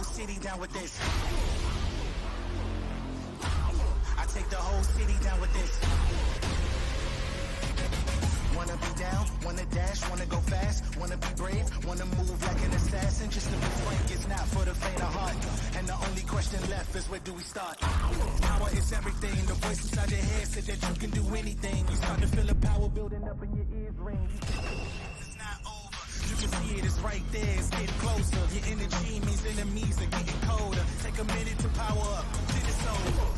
whole city down with this. I take the whole city down with this. Wanna be down, wanna dash, wanna go fast, wanna be brave, wanna move like an assassin. Just to be frank, it's not for the faint of heart. And the only question left is, where do we start? Power is everything. The voice inside your head said that you can do anything. You start to feel the power building up in your ears ring. It's not over. You can see it, it's right there, it's getting closer. Your energy means enemies are getting colder. Take a minute to power up, then it's over.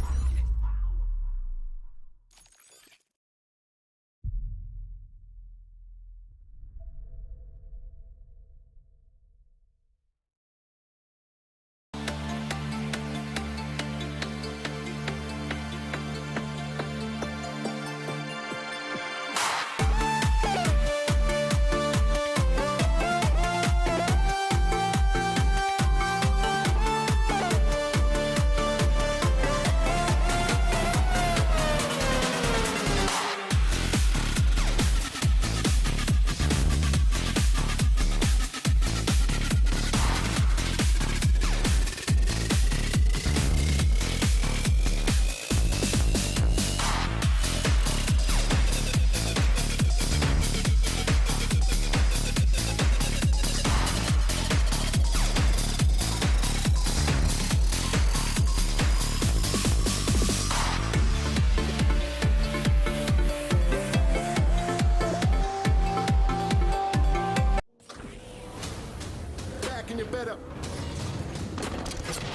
Better.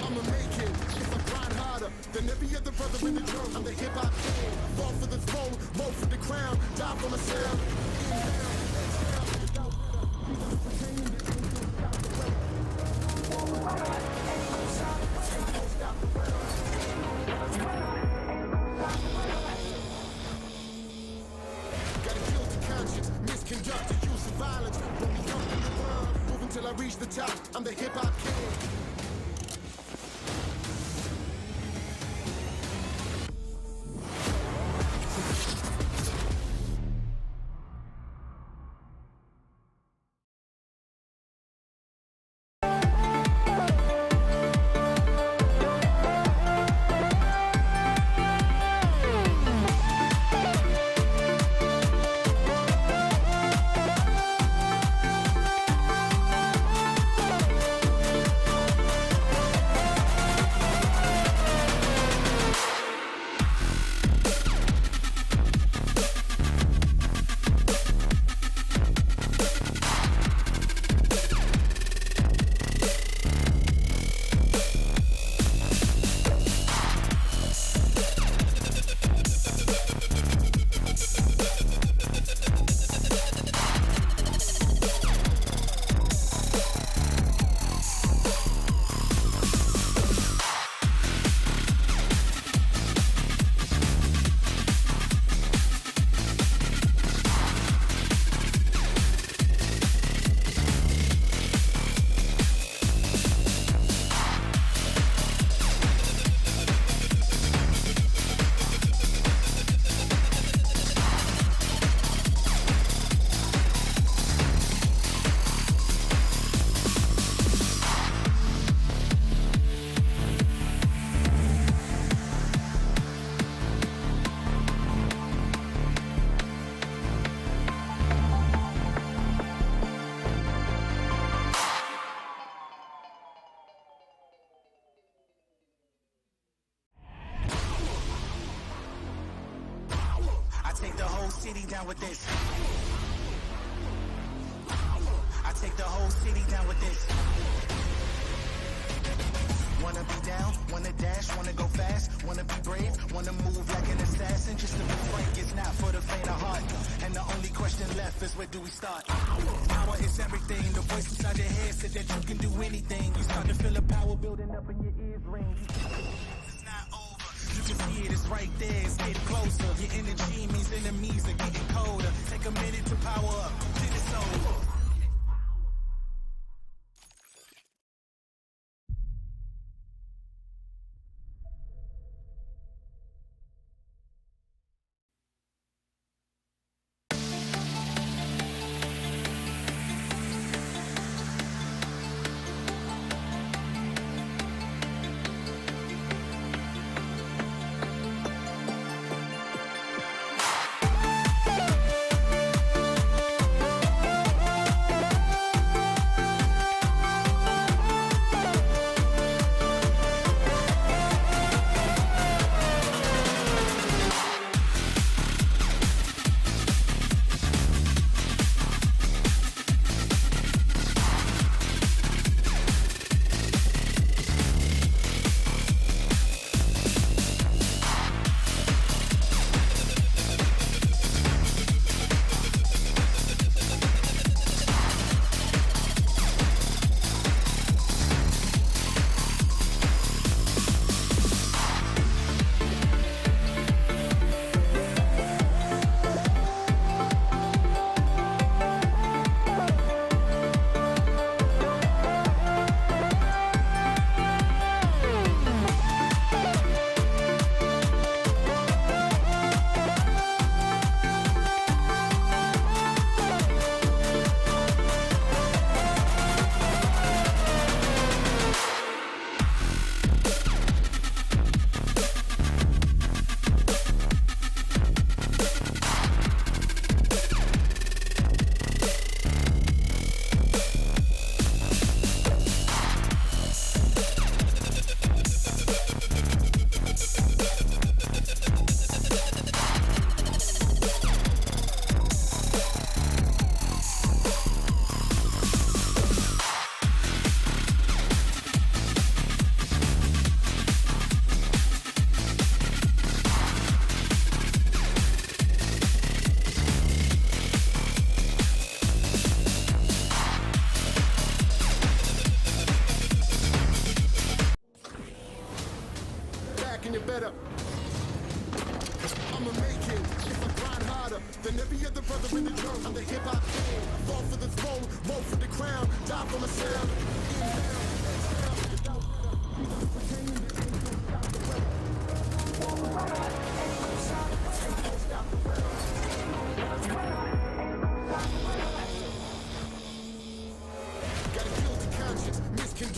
I'ma make it if I grind harder than every other brother in the drum. I'm the hip hop king. Fall for the throne, roll for the crown, die for my sound. Got a guilty conscience, misconducted use of violence. When we come in the world, moving till I reach the top. I'm the hip hop king. Take the whole city down with this. I take the whole city down with this. Wanna be down, wanna dash, wanna go fast, wanna be brave, wanna move like an assassin. Just to be frank, it's not for the faint of heart. And the only question left is, where do we start? Power is everything. The voice inside your head said that you can do anything. You start to feel the power building up in your ears ring. It's not over. You can see it, it's right there, it's getting closer. Your energy means enemies are getting colder. Take a minute to power up, then it's over.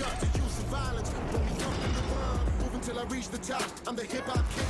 Conduct the use of violence. When we up in the world, moving till I reach the top. I'm the hip hop king.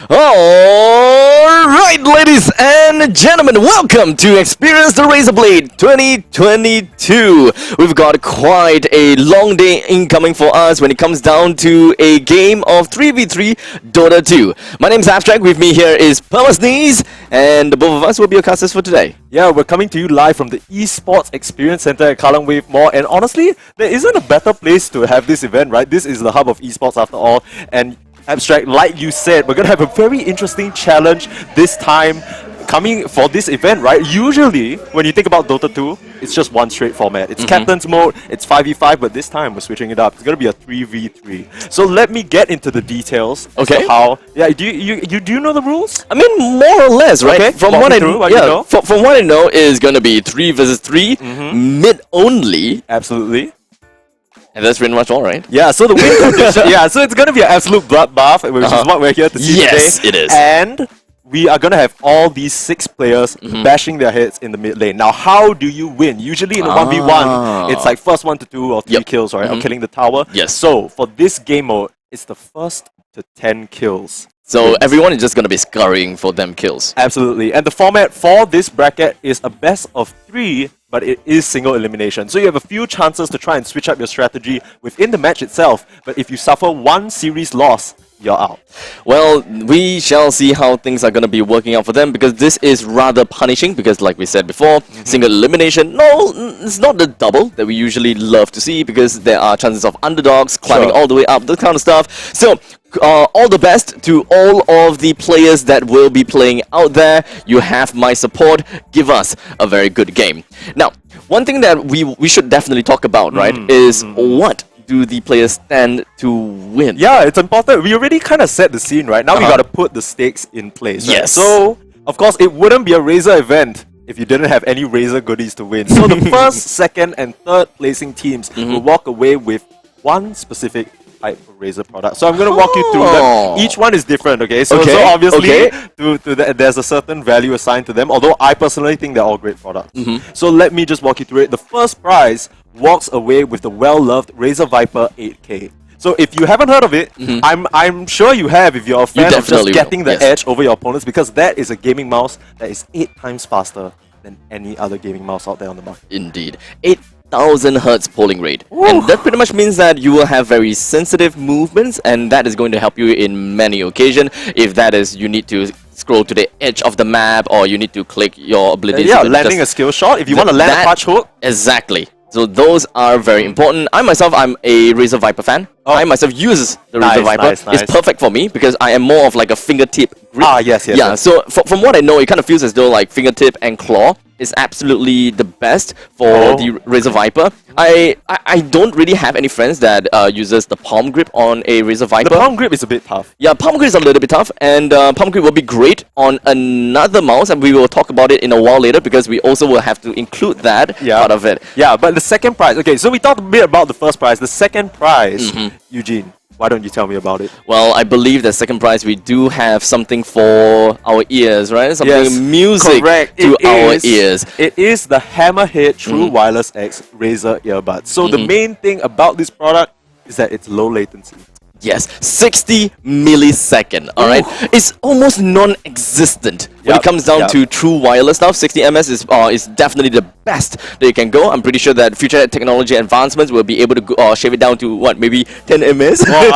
Alright, ladies and gentlemen, welcome to Experience the Razer Blade 2022. We've got quite a long day incoming for us when it comes down to a game of 3v3 Dota 2. My name's Abstract, with me here is Permasneeze, and the both of us will be your casters for today. Yeah, we're coming to you live from the Esports Experience Center at Kallang Wave Mall, and honestly, there isn't a better place to have this event, right? This is the hub of esports after all, and Abstract, like you said, we're going to have a very interesting challenge this time coming for this event, right? Usually, when you think about Dota 2, it's just one straight format. It's Captain's Mode, it's 5v5, but this time we're switching it up. It's going to be a 3v3. So let me get into the details as to how... Yeah, do you know the rules? I mean, more or less, right? Okay, From what I know, is going to be 3 versus 3, mid only. Absolutely. And that's pretty much all, right? Yeah, so the win condition, yeah, so it's going to be an absolute bloodbath, which is what we're here to see today. Yes, it is. And we are going to have all these 6 players bashing their heads in the mid lane. Now, how do you win? Usually in a 1v1, it's like first 1 to 2 or 3 kills, right? Or killing the tower. Yes. So, for this game mode, it's the first to 10 kills. So everyone is just going to be scurrying for them kills. Absolutely. And the format for this bracket is a best of 3, but it is single elimination. So you have a few chances to try and switch up your strategy within the match itself, but if you suffer one series loss, you're out. Well, we shall see how things are going to be working out for them, because this is rather punishing, because like we said before, single elimination, no, it's not the double that we usually love to see, because there are chances of underdogs climbing all the way up, that kind of stuff. So, all the best to all of the players that will be playing out there. You have my support. Give us a very good game. Now, one thing that we should definitely talk about, right, is what do the players stand to win? Yeah, it's important. We already kind of set the scene, right? Now we got to put the stakes in place. Right? Yes. So, of course, it wouldn't be a Razer event if you didn't have any Razer goodies to win. So the first, second, and third placing teams will walk away with one specific type of Razer product. So I'm going to walk you through them. Each one is different, okay? So, obviously, there's a certain value assigned to them, although I personally think they're all great products. So let me just walk you through it. The first prize walks away with the well-loved Razer Viper 8K. So if you haven't heard of it, I'm sure you have if you're a fan of just getting the edge over your opponents, because that is a gaming mouse that is 8 times faster than any other gaming mouse out there on the market. Indeed. 8,000 hertz polling rate. And that pretty much means that you will have very sensitive movements, and that is going to help you in many occasions. If that is, you need to scroll to the edge of the map, or you need to click your abilities. Yeah, landing a skill shot. If you want to land a punch hook. Exactly. So those are very important. I'm a Razer Viper fan. I myself use the Razer Viper. It's perfect for me because I am more of like a fingertip grip. Yes. So from what I know, it kind of feels as though like fingertip and claw is absolutely the best for the Razer Viper. I don't really have any friends that uses the palm grip on a Razer Viper. The palm grip is a bit tough. Yeah, palm grip is a little bit tough, and palm grip will be great on another mouse, and we will talk about it in a while later, because we also will have to include that part of it. Yeah, but the second prize, okay, so we talked a bit about the first prize. The second prize, Eugene, why don't you tell me about it? Well, I believe that second prize we do have something for our ears, right? Something music to our ears. It is the Hammerhead True Wireless X Razer earbuds. So the main thing about this product is that it's low latency. Yes, 60 millisecond, alright? It's almost non-existent when it comes down to true wireless stuff. 60 ms is definitely the best that you can go. I'm pretty sure that future technology advancements will be able to shave it down to, what, maybe 10 ms? No,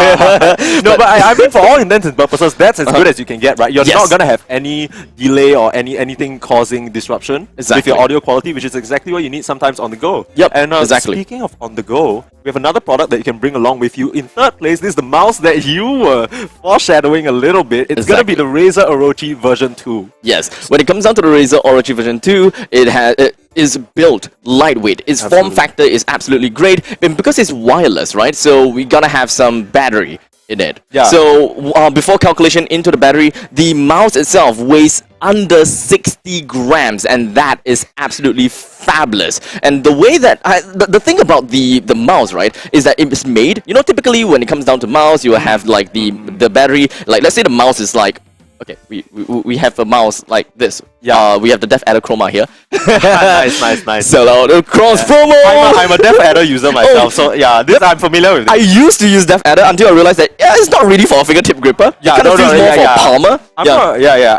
but I mean, for all intents and purposes, that's as good as you can get, right? You're not going to have any delay or anything causing disruption with your audio quality, which is exactly what you need sometimes on the go. And speaking of on the go, we have another product that you can bring along with you. In third place, this is the mouse that you were foreshadowing a little bit. It's going to be the Razer Orochi version 2. Yes, when it comes down to the Razer Orochi version 2, it is built lightweight. Its form factor is absolutely great, and because it's wireless, right? So we gotta have some battery in it. So before calculation into the battery, the mouse itself weighs under 60 60 grams, and that is absolutely fabulous. And the way that the thing about the mouse, right, is that it's made, you know, typically when it comes down to mouse, you have like the battery, like let's say the mouse is like, okay, we have a mouse like this. Yeah, we have the Def Adder Chroma here. nice. Sell out a cross promo. I'm a Def Adder user myself, so yeah, this I'm familiar with. I used to use Def Adder until I realized that it's not really for a fingertip gripper. Yeah, it kind of feels more for palmer.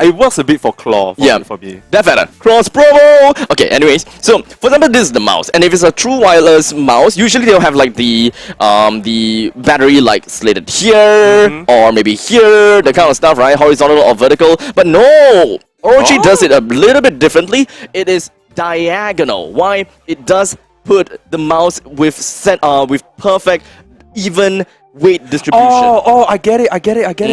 It works a bit for claw for me. Def Adder cross promo. Okay, anyways, so for example, this is the mouse, and if it's a true wireless mouse, usually they'll have like the battery like slated here or maybe here, the kind of stuff, right? Horizontal or vertical. But no, ROG does it a little bit differently. It is diagonal. Why? It does put the mouse with perfect even weight distribution. Oh, I get it.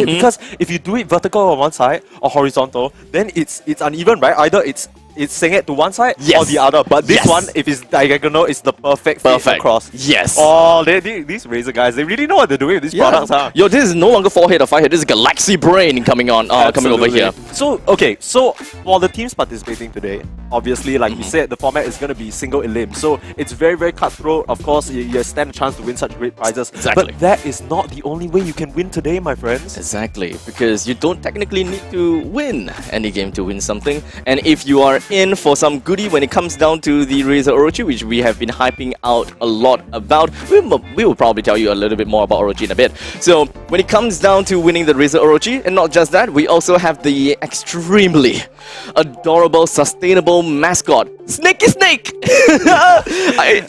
Because if you do it vertical on one side or horizontal, then it's uneven, right? Either it's saying it to one side or the other. But this one, if it's diagonal, it's the perfect fit across. Yes. Oh, these Razer guys, they really know what they're doing with these products, huh? Yo, this is no longer 4-head or 5-head. This is Galaxy Brain coming over here. So, okay, so for the teams participating today, obviously, like we said, the format is going to be single elim. So it's very, very cutthroat. Of course, you stand a chance to win such great prizes. Exactly. But that is not the only way you can win today, my friends. Exactly, because you don't technically need to win any game to win something. And if you are in for some goodie when it comes down to the Razer Orochi, which we have been hyping out a lot about, we will probably tell you a little bit more about Orochi in a bit. So when it comes down to winning the Razer Orochi, and not just that, we also have the extremely adorable, sustainable mascot, Snakey Snake!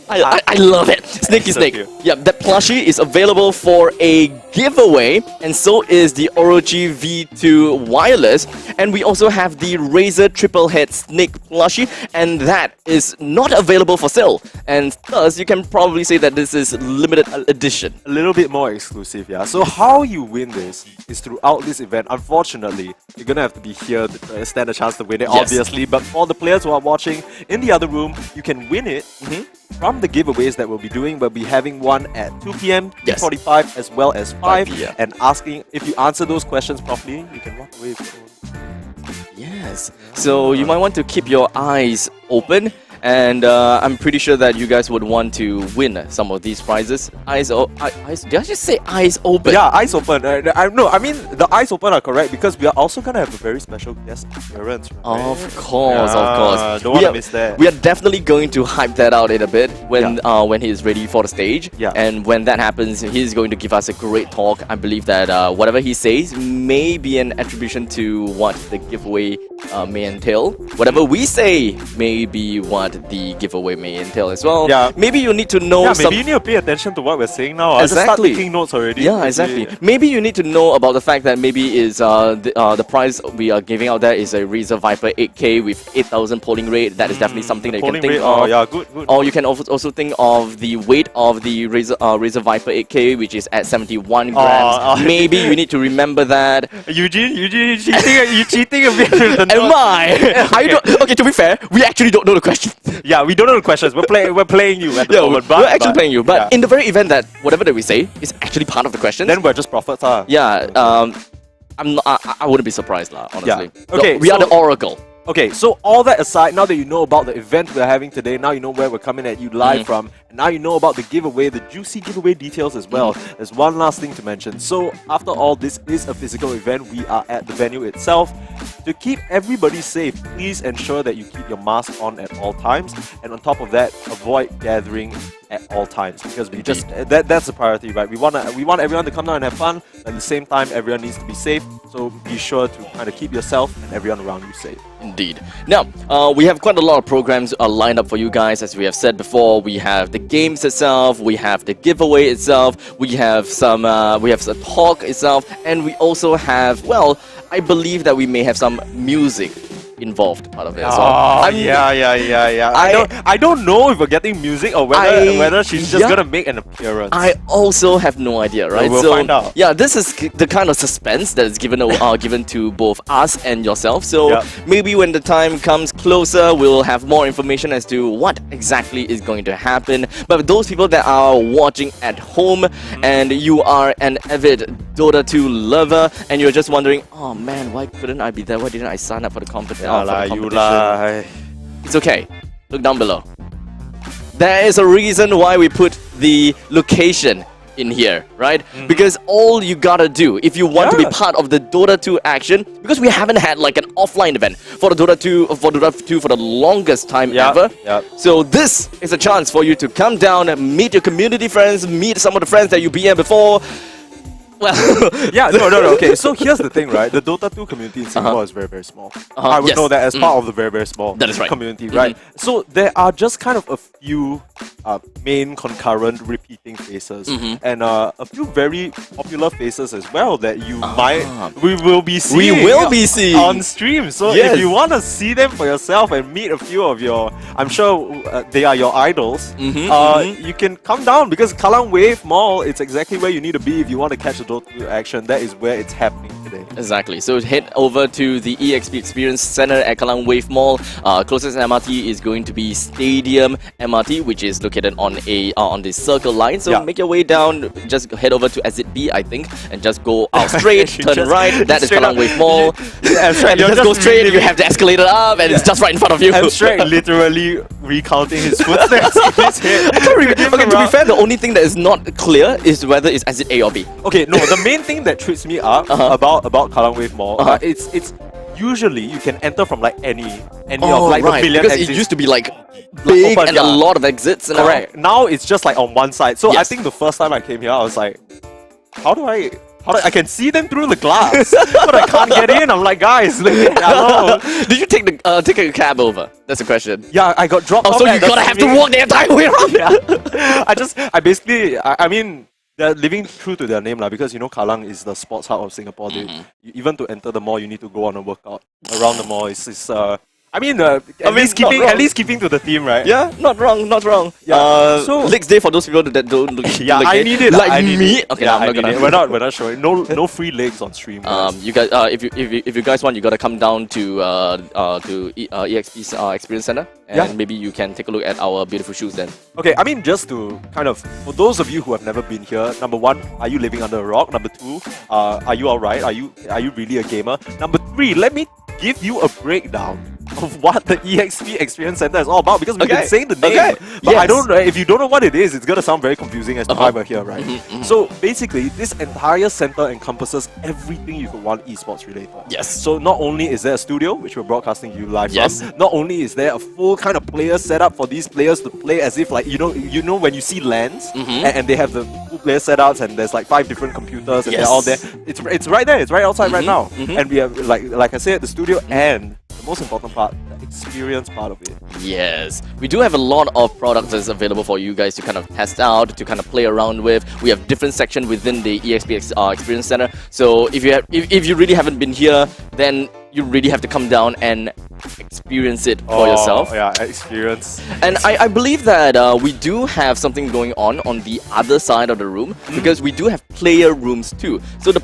I love it! Snakey Snake. Yeah, that plushie is available for a giveaway, and so is the Orochi V2 wireless. And we also have the Razer triple head snake plushie, and that is not available for sale. And thus, you can probably say that this is limited edition. A little bit more exclusive, yeah. So how you win this is throughout this event. Unfortunately, you're gonna have to be here to stand a chance to win it, obviously. But for the players who are watching in the other room, you can win it from the giveaways that we'll be doing. We'll be having one at 2 p.m, 2:45, as well as 5 p.m. And asking, if you answer those questions properly, you can walk away with your own. Yes. So you might want to keep your eyes open. And I'm pretty sure that you guys would want to win some of these prizes. Eyes, did I just say eyes open? Yeah, eyes open. I mean, the eyes open are correct because we are also going to have a very special guest appearance, right? Of course. Don't want to miss that. We are definitely going to hype that out in a bit when he is ready for the stage. Yeah. And when that happens, he's going to give us a great talk. I believe that whatever he says may be an attribution to what the giveaway may entail. Whatever we say may be what the giveaway may entail as well. Yeah. Maybe you need to know. Yeah, maybe you need to pay attention to what we're saying now. Exactly. I just start taking notes already. Yeah, exactly. Maybe you need to know about the fact that maybe is the prize we are giving out there is a Razer Viper 8K with 8,000 polling rate. That is definitely something that you can think of. Oh, yeah, good. Or you can also think of the weight of the Razer Viper 8K, which is at 71 grams. Maybe you need to remember that. Eugene, you cheating a bit with the notes. Am I? Okay, to be fair, we actually don't know the question. Yeah, we don't know the questions. We're playing you at the moment. We're actually playing you. But in the very event that whatever that we say is actually part of the question, then we're just prophets, huh? Yeah. I wouldn't be surprised, honestly. Yeah. Okay. We are the Oracle. Okay, so all that aside, now that you know about the event we're having today, now you know where we're coming at you live from, and now you know about the giveaway, the juicy giveaway details as well. There's one last thing to mention. So after all, this is a physical event. We are at the venue itself. To keep everybody safe, please ensure that you keep your mask on at all times, and on top of that, avoid gathering at all times, because we just that's the priority, right? We want everyone to come down and have fun. At the same time, everyone needs to be safe. So be sure to kind of keep yourself and everyone around you safe. Indeed. Now, we have quite a lot of programs lined up for you guys. As we have said before, we have the games itself, we have the giveaway itself, we have some talk itself, and we also have, well, I believe that we may have some music involved part of it as well. Yeah. I don't know if we're getting music or whether she's just gonna make an appearance. I also have no idea, right? We'll find out. Yeah, this is the kind of suspense that is given to both us and yourself. So maybe when the time comes closer, we'll have more information as to what exactly is going to happen. But those people that are watching at home and you are an avid Dota 2 lover and you're just wondering, oh man, why couldn't I be there? Why didn't I sign up for the competition? It's okay. Look down below. There is a reason why we put the location in here, right? Because all you gotta do if you want to be part of the Dota 2 action, because we haven't had like an offline event for the Dota 2 for the longest time ever. So this is a chance for you to come down and meet your community friends, meet some of the friends that you BM before. Well, no. Okay, so here's the thing, right? The Dota 2 community in Singapore is very, very small. I would know that as part of the very, very small community, right? So there are just kind of a few main concurrent repeating faces and a few very popular faces as well that we will be seeing on stream. So if you want to see them for yourself and meet a few of your, I'm sure they are your idols, you can come down because Kallang Wave Mall, it's exactly where you need to be if you want to catch a Dota 2 action. That is where it's happening today. Exactly. So head over to the EXP Experience Center at Kallang Wave Mall. Closest MRT is going to be Stadium MRT, which is located on the Circle Line. So make your way down. Just head over to Exit B, I think, and just go out straight, turn right. That is Kallang Wave Mall. And you just go straight. You have the escalator up, and it's just right in front of you. Abstract literally recounting his footsteps in his head. I can't remember. Okay, to be fair, the only thing that is not clear is whether it's Exit A or B. Okay, no, the main thing that trips me up about Kallang Wave Mall, it's usually you can enter from like any of like the million because exits. it used to be like big and a lot of exits. Correct. Now it's just like on one side. So I think the first time I came here, I was like, how do I can see them through the glass, but I can't get in. I'm like, guys, hello. Did you take a cab over? That's the question. Yeah, I got dropped off. So you gotta have to walk the entire way around. I mean, they're living true to their name because you know Kallang is the sports hub of Singapore. Even to enter the mall, you need to go on a workout around the mall. At least keeping to the theme, right? Yeah, not wrong. Yeah. So Legs Day for those people that don't look. I need it. Like me. Okay, yeah, I'm not gonna. We're not showing. No free legs on stream. Guys. You guys, if you guys want, you gotta come down to EXP's Experience Center, and maybe you can take a look at our beautiful shoes then. Okay, I mean just to kind of for those of you who have never been here, number one, are you living under a rock? Number two, are you alright? Are you really a gamer? Number three, let me give you a breakdown of what the EXP Experience Center is all about because we've been saying the name, but I don't know if you don't know what it is. It's gonna sound very confusing as to why we're here, right? So basically, this entire center encompasses everything you could want esports related. Yes. So not only is there a studio which we're broadcasting you live from, not only is there a full kind of player setup for these players to play as if like you know when you see LANs and they have the full player setups and there's like 5 different computers and they're all there. It's right there. It's right outside right now. And we have like I said, the studio and the most important part, the experience part of it. Yes, we do have a lot of products that's available for you guys to kind of test out, to kind of play around with. We have different sections within the EXP Experience Center. So if you really haven't been here, then you really have to come down and experience it for yourself. Yeah, experience. And I believe that we do have something going on the other side of the room because we do have player rooms too. So the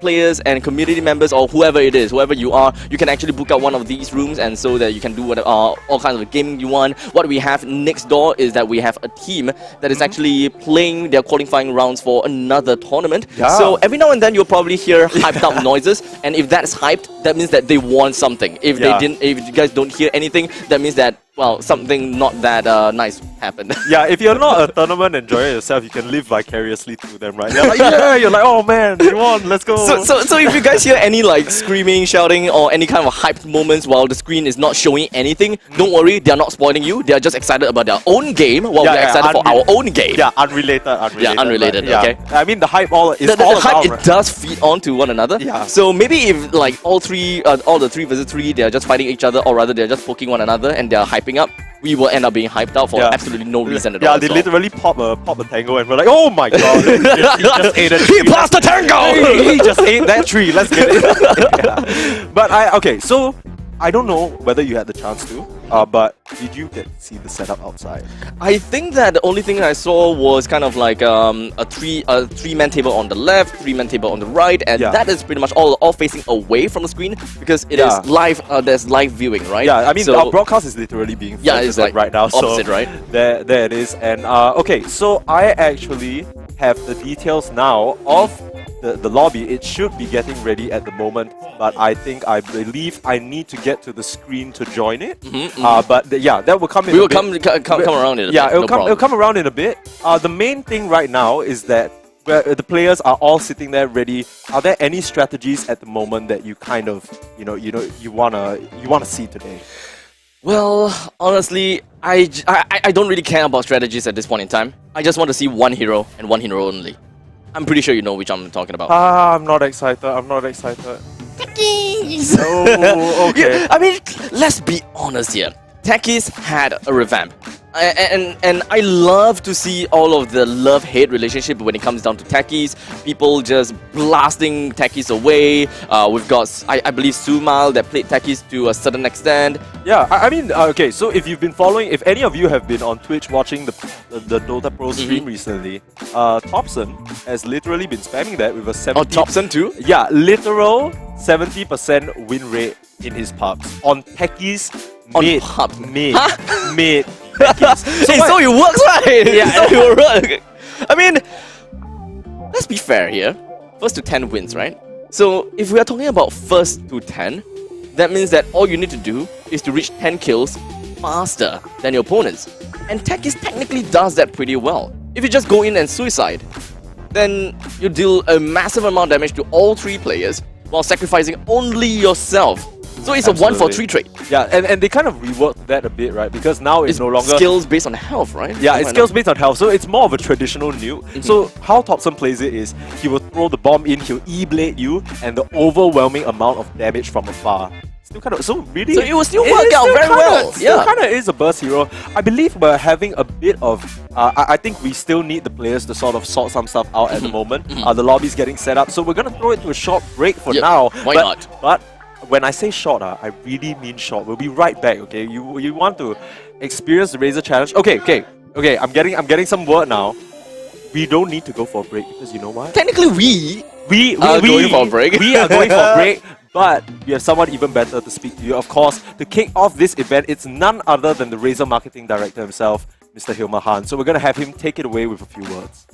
players and community members or whoever it is, whoever you are, you can actually book out one of these rooms and so that you can do all kinds of gaming you want. What we have next door is that we have a team that is actually playing their qualifying rounds for another tournament. So every now and then you'll probably hear hyped up noises, and if that's hyped, that means that they won something. If if you guys don't hear anything, that means that something not that nice happened. Yeah, if you're not a tournament enjoyer yourself, you can live vicariously through them, right? You're like, you're like, oh man, they won, let's go. So if you guys hear any like screaming, shouting, or any kind of hyped moments while the screen is not showing anything, don't worry, they're not spoiling you. They're just excited about their own game while we're excited for our own game. Yeah, unrelated. Yeah, unrelated. Okay. I mean, the hype the hype it does feed on to one another. Yeah. So maybe if like all the 3 versus 3, they're just fighting each other, or rather they're just poking one another and they're hyping up, we will end up being hyped out for absolutely no reason at all. Yeah, they literally pop a tango and we're like, oh my god, he just ate a tree. He passed the tango! He just ate that tree, let's get it. But so I don't know whether you had the chance to, but did you get to see the setup outside? I think that the only thing I saw was kind of like a three-man table on the left, 3-man table on the right, and that is pretty much all facing away from the screen because it is live. There's live viewing, right? Yeah, I mean our broadcast is literally being it's like right now. Opposite, so right? There it is. And okay, so I actually have the details now of the lobby, it should be getting ready at the moment. But I believe I need to get to the screen to join it. But that will come in. We will come around in a bit. Yeah, no it'll come around in a bit. The main thing right now is that where the players are all sitting there ready. Are there any strategies at the moment that you kind of you wanna see today? Well, honestly, I don't really care about strategies at this point in time. I just want to see one hero and one hero only. I'm pretty sure you know which I'm talking about. I'm not excited. Oh, okay. Yeah, I mean, let's be honest here. Techies had a revamp. And I love to see all of the love-hate relationship when it comes down to techies. People just blasting techies away. We've got, I believe, Sumal that played techies to a certain extent. Yeah, I mean, okay, so if you've been following, if any of you have been on Twitch watching the Dota Pro stream recently, Thompson has literally been spamming that with a 70... Oh, Thompson too? Yeah, literal 70% win rate in his pubs. On techies, mid. Huh? Mid. So it works, right? Yeah. So it works. I mean, let's be fair here. First to 10 wins, right? So if we are talking about first to 10, that means that all you need to do is to reach 10 kills faster than your opponents. And Techies technically does that pretty well. If you just go in and suicide, then you deal a massive amount of damage to all 3 players while sacrificing only yourself. So it's Absolutely. a 1-for-3 trade. Yeah, and they kind of reworked that a bit, right? Because now it's no longer... skills based on health, right? Yeah, it's skills based on health, so it's more of a traditional nuke. So how Thompson plays it is, he will throw the bomb in, he'll E-blade you, and the overwhelming amount of damage from afar. Still kind of... So really... So it will still work out very well. Still kind of is a burst hero. I believe we're having a bit of... I think we still need the players to sort of sort some stuff out at the moment. The lobby's getting set up, so we're going to throw it to a short break for now. Why not? But when I say short, I really mean short. We'll be right back, okay? You want to experience the Razer challenge? Okay. I'm getting some word now. We don't need to go for a break because you know what? Technically, we are going for a break. We are going for a break, but we have someone even better to speak to you. Of course, to kick off this event, it's none other than the Razer marketing director himself, Mr. Hilmar Han. So we're gonna have him take it away with a few words.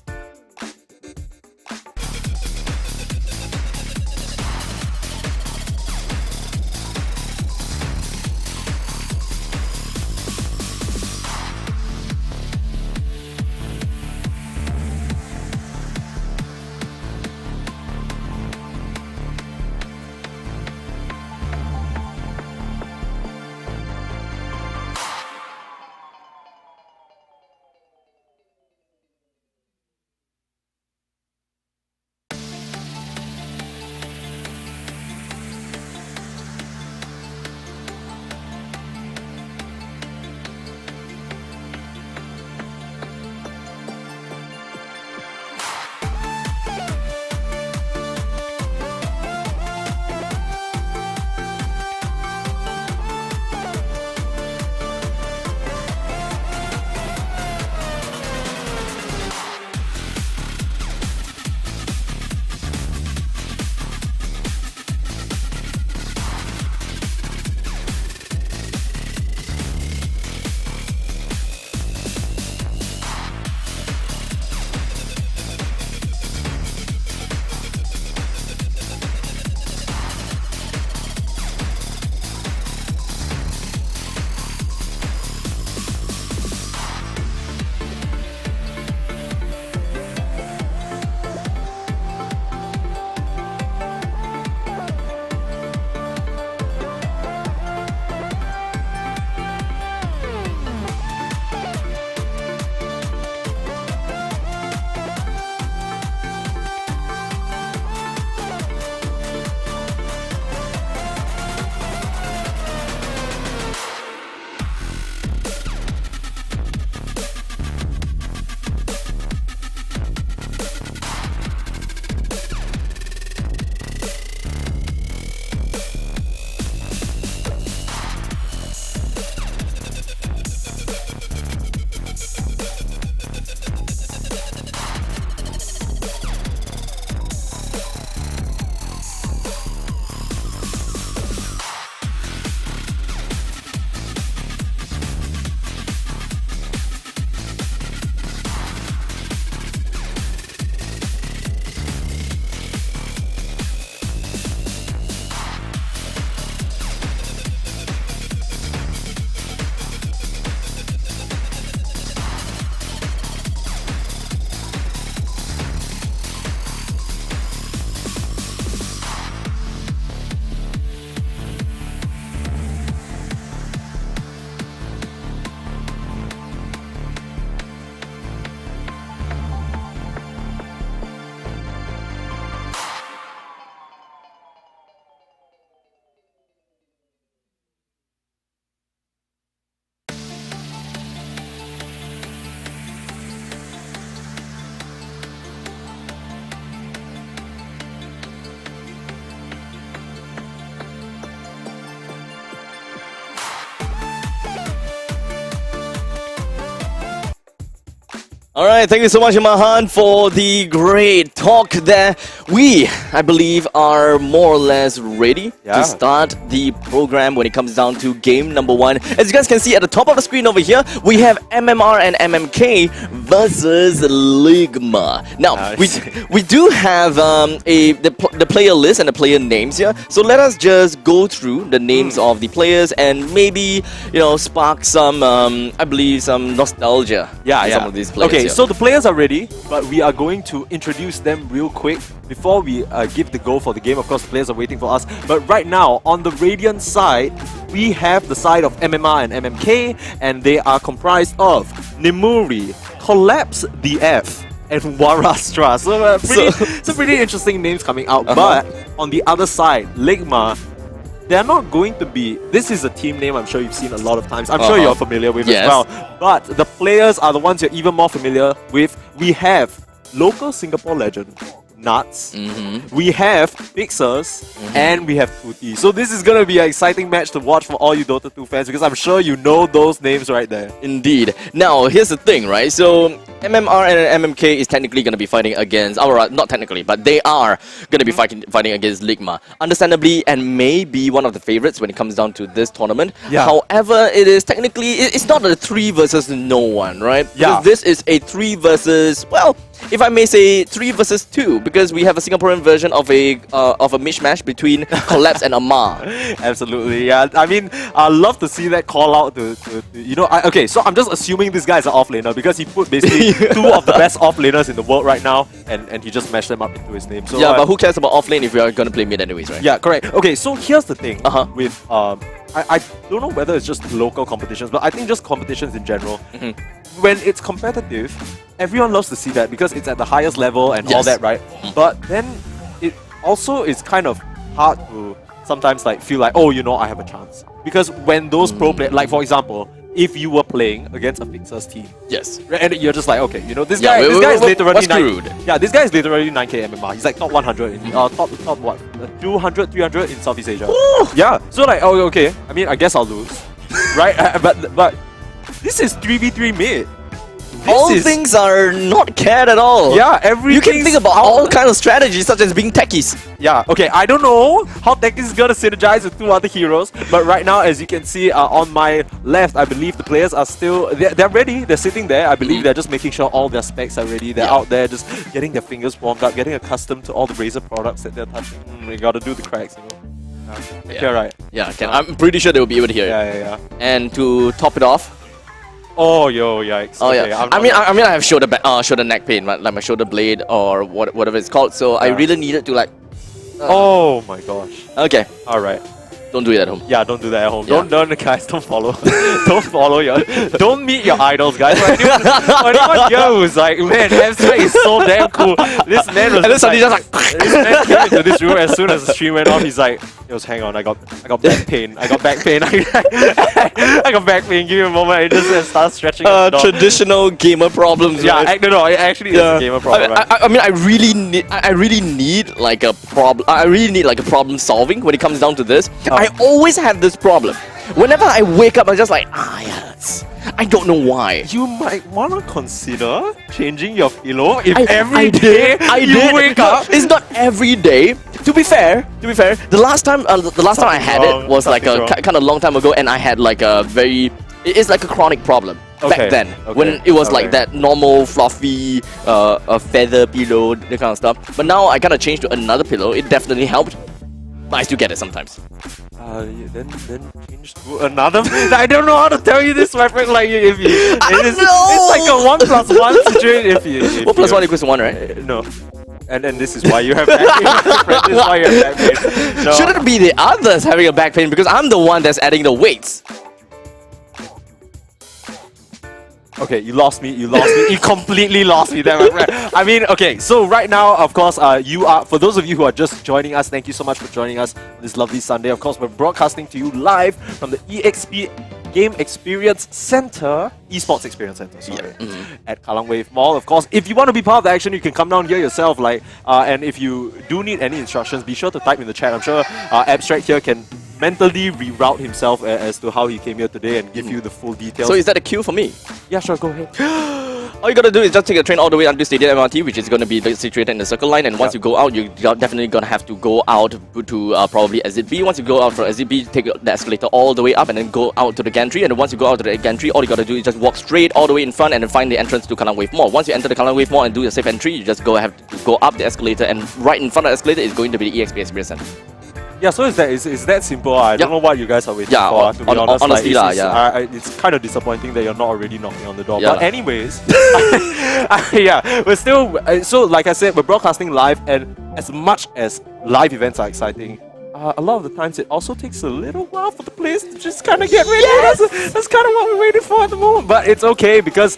Alright, thank you so much, Mahan, for the great talk there. We, I believe, are more or less ready to start the program when it comes down to game number 1. As you guys can see at the top of the screen over here, we have MMR and MMK versus Ligma. Now, we do have the player list and the player names here. So let us just go through the names of the players and maybe, spark some, I believe, some nostalgia in some of these players. Okay, so the players are ready, but we are going to introduce them real quick before we give the go for the game. Of course, the players are waiting for us. But right now, on the Radiant side, we have the side of MMR and MMK, and they are comprised of Nimuri, Collapse the F, and Warastra. So, some pretty interesting names coming out. But on the other side, Ligma, they're not going to be... This is a team name I'm sure you've seen a lot of times. I'm sure you're familiar with as well. But the players are the ones you're even more familiar with. We have local Singapore legend, Nuts. We have Pixers, and we have Tuti. So this is going to be an exciting match to watch for all you Dota 2 fans, because I'm sure you know those names right there. Indeed. Now, here's the thing, right? So, MMR and MMK is technically going to be fighting against... not technically, but they are going to be fighting against Ligma. Understandably, and maybe one of the favorites when it comes down to this tournament. However, it is technically... It's not a 3 versus no one, right? Because this is a 3 versus... Well, if I may say 3 versus 2, because we have a Singaporean version of a mishmash between Collapse and Amar. Absolutely, yeah. I mean, I love to see that call out to okay, so I'm just assuming this guy is an off-laner because he put basically 2 of the best off-laners in the world right now, and he just mashed them up into his name. So yeah, but who cares about off-lane if we are going to play mid anyways, right? Yeah, correct. Okay, so here's the thing with... I don't know whether it's just local competitions, but I think just competitions in general. When it's competitive, everyone loves to see that because it's at the highest level and all that, right? But then it also is kind of hard to sometimes feel like, oh, I have a chance. Because when those pro players, like for example, if you were playing against a Fixers team, and you're just like, okay, this guy is literally this guy is literally 9k MMR. He's like top 100 in top what, 200, 300 in Southeast Asia. Yeah, so like, oh, okay. I mean, I guess I'll lose, right? But this is 3v3 mid. All things are not cared at all. Yeah, everything. You can think about all kinds of strategies, such as being techies. Yeah, okay, I don't know how techies is gonna synergize with 2 other heroes, but right now, as you can see on my left, I believe the players are still... They're ready, they're sitting there. I believe they're just making sure all their specs are ready. They're out there just getting their fingers warmed up, getting accustomed to all the Razer products that they're touching. We gotta do the cracks, Yeah, right. Yeah, I'm pretty sure they will be able to hear it. Yeah. And to top it off, oh, yo, yikes. Oh, okay, yeah. I mean, I have shoulder neck pain, like my shoulder blade or whatever it's called. So I really needed to oh my gosh. Okay. All right. Don't do it at home. Yeah, don't do that at home. Yeah. Don't guys, don't follow. Don't meet your idols, guys. Anyone here who's like, man, Abstract is so damn cool. This man was just like this man came into this room as soon as the stream went off. He's like, hang on, I got back pain. I got back pain. I got back pain. Give me a moment. I just start stretching. Traditional gamer problems. Yeah, right? no, it actually is a gamer problem. I mean, I really need like a problem. I really need like a problem solving when it comes down to this. I always have this problem. Whenever I wake up, I'm just like, yes. I don't know why. You might want to consider changing your pillow if every day you wake up. It's not every day. To be fair, the last time I had it was like a kind of long time ago, and I had like a very... It's like a chronic problem back then, when it was like that normal fluffy feather pillow, that kind of stuff. But now I kind of changed to another pillow. It definitely helped. But I still get it sometimes. Then change to another. I don't know how to tell you this, my friend. Like if you, it's like a 1+1 situation. If 1 + 1 = 1, right? No. And then this is why you have back pain. This is why you have back pain. No. Shouldn't it be the others having a back pain, because I'm the one that's adding the weights. Okay, you lost me. You completely lost me there, my friend. I mean, okay, so right now, of course, for those of you who are just joining us, thank you so much for joining us on this lovely Sunday. Of course, we're broadcasting to you live from the EXP Game Experience Center, Esports Experience Center, sorry, at Kallang Wave Mall. Of course, if you want to be part of the action, you can come down here yourself. And if you do need any instructions, be sure to type in the chat. I'm sure Abstract here can mentally reroute himself as to how he came here today and give you the full details. So is that a cue for me? Yeah, sure, go ahead. All you gotta do is just take a train all the way until Stadium MRT, which is gonna be situated in the Circle Line. And once you go out, you're definitely gonna have to go out to probably exit B. Once you go out from exit B, take the escalator all the way up and then go out to the gantry. And then once you go out to the gantry, all you gotta do is just walk straight all the way in front and then find the entrance to Kallang Wave Mall. Once you enter the Kallang Wave Mall and do your safe entry, you just have to go up the escalator, and right in front of the escalator is going to be the EXP Experience Center. Yeah, so is that simple? I don't know what you guys are waiting for, to be honest. Honestly, it's kind of disappointing that you're not already knocking on the door. Yeah. But anyways, yeah, we're still... so like I said, we're broadcasting live, and as much as live events are exciting, a lot of the times it also takes a little while for the players to just kind of get ready. Yes! That's kind of what we're waiting for at the moment. But it's okay, because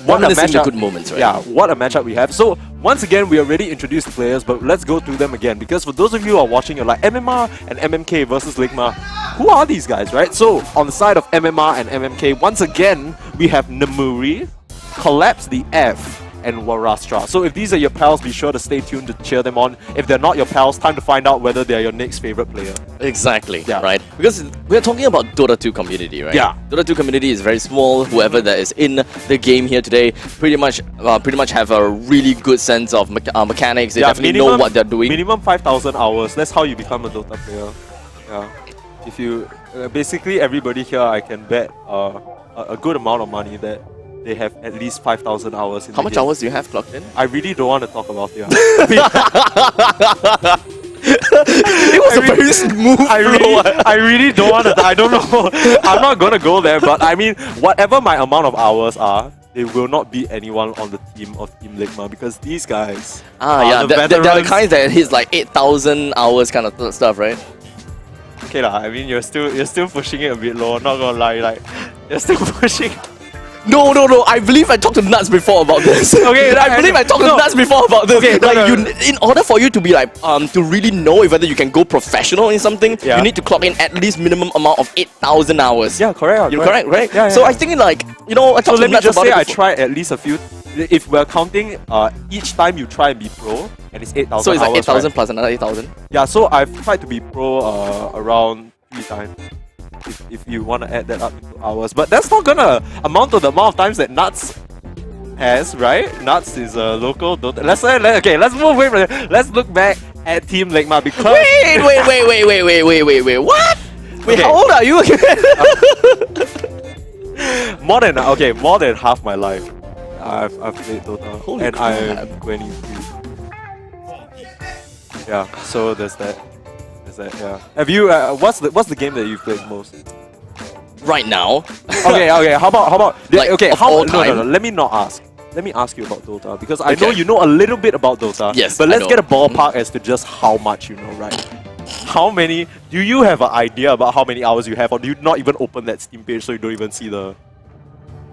what a matchup, good moments, right? Yeah, what a matchup we have. So once again, we already introduced the players, but let's go through them again, because for those of you who are watching, you're like, MMR and MMK versus Ligma, who are these guys, right? So on the side of MMR and MMK, once again, we have Namuri, Collapse the F, and Warastra. So if these are your pals, be sure to stay tuned to cheer them on. If they're not your pals, time to find out whether they're your next favorite player. Exactly, Yeah. right? Because we're talking about Dota 2 community, right? Yeah. Dota 2 community is very small. Whoever that is in the game here today pretty much have a really good sense of mechanics. They definitely know what they're doing. Minimum 5,000 hours. That's how you become a Dota player. Yeah. If you... basically, everybody here, I can bet a good amount of money that they have at least 5,000 hours in How the much game. hours do you have clocked in? I really don't want to talk about it. It was a very smooth I really don't want to. I don't know. I'm not gonna go there. But I mean, whatever my amount of hours are, they will not beat anyone on the team of Team Ligma, because these guys are the they're the veterans. kinds that hits like 8,000 hours kind of stuff, right? Okay lah. I mean, you're still pushing it a bit low. Not gonna lie, like you're still pushing. No. I believe I talked to Nuts before about this. Okay, I believe I talked to Nuts before about this. Okay, like in order for you to be like to really know whether you can go professional in something, Yeah. you need to clock in at least minimum amount of 8,000 hours. Yeah, correct. You're correct, right? Yeah, so yeah. I think like I So talked to let me Nuts just about say it I before. tried at least a few. If we're counting each time you try and be pro, and it's 8,000 So it's like hours, 8,000 right? plus another 8,000. Yeah, so I've tried to be pro around 3 times. If you want to add that up into hours. But that's not gonna amount to the amount of times that Nuts has, right? Nuts is a local Dota. Let's move away from it. Let's look back at Team Ligma, because... Wait, what? Wait, Okay. how old are you again? more than half my life I've played Dota. Holy and crap. I'm 23. Yeah, so there's that. Yeah. Have you what's the game that you've played most? Right now. Okay, how about Like, okay, of how all no, time? let me not ask. Let me ask you about Dota, because I know Okay. you know a little bit about Dota. Yes, but I let's know. get a ballpark as to just how much you know, right? How many? Do you have an idea about how many hours you have, or do you not even open that Steam page so you don't even see the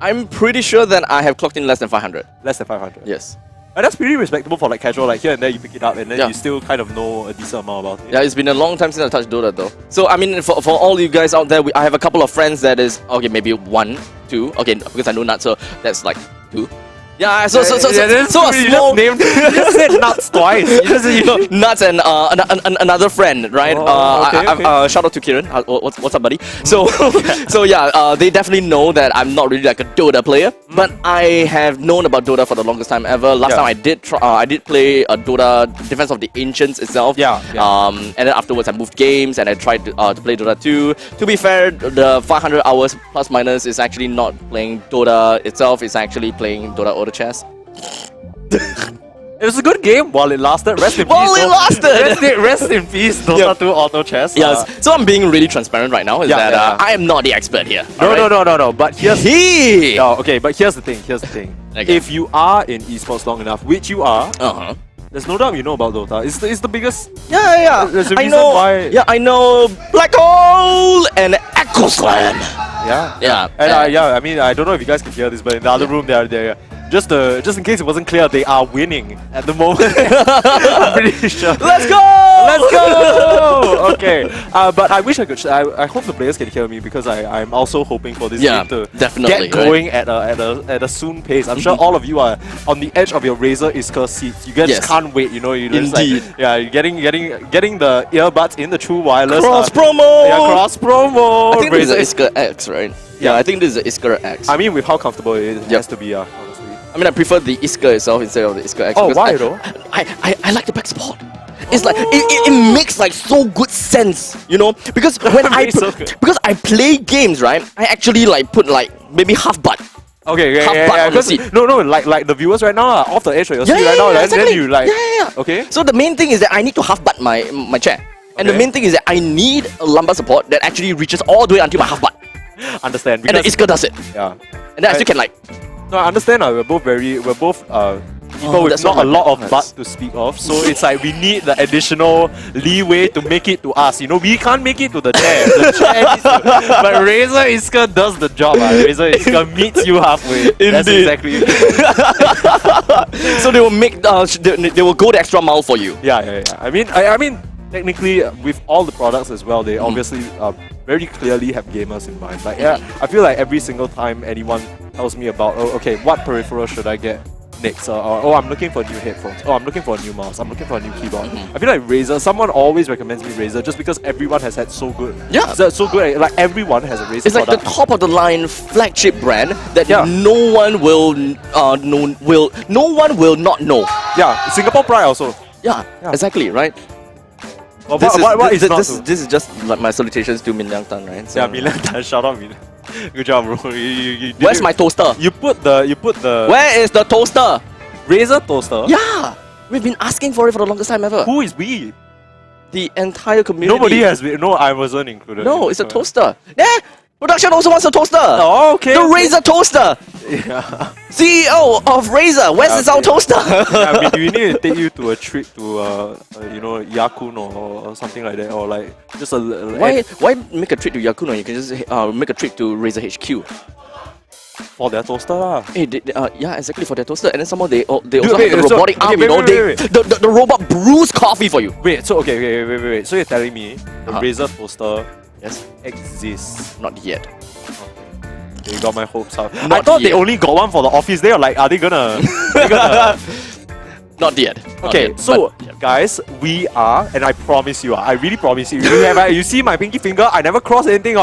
I'm pretty sure that I have clocked in less than 500. less than 500? Yes. And that's pretty respectable for like casual, like here and there you pick it up and then Yeah. you still kind of know a decent amount about it. Yeah, it's been a long time since I touched Dota though. So I mean, for all you guys out there, I have a couple of friends that is okay, maybe 1, 2. Okay, because I know Nuts, so that's like 2. Yeah, so a you small just named, you just said Nuts twice. You know, Nuts and another friend, right? Oh, okay. Shout out to Kieran. What's up, buddy? So so yeah, they definitely know that I'm not really like a Dota player, but I have known about Dota for the longest time ever. Last Yeah. time I did play a Dota Defense of the Ancients itself. Yeah. And then afterwards I moved games and I tried to play Dota 2. To be fair, the 500 hours plus minus is actually not playing Dota itself. It's actually playing Dota Auto Chess. it was a good game while it lasted. Rest in peace. While it lasted! Rest in peace, Dota Yeah. 2 Auto Chess. Yes. So I'm being really transparent right now. Is Yeah, that yeah. I am not the expert here. No. But here's He. no, okay. But here's the thing. Okay. If you are in esports long enough, which you are, Uh-huh. there's no doubt you know about Dota. It's the biggest. Yeah. There's a I reason know. why- Yeah, I know. Black Hole and Echo Slam. Yeah. Yeah. And I mean, I don't know if you guys can hear this, but in the other room, they're just in case it wasn't clear, they are winning at the moment. I'm pretty sure. Let's go. Let's go! Okay, but I wish I could. I hope the players can hear me, because I'm also hoping for this Yeah, game to definitely, get going at a soon pace. I'm sure all of you are on the edge of your Razer Isker seats. You guys Yes. can't wait. You know, you just Indeed. like, yeah, you're getting the earbuds in the true wireless. Cross promo. Yeah, cross promo. I think this is Razer a Isker X, right? Yeah, I think this is a Isker X. I mean, with how comfortable it is, it has to be, honestly. I mean, I prefer the Isker itself instead of the Isker X. Oh, because why though? I like the back support. It's like it makes like so good sense, you know, because when because I play games, right, I actually like put like maybe half butt. Okay, Half yeah, butt yeah, on the because seat. no, like the viewers right now are off the edge of your seat right now, and exactly. then you like, yeah. okay. So the main thing is that I need to half butt my chair, and the Okay. main thing is that I need a lumbar support that actually reaches all the way until my half butt, Understand? and the Because Isker does it, yeah, and then I still can like. no, I understand. We're both people with that's not what a my lot of back butt hurts. to speak of, so it's like we need the additional leeway to make it to us. You know, we can't make it to the chair. The chair needs to, but Razer Isker does the job. Razer Isker meets you halfway. That's Indeed. exactly it. So they will make they will go the extra mile for you. Yeah. I mean, technically, with all the products as well, they obviously very clearly have gamers in mind. Like, yeah, I feel like every single time anyone tells me about, oh, okay, what peripheral should I get next? Or oh, I'm looking for new headphones. Oh, I'm looking for a new mouse. I'm looking for a new keyboard. I feel like Razer. Someone always recommends me Razer just because everyone has had so good. Yeah. So good. Like everyone has a Razer It's like product. the top of the line flagship brand that Yeah. no one will not know. Yeah, Singapore Pride also. Yeah, Yeah. exactly, right? Well, This what is not this, to? this is just like my salutations to Min Liang Tan, right? So, Yeah, Milan. Shout out Milan. Good job, bro. You did Where's it. my toaster? You put the Where is the toaster? Razer toaster. Yeah, we've been asking for it for the longest time ever. Who is we? The entire community. Nobody has been. No, I wasn't included. No, it's a toaster. Yeah, production also wants a toaster. Oh, okay. The okay. Razer toaster. Yeah. CEO of Razer. Where's Yeah, our okay. toaster? I mean, we need to take you to a trip to, Yakun or something like that, or like just a. Why make a trip to Yakuno? You can just make a trip to Razer HQ. For their toaster lah. Hey, yeah, exactly, for their toaster. And then somehow they also wait, have the so- robotic okay, arm, wait, you know. wait, wait. The robot brews coffee for you. Wait, so okay, wait. So you're telling me the Razer toaster Yes, exists? not yet. Okay, you got my hopes up. I Not thought they yet. only got one for the office. They are like, are they gonna? they gonna Not yet. Not Okay, yet, so but, yeah. guys, we are, and I promise you, I really promise you. You see my pinky finger? I never cross anything.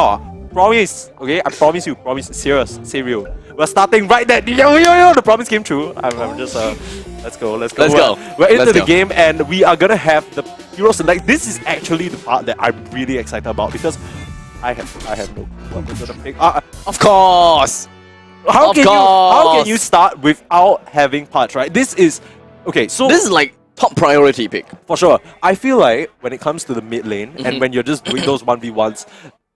Promise. Okay, I promise you. Promise. Serious. Say real. We're starting right there. Yo, the promise came true. I'm just let's go. Let's go. We're into Let's the go. game, and we are gonna have the hero select. This is actually the part that I'm really excited about because I have no clue what we're gonna pick. Of course. How Of can you course. start without having parts, right? This is okay. So This is like top priority pick. for sure. I feel like when it comes to the mid lane and when you're just doing those 1v1s,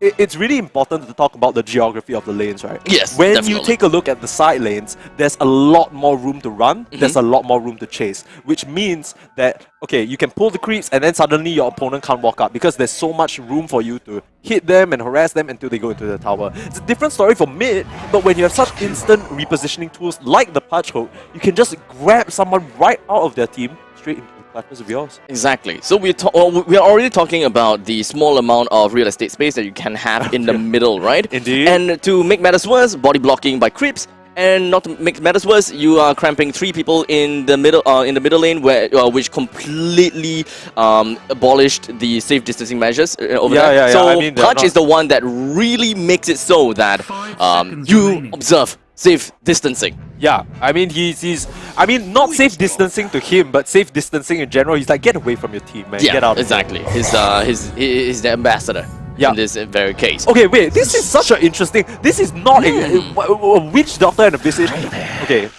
it's really important to talk about the geography of the lanes, right? Yes, When you definitely. take a look at the side lanes, there's a lot more room to run, there's a lot more room to chase, which means that, okay, you can pull the creeps and then suddenly your opponent can't walk up because there's so much room for you to hit them and harass them until they go into the tower. It's a different story for mid, but when you have such instant repositioning tools like the punch hook, you can just grab someone right out of their team straight into the clutches of yours. Exactly. So we are already talking about the small amount of real estate space that you can have in the middle, right? Indeed. And to make matters worse, body blocking by creeps. And not to make matters worse, you are cramping 3 people in the middle lane, where which completely abolished the safe distancing measures over Yeah, there. yeah, yeah. So I mean, they're Punch not- is the one that really makes it so that you observe safe distancing. Yeah, I mean not safe distancing to him, but safe distancing in general. He's like, get away from your team, man. Yeah, Get out. exactly. He's the ambassador Yeah. in this very case. Okay, wait. This is such an interesting. This is not a witch doctor and a visage. Okay.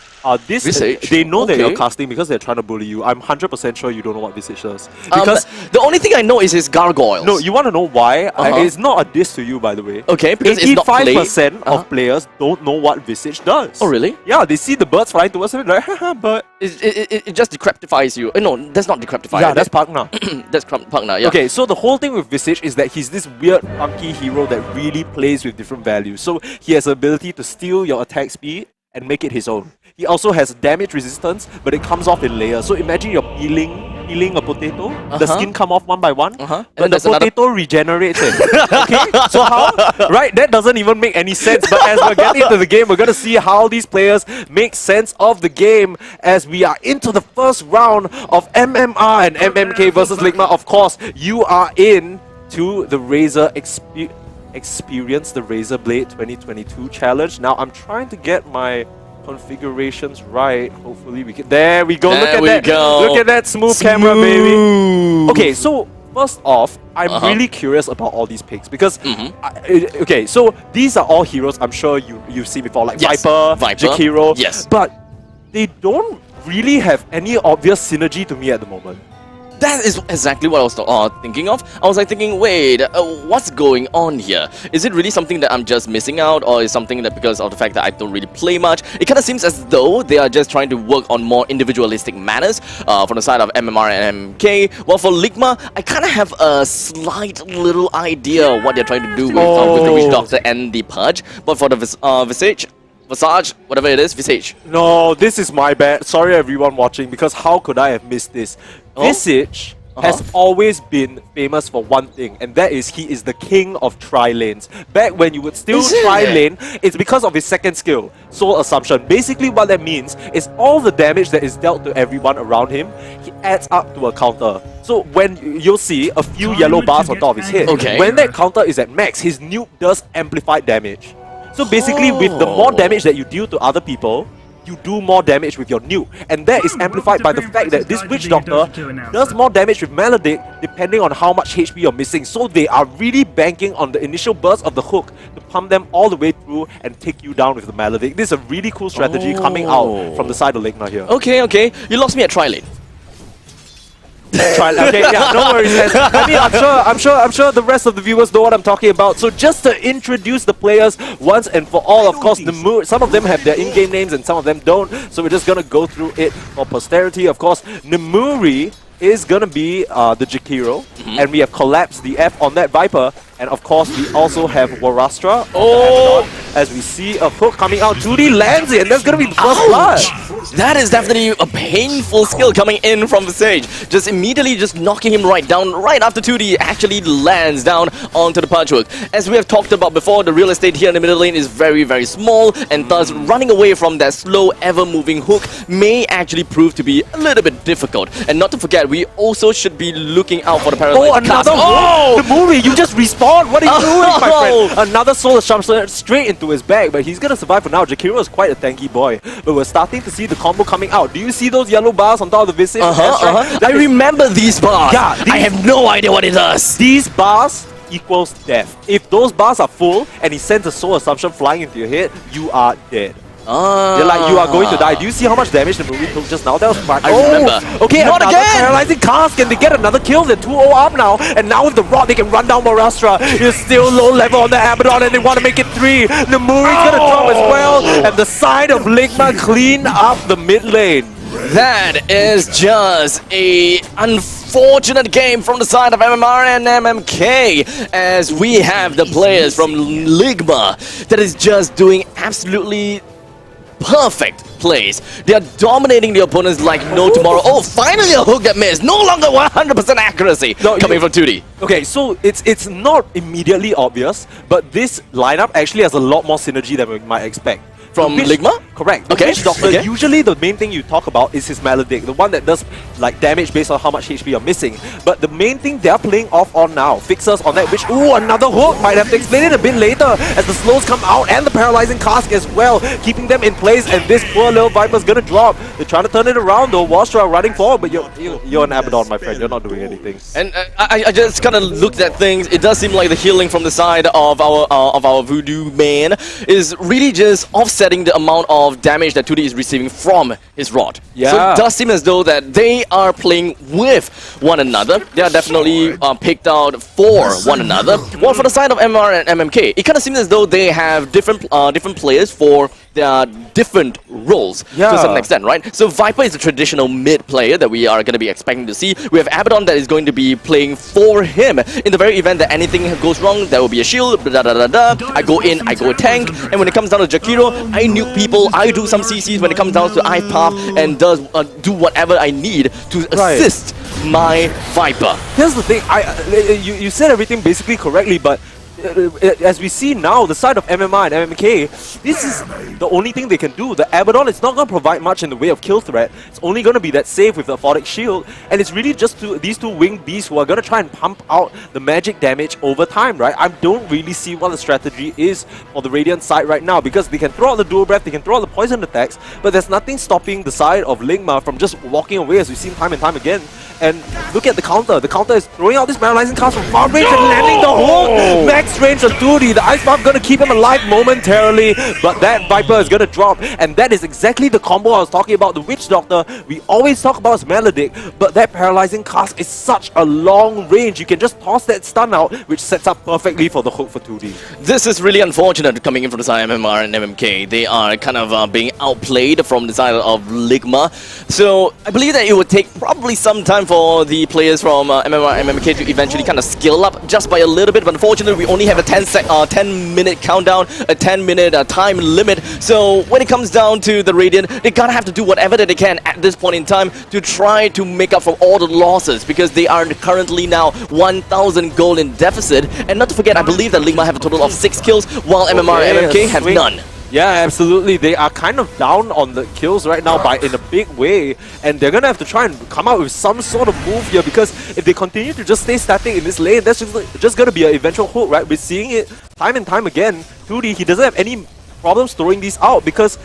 This Visage? they know that you're Okay. casting because they're trying to bully you. I'm 100% sure you don't know what Visage does. Because the only thing I know is his gargoyles. no, you want to know why? Uh-huh. It's not a diss to you, by the way. Okay, because it's not played. 85% of players don't know what Visage does. Oh, really? Yeah, they see the birds flying towards them, like, haha, but It just decryptifies you. No, that's not decryptify. yeah, that's Pagna. that's Pagna. Yeah. Okay, so the whole thing with Visage is that he's this weird, funky hero that really plays with different values. So he has the ability to steal your attack speed and make it his own. He also has damage resistance, but it comes off in layers. So imagine you're peeling a potato, the skin come off one by one, And but then the there's another- potato regenerates it. Okay, so how? Right, that doesn't even make any sense. But as we're getting into the game, we're gonna see how these players make sense of the game as we are into the first round of MMR and MMK versus Ligma. Of course, you are in to the Razer Experience the Razer Blade 2022 challenge. Now I'm trying to get my configurations right, hopefully we can. There we go. There Look at we that. go. Look at that smooth camera, baby. Smooth. Okay, so first off, I'm really curious about all these picks because okay, so these are all heroes I'm sure you've seen before, like Yes. Viper, Viper. Jakiro. Yes. But they don't really have any obvious synergy to me at the moment. That is exactly what I was thinking of. I was like thinking, wait, what's going on here? Is it really something that I'm just missing out, or is something that because of the fact that I don't really play much? It kind of seems as though they are just trying to work on more individualistic manners from the side of MMR and MK. Well, for Ligma, I kind of have a slight little idea what they're trying to do with the Witch Doctor and the Purge. But for the Visage, whatever it is, Visage. No, this is my bad. Sorry everyone watching, because how could I have missed this? Visage has always been famous for one thing, and that is he is the king of tri-lanes. Back when you would still tri-lane, it's because of his second skill, Soul Assumption. Basically what that means is all the damage that is dealt to everyone around him, he adds up to a counter. So when you'll see a few yellow bars on top of his head, when that counter is at max, his nuke does amplified damage. So basically with the more damage that you deal to other people, you do more damage with your nuke, and that is amplified by the fact that this Witch Doctor does more damage with Maledict depending on how much HP you're missing. So they are really banking on the initial burst of the hook to pump them all the way through and take you down with the Maledict. This is a really cool strategy coming out from the side of Ligma here. Okay, you lost me at tri-lane. Okay, yeah, no worries. I mean, I'm sure the rest of the viewers know what I'm talking about. So just to introduce the players once and for all, of course, some of them have their in-game names and some of them don't. So we're just gonna go through it for posterity. Of course, Nemuri is gonna be the Jakiro, and we have collapsed the F on that Viper. And of course, we also have Warastra as we see a hook coming out. 2D lands it, and that's gonna be the first blood. That is definitely a painful skill coming in from Visage. Just immediately just knocking him right down, right after 2D actually lands down onto the punch hook. As we have talked about before, the real estate here in the middle lane is very, very small, and thus running away from that slow, ever-moving hook may actually prove to be a little bit difficult. And not to forget, we also should be looking out for the paralyzed cast. The movie, you just respawn. What are you doing, my friend? Another Soul Assumption straight into his back, but he's gonna survive for now. Jakiro is quite a tanky boy, but we're starting to see the combo coming out. Do you see those yellow bars on top of the Visage? I remember these bars. Yeah, I have no idea what it does. These bars equals death. If those bars are full and he sends a Soul Assumption flying into your head, you are dead. You're like, you are going to die. Do you see how much damage the movie took just now? That was fun. I remember. Okay, not another again. paralyzing cask, and they get another kill. They're 2-0 up now, and now with the rod, they can run down Marastra. He's still low level on the Abaddon, and they want to make it 3. Nemuri's gonna drop as well, and the side of Ligma clean up the mid lane. That is just a unfortunate game from the side of MMR and MMK, as we have the players from Ligma that is just doing absolutely perfect plays. They are dominating the opponents like no tomorrow. Oh, finally a hook that missed. No longer 100% accuracy coming from 2D. Okay, so it's not immediately obvious, but this lineup actually has a lot more synergy than we might expect. From Ligma? Correct. The Okay. Witch Doctor, usually the main thing you talk about is his Maledict, the one that does like damage based on how much HP you're missing. But the main thing they're playing off on now, fixers on that Witch. Ooh, another hook! Might have to explain it a bit later as the slows come out and the paralyzing cask as well, keeping them in place, and this poor little Viper's gonna drop. They're trying to turn it around though. Wastra running forward, but you're an Abaddon, my friend. You're not doing anything. And I just kind of looked at things. It does seem like the healing from the side of our Voodoo man is really just offsetting the amount of damage that 2D is receiving from his rod. Yeah. So it does seem as though that they are playing with one another. They are definitely picked out for one another. Well, for the side of MR and MMK, it kind of seems as though they have different players for their different roles to a certain extent, right? So Viper is the traditional mid player that we are going to be expecting to see. We have Abaddon that is going to be playing for him. In the very event that anything goes wrong, there will be a shield, I go in, I go tank, and when it comes down to Jakiro, I nuke people, I do some CCs when it comes down to iPath, and do whatever I need to assist my Viper. Here's the thing, you said everything basically correctly, but as we see now, the side of MMR and MMK, this is the only thing they can do. The Abaddon is not going to provide much in the way of kill threat. It's only going to be that save with the Aphotic Shield, and it's really just these two winged beasts who are going to try and pump out the magic damage over time, right? I don't really see what the strategy is for the Radiant side right now, because they can throw out the dual breath, they can throw out the poison attacks, but there's nothing stopping the side of Ligma from just walking away, as we've seen time and time again. And look at the counter. The counter is throwing out this paralyzing cast from far range and landing the hook. Max range on Duty. The Ice Buff gonna keep him alive momentarily, but that Viper is gonna drop. And that is exactly the combo I was talking about. The Witch Doctor, we always talk about his Melodic, but that paralyzing cast is such a long range. You can just toss that stun out, which sets up perfectly for the hook for 2D. This is really unfortunate coming in from the side of MMR and MMK. They are kind of being outplayed from the side of Ligma. So I believe that it would take probably some time for the players from MMR and MMK to eventually kind of skill up just by a little bit. But unfortunately, we only have a 10-minute countdown, a 10-minute time limit. So when it comes down to the Radiant, they gotta have to do whatever that they can at this point in time to try to make up for all the losses, because they are currently now 1,000 gold in deficit. And not to forget, I believe that Ligma have a total of 6 kills, while MMR and MMK have none. Yeah, absolutely. They are kind of down on the kills right now in a big way, and they're gonna have to try and come out with some sort of move here, because if they continue to just stay static in this lane, that's just gonna be an eventual hook, right? We're seeing it time and time again. 2D, he doesn't have any problems throwing these out, because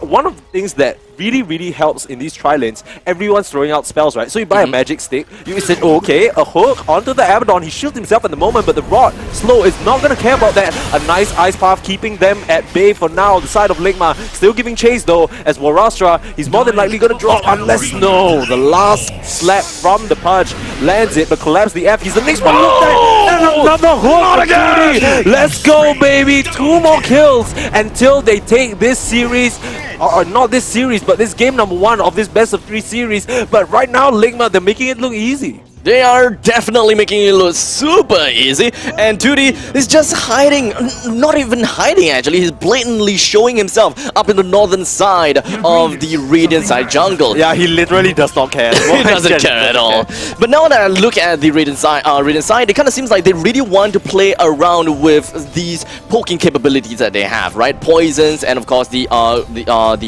one of the things that really helps in these tri-lanes, everyone's throwing out spells, right? So you buy a magic stick, you said, oh, okay, a hook onto the Abaddon, he shields himself at the moment, but the Rod, Slow is not going to care about that. A nice Ice Path keeping them at bay for now. The side of Ligma still giving chase though, as Warastra, he's more than likely going to drop, unless, no, the last slap from the Pudge lands it, but collapse the F, he's the next one, look at and another hook again. Let's go, baby, 2 more kills until they take this series, or not this series, but this game number 1 of this best of 3 series. But right now, Ligma, they're making it look easy. They are definitely making it look super easy, and 2D is just hiding, not even hiding actually, he's blatantly showing himself up in the northern side of the Radiant side jungle. Yeah, he literally does not care. He doesn't care at all. But now that I look at the Radiant side, it kind of seems like they really want to play around with these poking capabilities that they have, right? Poisons and of course the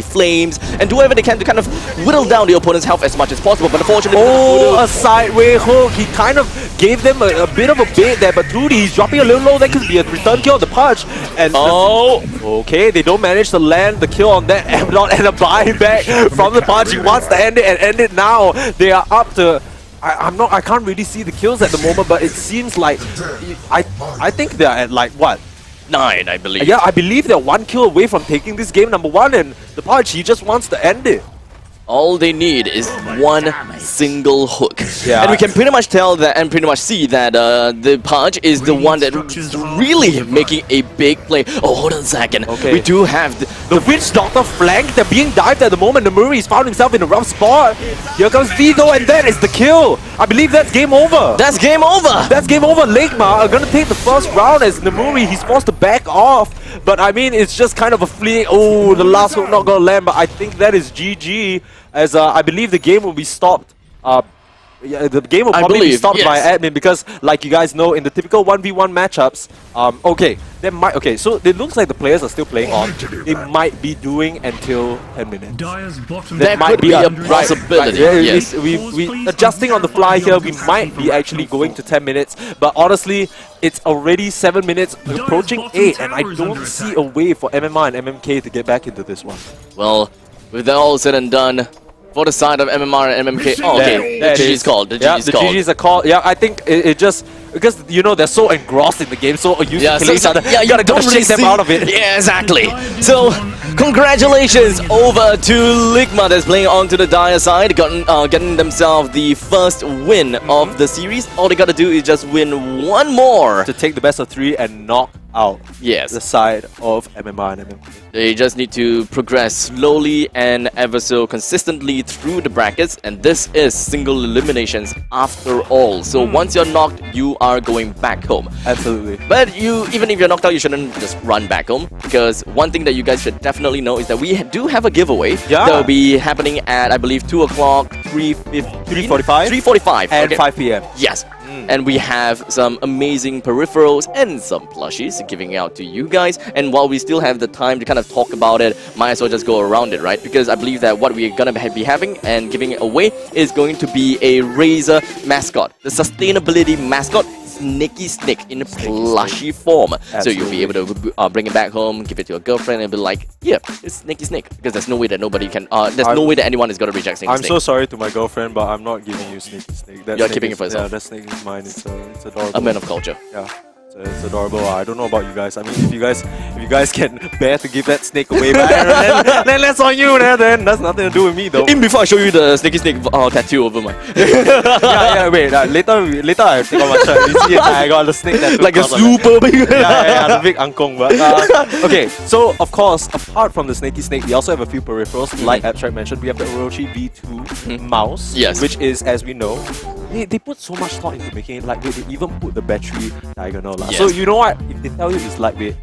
flames, and do whatever they can to kind of whittle down the opponent's health as much as possible. But unfortunately, a sideway hook. He kind of gave them a bit of a bait there, but 2D, he's dropping a little low. That could be a return kill on the Pudge. And okay, they don't manage to land the kill on that Abaddon, and a buyback from the Pudge. He wants to end it and end it now. They are up to, I can't really see the kills at the moment, but it seems like I think they're at like what? 9, I believe. Yeah, I believe they're 1 kill away from taking this game number 1, and the Pudge, he just wants to end it. All they need is 1 single hook. Yeah. And we can pretty much tell that and pretty much see that the Pudge is the one that is really making a big play. Oh, hold on a second. Okay. We do have the Witch Doctor flank. They're being dived at the moment. Namuri's found himself in a rough spot. Here comes Vito, and that is the kill. I believe that's game over. That's game over. That's game over. Ligma are going to take the first round as Namuri, he's forced to back off. But I mean, it's just kind of a fleeting. Oh, the last hook not going to land, but I think that is GG. As I believe the game will be stopped. Yeah, the game will probably be stopped by admin, because, like you guys know, in the typical 1v1 matchups, okay, so it looks like the players are still playing on. It might be doing until 10 minutes. That might be a possibility. Yes. We adjusting on the fly here. We might be actually going to 10 minutes, but honestly, it's already 7 minutes, approaching 8, and I don't see a way for MMR and MMK to get back into this one. Well, with that all said and done, for the side of MMR and MMK, the GG's called. The GG's are called. Yeah, I think it just, because, you know, they're so engrossed in the game, so used to killing each other. Yeah, you gotta shake them out of it. Yeah, exactly. So, congratulations over to Ligma that's playing onto the Dire side, getting themselves the first win of the series. All they gotta do is just win 1 more to take the best of 3 and knock out the side of MMR and MMK. They just need to progress slowly and ever so consistently through the brackets, and this is single eliminations after all. So once you're knocked, you are going back home. Absolutely. But even if you're knocked out, you shouldn't just run back home, because one thing that you guys should definitely know is that we do have a giveaway that will be happening at, I believe, 2 o'clock, 3:45, 3:45, and 5 p.m. Yes. And we have some amazing peripherals and some plushies giving out to you guys. And while we still have the time to kind of talk about it, might as well just go around it, right? Because I believe that what we're going to be having and giving it away is going to be a Razer mascot. The sustainability mascot, Sneaky Snake in plushy form. Absolutely. So you'll be able to bring it back home, give it to your girlfriend, and be like, "Yeah, it's Sneaky Snake." Because there's no way that nobody can. There's no way that anyone is gonna reject Sneaky I'm Snake. so sorry to my girlfriend, but I'm not giving you Sneaky Snake. That You're snake keeping is, it for yourself. Yeah, that snake is mine. It's adorable. A man of culture. Yeah. It's adorable. I don't know about you guys. I mean, if you guys can bear to give that snake away, then that's on you. Then that's nothing to do with me, though. In before I show you the Sneaky Snake tattoo over my Wait. Later I take off my shirt. You see, I got the snake tattoo. like a across my back. super big. The big angkong. But, okay, so of course, apart from the Sneaky Snake, we also have a few peripherals. Like Abstract mentioned, we have the Orochi V2 mouse, Yes. which is, as we know, they put so much thought into making it lightweight. They even put the battery diagonal. Yes. So you know what? If they tell you it's lightweight,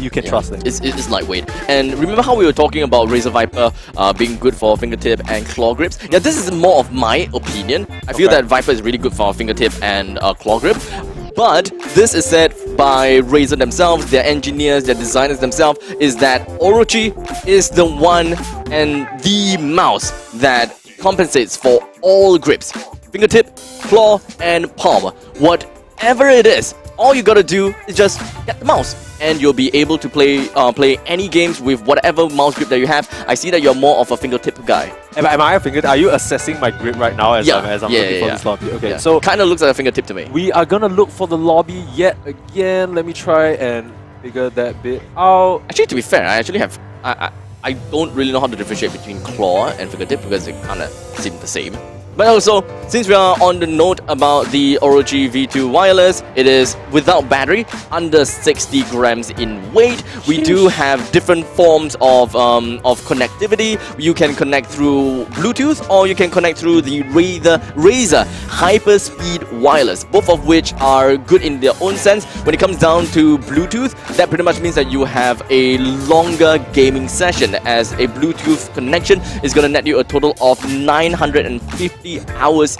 you can trust them. It's lightweight. And remember how we were talking about Razer Viper being good for fingertip and claw grips? Yeah, this is more of my opinion. I feel Okay. that Viper is really good for fingertip and claw grip. But this is said by Razer themselves, their engineers, their designers themselves, is that Orochi is the one and the mouse that compensates for all grips. Fingertip, claw, and palm. Whatever it is, all you gotta do is just get the mouse, and you'll be able to play any games with whatever mouse grip that you have. I see that you're more of a fingertip guy. Am I a fingertip? Are you assessing my grip right now as I'm looking for this lobby? Okay, Yeah. so kind of looks like a fingertip to me. we are gonna look for the lobby yet again. Let me try and figure that bit out. Actually, to be fair, I actually have I don't really know how to differentiate between claw and fingertip because they kind of seem the same. But also, since we are on the note about the Orochi V2 wireless, it is without battery, under 60 grams in weight. We do have different forms of connectivity. You can connect through Bluetooth or you can connect through the Razer Hyperspeed wireless, both of which are good in their own sense. When it comes down to Bluetooth, that pretty much means that you have a longer gaming session, as a Bluetooth connection is going to net you a total of 950 hours,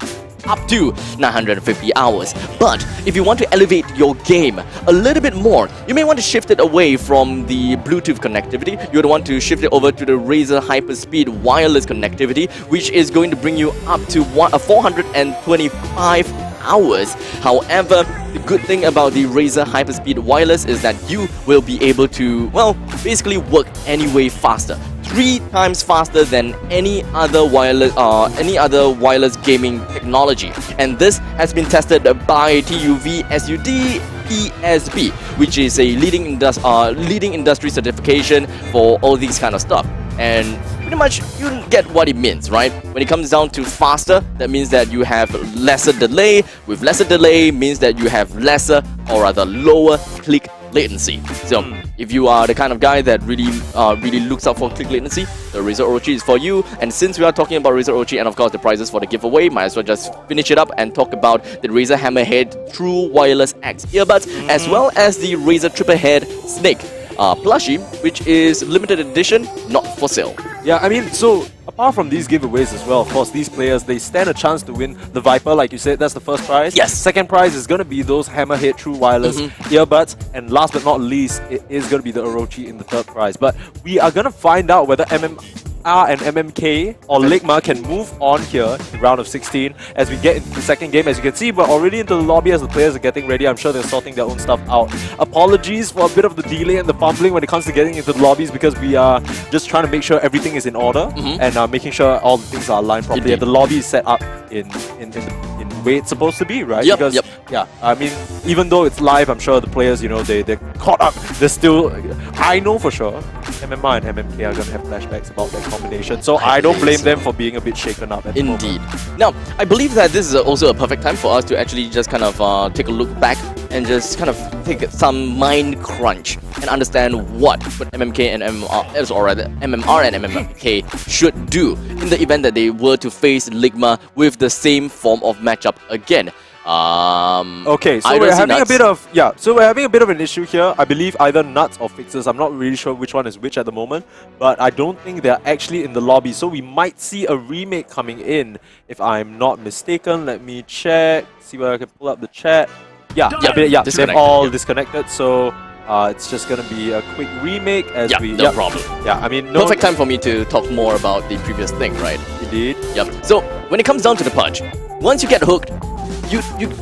up to 950 hours. But if you want to elevate your game a little bit more, you may want to shift it away from the Bluetooth connectivity. You would want to shift it over to the Razer Hyperspeed wireless connectivity, which is going to bring you up to 425 hours. However, the good thing about the Razer Hyperspeed wireless is that you will be able to, well, basically work any way faster. 3 times faster than any other wireless gaming technology. And this has been tested by TUV SUD PSB, which is a leading industry certification for all these kind of stuff. And pretty much you get what it means, right? When it comes down to faster, that means that you have lesser delay. With lesser delay means that you have lesser, or rather lower, click latency. So if you are the kind of guy that really looks out for click latency, the Razer Orochi is for you. And since we are talking about Razer Orochi and of course the prizes for the giveaway, might as well just finish it up and talk about the Razer Hammerhead True Wireless X earbuds, as well as the Razer Triple Head Snake plushie, which is limited edition, not for sale. Yeah, I mean, so apart from these giveaways as well, of course, these players, they stand a chance to win the Viper, like you said. That's the first prize. Yes. Second prize is going to be those Hammerhead True Wireless earbuds. And last but not least, it is going to be the Orochi in the third prize. But we are going to find out whether MMR and MMK or Ligma can move on here in round of 16 as we get into the second game. As you can see, we're already into the lobby as the players are getting ready. I'm sure they're sorting their own stuff out. Apologies for a bit of the delay and the fumbling when it comes to getting into the lobbies, because we are just trying to make sure everything is in order and making sure all the things are aligned properly. Indeed. The lobby is set up in the way it's supposed to be, right? Yep, Because yep. yeah, I mean, even though it's live, I'm sure the players, you know, they're caught up. They're still, I know for sure, MMR and MMK are gonna have flashbacks about that combination. So I don't blame them for being a bit shaken up at the moment. Indeed. Now, I believe that this is also a perfect time for us to actually just kind of take a look back and just kind of take some mind crunch and understand what MMK and MMR, or rather MMR and MMK should do in the event that they were to face Ligma with the same form of matchup again. Okay, so we're having a bit of so we're having a bit of an issue here. I believe either Nuts or Fixers. I'm not really sure which one is which at the moment, but I don't think they're actually in the lobby. So we might see a remake coming in, if I'm not mistaken. Let me check, see whether I can pull up the chat. They've all disconnected. So it's just gonna be a quick remake as no problem. Yeah, I mean, Perfect time for me to talk more about the previous thing, right? Indeed. Yep. So when it comes down to the punch, once you get hooked,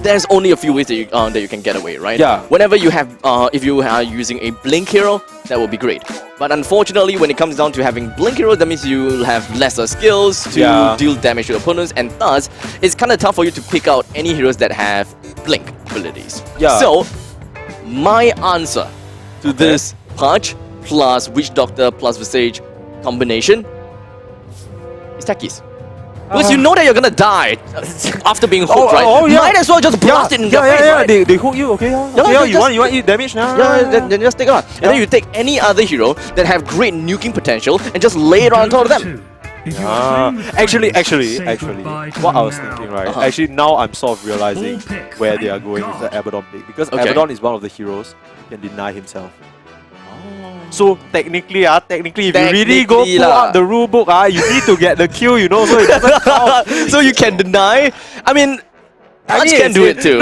there's only a few ways that you can get away, right? Yeah. Whenever you have, if you are using a blink hero, that will be great. But unfortunately, when it comes down to having blink hero, that means you'll have lesser skills to deal damage to opponents, and thus it's kind of tough for you to pick out any heroes that have blink abilities. Yeah. So my answer to this punch plus Witch Doctor plus Visage combination is Takis. Because you know that you're gonna die after being hooked, right? Might as well just blast it in your face, right? They hook you, okay? You want to eat damage now? Then just take it on. And then you take any other hero that have great nuking potential and just lay it on top of them. Actually, what I was thinking, right? Actually, now I'm sort of realizing where they are going with the Abaddon pick. Because Abaddon is one of the heroes who can deny himself. So technically, if you really go pull out the rule book, you need to get the kill, you know, so it doesn't count. So you can deny. I mean, Punch can do it too.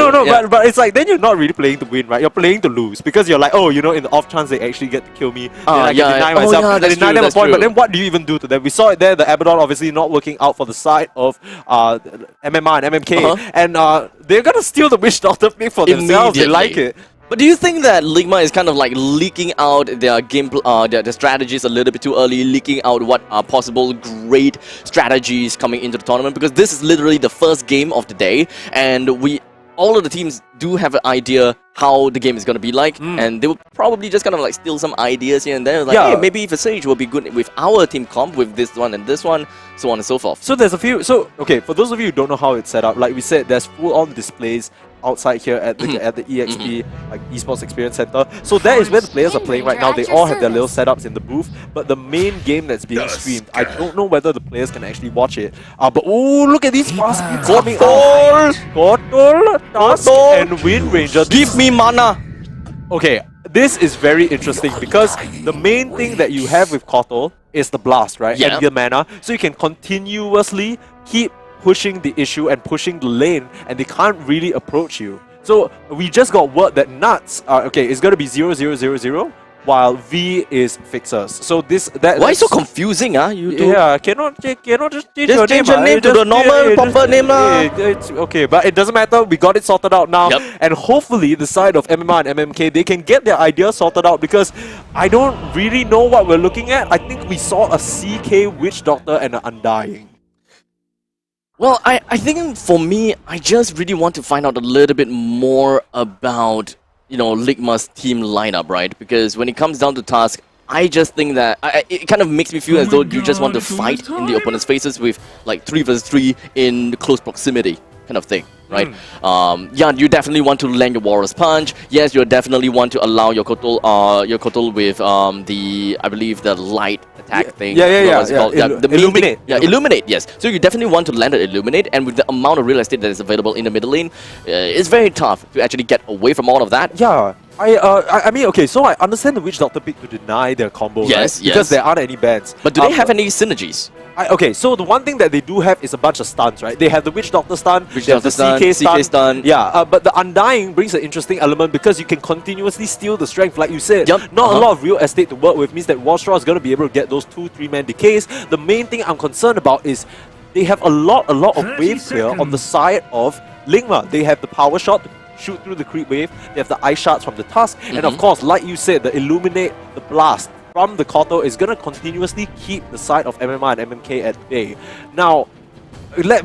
But it's like then you're not really playing to win, right? You're playing to lose because you're like, oh, you know, in the off chance they actually get to kill me, then I can deny myself, deny them a point. But then what do you even do to them? We saw it there. The Abaddon obviously not working out for the side of MMR and MMK, and they're gonna steal the Witch Doctor pick for themselves. They like it. But do you think that Ligma is kind of like leaking out their game, their strategies a little bit too early, leaking out what are possible great strategies coming into the tournament? Because this is literally the first game of the day, and all of the teams do have an idea how the game is going to be like, and they will probably just kind of like steal some ideas here and there. Like, hey, maybe Visage will be good with our team comp, with this one and this one, so on and so forth. So there's a few. So okay, for those of you who don't know how it's set up, like we said, there's full-on displays outside here at the EXP, like Esports Experience Center. So that is where the players are playing right now. They all have their little setups in the booth, but the main game that's being streamed, I don't know whether the players can actually watch it. But oh, look at these fast speeds coming out. Kotal, Tusk, and Wind Ranger. Give me mana. Okay, this is very interesting because the main thing that you have with Kotal is the blast, right? And the mana. So you can continuously keep pushing the issue and pushing the lane, and they can't really approach you. So we just got word that Nuts is going to be 0-0-0-0, while V is Fixers. So why so confusing, you two? Yeah, cannot just change your name to the normal proper name lah. It's okay, but it doesn't matter. We got it sorted out now, and hopefully the side of MMR and MMK, they can get their idea sorted out, because I don't really know what we're looking at. I think we saw a CK Witch Doctor and an Undying. Well, I think for me, I just really want to find out a little bit more about, you know, Ligma's team lineup, right? Because when it comes down to Tusk, I just think that it kind of makes me feel as though you just want to fight in the opponent's faces with like 3 versus 3 in close proximity kind of thing, right? You definitely want to land your Warrior's Punch. Yes, you definitely want to allow your Kotal with I believe the light attack thing. The Illuminate. Illuminate, yes. So you definitely want to land an Illuminate, and with the amount of real estate that is available in the middle lane, it's very tough to actually get away from all of that. Yeah. I mean, okay, so I understand the Witch Doctor pick to deny their combo, right? Because there aren't any bans. But do they have any synergies? Okay, so the one thing that they do have is a bunch of stuns, right? They have the Witch Doctor stun, they have the CK stun. Yeah, but the Undying brings an interesting element because you can continuously steal the strength, like you said. Not a lot of real estate to work with, means that Warstraw is going to be able to get those 2-3-man decays. The main thing I'm concerned about is they have a lot of wave clear on the side of Ligma. They have the power shot to shoot through the creep wave, they have the ice shards from the Tusk, and of course, like you said, the Illuminate, the blast from the Kotal is going to continuously keep the side of MMR and MMK at bay. Now,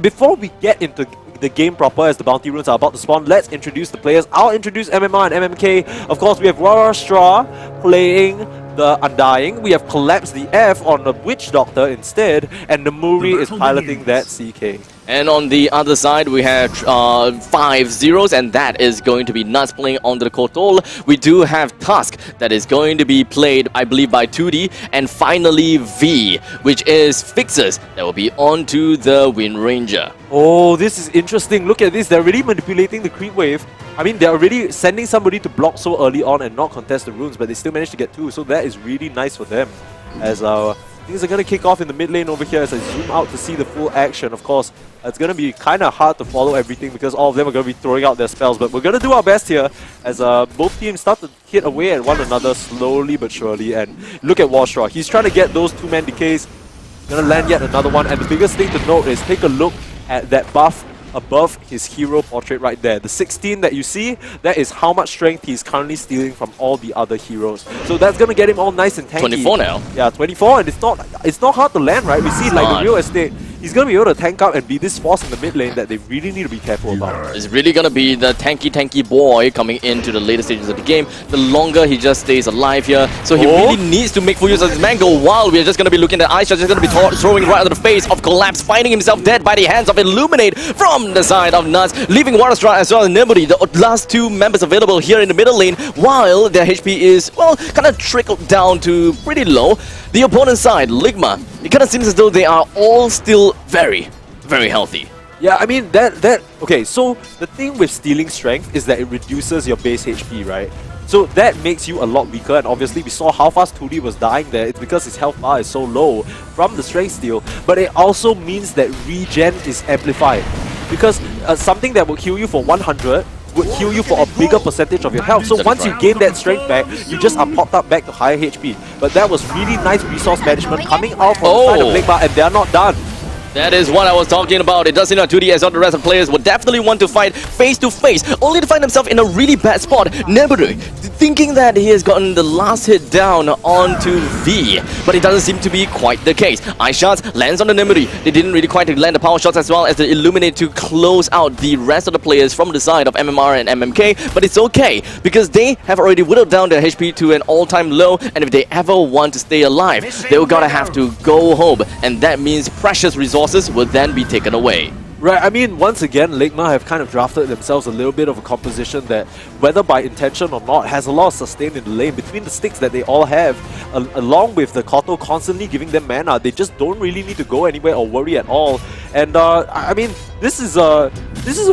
before we get into the game proper, as the bounty runes are about to spawn, let's introduce the players. I'll introduce MMR and MMK. Of course, we have Warstraw playing the Undying. We have Collapsed the F on the Witch Doctor instead, and Namuri is piloting that CK. And on the other side, we have 5 zeros, and that is going to be Nuts playing onto the Kotol. We do have Tusk that is going to be played, I believe, by 2D. And finally, V, which is Fixers that will be onto the Wind Ranger. Oh, this is interesting. Look at this. They're really manipulating the creep wave. I mean, they're already sending somebody to block so early on and not contest the runes, but they still managed to get 2. So that is really nice for them. As things are going to kick off in the mid lane over here as I zoom out to see the full action. Of course, it's going to be kind of hard to follow everything because all of them are going to be throwing out their spells. But we're going to do our best here as both teams start to hit away at one another slowly but surely. And look at Warstraw. He's trying to get those 2-man decays. Going to land yet another one. And the biggest thing to note is take a look at that buff above his hero portrait right there. The 16 that you see, that is how much strength he's currently stealing from all the other heroes. So that's gonna get him all nice and tanky. 24 now. Yeah, 24, and it's not hard to land, right? We see like the real estate. He's gonna be able to tank up and be this force in the mid lane that they really need to be careful about. It's really gonna be the tanky boy coming into the later stages of the game. The longer he just stays alive here, so he really needs to make full use of his mango. While we're just gonna be looking at Ice Shot, just gonna be throwing right under the face of Collapse, finding himself dead by the hands of Illuminate from the side of Nuts, leaving Waterstraw as well as Nimbury, the last 2 members available here in the middle lane, while their HP is, well, kind of trickled down to pretty low. The opponent's side, Ligma, it kind of seems as though they are all still very, very healthy. Yeah, I mean, okay, so the thing with stealing strength is that it reduces your base HP, right? So that makes you a lot weaker, and obviously we saw how fast 2D was dying there. It's because his health bar is so low from the strength steal, but it also means that regen is amplified. Because something that will heal you for 100 would heal you for a bigger percentage of your health. So once you gain that strength back, you just are popped up back to higher HP. But that was really nice resource management coming out from the side of Ligma, and they're not done. That is what I was talking about. It does seem like 2D as all the rest of the players would definitely want to fight face to face, only to find themselves in a really bad spot. Neburu, thinking that he has gotten the last hit down onto V, but it doesn't seem to be quite the case. Ice Shots lands on the Neburu. They didn't really quite land the power shots as well as the Illuminate to close out the rest of the players from the side of MMR and MMK, but it's okay because they have already whittled down their HP to an all-time low, and if they ever want to stay alive, they're gonna have to go home, and that means precious resources will then be taken away. Right, I mean, once again, Ligma have kind of drafted themselves a little bit of a composition that, whether by intention or not, has a lot of sustain in the lane. Between the sticks that they all have, along with the Koto constantly giving them mana, they just don't really need to go anywhere or worry at all. And I mean, this is a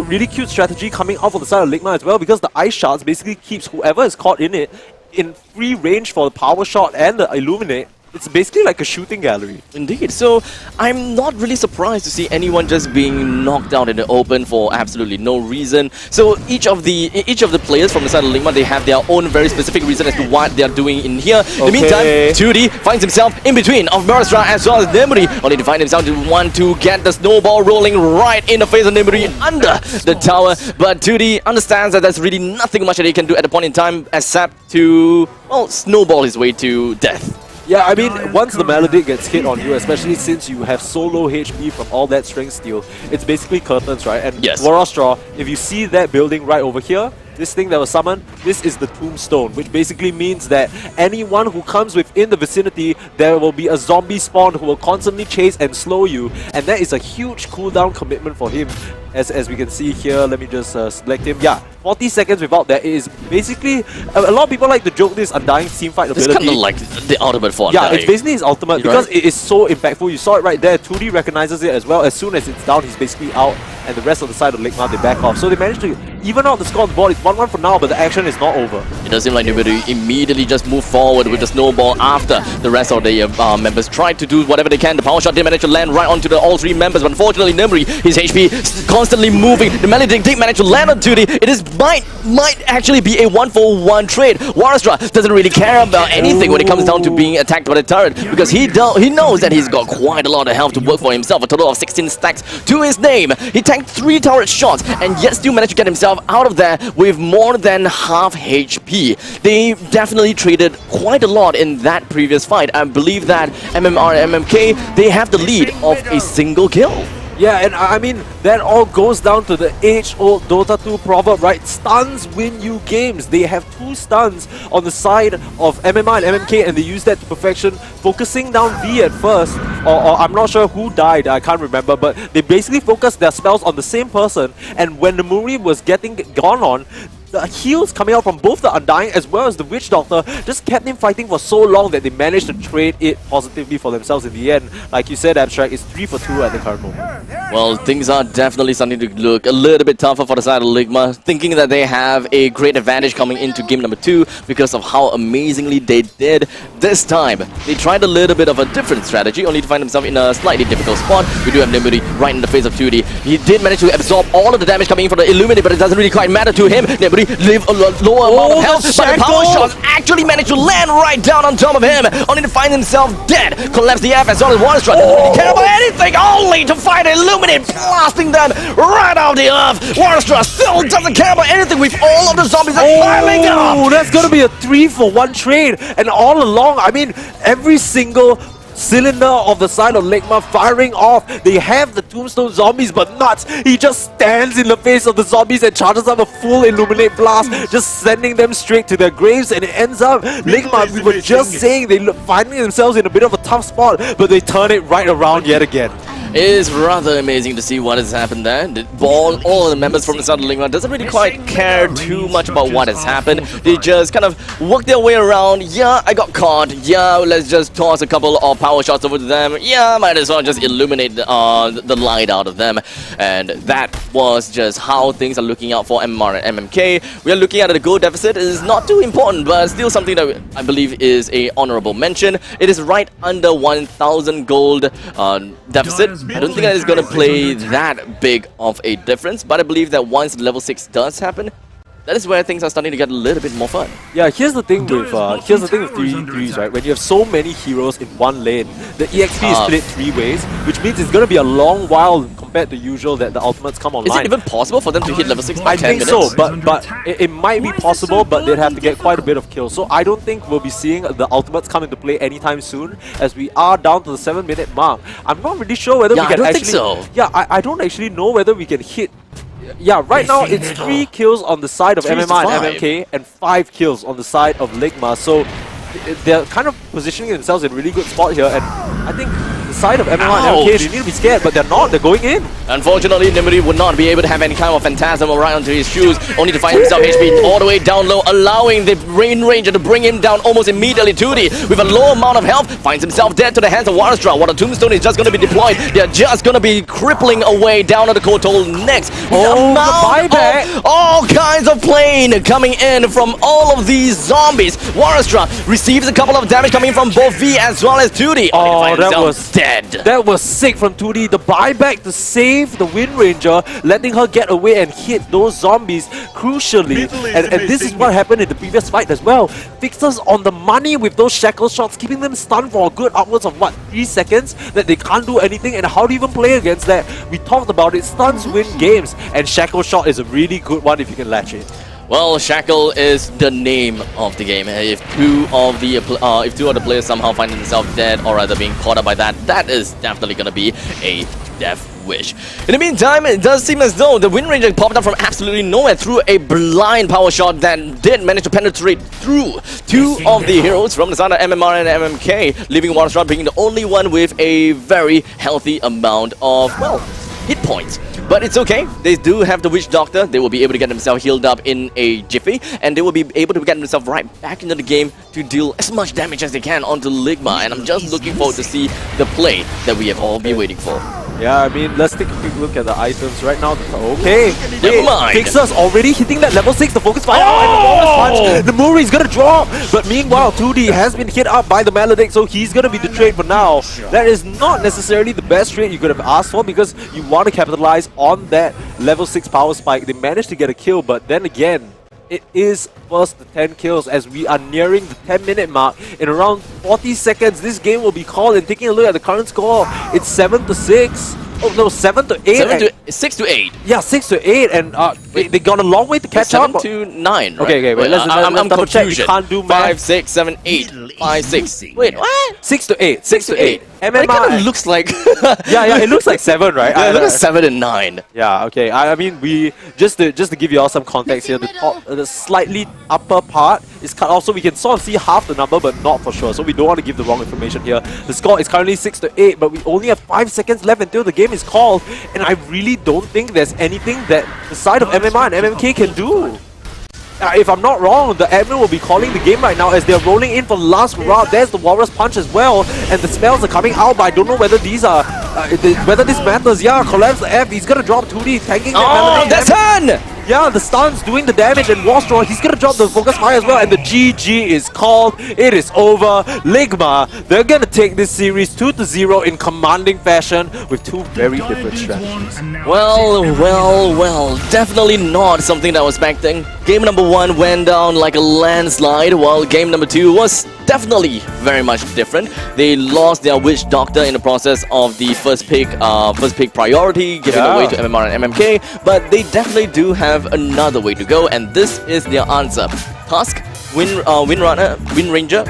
really cute strategy coming out from the side of Ligma as well, because the Ice Shards basically keeps whoever is caught in it in free range for the power shot and the Illuminate. It's basically like a shooting gallery. Indeed. So I'm not really surprised to see anyone just being knocked out in the open for absolutely no reason. So each of the players from the side of Ligma, they have their own very specific reason as to what they are doing in here. In the meantime, 2D finds himself in between of Maristra as well as Nimbury, only to find himself to want to get the snowball rolling right in the face of Nimbury under the tower. But 2D understands that there's really nothing much that he can do at the point in time except to, well, snowball his way to death. Yeah, I mean, once the Maledict gets hit on you, especially since you have so low HP from all that strength steal, it's basically curtains, right? And yes. Warstraw, if you see that building right over here, this thing that was summoned, this is the Tombstone, which basically means that anyone who comes within the vicinity, there will be a zombie spawn who will constantly chase and slow you, and that is a huge cooldown commitment for him. As we can see here, let me just select him. Yeah, 40 seconds without that is basically... A lot of people like to joke this Undying teamfight ability. It's kind of like the ultimate for Yeah, Undying. it's basically his ultimate because it is so impactful. You saw it right there. 2D recognizes it as well. As soon as it's down, he's basically out, and the rest of the side of Ligma, they back off. So they managed to even out the score on the board. It's 1-1 for now, but the action is not over. It does seem like Nimbury immediately just move forward with the snowball after the rest of the members tried to do whatever they can. The power shot did manage to land right onto all 3 members, but unfortunately Nimbury, his HP constantly moving. The Maledict did manage to land on 2D. It is might actually be a 1-for-1 trade. Warastra doesn't really care about anything when it comes down to being attacked by the turret, because he knows that he's got quite a lot of health to work for himself. A total of 16 stacks to his name. He tanked 3 turret shots and yet still managed to get himself out of there with more than half HP. They definitely traded quite a lot in that previous fight. I believe that MMR and MMK, they have the lead of a single kill. Yeah, and I mean, that all goes down to the age-old Dota 2 proverb, right? Stuns win you games. They have 2 stuns on the side of MMR and MMK, and they use that to perfection, focusing down V at first, or I'm not sure who died, I can't remember, but they basically focused their spells on the same person, and when the Muri was getting gone on, the heals coming out from both the Undying as well as the Witch Doctor just kept him fighting for so long that they managed to trade it positively for themselves in the end. Like you said, Abstract, it's 3 for 2 at the current moment. Well, things are definitely starting to look a little bit tougher for the side of Ligma, thinking that they have a great advantage coming into game number 2 because of how amazingly they did. This time, they tried a little bit of a different strategy, only to find themselves in a slightly difficult spot. We do have Nimuri right in the face of 2D. He did manage to absorb all of the damage coming in from the Illuminate, but it doesn't really quite matter to him. Nimuri live a lower amount of health, but the power shots actually managed to land right down on top of him, only to find himself dead. Collapse the F as well as Waterstruck. Doesn't really care about anything, only to find Illuminate blasting them right out of the earth. Waterstruck still doesn't care about anything with all of the zombies that are piling up. Oh, that's gonna be a 3 for 1 trade, and all along, I mean, every single cylinder of the side of Ligma firing off. They have the Tombstone zombies, but nuts, he just stands in the face of the zombies and charges up a full Illuminate blast, just sending them straight to their graves, and it ends up, Ligma, we were just saying, they look finding themselves in a bit of a tough spot, but they turn it right around yet again. It is rather amazing to see what has happened there. All of the members from the side of Ligma doesn't really quite care too much about what has happened. They just kind of work their way around. Yeah, I got caught. Yeah, let's just toss a couple of power shots over to them. Yeah, might as well just illuminate the light out of them. And that was just how things are looking out for MMR and MMK. We are looking at the gold deficit. It is not too important, but still something that I believe is a honorable mention. It is right under 1,000 gold deficit. I don't think that is going to play that big of a difference, but I believe that once level 6 does happen, that is where things are starting to get a little bit more fun. Yeah, here's the thing with 3-3s, right? When you have so many heroes in one lane, the EXP is split 3 ways, which means it's going to be a long while compared to usual that the ultimates come online. Is it even possible for them to hit level 6 by 10 minutes? I think so, but it might be possible, but they'd have to get quite a bit of kills. So I don't think we'll be seeing the ultimates come into play anytime soon, as we are down to the 7-minute mark. I'm not really sure whether we can think so. Yeah, I don't actually know whether we can hit. Yeah, right now it's 3 kills on the side of MMR and MMK and 5 kills on the side of Ligma. So they're kind of positioning themselves in a really good spot here, and I think the side of MMR and MMK, they need to be scared, but they're not, they're going in. Unfortunately, Nimuri would not be able to have any kind of phantasm right onto his shoes, only to find himself HP all the way down low, allowing the Rain Ranger to bring him down almost immediately. 2D, with a low amount of health, finds himself dead to the hands of Waterstraw. Water Tombstone is just going to be deployed. They're just going to be crippling away down at the Kotal next. Oh, the buyback! All kinds of plane coming in from all of these zombies. Waterstraw receives a couple of damage coming from both V as well as 2D. Oh, that was dead. That was sick from 2D. The buyback to save the Wind Ranger, letting her get away and hit those zombies crucially. And this is what happened in the previous fight as well. Fixers on the money with those shackle shots, keeping them stunned for a good upwards of what, 3 seconds, that they can't do anything. And how do you even play against that? We talked about it. Stuns win games, and shackle shot is a really good one if you can latch it. Well, Shackle is the name of the game. If two of the players somehow find themselves dead, or rather being caught up by that, that is definitely going to be a death wish. In the meantime, it does seem as though the Wind Ranger popped up from absolutely nowhere through a blind power shot that did manage to penetrate through 2 of the heroes from the side of MMR and MMK, leaving Waterstrap being the only one with a very healthy amount of, well, hit points. But it's okay, they do have the Witch Doctor. They will be able to get themselves healed up in a jiffy, and they will be able to get themselves right back into the game to deal as much damage as they can onto Ligma. And I'm just looking forward to see the play that we have all been waiting for. Yeah, I mean, let's take a quick look at the items right now. Okay, never mind. Fixer's already hitting that level 6, the focus fire, and the bonus punch. The Muri's gonna drop, but meanwhile, 2D has been hit up by the Maledict, so he's gonna be the trade for now. That is not necessarily the best trade you could have asked for, because you want to capitalize on that level 6 power spike. They managed to get a kill, but then again, it is first to 10 kills as we are nearing the 10-minute mark. In around 40 seconds, this game will be called, and taking a look at the current score, it's 7-6. Oh no, 7 to 8. 6 to 8. Yeah, 6 to 8, and they got a long way to catch up. 7 to 9. Right? Okay, wait, let's double check. You confusion. can't do 5, math. 6, 7, 8. 5, 6. Wait, what? 6 to 8. 6 to 8. But it kind of looks like. yeah, it looks like 7, right? Yeah, it looks like 7 and 9. Yeah, okay. I mean, we just to give you all some context here, the slightly upper part is cut off, so we can sort of see half the number, but not for sure. So we don't want to give the wrong information here. The score is currently 6 to 8, but we only have 5 seconds left until the game is called, and I really don't think there's anything that the side of MMR and MMK can do. If I'm not wrong, the admin will be calling the game right now as they're rolling in for the last round. There's the Walrus Punch as well, and the spells are coming out, but I don't know whether these are whether this matters. Yeah, collapse the F. He's gonna drop 2D, tanking the Melody. That's done! Yeah, the stun's doing the damage, and Warstraw, he's gonna drop the focus fire as well, and the GG is called. It is over. Ligma, they're gonna take this series 2-0 in commanding fashion with two very different strategies. Well, definitely not something that I was expecting. Game number 1 went down like a landslide, while game number 2 was definitely very much different. They lost their Witch Doctor in the process of the first pick priority, giving away to MMR and MMK, but they definitely do have another way to go, and this is their answer. Tusk, Wind Ranger.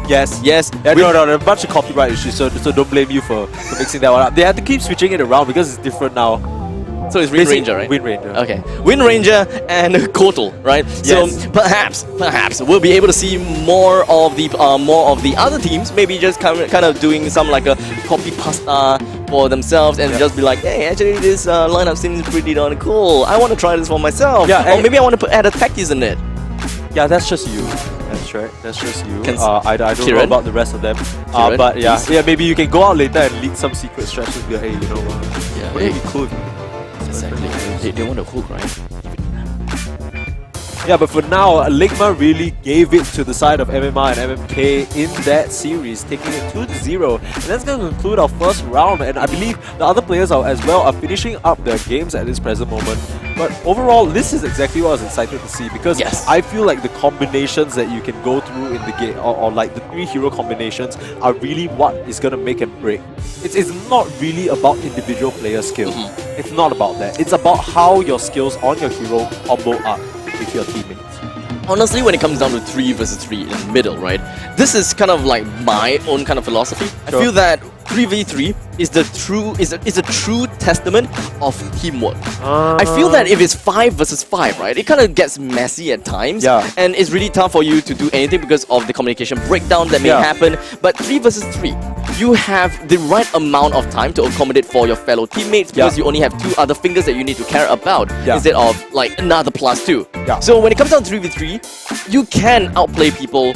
Yes. No, a bunch of copyright issues, so don't blame you for mixing that one up. They had to keep switching it around because it's different now. So it's Wind Ranger, right? Wind Ranger. Okay. Wind Ranger and Kotal, right? Yes. So perhaps we'll be able to see more of the other teams, maybe just kind of doing some like a copy pasta for themselves and just be like, hey, actually this lineup seems pretty darn cool. I want to try this for myself. Yeah, or maybe I want to add a tactics in it. Yeah, that's just you. That's right. That's just you. I don't know Kiran? about the rest of them. Kiran, but yeah, maybe you can go out later and leak some secret strategies. Be like, hey, you know what? Yeah, Wouldn't it be cool? Exactly. They want to hook, right? Yeah, but for now, Ligma really gave it to the side of MMR and MMK in that series, taking it 2-0. And that's going to conclude our first round, and I believe the other players are finishing up their games at this present moment. But overall, this is exactly what I was excited to see, because I feel like the combinations that you can go through in the game, or like the 3 hero combinations, are really what is going to make and break. It's not really about individual player skill. It's not about that. It's about how your skills on your hero combo up with your teammates. Honestly, when it comes down to 3 versus 3 in the middle, right? This is kind of like my own kind of philosophy. I feel that 3v3 is a true testament of teamwork. I feel that if it's 5 versus 5, right, it kind of gets messy at times, and it's really tough for you to do anything because of the communication breakdown that may happen. But 3 versus 3, you have the right amount of time to accommodate for your fellow teammates, because you only have 2 other fingers that you need to care about instead of like another +2. So when it comes down to 3v3, you can outplay people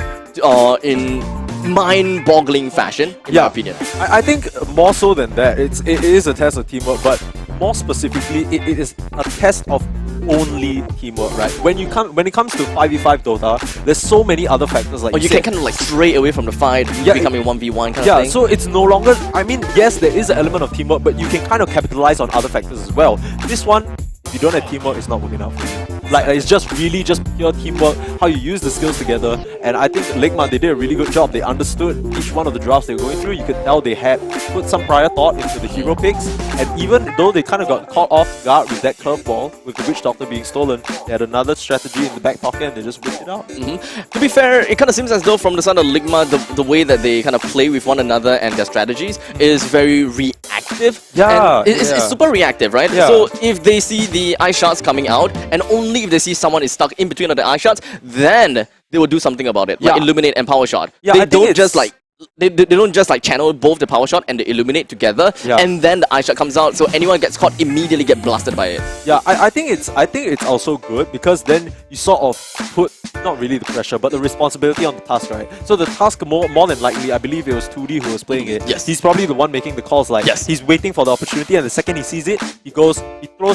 in mind-boggling fashion, in my opinion. I think more so than that, it is a test of teamwork, but more specifically, it is a test of only teamwork, right? When it comes to 5v5 Dota, there's so many other factors like you can kind of like stray away from the fight, becoming 1v1 kind of thing. So it's no longer, I mean, yes, there is an element of teamwork, but you can kind of capitalize on other factors as well. This one, if you don't have teamwork, it's not working out for you. Like, it's just really just pure teamwork, how you use the skills together. And I think Ligma, they did a really good job. They understood each one of the drafts they were going through. You could tell they had put some prior thought into the hero picks. And even though they kind of got caught off guard with that curveball, with the Witch Doctor being stolen, they had another strategy in the back pocket and they just whipped it out. To be fair, it kind of seems as though from the side of Ligma, the way that they kind of play with one another and their strategies is very reactive. It's super reactive, right? So if they see the eye shots coming out, and only if they see someone is stuck in between of the eye shots, then they will do something about it, like illuminate and power shot. They don't just like they don't just like channel both the power shot and the illuminate together, and then the eye shot comes out, so anyone gets caught immediately get blasted by it. I think it's also good, because then you sort of put not really the pressure, but the responsibility on the task, right? So the task more than likely, I believe it was 2D who was playing it. He's probably the one making the calls. Like he's waiting for the opportunity, and the second he sees it, he throws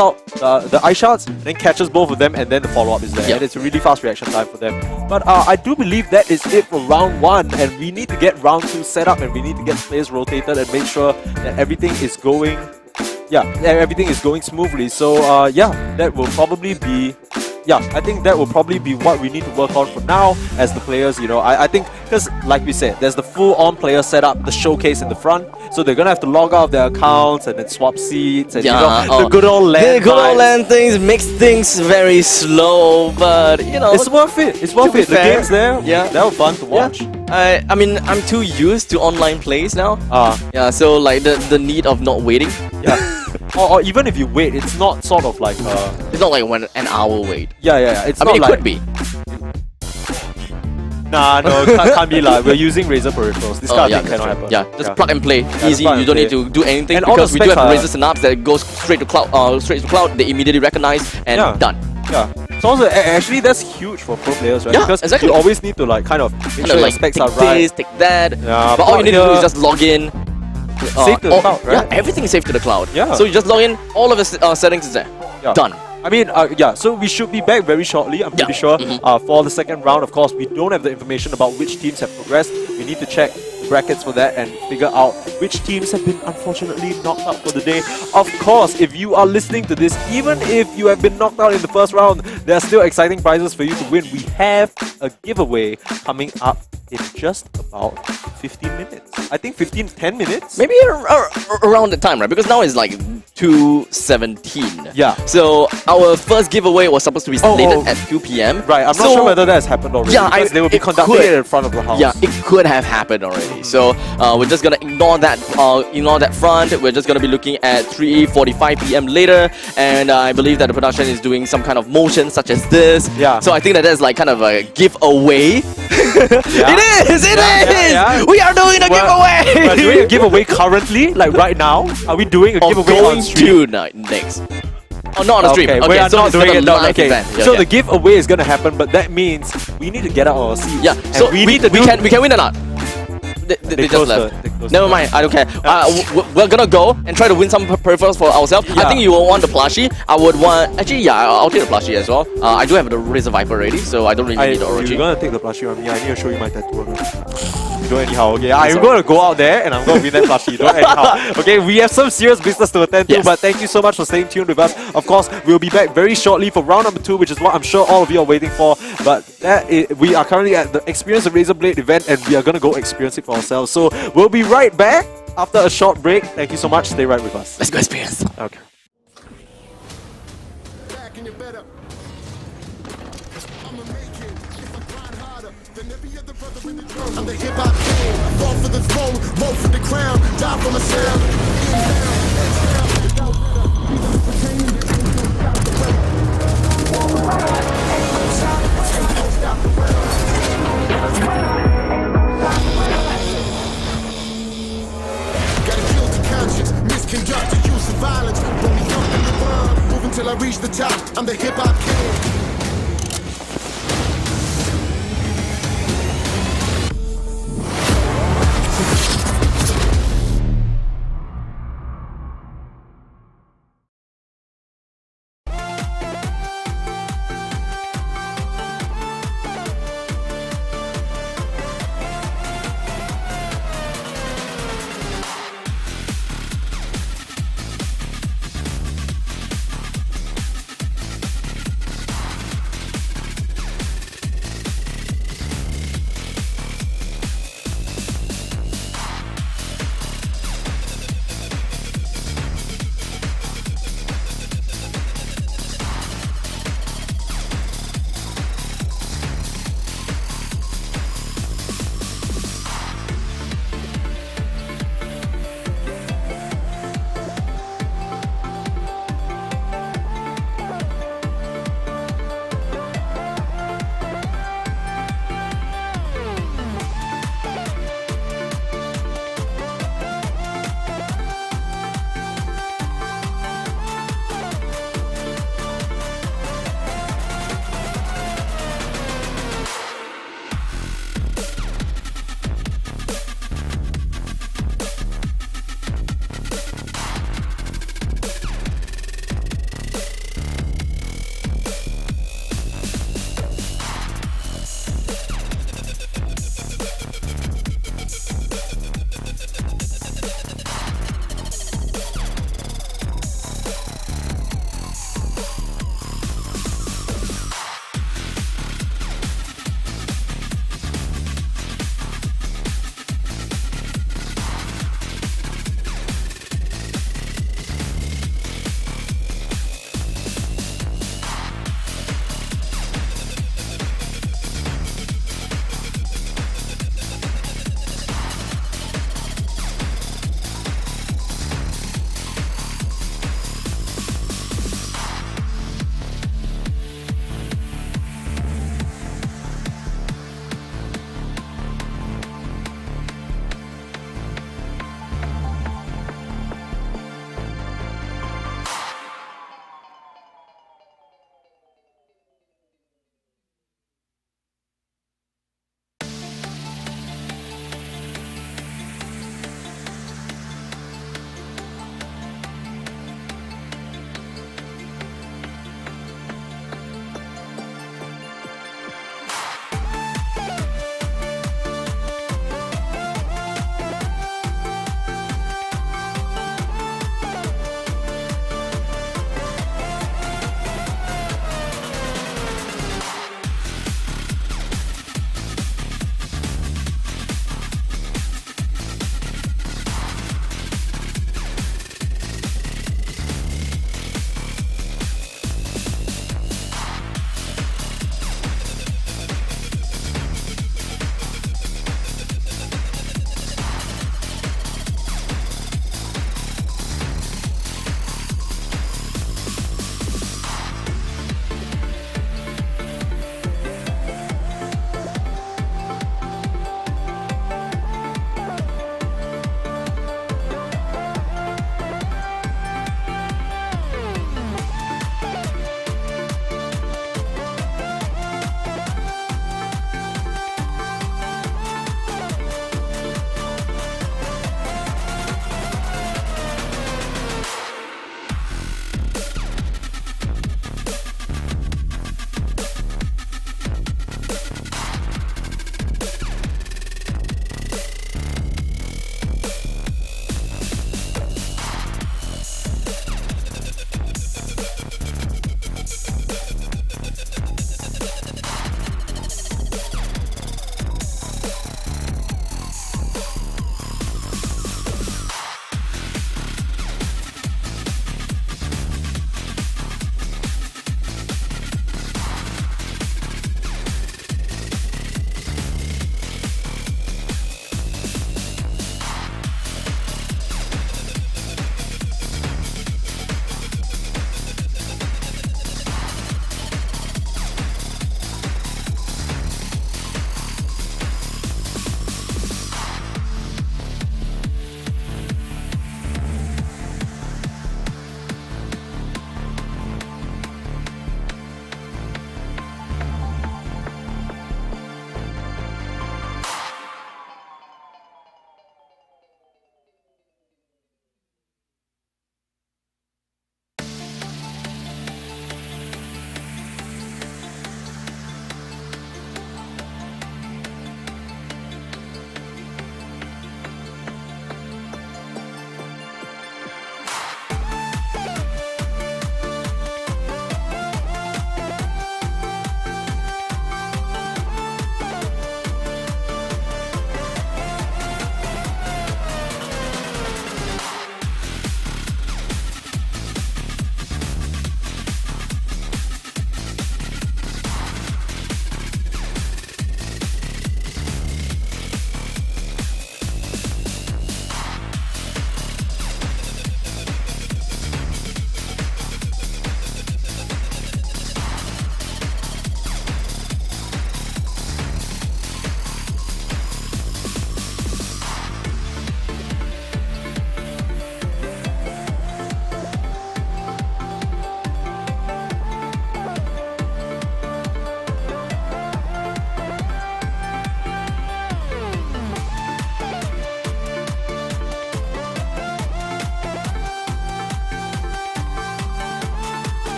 out the eye shots, then catches both of them, and then the follow up is there. And it's a really fast reaction time for them. But I do believe that is it for round 1, and we need to get round 2 set up, and we need to get players rotated and make sure that everything is going everything is going smoothly. So that will probably be yeah, I think that will probably be what we need to work on for now as the players. I think because like we said, there's the full-on player setup, the showcase in the front, so they're gonna have to log out their accounts and then swap seats and the good old LAN. The good old vibes. LAN things makes things very slow, but It's worth it. It's worth be it. The fair, game's there. yeah. That was fun to watch. I mean, I'm too used to online plays now. Yeah, so like the need of not waiting. Yeah. or even if you wait, it's not sort of like It's not like an hour wait. yeah. It's I not mean, it like could be. Nah, no, can't be like we're using Razer peripherals. This kind of thing cannot happen. Yeah, just plug and play. Easy. plug and You don't need play. to do anything And all the because we do have specs Razer synapse that goes straight to cloud. Straight to cloud. They immediately recognize and Yeah. done. Yeah. So also, actually, that's huge for pro players, right? Yeah, because exactly. you always need to like kind of make sure your Like specs take are right. this, take that. Yeah, but all you need to do is here. just log in. Save to the cloud, right? Yeah, everything is saved to the cloud. Yeah. So you just log in, all of the settings is there. Yeah. Done. I mean, yeah, so we should be back very shortly, I'm pretty sure, for the second round. Of course, we don't have the information about which teams have progressed. We need to check the brackets for that and figure out which teams have been unfortunately knocked out for the day. Of course, if you are listening to this, even if you have been knocked out in the first round, there are still exciting prizes for you to win. We have a giveaway coming up in just about 15 minutes. I think 10 minutes? Maybe around the time, right? Because now it's like 2:17. Yeah. So our first giveaway was supposed to be slated at 2 p.m. Right, I'm not sure whether that has happened already. Yeah, because they will be it conducting could. it in front of the house. Yeah, it could have happened already. So we're just gonna ignore that front. We're just gonna be looking at 3:45 p.m. later, and I believe that the production is doing some kind of motion such as this. Yeah. So I think that that's like kind of a giveaway. Yeah. It is. Yeah. We are doing a giveaway. We're doing a giveaway currently, like right now. Are we doing a giveaway going on stream? to next. Oh, not on the stream. Okay, we are so not it's doing gonna it. No, live okay. event. Yeah, So yeah. the giveaway is gonna happen, but that means we need to get out of our seats. Yeah, And so we need to do. we can win or not? They just closed left. they closed Never the- mind, I don't care. We're gonna go and try to win some peripherals for ourselves. I Yeah. think you will want the plushie. I would want... Actually, yeah, I'll take the plushie as well. I do have the Razer Viper already, so I don't really need the You're Orochi. gonna take the plushie on me. I need to show you my tattoo. You don't anyhow, okay? I'm gonna go out there and I'm gonna win that plushie. You don't anyhow. Okay, we have some serious business to attend to, Yes. but thank you so much for staying tuned with us. Of course, we'll be back very shortly for round number 2, which is what I'm sure all of you are waiting for. But we are currently at the Experience the Razer Blade event and we are gonna go experience it for ourselves. So we'll be right back after a short break. Thank you so much. Stay right with us. Let's go experience. Okay. Back and you're better. I'ma make it if I grind harder than every other brother in the drum. I'm the hip hop king. Fall for the throne, roll for the crown, die for my sound. Inhale, exhale, without rhythm. Gotta kill the conscience, misconduct the use of violence. Put me up in the world, move until I reach the top. I'm the hip hop king.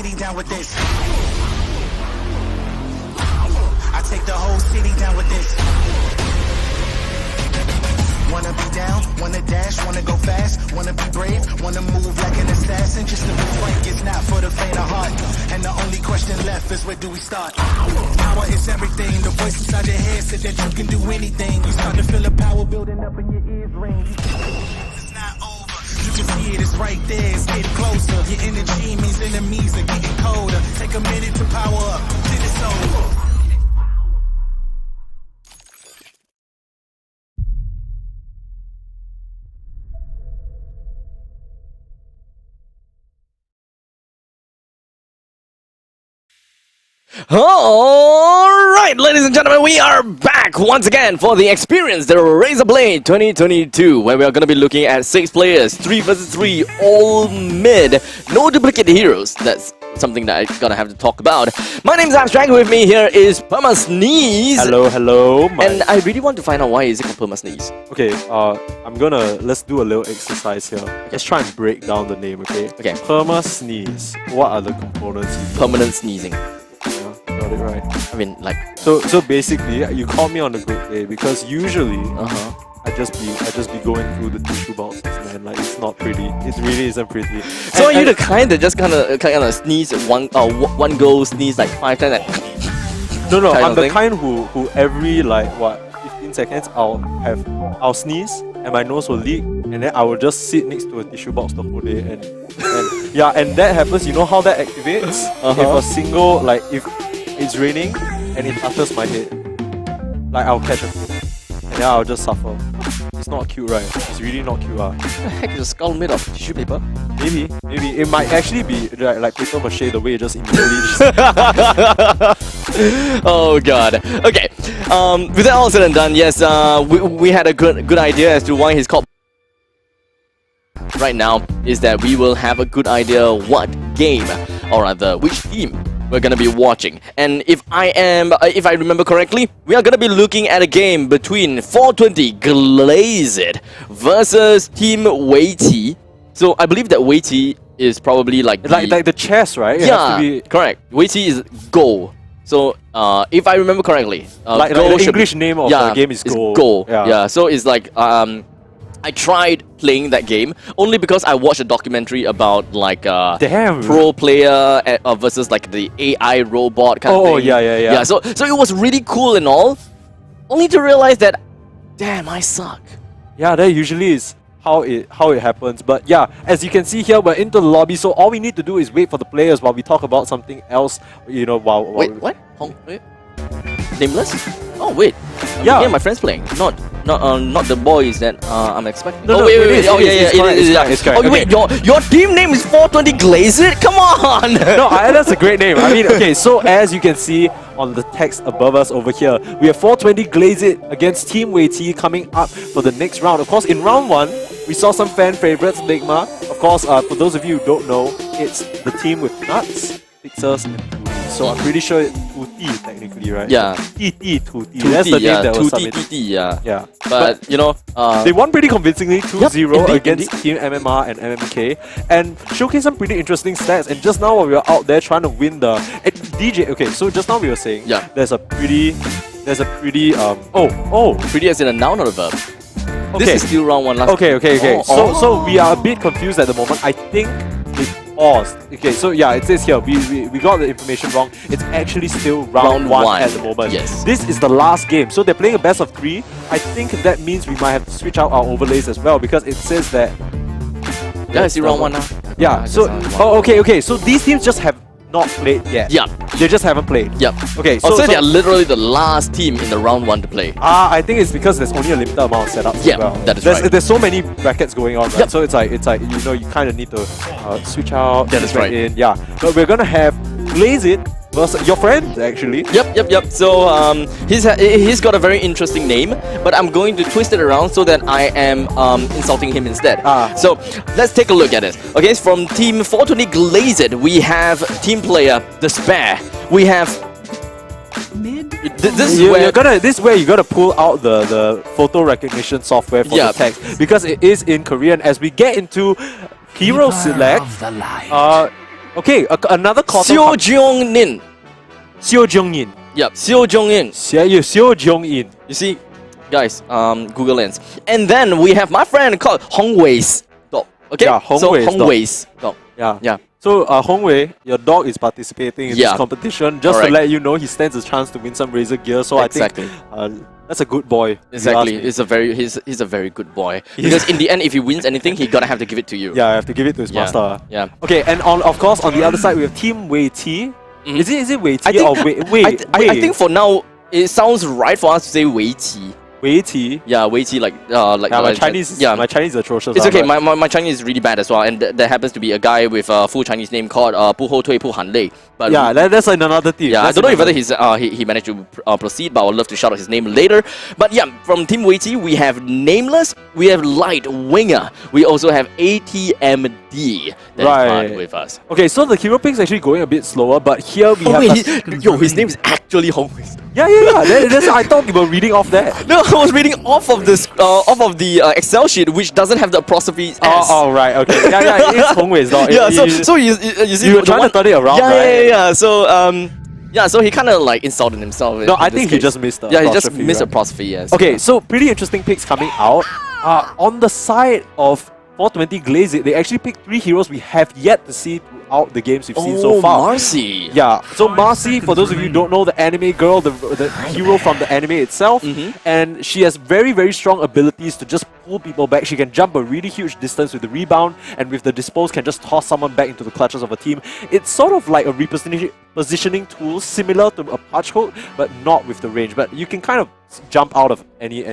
city down with this. I take the whole city down with this. Wanna be down, wanna dash, wanna go fast, wanna be brave, wanna move like an assassin. Just to be frank, it's not for the faint of heart. And the only question left is where do we start? Power is everything. The voice inside your head said that you can do anything. You start to feel the power building up in your ears ring. It's not over. You can see it, it's right there, it's getting closer. Your energy means enemies are getting colder. Take a minute to power up, till it's over. Alright, ladies and gentlemen, we are back once again for the Experience the Razer Blade 2022, where we are going to be looking at 6 players, 3 versus 3, all mid, no duplicate heroes. That's something that I'm gonna have to talk about. My name's Abstract, with me here is Perma Sneeze. Hello, hello. And I really want to find out why is it called Perma Sneeze. Okay, let's do a little exercise here. Let's try and break down the name, okay? Okay. Perma Sneeze. What are the components? Permanent sneezing. Yeah, got it right. I mean, like... So basically, you caught me on a good day because usually I just be going through the tissue boxes, man. Like, it's not pretty. It really isn't pretty. So are you the kind that just kind of sneeze one go sneeze like 5 times? Like, No, kind I'm of the thing? kind who every 15 seconds I'll sneeze and my nose will leak, and then I will just sit next to a tissue box the whole day, and yeah, and that happens. You know how that activates? If a single, like, if it's raining and it touches my head, like, I'll catch a flu and then I'll just suffer. It's not cute, right? It's really not cute. What the heck is a skull made of tissue paper? Maybe it might actually be like paper mache, the way it just immediately Oh god. Okay. With that all said and done, yes, we had a good idea as to why he's called. Right now is that we will have a good idea what game, or rather which team we're gonna be watching. And if I remember correctly, we are gonna be looking at a game between 420 Glazed versus Team Weiqi. So I believe that Weiqi is probably like the chess, right? It yeah, has to be correct. Weiqi is Go. So if I remember correctly, like Go the English name of the game is Go. Go. Yeah. Yeah. So it's like I tried playing that game only because I watched a documentary about like Damn. pro player versus like the AI robot kind of thing. Oh, yeah. Yeah, so it was really cool and all, only to realize that, damn, I suck. Yeah, that usually is how it happens. But yeah, as you can see here, we're into the lobby, so all we need to do is wait for the players while we talk about something else. You know, while Wait, what? Wait. Nameless? Oh wait, Yeah. yeah, my friend's playing, not the boys that I'm expecting. No, oh wait, it wait, is, oh it yeah, is, yeah, it's it is, correct, it's correct, Oh wait, your team name is 420 Glazed? Come on! No, that's a great name. I mean, okay, so as you can see on the text above us over here, we have 420 Glazed against Team Weiqi coming up for the next round. Of course, in round 1, we saw some fan favorites, Ligma. Of course, for those of you who don't know, it's the team with Nuts, Pixels, and Tuti. So I'm pretty sure it's Tuti technically, right? Yeah. Tuti. That's the name that was Tuti, submitted. yeah. Yeah. But you know, they won pretty convincingly 2-0 indeed, against Team MMR and MMK, and showcased some pretty interesting stats. And just now while we were out there trying to win the DJ, okay, so just now we were saying there's a pretty pretty as in a noun or a verb. Okay. This is still round 1 last. Okay. So we are a bit confused at the moment. I think it paused. Okay, so yeah, it says here we got the information wrong. It's actually still round 1 at the moment. Yes. This is the last game. So they're playing a best of 3. I think that means we might have to switch out our overlays as well, because it says that. Yeah, I see round 1 now. Yeah. So okay. So these teams just have not played yet. Yeah. They just haven't played. Yep. Okay. So they are literally the last team in the round 1 to play. I think it's because there's only a limited amount of setups Yeah, as well. that is there's, right. There's so many brackets going on, right? Yep. So it's like you know, you kind of need to switch out. That is switch right. In. Yeah. But we're gonna have Glazed versus your friend actually. Yep. So he's got a very interesting name, but I'm going to twist it around so that I am insulting him instead. So let's take a look at it. Okay, from Team 420 Glazed, we have team player Despair. We have this is where you gotta pull out the photo recognition software for the text, because it is in Korean. As we get into hero select, Okay, another quarter. Seo Jong Nin. Seo Jong-in. Yep, Seo Jong In. Seo Jong-in. You see, guys, Google Lens. And then we have my friend called Hong Wei's dog. Okay, Yeah, Hong so Wei's Hong dog. Wei's dog. Yeah. Yeah. So, Hong Wei, your dog is participating in this Yeah. competition. Just Correct. to let you know, he stands a chance to win some Razer gear. So Exactly. I think that's a good boy. if you Exactly. ask me. He's a very good boy. Because in the end, if he wins anything, he gonna have to give it to you. Yeah, I have to give it to his Yeah. master. Yeah. Okay, and of course, on the other side, we have Team Wei T. Mhm. Is it Wei I T think, or Wei? I think for now it sounds right for us to say Wei Qi. Wei T. Yeah, Wei Qi like Yeah, my like- Chinese. yeah. My Chinese is atrocious. It's ah, okay. but- My Chinese is really bad as well, and there happens to be a guy with a full Chinese name called Bu Ho Tui Bu Han Lei. But yeah, that's in another team. yeah, I That's don't know in whether another- he managed to proceed, but I would love to shout out his name later. But yeah, from Team Wei T, we have Nameless, we have Light Winger, we also have ATMD that is Right. part with us. Okay, so the hero pick is actually going a bit slower, but here we Oh have. wait, yo, his name is actually Hong Wei. Yeah. That's, I thought you were reading off that. No, I was reading off of this, off of the Excel sheet, which doesn't have the apostrophe S. Oh, right, okay. Yeah, it is Hong Wei's dog. Yeah, You- so you see, you were the trying to one- turn it around, yeah, right? Yeah. So yeah, so he kind of like insulted himself. No, in I this think he case. just missed the Yeah, he just apostrophe, missed right? apostrophe. Yes. Okay, so pretty interesting picks coming out. On the side of 420 Glaze, they actually picked 3 heroes we have yet to see throughout the games we've seen so far. Marcy. Yeah, so Marcy, for those of you who don't know, the anime girl, the hero from the anime itself, and she has very, very strong abilities to just pull people back. She can jump a really huge distance with the rebound, and with the dispose can just toss someone back into the clutches of a team. It's sort of like a positioning tool similar to a punch hook, but not with the range. But you can kind of jump out of any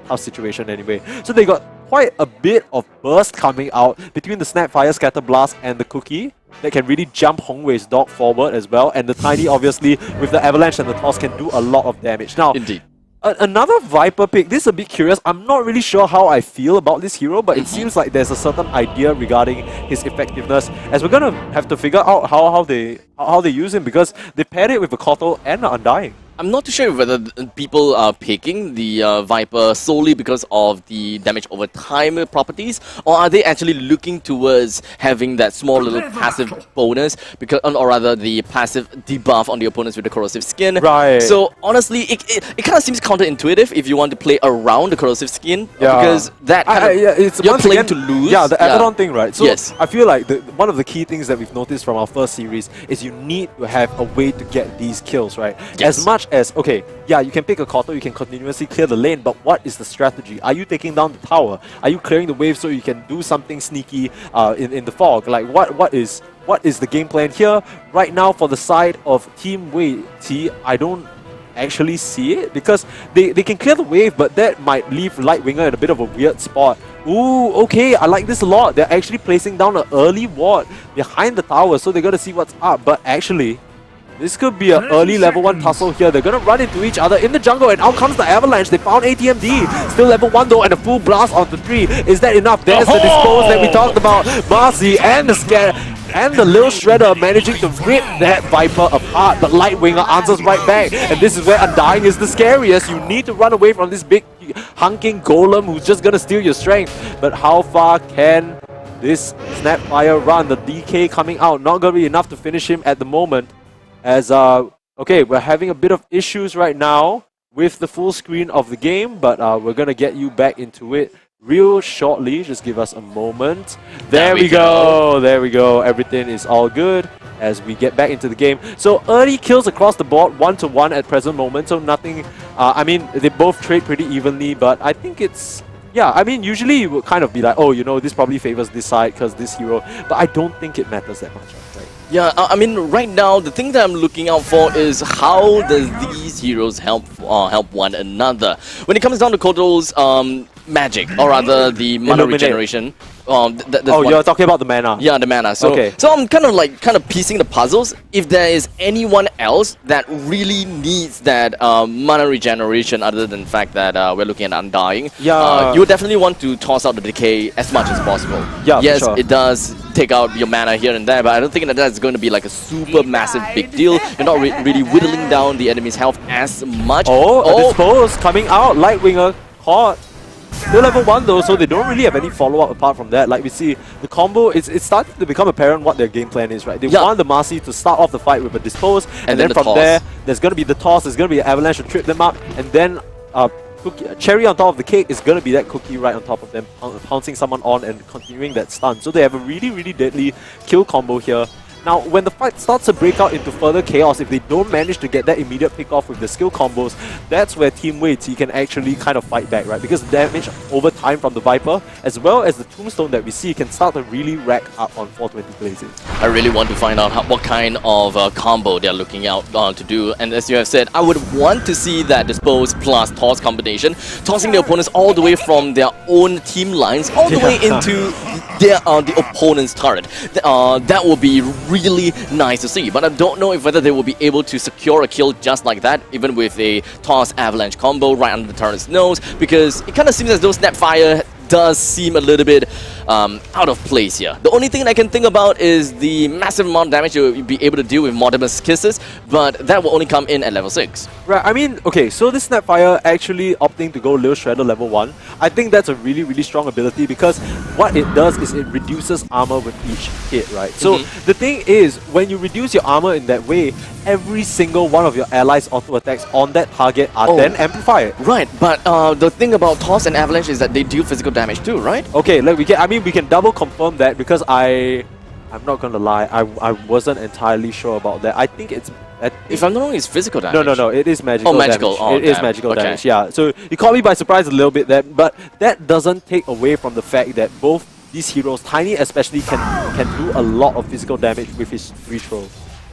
tough situation anyway. So they got quite a bit of burst coming out between the Snapfire, Scatter Blast, and the Cookie that can really jump Hong Wei's dog forward as well. And the Tiny, obviously, with the Avalanche and the Toss, can do a lot of damage. Now, Indeed. another Viper pick. This is a bit curious. I'm not really sure how I feel about this hero, but it seems like there's a certain idea regarding his effectiveness, as we're gonna have to figure out how they use him, because they paired it with a Kotal and an Undying. I'm not too sure whether people are picking the Viper solely because of the damage over time properties, or are they actually looking towards having that small little passive bonus, because, or rather the passive debuff on the opponents with the corrosive skin. Right. So honestly, it kind of seems counterintuitive if you want to play around the corrosive skin, Yeah. because that kind of, yeah, it's you're once playing again- to lose. Yeah, the Abaddon thing, right? So Yes. I feel like one of the key things that we've noticed from our first series is you need to have a way to get these kills, right? Yes. As much as, okay, yeah, you can pick a Kotal, you can continuously clear the lane, but what is the strategy? Are you taking down the tower? Are you clearing the wave so you can do something sneaky in the fog? Like, what is the game plan here? Right now, for the side of Team Wei T, I don't actually see it, because they can clear the wave, but that might leave Light Winger in a bit of a weird spot. Ooh, okay, I like this a lot. They're actually placing down an early ward behind the tower, so they're gonna see what's up. But actually, this could be an early level 1 tussle here. They're gonna run into each other in the jungle, and out comes the Avalanche. They found ATMD. Still level 1 though, and a full blast onto 3. Is that enough? There's the dispose that we talked about. Marcy and the scare and the Lil Shredder managing to rip that Viper apart. But Light Winger answers right back, and this is where Undying is the scariest. You need to run away from this big hunking golem who's just gonna steal your strength. But how far can this Snapfire run? The DK coming out, not gonna be enough to finish him at the moment. As okay, we're having a bit of issues right now with the full screen of the game, but we're gonna get you back into it real shortly. Just give us a moment. There we go. There we go. Everything is all good as we get back into the game. So early kills across the board, 1-1 at present moment. So nothing. I mean, they both trade pretty evenly, but I think it's. Yeah, I mean, usually you would kind of be like, oh, you know, this probably favors this side because this hero, but I don't think it matters that much, right? Yeah, I mean, right now the thing that I'm looking out for is how does these heroes help one another. When it comes down to Kotal's magic, or rather the mana Illuminate. regeneration. You're talking about the mana. Yeah, the mana. So, Okay. so I'm kind of piecing the puzzles. If there is anyone else that really needs that mana regeneration, other than the fact that we're looking at Undying, Yeah. you would definitely want to toss out the decay as much as possible. Yeah, for yes, sure. it does take out your mana here and there, but I don't think that that's going to be like a super massive big deal. You're not really whittling down the enemy's health as much. Oh, a dispose coming out. Light Winger caught. They're level 1 though, so they don't really have any follow-up apart from that. Like we see, the combo, it's starting to become apparent what their game plan is, right? They want the Marcy to start off the fight with a dispose, and then from there, there's going to be the toss, there's going to be an avalanche to trip them up, and then cherry on top of the cake is going to be that cookie right on top of them, pouncing someone on and continuing that stun. So they have a really, really deadly kill combo here. Now, when the fight starts to break out into further chaos, if they don't manage to get that immediate pick off with the skill combos, that's where Team Wei-Qi can actually kind of fight back, right? Because the damage over time from the Viper, as well as the Tombstone that we see, can start to really rack up on 420 Blazing. I really want to find out what kind of combo they're looking out to do. And as you have said, I would want to see that Dispose plus Toss combination, tossing the opponents all the way from their own team lines, all the way into the opponent's turret. That would be really nice to see, but I don't know whether they will be able to secure a kill just like that, even with a Toss Avalanche combo right under the turret's nose, because it kind of seems as though Snapfire does seem a little bit out of place here. The only thing I can think about is the massive amount of damage you'll be able to deal with Mortimer's Kisses, but that will only come in at level 6. Right, I mean, okay, so this Snapfire actually opting to go Lil Shredder level 1, I think that's a really, really strong ability, because what it does is it reduces armor with each hit, right? So the thing is, when you reduce your armor in that way, every single one of your allies' auto attacks on that target are then amplified. Right, but the thing about Toss and Avalanche is that they deal physical damage too, right? Okay, like we can double confirm that, because I'm not gonna lie, I wasn't entirely sure about that. I think it's if I'm not wrong, it's physical damage. No, it is magical. Oh, magical. Damage. Oh, it is magical okay. damage. Yeah. So you caught me by surprise a little bit there, but that doesn't take away from the fact that both these heroes, Tiny especially, can do a lot of physical damage with his free throw,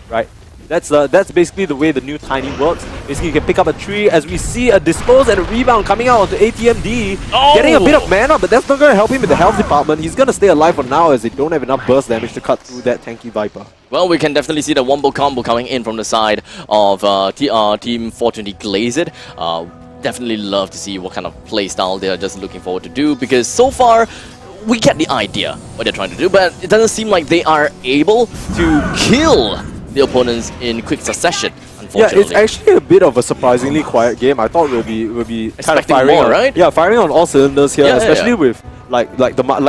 right? That's basically the way the new Tiny works. Basically, you can pick up a tree, as we see a dispose and a rebound coming out of the ATMD, getting a bit of mana, but that's not going to help him in the health department. He's going to stay alive for now, as they don't have enough burst damage to cut through that tanky Viper. Well, we can definitely see the wombo combo coming in from the side of Team 420 Glazed. Definitely love to see what kind of playstyle they're just looking forward to do, because so far, we get the idea what they're trying to do, but it doesn't seem like they are able to kill the opponents in quick succession, unfortunately. Yeah, it's actually a bit of a surprisingly quiet game. I thought we'll be kind of firing more, on, right? Yeah, firing on all cylinders here, especially with like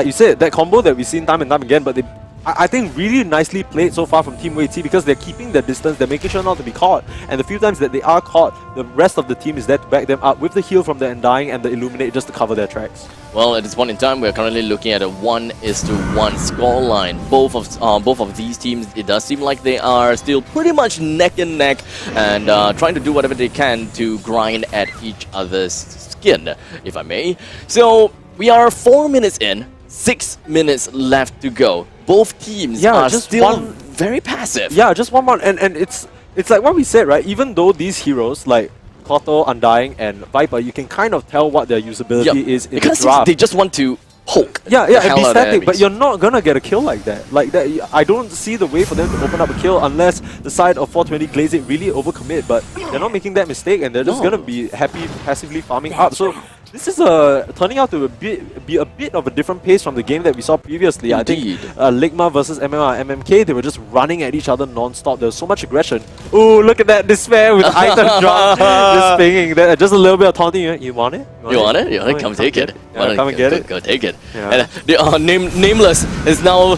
you said, that combo that we've seen time and time again. But I think really nicely played so far from Team Wei-Qi, because they're keeping their distance, they're making sure not to be caught, and the few times that they are caught, the rest of the team is there to back them up with the heal from the Undying and the Illuminate just to cover their tracks. Well, at this point in time, we're currently looking at a 1-1 scoreline. Both of these teams, it does seem like they are still pretty much neck and neck, and trying to do whatever they can to grind at each other's skin, if I may. So we are 4 minutes in, 6 minutes left to go. Both teams are still very passive. Yeah, just 1-1, and it's like what we said, right? Even though these heroes like Koto, Undying, and Viper, you can kind of tell what their usability is in the draft. They just want to poke. Yeah, and be static, but you're not gonna get a kill like that. Like that, I don't see the way for them to open up a kill unless the side of 420 Glazed really overcommit. But they're not making that mistake, and they're just gonna be happy passively farming up. So this is turning out to be a bit of a different pace from the game that we saw previously. Indeed. I think Ligma versus MMK, they were just running at each other non-stop. There was so much aggression. Ooh, look at that Despair with item drop, just pinging. Just a little bit of taunting. You want it? You want it? You want it? Come take it. Yeah, come and get it. Go take it. Yeah. And the Nameless is now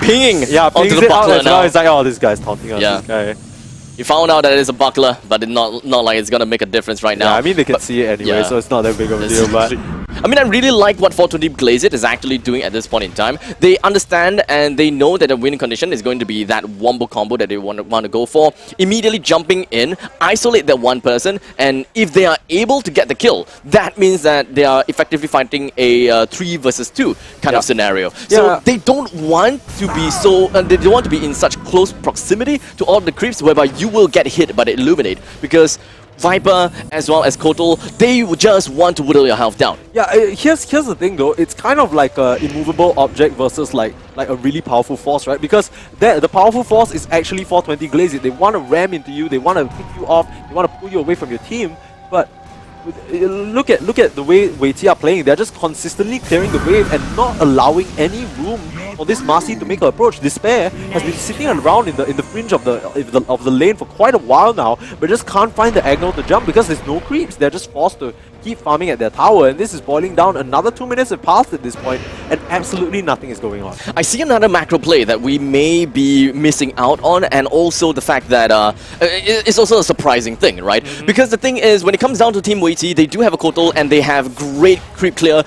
pinging onto the buckler now. It's like, oh, this guy's taunting us. Yeah. This guy. You found out that it's a buckler, but it's not like it's gonna make a difference right now. Yeah, I mean, they can see it anyway, so it's not that big of a deal. But I mean, I really like what 420 Glazed is actually doing at this point in time. They understand and they know that the winning condition is going to be that wombo combo that they want to go for. Immediately jumping in, isolate that one person, and if they are able to get the kill, that means that they are effectively fighting a 3 versus 2 kind of scenario. So they don't want to be they don't want to be in such close proximity to all the creeps whereby you will get hit by the Illuminate, because Viper as well as Kotal, they just want to whittle your health down. Yeah, here's the thing though, it's kind of like an immovable object versus like a really powerful force, right? Because the powerful force is actually 420 Glazed. They want to ram into you, they want to pick you off, they want to pull you away from your team, but look at the way Wei-Ti are playing. They're just consistently clearing the wave and not allowing any room for this Marcy to make her approach. Despair has been sitting around in the fringe of the lane for quite a while now, but just can't find the angle to jump because there's no creeps. They're just forced to keep farming at their tower, and this is boiling down. Another 2 minutes have passed at this point, and absolutely nothing is going on. I see another macro play that we may be missing out on, and also the fact that it's also a surprising thing, right? Because the thing is, when it comes down to Team Wei-Ti, they do have a Kotal and they have great creep clear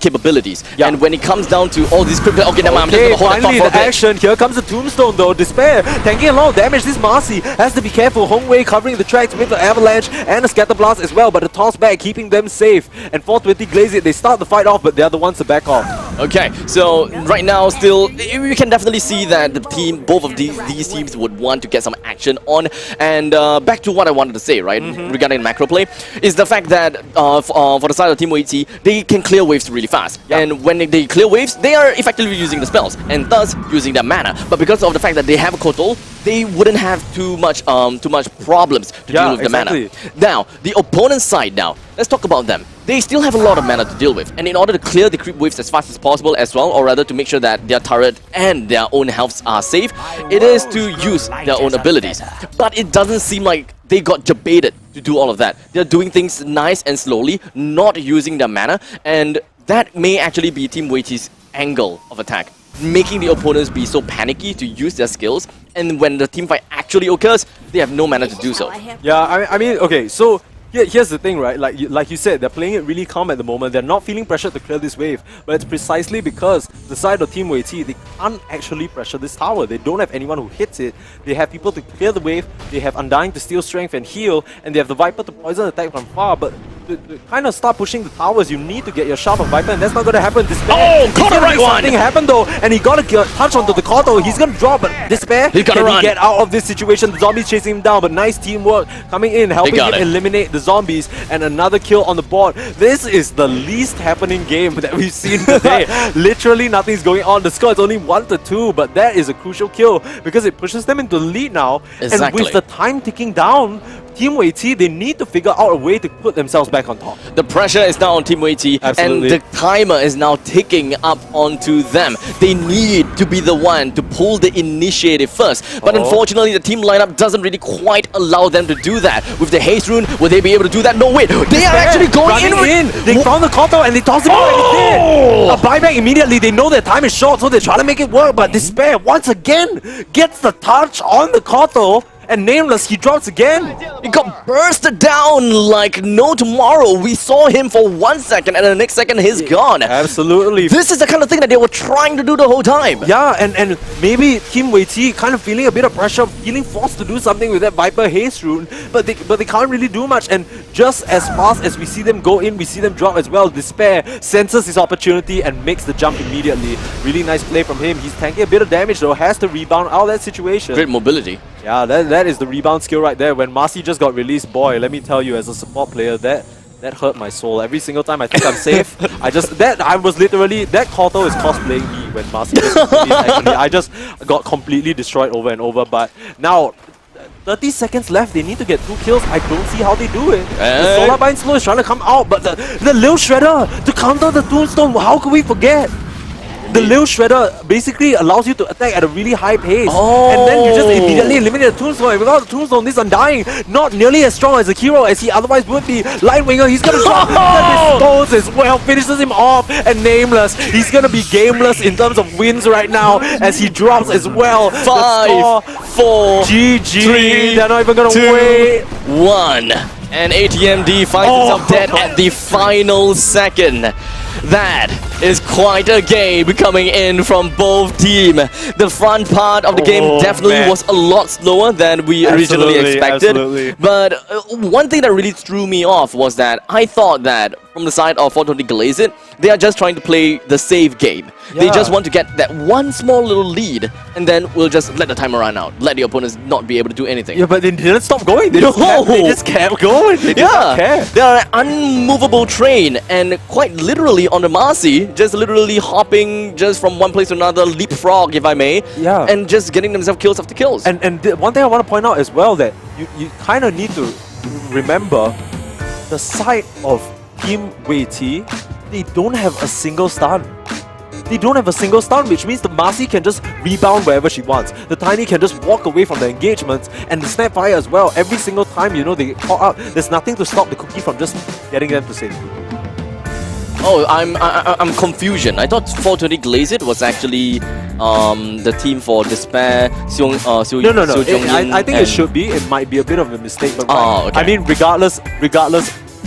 capabilities. Yeah. And when it comes down to all these creep clear, okay, now I'm just Okay, gonna hold that finally thought for the a bit. action. Here comes the tombstone though. Despair tanking a lot of damage. This Marcy has to be careful. Hongwei covering the tracks with the avalanche and a scatter blast as well, but the toss back keeping them safe. And 420 glaze it. They start the fight off, but they're the ones to back off. Okay, so right now still, we can definitely see that the team, both of these teams would want to get some action on. And back to what I wanted to say, right, regarding macro play, is the fact that for the side of Team Wei-Ti, they can clear waves really fast. Yeah. And when they clear waves, they are effectively using the spells, and thus using their mana. But because of the fact that they have a Kotal, they wouldn't have too much problems to deal with the mana. Now, the opponent's side now, let's talk about them. They still have a lot of mana to deal with, and in order to clear the creep waves as fast as possible as well, or rather to make sure that their turret and their own healths are safe, it is to use their own abilities. But it doesn't seem like they got debated to do all of that. They're doing things nice and slowly, not using their mana, and that may actually be Team Wei-Ti's angle of attack, making the opponents be so panicky to use their skills, and when the team fight actually occurs, they have no mana to do so. Yeah, I mean, okay, so here's the thing, right? Like you said, they're playing it really calm at the moment. They're not feeling pressured to clear this wave, but it's precisely because the side of Team Wei-Ti, they can't actually pressure this tower. They don't have anyone who hits it. They have people to clear the wave. They have Undying to steal strength and heal, and they have the Viper to poison attack from far. But to kind of start pushing the towers, you need to get your shot on Viper, and that's not going to happen. Despair, caught the right one! Something happened though, and he got a touch onto the Kotal. He's going to drop, but Despair, He gotta can run. he get out of this situation? The zombies chasing him down, but nice teamwork coming in, helping him got it. eliminate the zombies, and another kill on the board. This is the least happening game that we've seen today. Literally nothing's going on. The score is only 1-2, but that is a crucial kill because it pushes them into the lead now. Exactly. And with the time ticking down, Team Wei-Ti, they need to figure out a way to put themselves back on top. The pressure is now on Team Wei-Ti, and Absolutely. the timer is now ticking up onto them. They need to be the one to pull the initiative first. But unfortunately, the team lineup doesn't really quite allow them to do that. With the haste rune, will they be able to do that? No, wait, they are actually going in. They found the Kotal and they tossed him out and he did. A buyback immediately. They know their time is short, so they try to make it work. But Despair, once again, gets the touch on the Kotal. And Nameless, he drops again. He got bursted down like no tomorrow. We saw him for 1 second, and the next second he's gone. Absolutely. This is the kind of thing that they were trying to do the whole time. Yeah, and maybe Team Wei-Ti kind of feeling a bit of pressure, feeling forced to do something with that Viper Haste rune, but they can't really do much. And just as fast as we see them go in, we see them drop as well. Despair senses his opportunity and makes the jump immediately. Really nice play from him. He's tanking a bit of damage though, has to rebound out of that situation. Great mobility. Yeah, that is the rebound skill right there. When Marcy just got released, boy, let me tell you, as a support player, that hurt my soul. Every single time I think I'm safe, I was literally, that Kotal is cosplaying me when Marcy just got released, actually. I just got completely destroyed over and over, but now 30 seconds left, they need to get 2 kills. I don't see how they do it. The Solar Bind Slow is trying to come out, but the Lil Shredder to counter the Tombstone, how could we forget? The Lil Shredder basically allows you to attack at a really high pace. And then you just immediately eliminate the Tombstone. And without the Tombstone, this Undying, not nearly as strong as a hero as he otherwise would be. Lightwinger, he's gonna drop his stones as well, finishes him off. And Nameless, he's gonna be gameless in terms of wins right now as he drops as well. 5, 4, GG. 3, They're not even gonna 2, wait. 1. And ATMD finds himself dead at the final second. That is quite a game coming in from both teams. The front part of the game definitely was a lot slower than we originally expected. But one thing that really threw me off was that I thought that from the side of 420 Glaze It, they are just trying to play the safe game. They just want to get that one small little lead, and then we'll just let the timer run out. Let the opponents not be able to do anything. Yeah, but they didn't stop going. They just kept going. They did not care. They are an unmovable train, and quite literally on the Marcy, just literally hopping just from one place to another, leapfrog if I may, and just getting themselves kills after kills. And one thing I want to point out as well, that you kind of need to remember, the side of Team Wei T, they don't have a single stun. They don't have a single stun, which means the Marcy can just rebound wherever she wants. The Tiny can just walk away from the engagements, and the Snapfire as well. Every single time, you know, they get caught out, there's nothing to stop the Cookie from just getting them to safety. Oh, I'm confusion. I thought 420 Glazed was actually the team for Despair, No. I think it should be. It might be a bit of a mistake, but okay. I mean, regardless,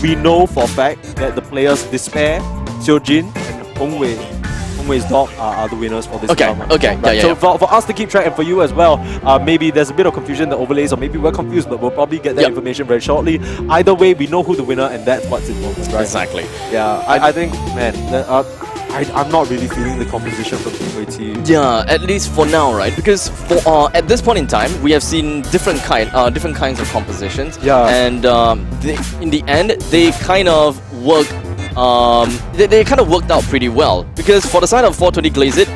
we know for a fact that the players Despair, Xiujin, and Hongwei's dog are the winners for this tournament. Okay, right? So for us to keep track and for you as well, maybe there's a bit of confusion in the overlays, or maybe we're confused, but we'll probably get that information very shortly. Either way, we know who the winner, and that's what's important, right? Exactly. Yeah, I think, man, I'm not really feeling the composition from Team Wei T. Yeah, at least for now, right? Because for at this point in time, we have seen different kinds of compositions. Yeah. And in the end, they kind of work. They kind of worked out pretty well, because for the side of 420 Glazed,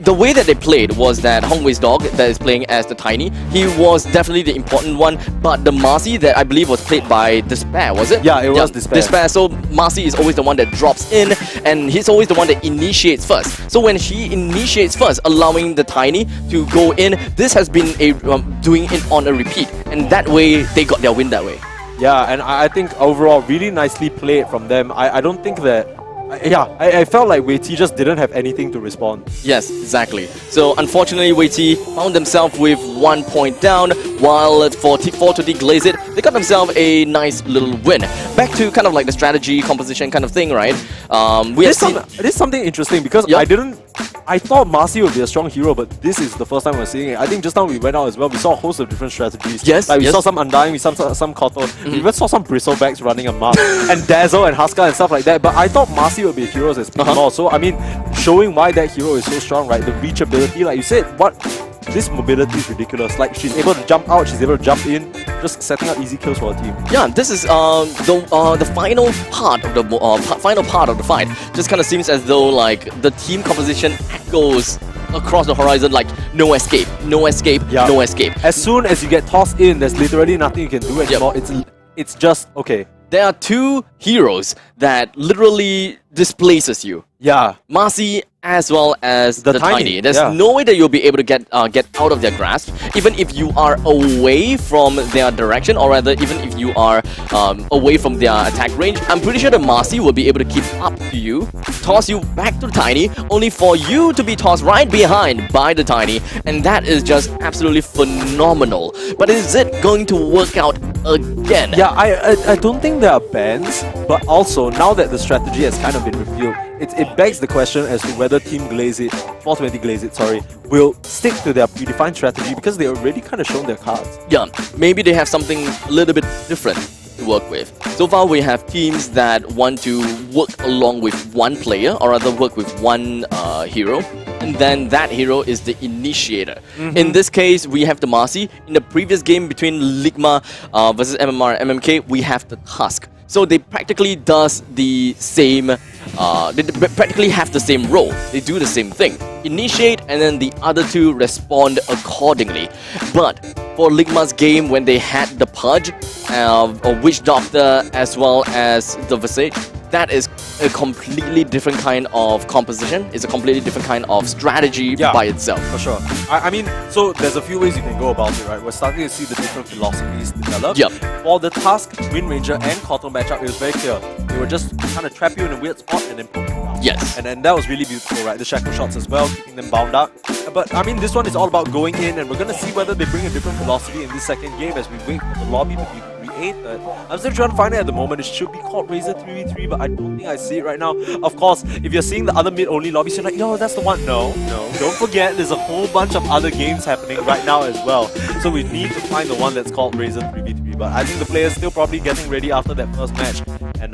the way that they played was that Hongwei's dog that is playing as the Tiny, he was definitely the important one, but the Marcy that I believe was played by Despair, was it? Yeah, it was Despair. So Marcy is always the one that drops in, and he's always the one that initiates first. So when she initiates first, allowing the Tiny to go in, this has been a doing it on a repeat, and that way they got their win that way. Yeah, and I think overall really nicely played from them. I don't think that... I felt like Wei T just didn't have anything to respond. Yes, exactly. So unfortunately, Wei T found themselves with 1 point down, while for 420 Glazed, they got themselves a nice little win. Back to kind of like the strategy, composition kind of thing, right? It is something interesting, because I thought Marcy would be a strong hero, but this is the first time we're seeing it. I think just now we went out as well, we saw a host of different strategies. Yes, like we saw some Undying, we saw some Kotal, we even saw some Bristlebacks running amok, and Dazzle and Huska and stuff like that. But I thought Marcy would be a hero as more. So I mean, showing why that hero is so strong, right? The reachability, like you said, this mobility is ridiculous. Like, she's able to jump out, she's able to jump in, just setting up easy kills for her team. Yeah, this is the final part of the fight. Just kind of seems as though like the team composition goes across the horizon, like no escape, no escape, no escape. As soon as you get tossed in, there's literally nothing you can do anymore. It's just okay. There are two heroes that literally displaces you. Yeah. Marcy as well as the Tiny. There's yeah. no way that you'll be able to get out of their grasp, even if you are away from their direction, or rather, even if you are away from their attack range. I'm pretty sure the Marcy will be able to keep up to you, toss you back to the Tiny, only for you to be tossed right behind by the Tiny, and that is just absolutely phenomenal. But is it going to work out again? Yeah, I don't think there are bans, but also now that the strategy has kind of been revealed, it begs the question as to whether Team Glazed, 420 Glazed, sorry, will stick to their predefined strategy, because they already kind of shown their cards. Yeah, maybe they have something a little bit different to work with. So far, we have teams that want to work along with one player, or rather work with one hero, and then that hero is the initiator. In this case, we have the Marcy. In the previous game between Ligma versus MMR and MMK, we have the Tusk. So they practically does the same, they practically have the same role. They do the same thing. Initiate, and then the other two respond accordingly. But for Ligma's game, when they had the Pudge, a Witch Doctor, as well as the Visage, that is a completely different kind of composition. It's a completely different kind of strategy by itself. For sure. I mean, so there's a few ways you can go about it, right? We're starting to see the different philosophies develop. Yep. For the Tusk, Wind Ranger, and Kotal matchup, it was very clear. They were just kind of trap you in a weird spot and then poke you down. Yes. And that was really beautiful, right? The shackle shots as well, keeping them bound up. But I mean, this one is all about going in, and we're going to see whether they bring a different philosophy in this second game as we wait for the lobby to be created. I'm still trying to find it at the moment. It should be called Razer 3v3, but I don't think I see it right now. Of course, if you're seeing the other mid-only lobbies, you're like, yo, that's the one. No. Don't forget, there's a whole bunch of other games happening right now as well. So we need to find the one that's called Razer 3v3. But I think the players still probably getting ready after that first match. And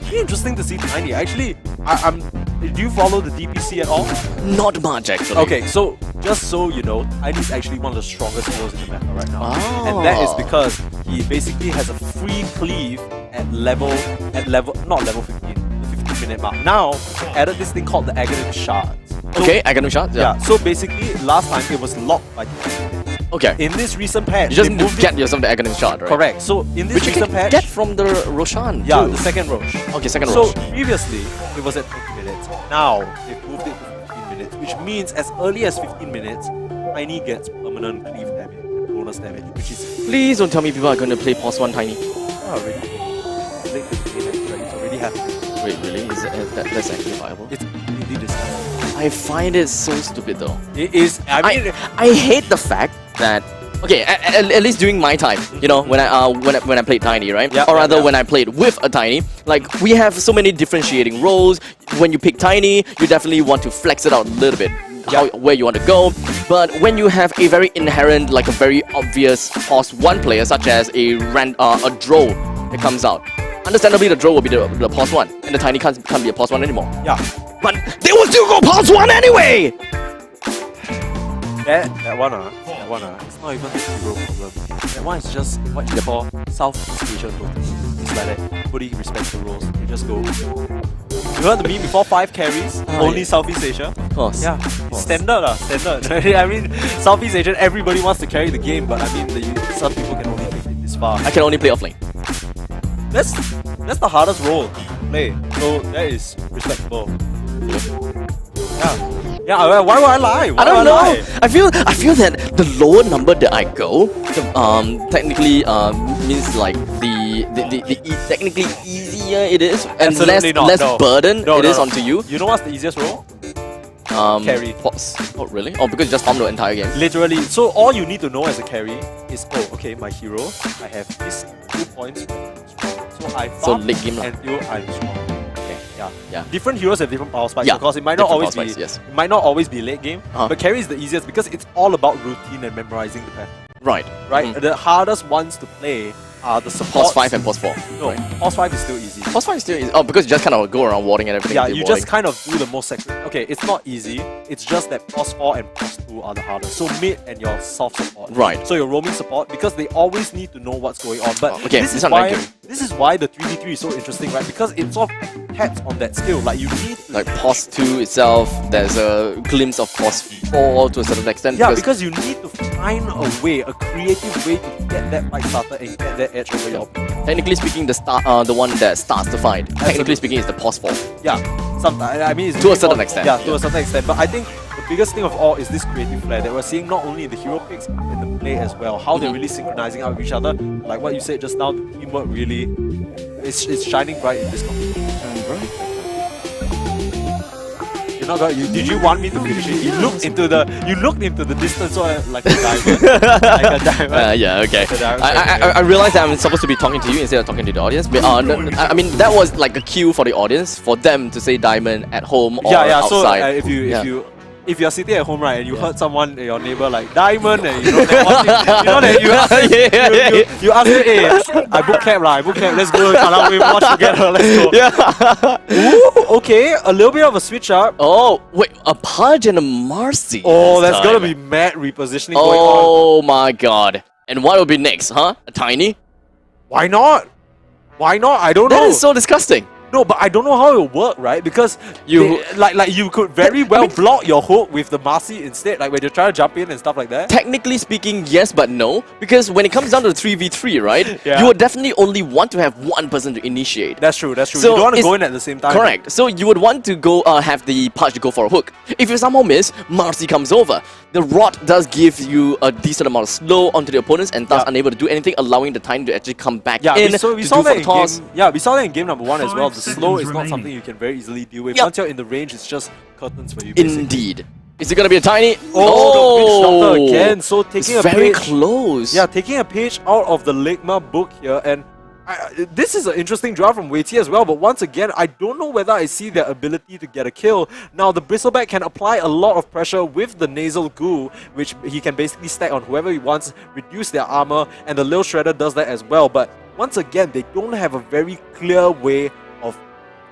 pretty interesting to see Tiny. Actually, do you follow the DPC at all? Not much, actually. Okay, so just so you know, Tiny is actually one of the strongest heroes in the meta right now. And that is because he basically has a free cleave at level, not level 15, the 15-minute mark. Now, they added this thing called the Aghanim Shards. So, okay, Aghanim Shards, yeah. So basically, last time it was locked by 15 minutes. Okay. In this recent patch, You just they need to moved get yourself the Aghanim shard, right? correct. So in this Which you recent can patch, get from the Roshan. yeah, too. the second Roche. Okay, second So Roche. previously it was at 20 minutes. Now they've moved it to 15 minutes, which means as early as 15 minutes, Tiny gets permanent cleave damage and bonus damage, which is Please don't tell me people are going to play pause 1 Tiny. already late to the game, right? It's already happening. Wait, really? Is that's actually viable? It's really disgusting. I find it so stupid though. It is. I mean, I hate the fact that okay, at least during my time, you know, when I played Tiny, right? Yeah, or rather yeah. when I played with a Tiny, like we have so many differentiating roles. When you pick Tiny, you definitely want to flex it out a little bit. Where you want to go, but when you have a very inherent, like a very obvious pause 1 player, such as a Drow that comes out, understandably the Drow will be the pause 1, and the Tiny can't be a pause 1 anymore. yeah. But they will still go pause 1 anyway! That one, it's not even the hero problem. That one is just what you call Southeast Asian voting. It's like that. Nobody respects the roles. You just go. You heard the meme before 5 carries, only yeah. Southeast Asia? Of course. Yeah, Of course. standard standard. I mean, Southeast Asian, everybody wants to carry the game, but I mean, some people can only take it this far. I can only play offlane. That's the hardest role to play, so that is respectable. Yeah, why would I lie? Why I don't would know. lie? I feel that the lower number that I go, technically means like technically easier it is and Absolutely not, less no. burden No, it no, is no. onto you. You know what's the easiest role? Carry. Pause. Oh really? Oh, because you just farm the entire game. Literally. So all you need to know as a carry is, oh, okay, my hero, I have these 2 points. So I farm late game lah. until I'm strong. Okay, Yeah. Different heroes have different power spikes. Yeah, Of course, it might not different always power be. spikes, yes. It might not always be late game, Uh-huh. but carry is the easiest because it's all about routine and memorizing the pattern. Right. Right. The hardest ones to play are the Pause supports. 5 and pause 4. No, Right. pause 5 is still easy. Pause 5 is still easy. Oh, because you just kind of go around warding and everything. Yeah, do you warding. just kind of do the most okay, it's not easy. It's just that pause 4 and pause 2 are the hardest. So mid and your soft support. Right. So your roaming support, because they always need to know what's going on. But Okay, this this is one why regular. this is why the 3v3 is so interesting, right? Because it sort of taps on that skill. Like you need to, Like pause 2 itself, there's a glimpse of pause 4 to a certain extent. yeah, because you need to find a way, a creative way to get that fight started and get that edge over your opponent. technically speaking, the one that starts the fight, technically speaking, is the pause 4. Yeah, sometimes I mean it's To a really certain more- extent, Yeah, to yeah. a certain extent. But I think the biggest thing of all is this creative flair that we're seeing not only in the hero picks but in the play as well. How they're really synchronizing out with each other. Like what you said just now, the teamwork really is shining bright in this competition. You're not gonna, did you want me to finish it? You looked into the distance, so like a diamond. Like a diamond. Yeah, okay. Like a diamond. I realized that I'm supposed to be talking to you instead of talking to the audience. But I mean, that was like a cue for the audience for them to say diamond at home or outside. So Yeah. if you're sitting at home, right, and you heard someone, your neighbor, like diamond, and you know that you ask you ask me, hey, I book cab, let's go to Kallang, we watch together, let's go. Yeah. Ooh, okay, a little bit of a switch up. Oh wait, a Pudge and a Marcy. Oh, this there's gonna time. be mad repositioning going on. Oh my god. And what will be next, huh? A Tiny? Why not? Why not? I don't That know. is so disgusting. No, but I don't know how it will work, right? Because You- like you could very well block your hook with the Marcy instead, like when you're trying to jump in and stuff like that. Technically speaking, yes, but no. Because when it comes down to the 3v3, right? Yeah. You would definitely only want to have one person to initiate. That's true. So you don't want to it's- go in at the same time. Correct. So you would want to go have the Pudge go for a hook. If you somehow miss, Marcy comes over. The Rod does give you a decent amount of slow onto the opponents and thus Yeah. unable to do anything, allowing the Tiny to actually come back Yeah, in we to saw do that for in the toss. game. Yeah, we saw that in game number 1 as well. The 5 slow is seconds not remaining. something you can very easily deal with. Yep. Once you're in the range, it's just curtains for you. Basically. Indeed. Is it gonna be a Tiny? Oh, the Witch Doctor again. So It's taking a very page. close. Yeah, taking a page out of the Ligma book here, and this is an interesting draw from Wei T as well, but once again, I don't know whether I see their ability to get a kill. Now, the Bristleback can apply a lot of pressure with the Nasal Goo, which he can basically stack on whoever he wants, reduce their armor, and the Lil Shredder does that as well. But once again, they don't have a very clear way of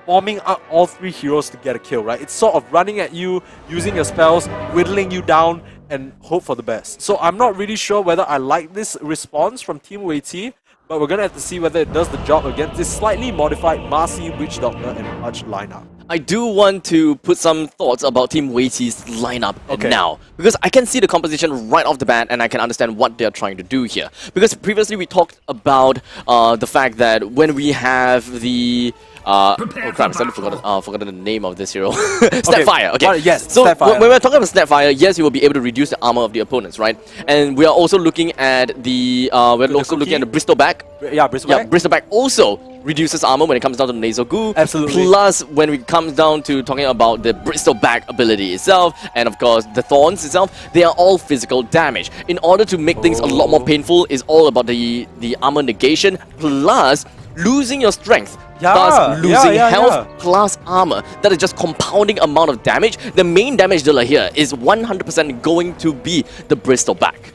forming up all 3 heroes to get a kill, right? It's sort of running at you, using your spells, whittling you down, and hope for the best. So I'm not really sure whether I like this response from Team Wei T, but we're gonna have to see whether it does the job against this slightly modified Marcy, Witch Doctor, and Pudge lineup. I do want to put some thoughts about Team Weity's lineup now, because I can see the composition right off the bat and I can understand what they're trying to do here. Because previously we talked about the fact that when we have the oh crap, I suddenly forgotten the name of this hero. Snapfire, okay. Yes, so Snapfire. when we're talking about Snapfire, yes, you will be able to reduce the armor of the opponents, right? And we are also looking at the looking at the Bristleback. Yeah, Bristleback. Yeah, Bristleback also reduces armor when it comes down to Nasal Goo. Absolutely. Plus, when it comes down to talking about the Bristleback ability itself, and of course the Thorns itself, they are all physical damage. In order to make things a lot more painful, is all about the armor negation plus losing your strength. Thus losing health plus armor. That is just compounding amount of damage. The main damage dealer here is 100% going to be the Bristleback.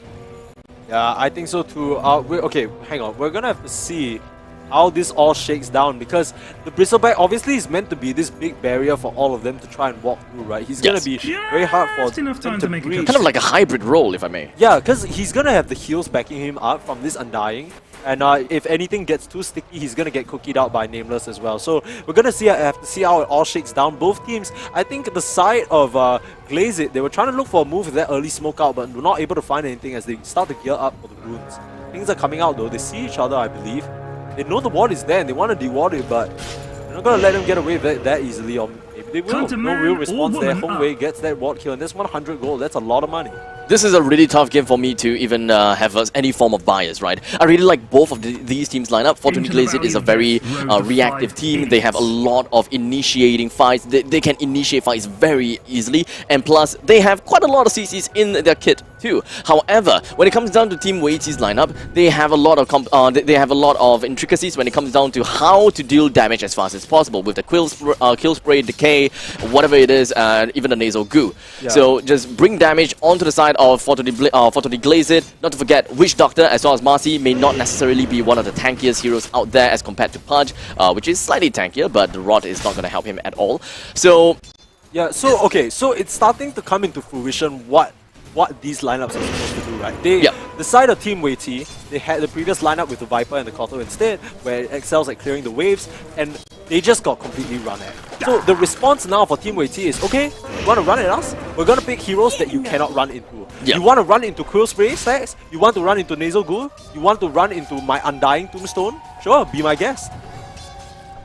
Yeah, I think so too. Okay, hang on. We're gonna have to see how this all shakes down, because the Bristleback obviously is meant to be this big barrier for all of them to try and walk through, right? He's gonna be very hard for them to breach. Kind of like a hybrid role, if I may. Yeah, because he's gonna have the heals backing him up from this Undying. And if anything gets too sticky, he's gonna get cookied out by Nameless as well. So we're gonna have to see how it all shakes down. Both teams, I think the side of Glaze It, they were trying to look for a move with that early smoke out, but were not able to find anything as they start to gear up for the runes. Things are coming out though. They see each other, I believe. They know the ward is there and they want to deward it, but they're not gonna let them get away with it that easily. Or maybe they will. No real response there. Hongwei gets that ward kill, and that's 100 gold. That's a lot of money. This is a really tough game for me to even have any form of bias, right? I really like both of these teams lineup. Fortunately, Glaze It is a very reactive team. They have a lot of initiating fights. They can initiate fights very easily, and plus they have quite a lot of CCs in their kit too. However, when it comes down to Team Weity's lineup, they have a lot of intricacies when it comes down to how to deal damage as fast as possible with the kill spray, decay, whatever it is, and even the Nasal Goo. Yeah. So just bring damage onto the side of Fortuny Glaze It. Not to forget, Witch Doctor as well as Marcy may not necessarily be one of the tankiest heroes out there as compared to Pudge, which is slightly tankier, but the Rod is not going to help him at all. So yeah, so it's starting to come into fruition what these lineups are supposed to do, right? The side of Team Weity, they had the previous lineup with the Viper and the Koto instead, where it excels at clearing the waves, and they just got completely run at. So the response now for Team Weity is, okay, you want to run at us? We're going to pick heroes that you cannot run into. You want to run into Quill Spray stacks? You want to run into Nasal Ghoul? You want to run into my Undying Tombstone? Sure, be my guest.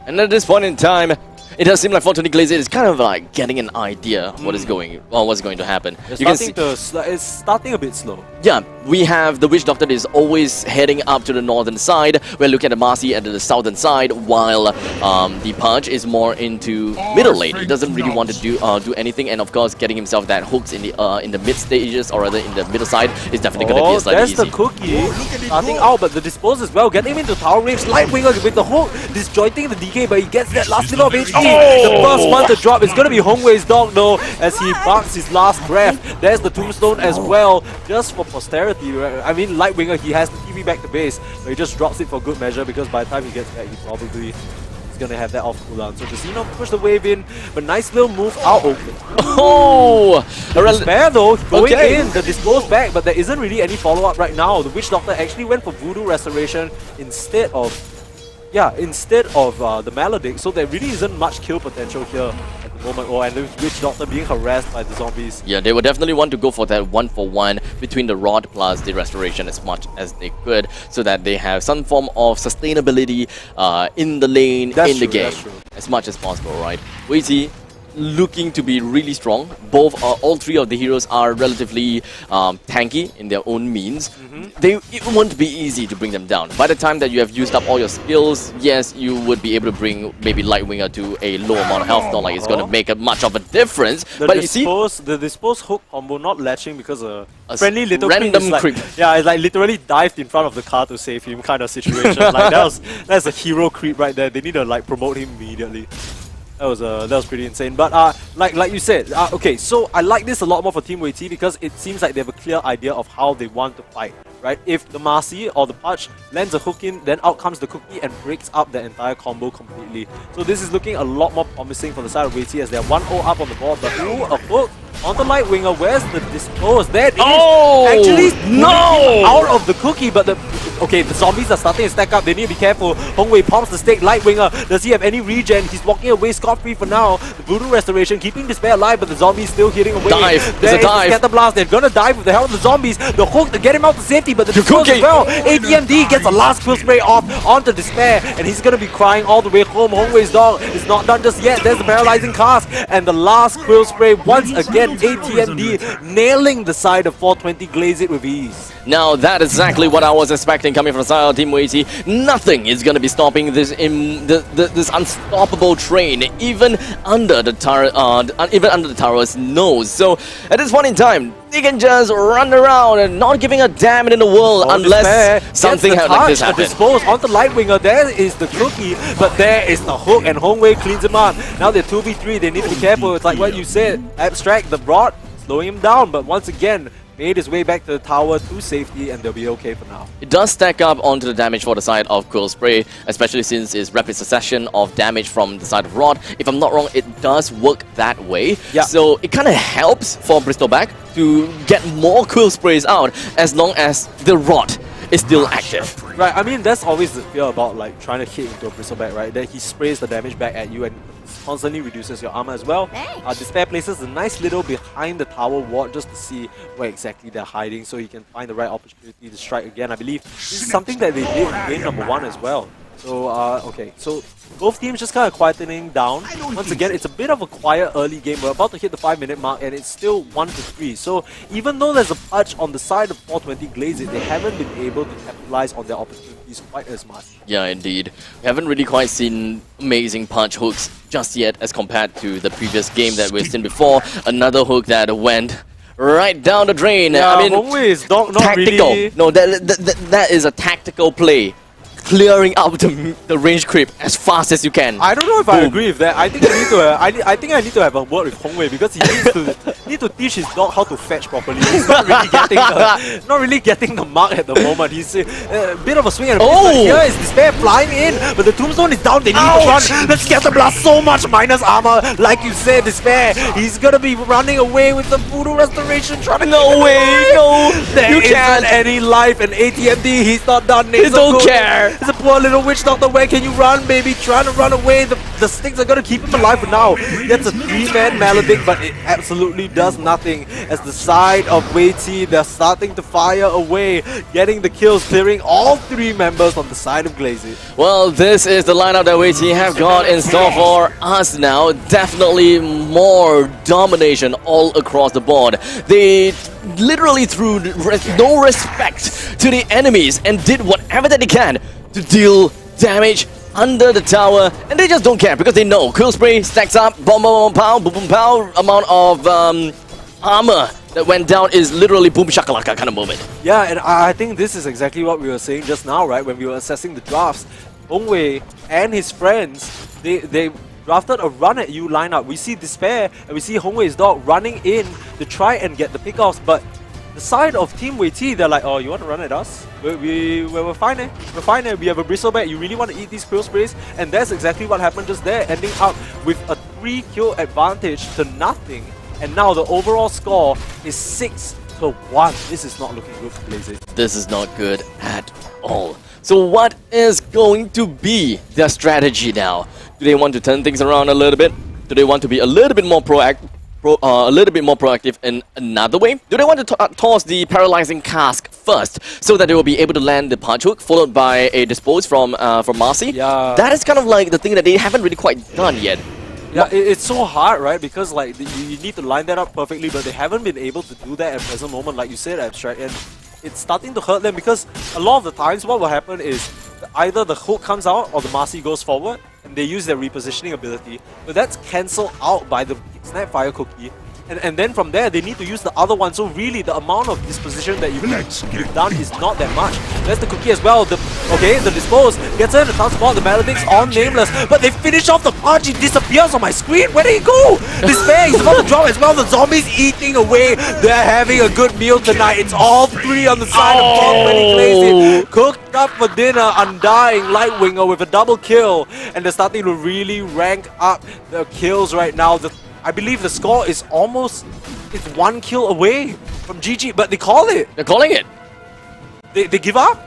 And at this point in time, it does seem like Fortuny Glaze It is kind of like getting an idea what's going to happen. It's starting a bit slow. Yeah, we have the Witch Doctor that is always heading up to the northern side. We're looking at the Marcy at the southern side, while the Pudge is more into middle lane. He doesn't really want to do anything, and of course, getting himself that hooks in the mid stages, or rather in the middle side, is definitely going to be a slightly easy. There's the cookie starting out, but the dispose as well, getting him into tower range. Lightwinger with the hook, disjointing the DK, but he gets that last little of HP. The first one to drop is going to be Hongwei's dog though, as he barks his last breath. There's the tombstone as well, just for posterity. I mean, Lightwinger, he has the TV back to base, but he just drops it for good measure, because by the time he gets back, he probably is going to have that off cooldown. So Casino push the wave in, but nice little move out open. Oh! Spare though, going in, the dispose back, but there isn't really any follow-up right now. The Witch Doctor actually went for Voodoo Restoration instead of the Maledict, so there really isn't much kill potential here at the moment. Oh, and the Witch Doctor being harassed by the zombies. Yeah, they would definitely want to go for that 1-for-1 between the Rod plus the Restoration as much as they could, so that they have some form of sustainability in the lane, in the game, as much as possible, right? Weity looking to be really strong. All three of the heroes are relatively tanky in their own means. It won't be easy to bring them down. By the time that you have used up all your skills, yes, you would be able to bring maybe Lightwinger to a low amount of health. Not like it's going to make much of a difference. But you see, the dispose hook combo not latching because a friendly little random creep. Yeah, it's like literally dived in front of the car to save him kind of situation. Like that's a hero creep right there. They need to like promote him immediately. That was pretty insane. But like you said, okay, so I like this a lot more for Team Weity, because it seems like they have a clear idea of how they want to fight, right? If the Marcy or the Pudge lands a hook in, then out comes the cookie and breaks up the entire combo completely. So this is looking a lot more promising for the side of Weity, as they're 1-0 up on the board, but ooh, a hook on the Lightwinger. Where's the dispose? There it is. Actually out of the cookie, but the Okay, the zombies are starting to stack up. They need to be careful. Hongwei pops the stake. Lightwinger, does he have any regen? He's walking away scot-free for now. The Voodoo Restoration keeping Despair alive, but the zombies still hitting away. Dive. There It's a dive. is the Scatter Blast. They're gonna dive with the help of the zombies. The hook to get him out to safety, but the Discourse as well. ATMD gets the last Quill Spray off onto Despair, and he's gonna be crying all the way home. Hongwei's dog is not done just yet. There's the Paralyzing Cast, and the last Quill Spray once again. ATMD nailing the side of 420 Glaze It with ease. Now that is exactly what I was expecting coming from the side of Team Weighty. Nothing is going to be stopping this this unstoppable train, even under the tower's nose. So at this point in time, they can just run around and not giving a damn in the world unless something like this happens. Dispose onto Lightwinger. There is the cookie, but there is the hook, and Hongwei cleans him out. Now they're 2v3. They need to be careful. It's like what you said. Abstract the rod, slowing him down, but once again, made his way back to the tower to safety, and they'll be okay for now. It does stack up onto the damage for the side of Quill Spray, especially since it's rapid succession of damage from the side of Rod. If I'm not wrong, it does work that way. Yeah. So it kind of helps for Bristleback to get more Quill Sprays out as long as the Rod is still active. Right, I mean, that's always the fear about like trying to hit into a Bristleback, right? That he sprays the damage back at you and constantly reduces your armor as well. Despair places a nice little behind the tower ward just to see where exactly they're hiding, so he can find the right opportunity to strike again. I believe this is something that they did in game number 1 as well. So, okay, so both teams just kind of quietening down. Once again, it's a bit of a quiet early game. We're about to hit the 5-minute mark and it's still 1-3. So even though there's a punch on the side of 420 Glaze It, they haven't been able to capitalize on their opportunities quite as much. Yeah, indeed. We haven't really quite seen amazing punch hooks just yet as compared to the previous game that we've seen before. Another hook that went right down the drain. Yeah, I mean, Hongwei is not tactical. really... No, that is a tactical play. Clearing up the range creep as fast as you can. I don't know if I agree with that. I think I need to. I think I need to have a word with Hongwei because he needs to teach his dog how to fetch properly. He's not really getting the mark at the moment. He's a bit of a swing and a miss, but here is Despair flying in, but the tombstone is down. They need to run. Let's get the blast. So much minus armor, like you said, Despair. He's gonna be running away with the Voodoo Restoration. Trying to No way, no. There isn't any life, and ATMD. He's not done. They don't care. It's a poor little witch doctor. Where can you run, baby? Trying to run away. The sticks are gonna keep him alive for now. Gets a 3-man Maledict, but it absolutely does nothing. As the side of Weiqi, they're starting to fire away, getting the kills, clearing all 3 members on the side of Glaze It. Well, this is the lineup that Weiqi have got in store for us now. Definitely more domination all across the board. They literally threw no respect to the enemies and did whatever that they can to deal damage under the tower, and they just don't care because they know Quill Spray stacks up, boom boom pow, boom boom pow, amount of armor that went down is literally boom shakalaka kind of moment. Yeah, and I think this is exactly what we were saying just now, right? When we were assessing the drafts, Hongwei and his friends, they drafted a run at you lineup. We see Despair and we see Hongwei's dog running in to try and get the pickoffs, but the side of Team Weiqi, they're like, oh, you want to run at us? We're fine, eh? We're fine, eh? We have a Bristleback. You really want to eat these Quill Sprays? And that's exactly what happened just there, ending up with a 3-kill advantage to nothing. And now the overall score is 6-1. This is not looking good for Glaze It. This is not good at all. So what is going to be their strategy now? Do they want to turn things around a little bit? Do they want to be a little bit more proactive in another way? Do they want to toss the Paralyzing Cask first so that they will be able to land the punch hook, followed by a dispose from Marcy? Yeah. That is kind of like the thing that they haven't really quite done yet. Yeah, it's so hard, right? Because like you need to line that up perfectly, but they haven't been able to do that at present moment, like you said, Abstract, and it's starting to hurt them because a lot of the times what will happen is either the hook comes out or the Marcy goes forward and they use their repositioning ability, but that's cancelled out by the Snapfire cookie. And then from there, they need to use the other one. So really, the amount of disposition that you've done is not that much. There's the cookie as well. The dispose gets her in the tough spot. The Maledict's on Nameless, but they finish off the punch. He disappears on my screen. Where did he go? Despair, he's about to drop as well. The zombies eating away. They're having a good meal tonight. It's all 3 on the side of 420 Glaze It. Cooked up for dinner, Undying Lightwinger with a double kill. And they're starting to really rank up the kills right now. I believe the score is almost, it's 1 kill away from GG, but they call it. They're calling it. They give up?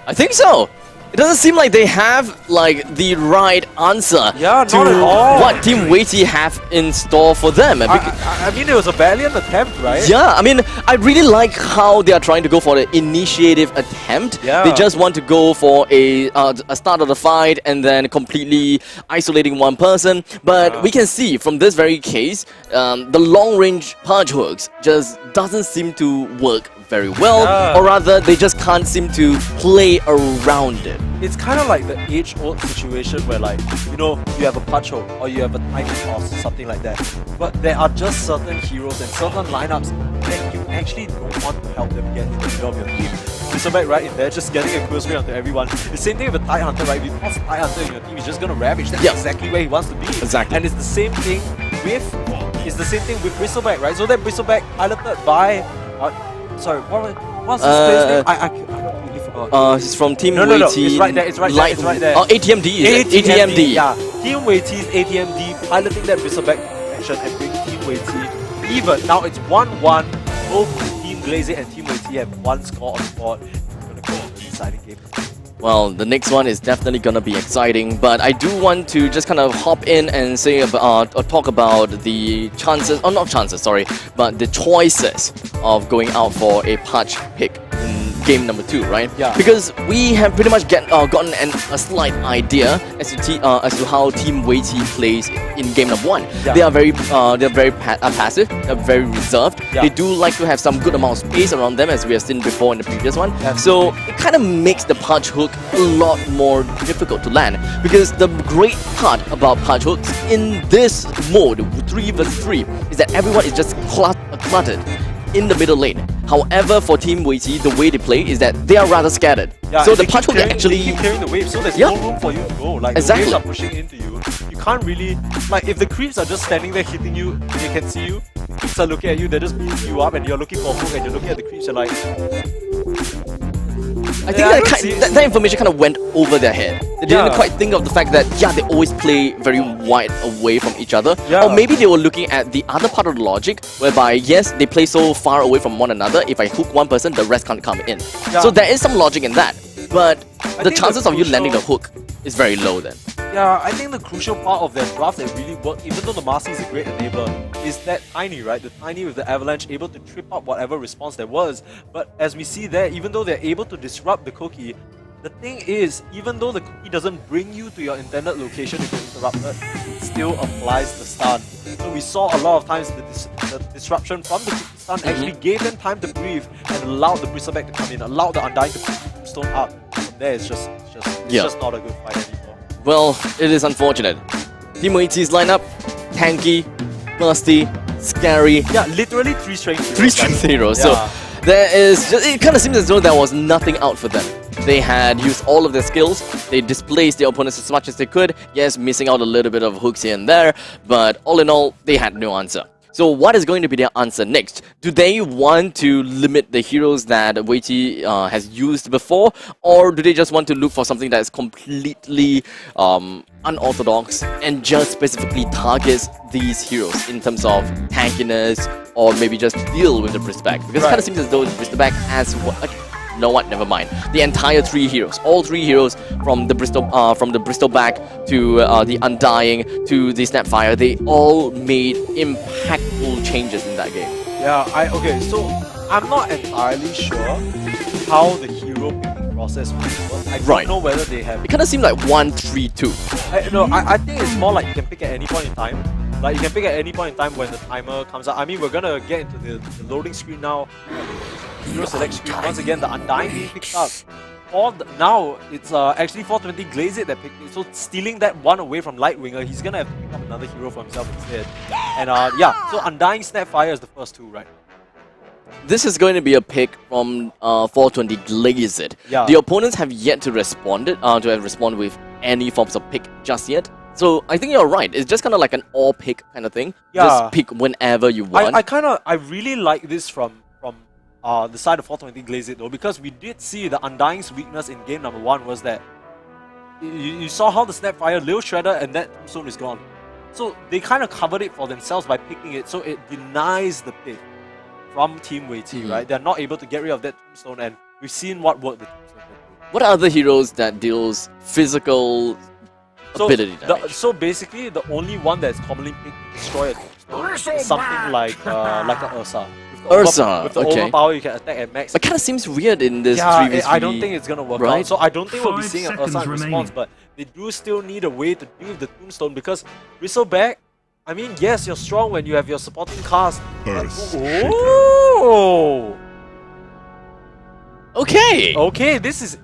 I think so. It doesn't seem like they have like the right answer Yeah, to not at all, what Team Weiqi have in store for them. I mean, it was a valiant attempt, right? Yeah, I mean, I really like how they are trying to go for the initiative attempt. Yeah. They just want to go for a start of the fight and then completely isolating one person. But we can see from this very case, the long-range punch hooks just doesn't seem to work very well, Yeah. or rather, they just can't seem to play around it. It's kind of like the age-old situation where, like, you know, you have a punch hook or you have a time toss, something like that. But there are just certain heroes and certain lineups that you actually don't want to help them get in the middle of your team. Razorback right in there, just getting a close range onto everyone. The same thing with a Tide Hunter, right? If you toss a Tide Hunter in your team, he's just gonna ravage. That's exactly where he wants to be. Exactly. And it's the same thing with Bristleback, right? So that Bristleback piloted by sorry, what's his place name? I completely forgot. He's from Team No, Weiqi. it's right there, it's right there. Oh, ATMD is it? ATMD. Yeah, Team Weiqi's ATMD piloting that Bristleback action and bring Team Weiqi even. Now it's 1-1. Both Team Glaze and Team Weiqi have one score on the board. We're gonna go to the deciding game. Well, the next one is definitely gonna be exciting, but I do want to just kind of hop in and say about or talk about the chances, or not chances, sorry, but the choices of going out for a patch pick in game number 2, right? Yeah. Because we have pretty much gotten a slight idea as to how Team Weiqi plays in game number 1. Yeah. They are very passive, they're very reserved. Yeah. They do like to have some good amount of space around them, as we have seen before in the previous one. Absolutely. So it kind of makes the punch hook a lot more difficult to land, because the great part about punch hooks in this mode 3 vs 3 is that everyone is just cluttered in the middle lane. However, for Team Weiqi, the way they play is that they are rather scattered. Yeah, so and the they punch keep hook carrying- actually they keep carrying the wave, so there's Yeah. no room for you to go. Like Exactly. the waves are pushing into you. You can't really, like, if the creeps are just standing there hitting you, they can see you. Creeps are looking at you, they're just beating you up, and you're looking for a hook, and you're looking at the creeps. You're like, I think Yeah, I don't see- that information kind of went over their head. They didn't Yeah. quite think of the fact that, yeah, they always play very wide away from each other. Yeah. Or maybe they were looking at the other part of the logic, whereby, yes, they play so far away from one another, if I hook one person, the rest can't come in. Yeah. So there is some logic in that. But the think chances the of you landing the crucial- hook is very low then. yeah, I think the crucial part of their draft that really worked, even though the Marcy is a great enabler, is that Tiny, right? The Tiny with the Avalanche able to trip up whatever response there was. But as we see there, even though they're able to disrupt the cookie, the thing is, even though the cookie doesn't bring you to your intended location if you're interrupted, it still applies the stun. So we saw a lot of times the disruption from the cookie stun actually gave them time to breathe and allowed the Bristleback to come in, allowed the Undying to put Tombstone up. From there, it's just not a good fight anymore. Well, it is unfortunate. Team Weiqi's lineup, tanky, bursty, scary, Yeah, literally 3 strength heroes. 3 strength heroes. Yeah. So there is just, it kind of seems as though there was nothing out for them. They had used all of their skills, they displaced their opponents as much as they could, yes, missing out a little bit of hooks here and there, but all in all, they had no answer. So what is going to be their answer next? Do they want to limit the heroes that Weiqi has used before, or do they just want to look for something that is completely unorthodox and just specifically targets these heroes in terms of tankiness, or maybe just deal with the Bristleback? Because it kind of seems as though the Bristleback has you know what? Never mind. The entire 3 heroes, all 3 heroes, from the Bristleback to the Undying to the Snapfire, they all made impactful changes in that game. Yeah, okay, so I'm not entirely sure how the hero picking process works. I don't know whether they have... It kind of seemed like 1-3-2. I think it's more like you can pick at any point in time. Like, you can pick at any point in time when the timer comes out. I mean, we're gonna get into the loading screen now. Hero select screen. Once again, the Undying being picked up. Now, it's actually 420 Glaze that picked it. So, stealing that one away from Lightwinger, he's gonna have to pick up another hero for himself instead. And yeah, so Undying Snapfire is the first 2, right? This is going to be a pick from 420 Glazed. Yeah. The opponents have yet to respond with any forms of pick just yet. So I think you're right. It's just kind of like an all pick kind of thing. Yeah. Just pick whenever you want. I really like this from the side of 420 Glazed though, because we did see the Undying's weakness in game number 1 was that you saw how the Snapfire, Lil Shredder, and that Tombstone is gone. So they kind of covered it for themselves by picking it, so it denies the pick from Team Weiqi, right? They're not able to get rid of that Tombstone, and we've seen what worked the Tombstone can do. What are other heroes that deals physical ability damage? So basically, the only one that's commonly picked to destroy a tombstone is something like a Ursa. With the overpower, you can attack at max. It kind of seems weird in this 3v3. Yeah, I don't think it's gonna work out. So I don't think we'll be seeing an Ursa in response, but they do still need a way to deal with the tombstone because Bristleback, I mean, yes, you're strong when you have your supporting cast. Oh! Okay, this is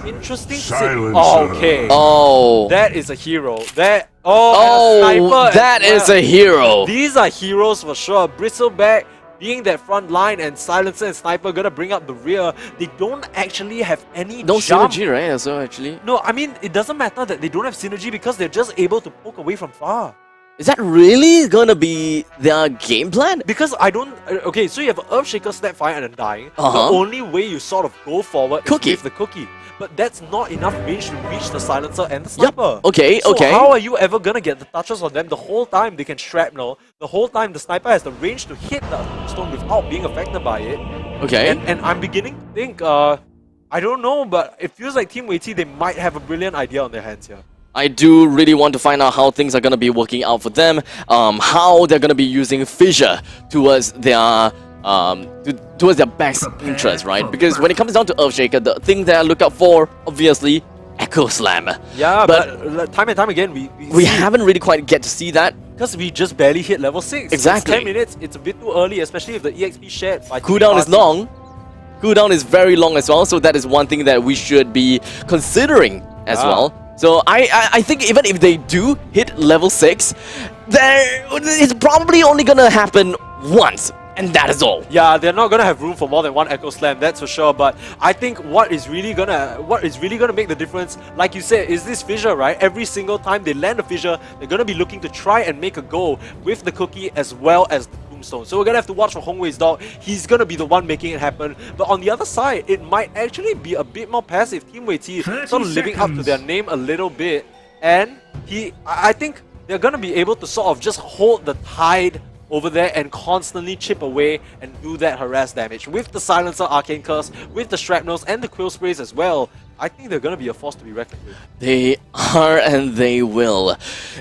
interesting to see. Oh, okay. Oh. That is a hero. That and a sniper that is a hero. These are heroes for sure. Bristleback being that front line and Silencer and Sniper gonna bring up the rear. They don't actually have any jump. Synergy, right? So actually. No, I mean it doesn't matter that they don't have synergy because they're just able to poke away from far. Is that really gonna be their game plan? Because I don't... Okay, so you have Earthshaker, Snapfire and Undying. The only way you sort of go forward is with the cookie. But that's not enough range to reach the Silencer and the Sniper. Okay, so how are you ever gonna get the touches on them the whole time they can shrapnel? The whole time the Sniper has the range to hit the stone without being affected by it. Okay. And I'm beginning to think, I don't know, but it feels like Team Wei-T, they might have a brilliant idea on their hands here. I do really want to find out how things are going to be working out for them, how they're going to be using Fissure towards their best interest, right? Because when it comes down to Earthshaker, the thing that I look out for, obviously, Echo Slam. Yeah, but time and time again, we haven't really quite get to see that. Because we just barely hit level 6. Exactly. It's 10 minutes, it's a bit too early, especially if the EXP shared by cooldown is long. Cooldown is very long as well, so that is one thing that we should be considering as well. So I think even if they do hit level 6, it's probably only gonna happen once, and that is all. Yeah, they're not gonna have room for more than one Echo Slam, that's for sure. But I think what is really gonna make the difference, like you said, is this Fissure, right? Every single time they land a Fissure, they're gonna be looking to try and make a go with the cookie as well as the tombstone. So we're gonna have to watch for Hongwei's dog. He's gonna be the one making it happen. But on the other side, it might actually be a bit more passive. Team Wei-T sort of living up to their name a little bit, and I think they're gonna be able to sort of just hold the tide over there and constantly chip away and do that harass damage. With the Silencer, Arcane Curse, with the Shrapnels and the Quill Sprays as well, I think they're going to be a force to be reckoned with. They are, and they will.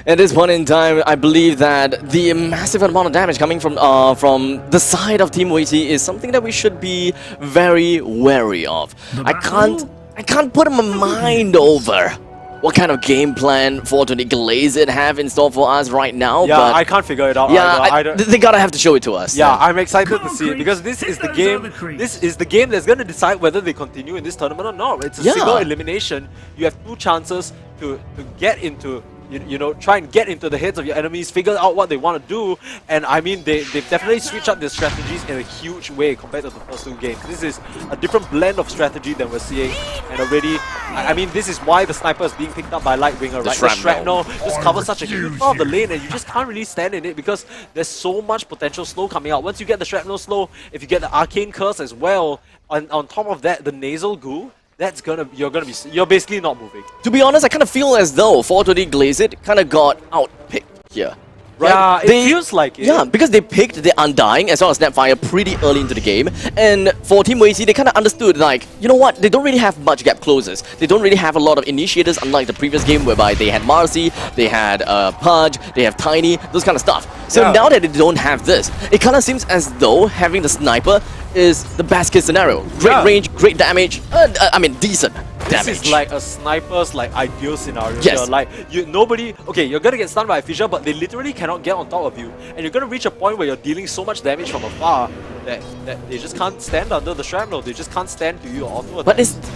At this point in time, I believe that the massive amount of damage coming from the side of Team Wei-T is something that we should be very wary of. I can't put my mind over what kind of game plan 420 Glazed have in store for us right now. Yeah, but I can't figure it out. Yeah, they gotta have to show it to us. Yeah, I'm excited to see it because this is the game. This is the game that's going to decide whether they continue in this tournament or not. It's a single elimination. You have 2 chances to get into, you know, try and get into the heads of your enemies, figure out what they want to do, and I mean they've definitely switched up their strategies in a huge way compared to the first 2 games. This is a different blend of strategy than we're seeing, and already, I mean, this is why the Sniper is being picked up by Lightbringer, right? The Shrapnel just covers such a huge part of the lane, and you just can't really stand in it because there's so much potential slow coming out. Once you get the Shrapnel slow, if you get the Arcane Curse as well, on top of that, the Nasal Goo, you're basically not moving. To be honest, I kind of feel as though 420 Glazed kind of got outpicked here. Right? Yeah, it feels like it. Yeah, because they picked the Undying as well as Snapfire pretty early into the game. And for Team Wei-T, they kind of understood, like, you know what, they don't really have much gap closers. They don't really have a lot of initiators, unlike the previous game whereby they had Marcy, they had Pudge, they have Tiny, those kind of stuff. So now that they don't have this, it kind of seems as though having the Sniper is the best case scenario. Great range, great damage, I mean decent damage. This is like a Sniper's like ideal scenario. Yes. Here. Like okay, you're gonna get stunned by a Fissure, but they literally cannot get on top of you, and you're gonna reach a point where you're dealing so much damage from afar that they just can't stand under the Shrapnel. They just can't stand to you auto attack.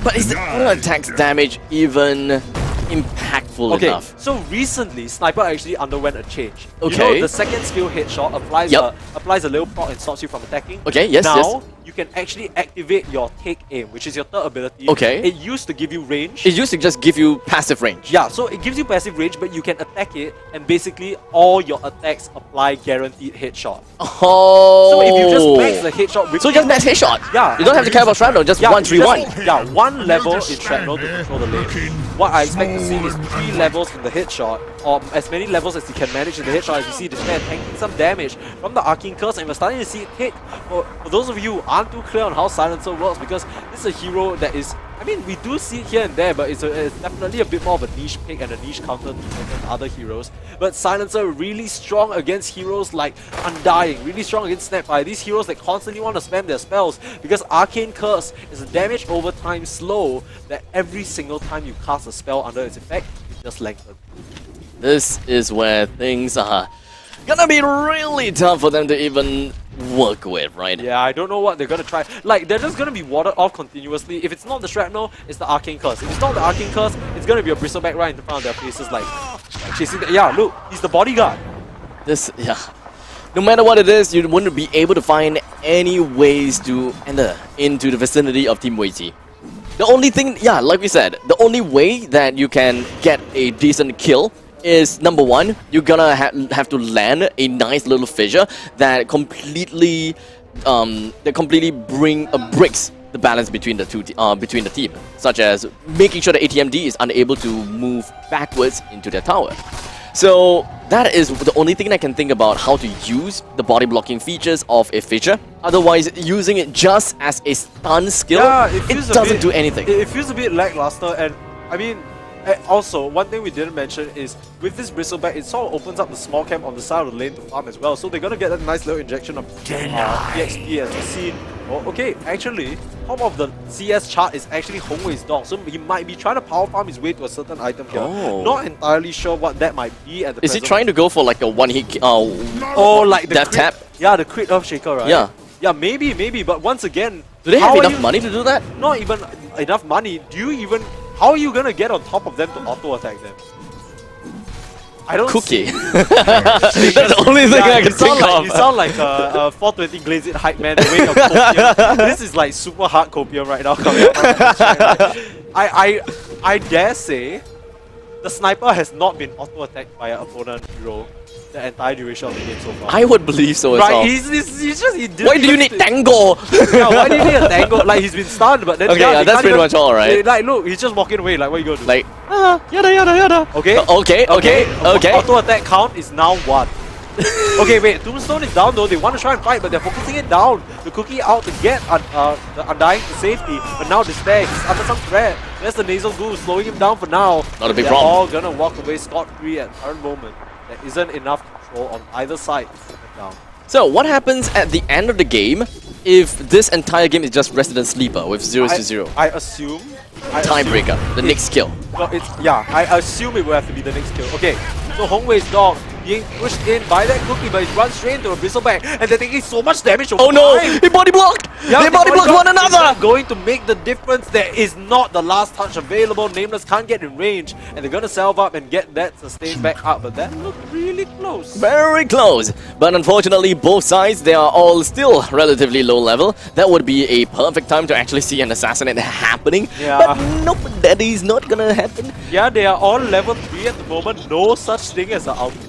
But is the auto attack's damage even impactful enough? So recently, Sniper actually underwent a change. Okay. You know, the second skill headshot applies a little proc and stops you from attacking. Okay, yes, now, you can actually activate your take aim, which is your third ability. Okay. It used to give you range. It used to just give you passive range. Yeah, so it gives you passive range, but you can attack it, and basically all your attacks apply guaranteed headshot. Oh. So if you just max the headshot... So just max headshot? Yeah. You don't have to care about Shrapnel, just 1-3-1. Yeah, 1 level in Shrapnel to control the lane. What I expect to see is 3 levels in the headshot, or as many levels as you can manage in the headshot. As you see this man tanking some damage from the Arcane Curse, and we're starting to see it hit. For those of you who aren't too clear on how Silencer works, because this is a hero that is I mean, we do see it here and there, but it's definitely a bit more of a niche pick and a niche counter to other heroes. But Silencer really strong against heroes like Undying, really strong against Snapfire. These heroes that constantly want to spam their spells because Arcane Curse is a damage over time slow that every single time you cast a spell under its effect, it just lengthens. This is where things are gonna be really tough for them to even work with, right? Yeah, I don't know what they're gonna try. Like, they're just gonna be watered off continuously. If it's not the Shrapnel, it's the Arcane Curse. If it's not the Arcane Curse, it's gonna be a Bristleback right in front of their faces, like chasing the, yeah, look, he's the bodyguard. This, yeah. No matter what it is, you wouldn't be able to find any ways to enter into the vicinity of Team Wei-Ji. The only thing, yeah, like we said, the only way that you can get a decent kill is, number one, you're gonna have to land a nice little fissure that completely breaks the balance between the between the team, such as making sure the ATMD is unable to move backwards into their tower. So that is the only thing I can think about how to use the body blocking features of a fissure. Otherwise, using it just as a stun skill, Yeah, it doesn't do anything. It feels a bit lackluster, and I mean, also, one thing we didn't mention is with this Bristleback, it sort of opens up the small camp on the side of the lane to farm as well. So they're gonna get a nice little injection of EXP as we see. Oh, okay, actually, top of the CS chart is actually Hongwei's dog, so he might be trying to power farm his way to a certain item here. Oh. Not entirely sure what that might be at the Is he present trying to go for like a one-hit Oh, like the death crit, tap? Yeah, the crit Earthshaker, right? Yeah. Yeah, maybe, but once again, Do they how have are enough you- money to do that? Not even enough money. Do you even... How are you gonna get on top of them to auto-attack them? I don't Cookie. see- That's the only thing I can think of. You sound like a 420 Glaze It hype man the way of copium. This is like super hard copium right now coming out from the chat. I dare say the sniper has not been auto-attacked by an opponent hero the entire duration of the game so far. I would believe so as well. Right, he's just... He didn't Why do you even need st- tango? Yeah, why do you need a tango? Like, he's been stunned, but then... Okay, yeah, yeah, they that's can't pretty even- much all, right? Like, look, he's just walking away. Like, what are you gonna do? Like, yada yada yada. Okay. Okay. Auto attack count is now 1. Okay, wait. Tombstone is down though. They want to try and fight, but they're focusing it down. The Cookie out to get the Undying to safety, but now Despair. He's under some threat. There's the Nasal Goo slowing him down for now. Not a big they're problem. all gonna walk away scot-free at the current moment. There isn't enough control on either side to put them down. So, what happens at the end of the game if this entire game is just Resident Sleeper with 0-0? I assume... Tiebreaker, the next kill. Well, I assume it will have to be the next kill. Okay, so Hongwei's dog being pushed in by that Cookie, but he runs straight into a Bristleback, and they're taking so much damage over Oh no! time. He body blocked! Yeah, They body blocked one It's another! not going to make the difference. There is not the last touch available. Nameless can't get in range, and they're gonna salve up and get that sustained back up, but that looked really close. Very close. But unfortunately, both sides, they are all still relatively low level. That would be a perfect time to actually see an assassinate happening. Yeah. But nope, that is not gonna happen. Yeah, they are all level 3 at the moment. No such thing as an ultimate.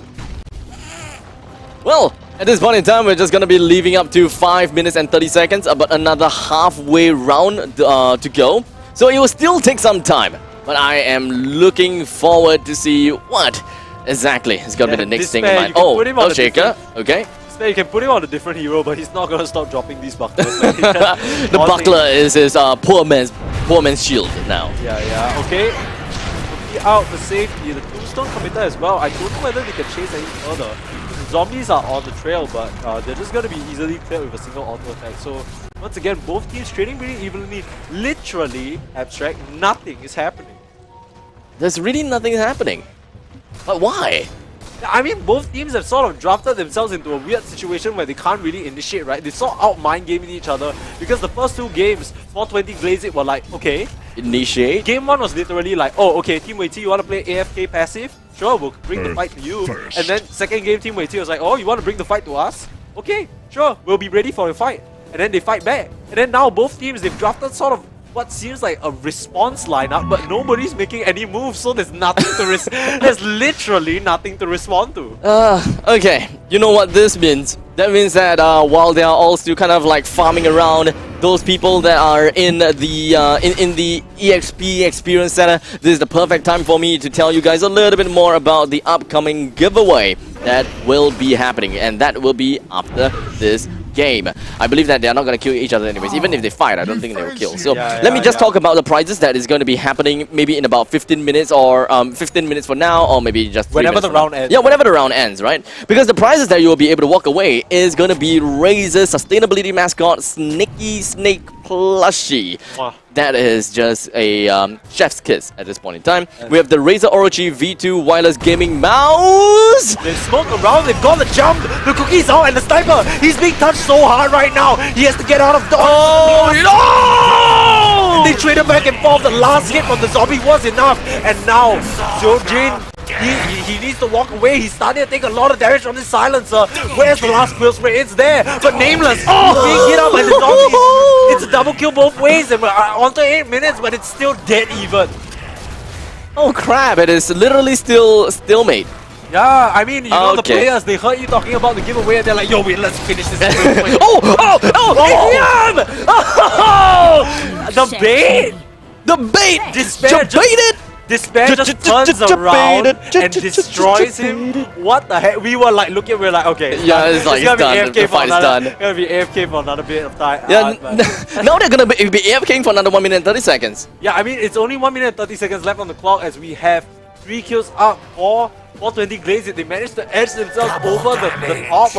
Well, at this point in time, we're just gonna be leaving up to 5 minutes and 30 seconds, about another halfway round to go. So it will still take some time. But I am looking forward to see what exactly is gonna be the next thing in Despair, mind. you can put him on a Shaker. Okay. You can put him on a different hero, but he's not gonna stop dropping these bucklers. The buckler is his poor man's shield now. Yeah, okay. Cookie out for safety. The Tombstone committer as well. I don't know whether they can chase any further. The zombies are on the trail, but they're just gonna be easily cleared with a single auto attack. So once again, both teams trading really evenly. Literally, Abstract, nothing is happening. There's really nothing happening. But why? I mean, both teams have sort of drafted themselves into a weird situation where they can't really initiate, right? They sort of out mind gaming each other because the first two games, 420 Glaze It were like, okay. Initiate? Game 1 was literally like, oh, okay, Team Wei-Ti, you want to play AFK passive? Sure, we'll bring the fight to you. And then second game, Team Wei-Ti was like, oh, you want to bring the fight to us? Okay, sure, we'll be ready for the fight. And then they fight back. And then now both teams, they've drafted sort of what seems like a response lineup, but nobody's making any moves, so there's nothing to there's literally nothing to respond to. Okay. You know what this means? That means that while they are all still kind of like farming around, those people that are in the EXP Experience Center, this is the perfect time for me to tell you guys a little bit more about the upcoming giveaway that will be happening, and that will be after this game. I believe that they are not going to kill each other anyways. Even if they fight, I don't think they will kill. So Yeah, let me just yeah. talk about the prizes that is going to be happening maybe in about 15 minutes or 15 minutes from now, or maybe just 3 Whenever minutes the from now. round ends. Yeah, whenever the round ends, right? Because the prizes that you will be able to walk away is going to be Razer Sustainability Mascot Sneaky Snake Plushie. Wow. That is just a chef's kiss at this point in time. We have the Razer Orochi V2 Wireless Gaming Mouse. They smoke around, they've got the jump, the cookie's out, and the sniper, he's being touched so hard right now. He has to get out of dodge. Oh no! They traded back and forth. The last hit from the zombie was enough. And now, Jin, he needs to walk away. He's starting to take a lot of damage from this silencer. Where's the last quill spray? It's there. But Nameless, being hit up by the zombies. It's a double kill both ways. And we're on to 8 minutes, but it's still dead even. Oh crap, it is literally still stalemate. Yeah, I mean, you know the Okay. players, they heard you talking about the giveaway and they're like, yo, wait, let's finish this. ATM! Oh! The bait! The bait! Despair just baited! Despair just turns around and destroys him. What the heck? We were like looking, we were like, okay. Yeah, it's like, gonna it's done. be AFK The for fight is another, done. gonna be AFK for another bit of time. Yeah, now they're gonna be AFKing for another 1 minute and 30 seconds. Yeah, I mean, it's only 1 minute and 30 seconds left on the clock as we have 3 kills up for 420 Glaze. They managed to edge themselves over the top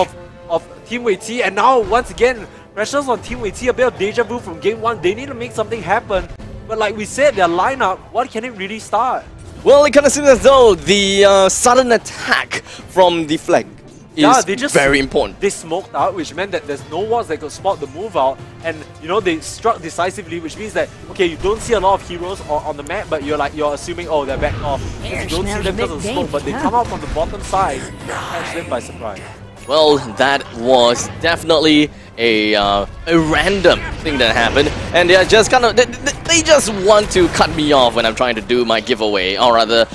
of Team Wei T, and now once again, pressures on Team Wei T, a bit of deja vu from game 1. They need to make something happen. But like we said, their lineup, what can it really start? Well, it kind of seems as though the sudden attack from the flank is very important. They smoked out, which meant that there's no wards that could spot the move out, and you know they struck decisively, which means that okay, you don't see a lot of heroes on the map, but you're assuming they're backed off. You don't see them because of smoke, but they come out from the bottom side, catch them by surprise. Well, that was definitely a random thing that happened, and they're just kind of they just want to cut me off when I'm trying to do my giveaway, or rather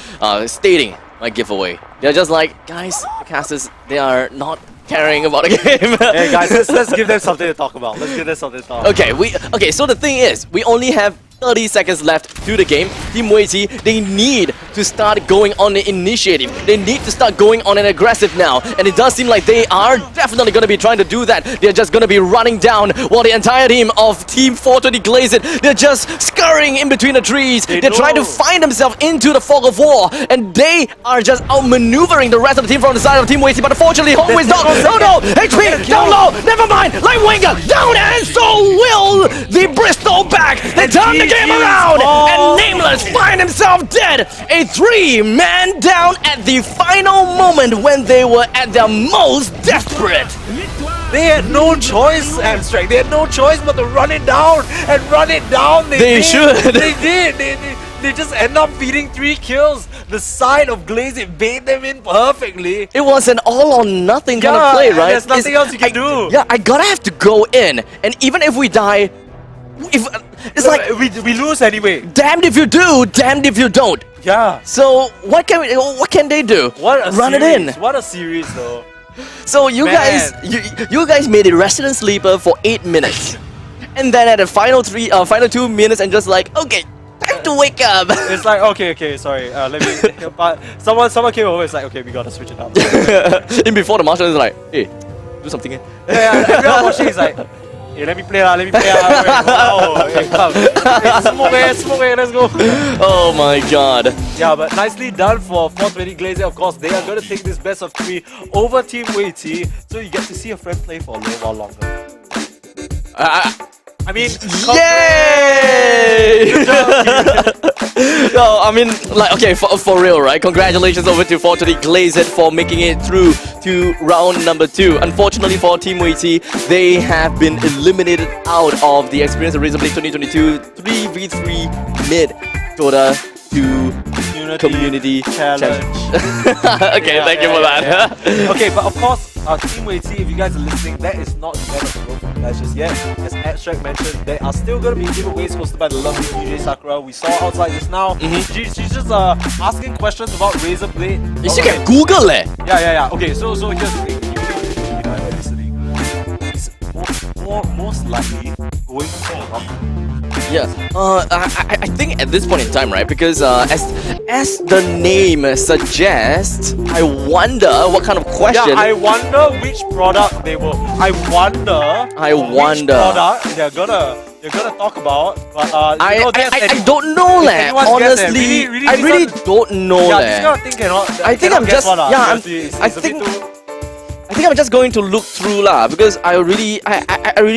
stating my giveaway. They're just like, guys, the casters, they are not caring about the game. Hey guys, let's give them something to talk about. Let's give them something to talk about. Okay, so the thing is, we only have 30 seconds left to the game. Team Wei T, they need to start going on the initiative. They need to start going on an aggressive now. And it does seem like they are definitely going to be trying to do that. They're just going to be running down while the entire team of Team 420 Glaze it. They're just scurrying in between the trees. They're trying to find themselves into the fog of war. And they are just outmaneuvering the rest of the team from the side of Team Wei T. But unfortunately, Hongwei's not. Oh no! HP down low! Never mind! Lightwinger down, and so will the Bristol back. They turn the game around, and Nameless find himself dead. A 3-man down at the final moment when they were at their most desperate. They had no choice, Abstract. They had no choice but to run it down and run it down. They should. They did. They just end up feeding 3 kills. The side of Glaze, it bait them in perfectly. It was an all or nothing kind of play, right? There's nothing else you can do. Yeah, I gotta have to go in, and even if we die, it's like we lose anyway. damned if you do, damned if you don't. Yeah. So what can they do? What a Run series. it in. What a series, though. So you Man. guys, you guys made it resident sleeper for 8 minutes, and then at the final 2 minutes, and just like, okay, time to wake up. It's like, okay, sorry. Let me. But someone came over. It's like, okay, we gotta switch it up. In before the marshal is like, hey, do something. Yeah, everyone watching is like, hey, let me play lah. Wow, hey, come. Hey, smoke, let's go. Oh my god. Yeah, but nicely done for 420 Glaze. Of course, they are going to take this best of 3 over Team Wei T, so you get to see a friend play for a little while longer. I mean, yay! No, I mean, like, okay, for real, right? Congratulations over to 420 Glaze it for making it through to round number 2. Unfortunately for Team Wei T, they have been eliminated out of the Experience of Razer Blade 2022 3v3 mid Dota 2 Community Challenge. Okay, Yeah, thank you for that. Okay, but of course, Team Wei T, if you guys are listening, that is not the end of the road for you guys just yet. As Abstract mentioned, there are still going to be giveaways hosted by the lovely DJ Sakura. We saw outside just now. She's just asking questions about Razer Blade. You still can Google it. Yeah. Okay, so here's the thing. You guys are listening. It's most likely going to be Yeah, I think at this point in time, right? Because as the name suggests, I wonder what kind of question. Yeah, I wonder which product they will. I wonder. Which product they're gonna talk about. But I don't know, leh. anyone's guess, Honestly, really, I this really one- don't know, Yeah, leh. this kind of thing cannot. I think cannot I'm guess just one, yeah. I'm, seriously, it's I a bit think too- I think I'm just going to look through lah because I really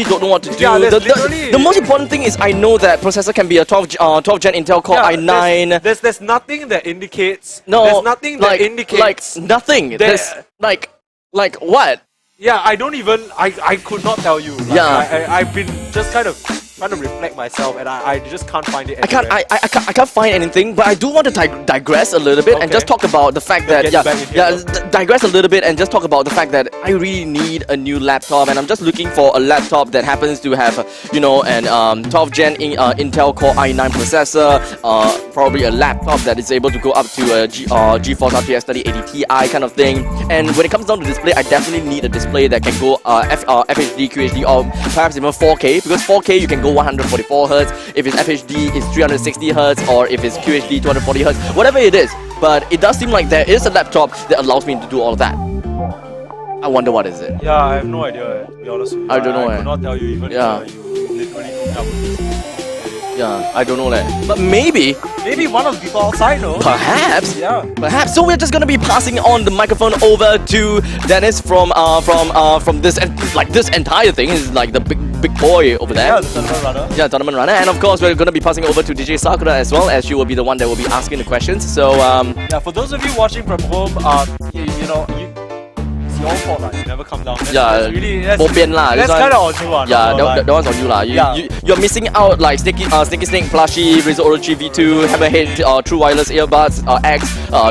don't know what to do. Yeah, there's the, literally- the most important thing is I know that processor can be a 12 gen Intel Core i9. There's nothing that indicates. No, there's nothing that indicates. like nothing. that- There's like what? Yeah, I don't even. I could not tell you. Like, Yeah. I've been just kind of trying to reflect myself, and I just can't find it. I can't anywhere. I can't find anything, but I do want to digress a little bit and Okay. just talk about the fact that Get you back in here. digress a little bit and just talk about the fact that I really need a new laptop, and I'm just looking for a laptop that happens to have an 12 gen Intel Core i9 processor, probably a laptop that is able to go up to a GeForce RTX 3080 Ti kind of thing. And when it comes down to display, I definitely need a display that can go FHD, QHD, or perhaps even 4K, because 4K you can go 144 Hz, if it's FHD it's 360 Hz, or if it's QHD 240 Hz, whatever it is. But it does seem like there is a laptop that allows me to do all of that. I wonder what is it. Yeah, I have no idea. To be honest with you, I don't know, I could not tell you even Yeah. if you literally told me I would just get it. Yeah, I don't know that. But maybe, Maybe one of the people outside knows. perhaps, Yeah. perhaps. So we're just gonna be passing on the microphone over to Dennis from this this entire thing is like the big boy over there. Yeah, the tournament runner. Yeah, tournament runner, and of course we're gonna be passing over to DJ Sakura as well, as she will be the one that will be asking the questions. So Yeah, for those of you watching from home, it's your fault lah. You never come down. yeah, bo pian lah. That's kind of on you lah. Yeah, no, that one's on you lah. Yeah. You're missing out like Sneaky Snake plushie, Razer Oro G V2, Hammerhead True Wireless earbuds X.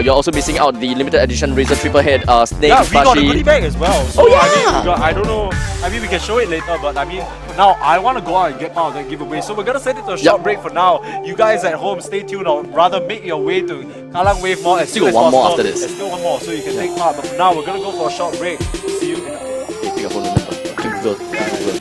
You're also missing out the limited edition Razer Triple Head Snake Yeah, we got a goodie plushie. bag as well. So, Oh, I mean, yeah. I don't know. I mean, we can show it later, but I mean, now I want to go out and get part of that giveaway. So we're gonna send it to a short break for now. You guys at home, stay tuned, or rather make your way to Kallang Wave Mall as Still soon got as one more possible. after this. There's still one more, so you can take part. But for now, we're gonna go for a short break. See you in a bit. Okay, pick up phone, remember. King Google. Google.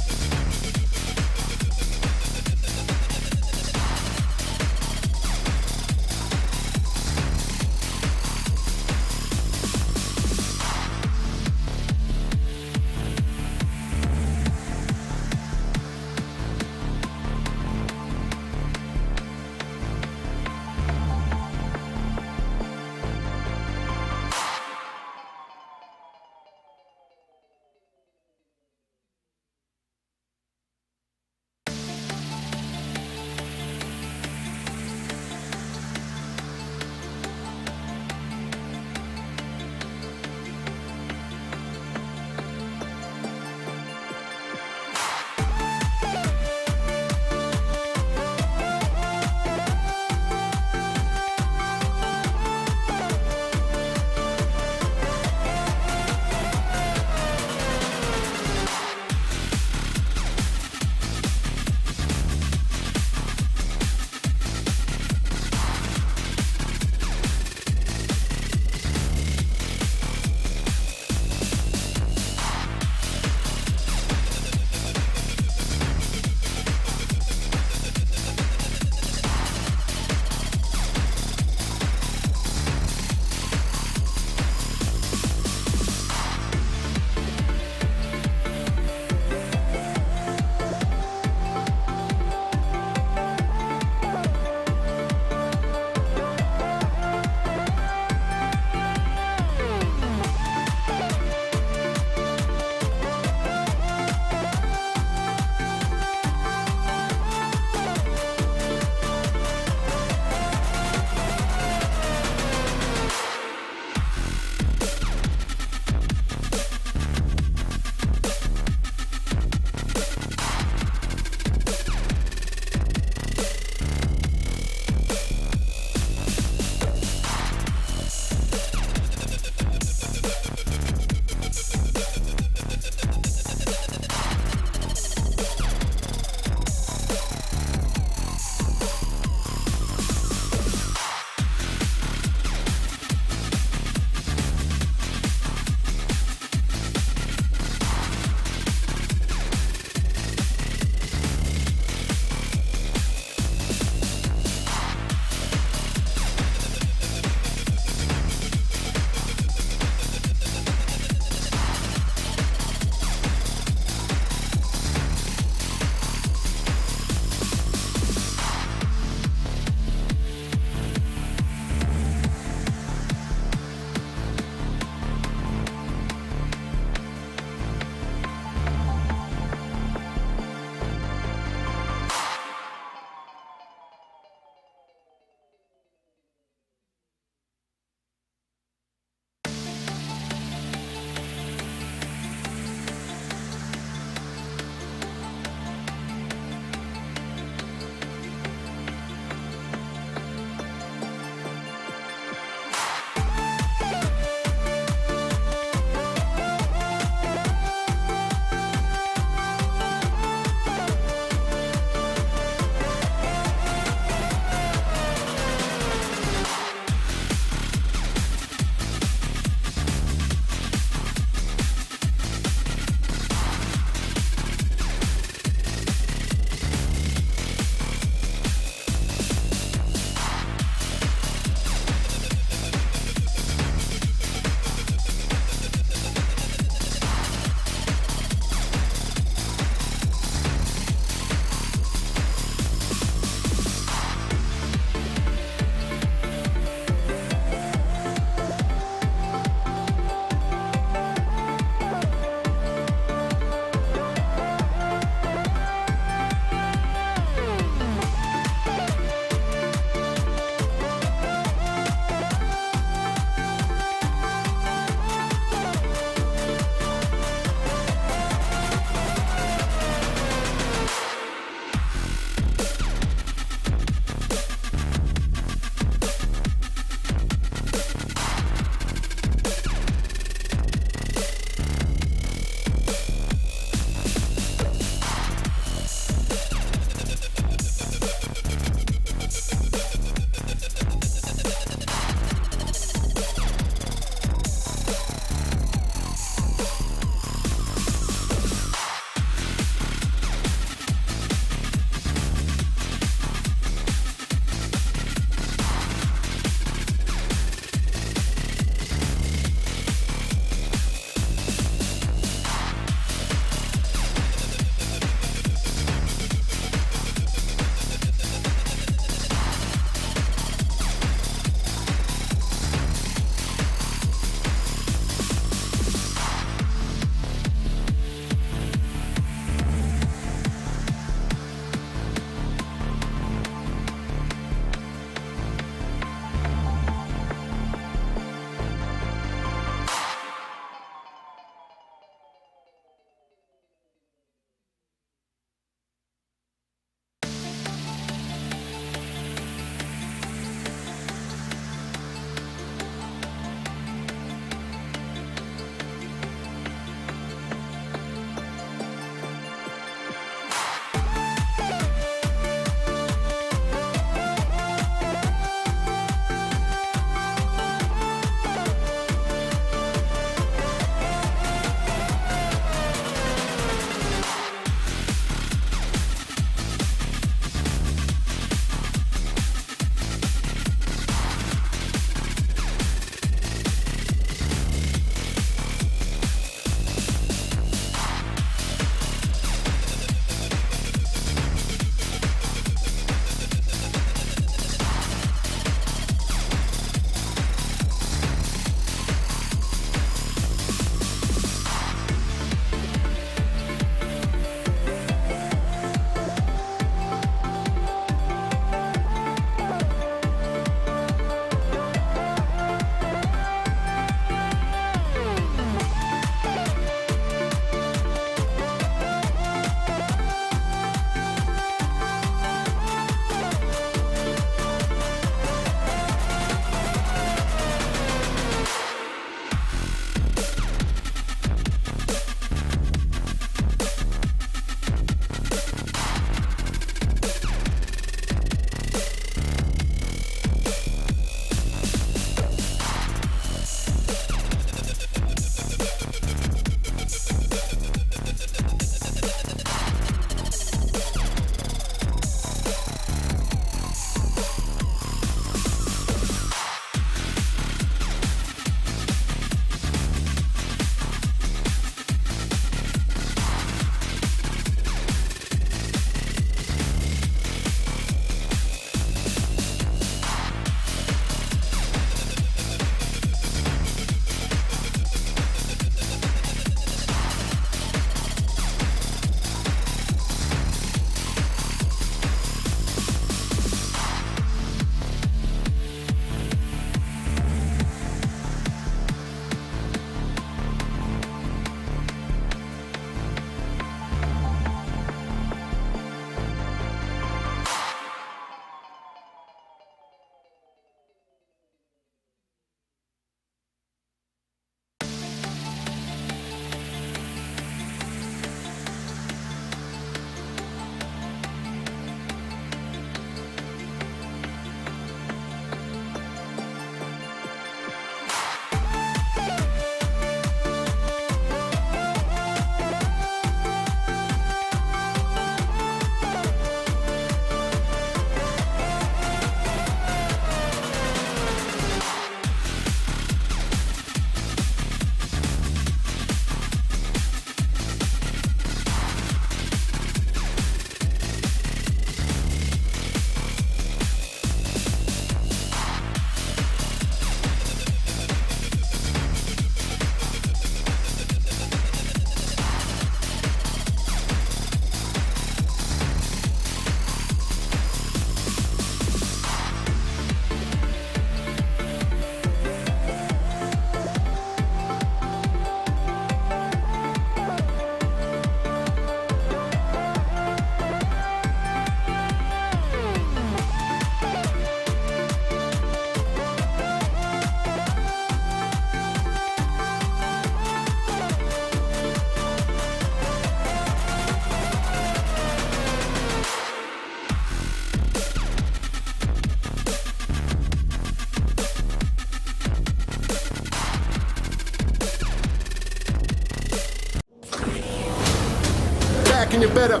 back and you're better.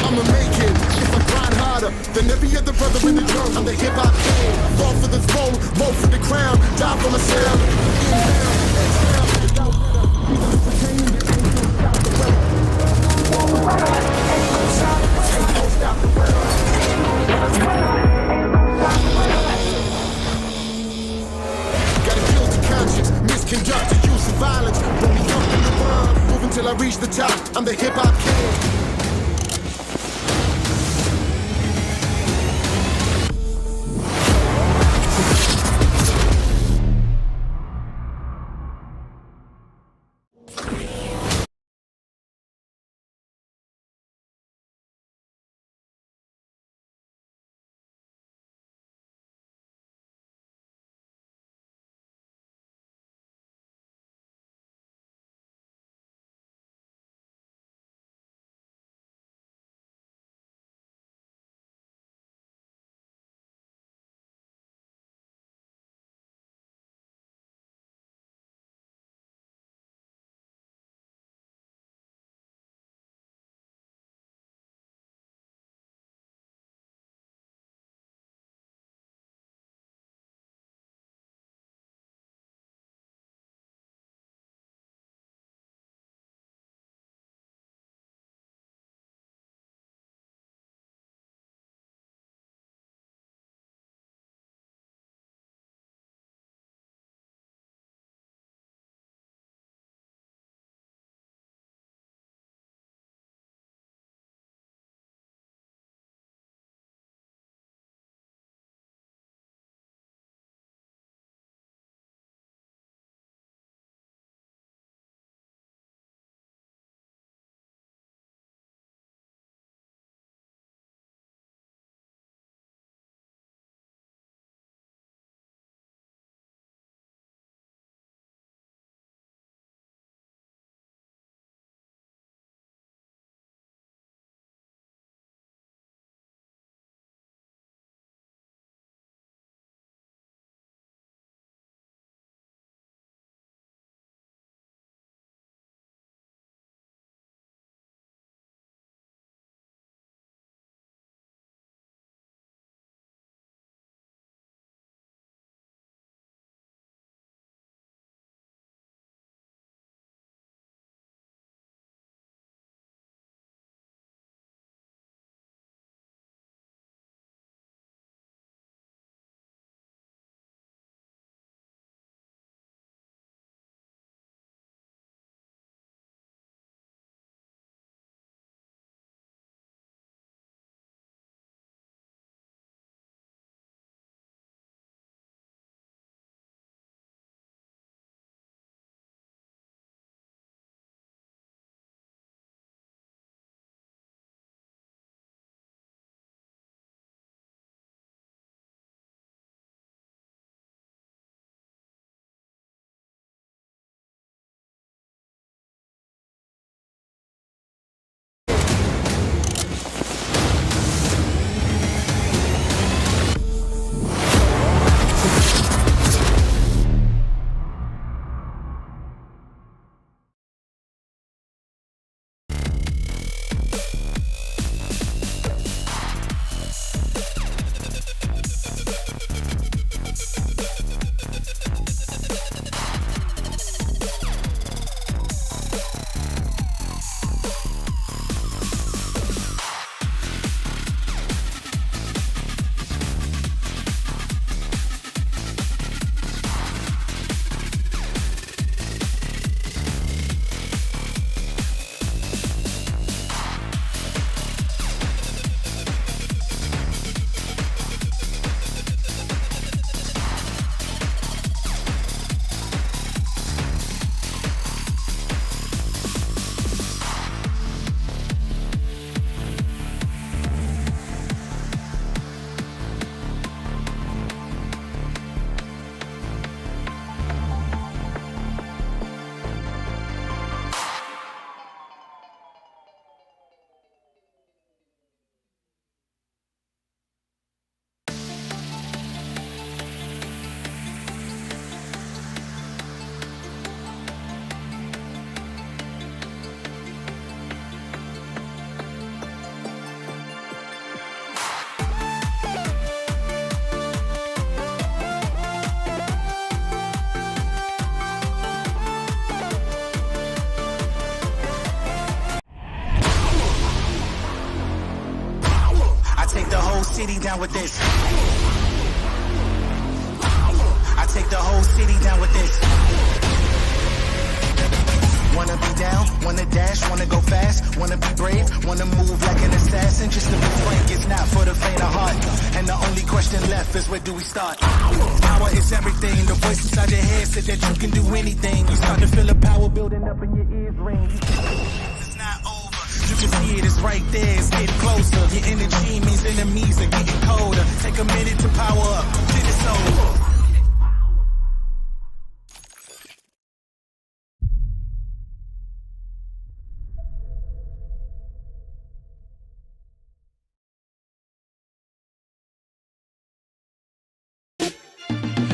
I'ma make it if I grind harder than every other brother in the drum. I'm the hip hop king. Fall for the throne, roll for the crown, die for my sound. Inhale, exhale, without better. Even if we're taming, you ain't gonna stop the weather. Ain't gon' stop, ain't gon' stop the weather. Got a guilty conscience, misconduct, use of violence. Roll me up in the rhyme, move until I reach the top. I'm the hip hop king. city down with this. I take the whole city down with this. Wanna be down, wanna dash, wanna go fast, wanna be brave, wanna move like an assassin. Just to be frank, it's not for the faint of heart. And the only question left is where do we start? Power is everything. The voice inside your head said that you can do anything. You start to feel the power building up in your ears ring. It's not over. You can see it, it's right there, it's getting closer. Your energy means enemies are getting colder. Take a minute to power up, then it's over.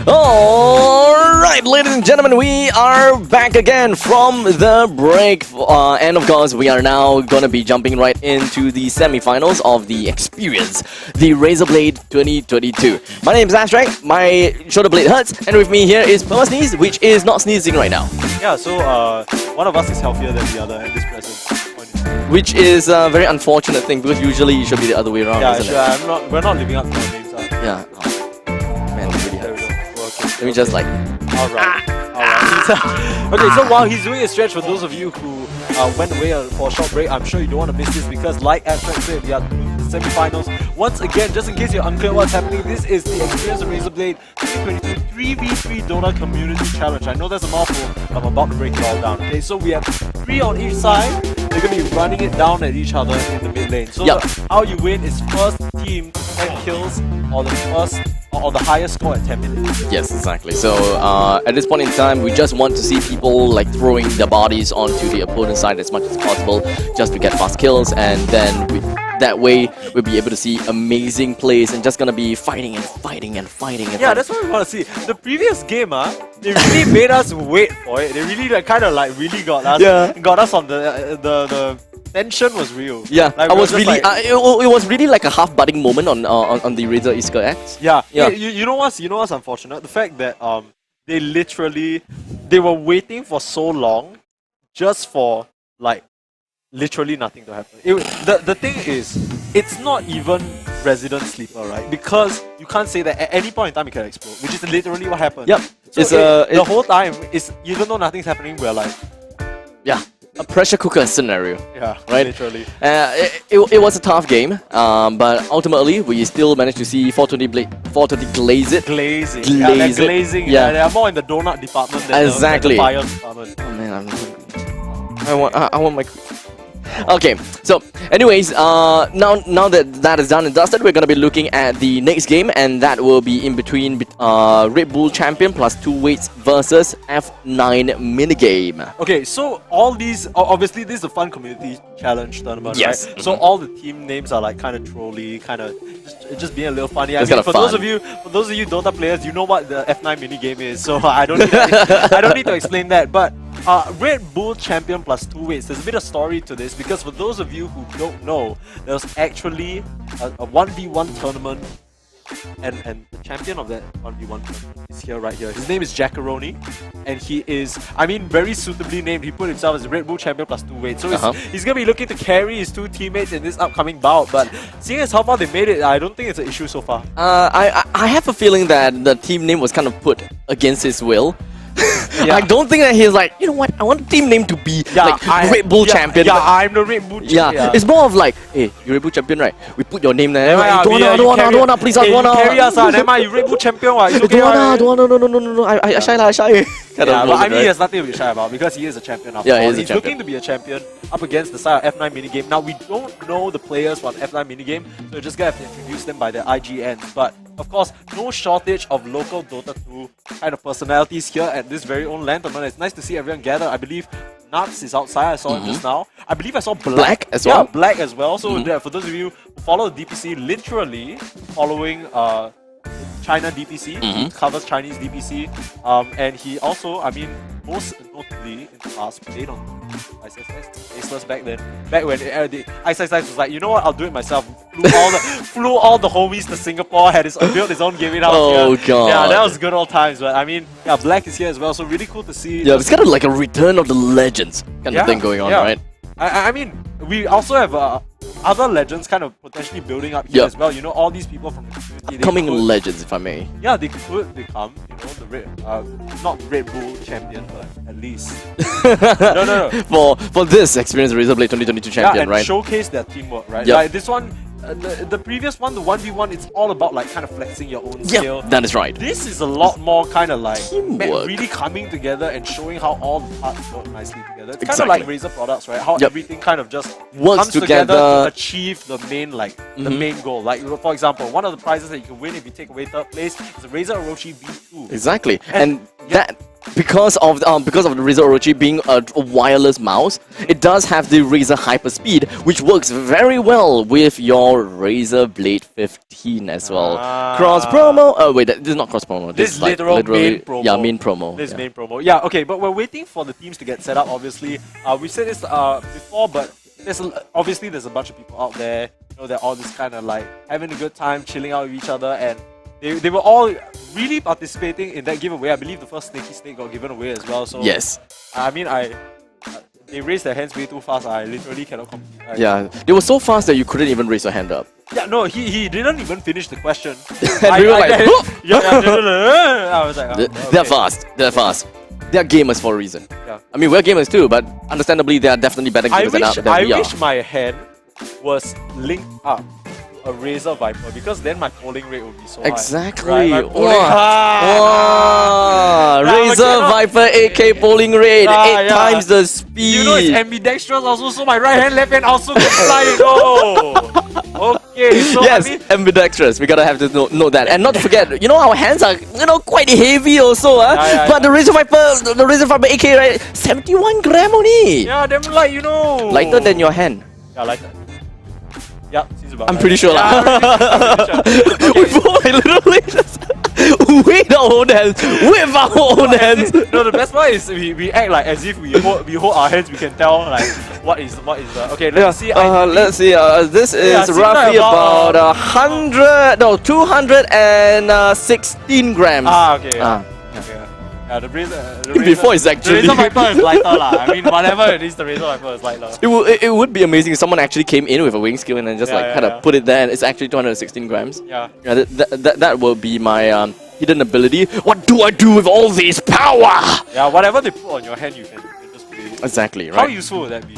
Alright, ladies and gentlemen, we are back again from the break. And of course, we are now going to be jumping right into the semi-finals of the Experience, the Razer Blade 2022. My name is Astrak, my shoulder blade hurts, and with me here is Perma Sneeze, which is not sneezing right now. Yeah, so one of us is healthier than the other at this present point. Which is a very unfortunate thing, because usually it should be the other way around, Yeah, isn't sure, it? we're not living up to our names. Yeah. Oh, man, it really There we hurts. go. Okay. Let me just like... Alright. Okay, so while he's doing a stretch, for those of you who went away for a short break, I'm sure you don't want to miss this because, like Abstract said, we are through the semi-finals. Once again, just in case you're unclear what's happening, this is the Experience of Razer Blade 2022 3v3 Dota Community Challenge. I know that's a mouthful, but I'm about to break it all down. Okay, so we have 3 on each side. They're going to be running it down at each other in the mid lane. So how you win is first team to 10 kills or the first or the highest score at 10 minutes. Yes, exactly. So at this point in time, we just want to see people like throwing their bodies onto the opponent's side as much as possible, just to get fast kills, and then that way we'll be able to see amazing plays and just gonna be fighting and fighting and fighting. And yeah, that's what we want to see. The previous game, they really made us wait for it. They really really got us. Yeah. Got us on the tension was real. Yeah, like, I was really. like, it was really like a half budding moment on the Razer Easter X. Yeah, yeah. You know what's unfortunate? The fact that they were waiting for so long, just for like literally nothing to happen. The thing is, it's not even Resident Sleeper, right? Because you can't say that at any point in time it can explode, which is literally what happened. Yep. So it's the whole time is, even though nothing's happening, we're like, yeah, a pressure cooker scenario. yeah, right. Literally. It was a tough game, but ultimately we still managed to see 420 glaze it. Glazing. Glaze Yeah, they're it. glazing. Yeah. They're more in the donut department than Exactly. the fire department. Oh man, I'm hungry. I want my. Okay, so anyways, now that is done and dusted, we're gonna be looking at the next game, and that will be in between Red Bull Champion plus 2 weights versus F9 minigame. Okay, so all these, obviously this is a fun community challenge tournament, Yes. right? So all the team names are like kind of trolly, kind of just being a little funny. It's kinda for fun. those of you Dota players, you know what the F9 minigame is, so I don't need to explain that. But Red Bull Champion plus 2 weights, there's a bit of story to this, because for those of you who don't know, there was actually a 1v1 tournament, and the champion of that 1v1 tournament is here, right here. His name is Jackaroni, and he is, I mean, very suitably named. He put himself as Red Bull Champion plus 2 weights, so he's gonna be looking to carry his 2 teammates in this upcoming bout. But seeing as how far they made it, I don't think it's an issue so far. I have a feeling that the team name was kind of put against his will. Yeah. I don't think that he's like, you know what, I want the team name to be like Red Bull Champion. Yeah, but- I'm the Red Bull Champion. yeah, it's more of like, hey, you're Red Bull Champion, right? We put your name there. Yeah, Hey, don't wanna, please, hey, don't wanna. you carry us, never mind, you Red Bull Champion, it's okay, Don't wanna, no, I shy. Kind Yeah, of but I moment, mean, he right? has nothing to be shy about because he is a champion after Yeah, all. he's a He's champion. looking to be a champion up against the side of F9 minigame. Now, we don't know the players for the F9 minigame, so we're just gonna have to introduce them by their IGNs. But, of course, no shortage of local Dota 2 kind of personalities here at this very own LAN tournament. It's nice to see everyone gather. I believe Nuts is outside, I saw him just now. I believe I saw Black as well? Yeah, Black as well. So, for those of you who follow the DPC, literally following China DPC, he covers Chinese DPC, and he also, I mean, most notably in the past played on Aceless back then. Back when Aceless was like, you know what, I'll do it myself. Flew all the homies to Singapore, built his own gaming house. Oh, here. God. Yeah, that was good old times. But I mean, yeah, Black is here as well, so really cool to see. Yeah, it's kind of like a return of the legends kind of thing going on, right? I mean, we also have other legends kind of potentially building up here Yep. as well. You know, all these people from the community. they Coming could- legends, if I may. Yeah, they could become, you know, the not Red Bull champion, but at least. No. For this experience, Razer Blade 2022 Yeah, champion, and right? showcase their teamwork, right? Yep. Like this one, the previous one, the 1v1, it's all about like kind of flexing your own skill. Yeah, that is right. This is a lot more kind of like Teamwork. really coming together and showing how all the parts work nicely together. It's kind of Exactly. like Razer products, right? How Yep. everything kind of just Works comes together. to achieve the main the Mhm. main goal. Like for example, one of the prizes that you can win if you take away third place is a Razer Orochi V2. Exactly, And- and that because of the Razer Orochi being a wireless mouse, it does have the Razer Hyper Speed, which works very well with your Razer Blade 15 as well. Cross promo. Oh wait, this is not cross promo. This is like literally literally main promo. Yeah, main promo. This yeah. main promo. Yeah, okay, but we're waiting for the teams to get set up, obviously. We said this before, but obviously there's a bunch of people out there, you know, they're all just kind of like having a good time, chilling out with each other, and they were all really participating in that giveaway. I believe the first Snaky Snake got given away as well, so... Yes. I mean, they raised their hands way too fast, I literally cannot compete. Yeah, they were so fast that you couldn't even raise your hand up. Yeah, no, he didn't even finish the question. And we were like, "Huh?" I was like, They're okay. fast. They're fast. They're gamers for a reason. Yeah. I mean, we're gamers too, but understandably, they are definitely better gamers than I we are. wish my hand was linked up to a Razer Viper because then my polling rate would be so Exactly. high. Right? My polling, Wow. Yeah, Razer cannot- Viper 8K polling rate, Ah, 8 yeah. times the speed. You know it's ambidextrous also, so my right hand, left hand also can fly. Okay, so Yes, I mean, ambidextrous. We gotta have to note that, and not to forget, you know, our hands are quite heavy also, yeah, but the Razer Viper 8K, right, 71 gram only, yeah, them light, you know. lighter than your hand. Yeah, lighter. Yeah, seems about I'm right. pretty sure Yeah, lah. I'm pretty sure. We Okay. both literally just with our own hands, with our own hands. No, the best part is we act like as if we hold our hands. We can tell like what is the. Okay, let's see. Let's see. This Yeah, is seems roughly like about, about 216 grams. Okay. Ah. Okay. Yeah, the Razer. Before it's actually- the Razer Viper is lighter lah. I mean, whatever it is, the Razer Viper is lighter. It would be amazing if someone actually came in with a wing skill and then just kind of put it there, and it's actually 216 grams. Yeah. Yeah, that will be my hidden ability. What do I do with all this power? Yeah, whatever they put on your hand, you can just play. Exactly, How right? useful would that be?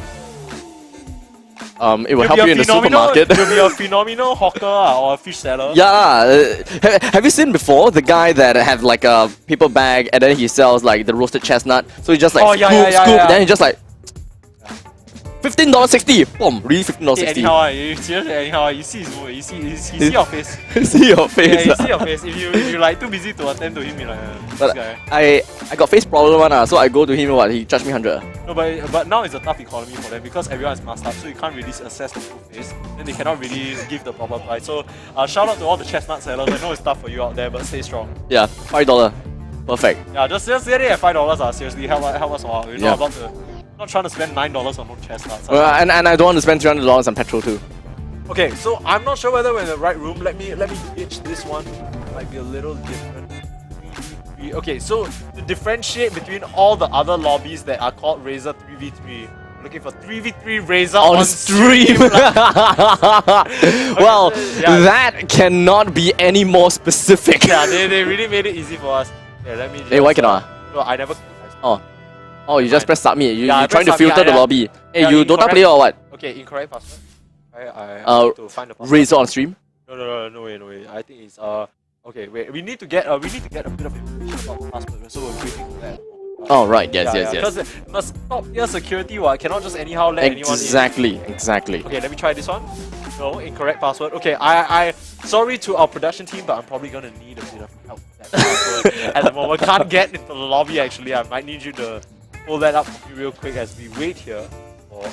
It will help you in the supermarket. You'll be a phenomenal hawker or a fish seller. Yeah, have you seen before the guy that have like a paper bag and then he sells like the roasted chestnut? So he just like Oh, scoop, yeah, scoop, then he just like $15.60. Boom, really $15.60. Anyhow, you seriously anyhow, you see his mood, you see your face. See your Yeah, face. you see your face. If you like too busy to attend to him, you're like this But guy. I got face problem one, so I go to him. What he charged me 100. No, but now it's a tough economy for them because everyone is masked up, so you can't really assess the full face. Then they cannot really give the proper price. So shout out to all the chestnut sellers. I know it's tough for you out there, but stay strong. Yeah, $5. Perfect. Yeah, just get it at $5. Seriously, help us out. We're Yeah. not trying to spend $9 on no chestnuts. And I don't want to spend $300 on petrol too. Okay, so I'm not sure whether we're in the right room. Let me ditch this one. Might be a little different. Okay, so to differentiate between all the other lobbies that are called Razer 3v3, we're looking for 3v3 Razer On stream. Well, Yeah. that cannot be any more specific. Yeah, they really made it easy for us. Yeah, let me just, Hey, why cannot? No, I never. Oh, you just press submit. Yeah, I You're trying to press filter submit, the yeah. lobby. Hey, Yeah, you Dota incorrect. player or what? Okay, incorrect password. I need to find the password. Razer on stream? No way. I think it's okay. Wait, we need to get a bit of information about the password, so we're waiting for that. Oh, right. Yes. Because it must stop your security. I cannot just anyhow let anyone in. Exactly. Okay, let me try this one. No, incorrect password. Okay, I sorry to our production team, but I'm probably gonna need a bit of help with that password at the moment. Can't get into the lobby actually. I might need you to pull that up for me real quick as we wait here for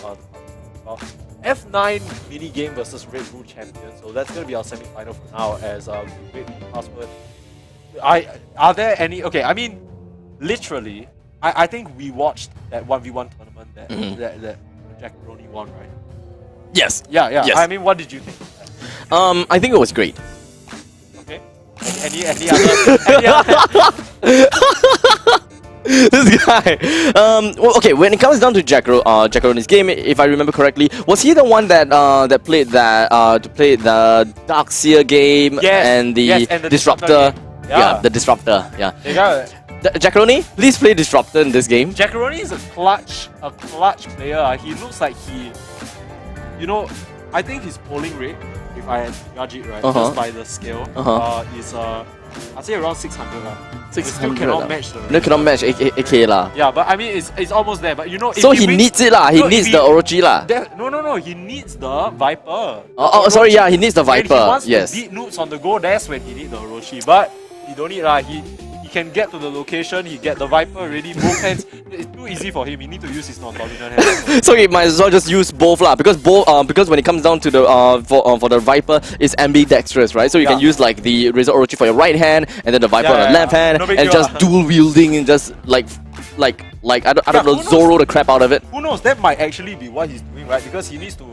F9 mini game versus Red Bull champion. So that's gonna be our semi-final for now as we wait for the password. Are there any? Okay, I mean, literally, I think we watched that 1v1 tournament that Jack Roney won, right? Yes. Yeah. Yes. I mean, what did you think of that? I think it was great. Okay. Any other? This guy. Well, okay, when it comes down to Jackaroni's game, if I remember correctly, was he the one that played the Darkseer game and the Disruptor? game. Yeah, the Disruptor. Yeah. They got Jackaroni, please play Disruptor in this game. Jackaroni is a clutch player. He looks like I think his polling rate, if I judge it right, just by the scale, is I'd say around 600. 600. Still cannot match the. No, cannot match AK lah. Yeah, but I mean it's almost there. But if So he he wins, needs it lah. He needs the Orochi lah. No. He needs the Viper. Oh, sorry. Yeah, he needs the When he Viper. wants Yes. to beat noobs on the go, that's when he needs the Orochi. But he don't need lah. He can get to the location. He get the Viper already. Both hands. It's too easy for him. He need to use his non-dominant hands. So he might as well just use both lah, because when it comes down to the for the Viper, it's ambidextrous, right? So you can use like the Razer Orochi for your right hand, and then the Viper on the left hand, No big and deal just lah. dual wielding and just like I don't know, who knows? Zoro the crap out of it. Who knows? That might actually be what he's doing, right? Because he needs to.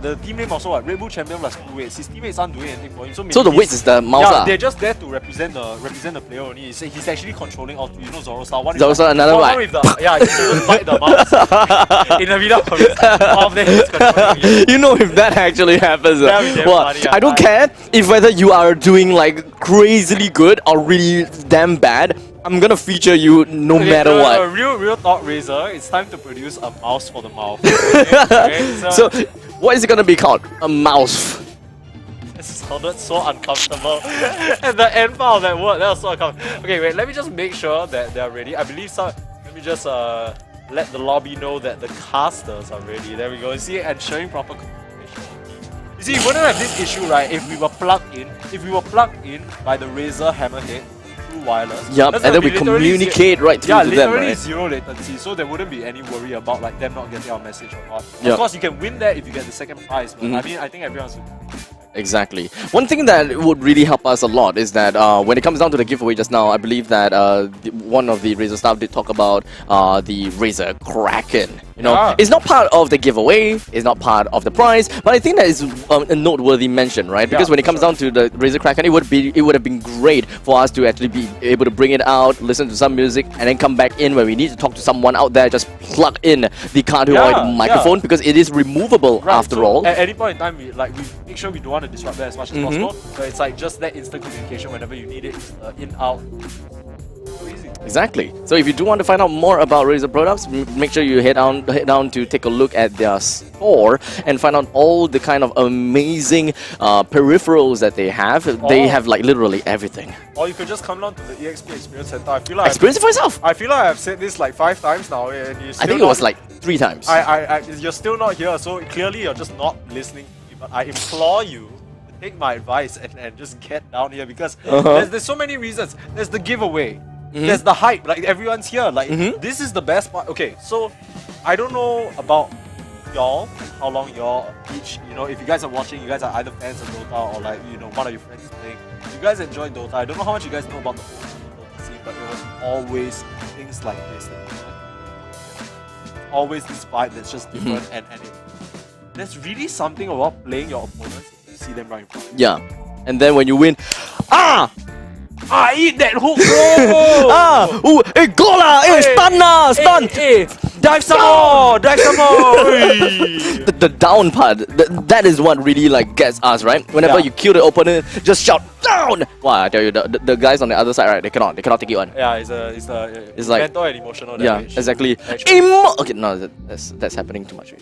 The team name also what? Red Bull champion plus 2 weights. His teammates aren't doing anything for him. So the weights is the mouse lah. they're just there to represent the player only. He's actually controlling all three. Zoro style. One is Zoro style, another one one. with the he just bite the mouse in the middle of his mouth. Then he's controlling it. You know, if that actually happens, That would be damn funny, I don't care if whether you are doing like crazily good or really damn bad. I'm gonna feature you no matter what. Real talk, Razer. It's time to produce a mouse for the mouth. Okay, So, what is it gonna be called? A mouse. It sounded so uncomfortable. And the end part of that word, that was so uncomfortable. Okay, wait, let me just make sure that they're ready. I believe so. Let me just let the lobby know that the casters are ready. There we go. You see, ensuring proper communication. You see, you wouldn't have this issue, right, if we were plugged in. If we were plugged in by the Razer Hammerhead through wireless. Yup, that's and then gonna we be literally communicate right through yeah, to them, literally right? zero latency, so there wouldn't be any worry about like them not getting our message or not. Yep. Of course, you can win that if you get the second prize, but I mean, I think everyone's. Exactly. One thing that would really help us a lot is that when it comes down to the giveaway just now, I believe that one of the Razer staff did talk about the Razer Kraken. You know, Yeah. it's not part of the giveaway, it's not part of the prize, but I think that is a noteworthy mention, right? Because Yeah, when it for comes down to the Razer Kraken, it would have been great for us to actually be able to bring it out, listen to some music, and then come back in when we need to talk to someone out there. Just plug in the cardioid microphone because it is removable after so all. At any point in time, we make sure we don't want to disrupt that as much as possible. So it's like just that instant communication whenever you need it, in out. So easy. Exactly. So if you do want to find out more about Razer products, make sure you head down to take a look at their store and find out all the kind of amazing peripherals that they have. They have like literally everything. Or you could just come down to the EXP Experience Center. I feel like Experience it for yourself. I feel like I've said this like 5 times now, and you still I think it was like 3 times. you're still not here, so clearly you're just not listening to me. But I implore you to take my advice and just get down here because there's so many reasons. There's the giveaway. There's the hype. Like everyone's here. Like this is the best part. Okay, so I don't know about y'all, how long y'all each. If you guys are watching, you guys are either fans of Dota or like one of your friends is playing. You guys enjoy Dota. I don't know how much you guys know about the old Dota scene, but it was always things like this. Always this vibe that's just different and there's really something about playing your opponents if you see them right in front of you. Yeah. And then when you win, Eat that hook, bro! ooh, hey, go lah, hey, stun lah, stun. Hey, dive some more! The down part, that is what really like gets us, right? Whenever you kill the opponent, just shout down. Wow, I tell you, the guys on the other side, right? They cannot take it on. Yeah, it's like mental and emotional Yeah, damage. exactly. Okay, no, that's happening too much.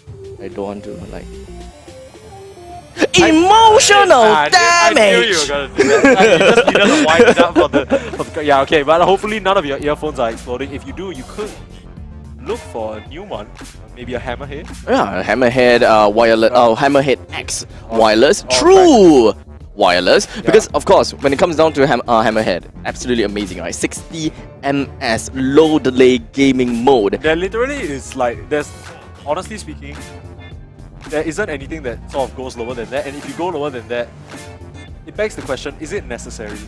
I don't want to like. Emotional I knew damage. you were gonna do that. You just needed to wind it up for the yeah, okay, but hopefully none of your earphones are exploding. If you do, you could look for a new one, maybe a Hammerhead. Yeah, Hammerhead wireless, Hammerhead X wireless, true wireless. Because of course, when it comes down to Hammerhead, absolutely amazing, right? 60 ms low delay gaming mode. There literally is like honestly speaking, there isn't anything that sort of goes lower than that, and if you go lower than that, it begs the question, is it necessary?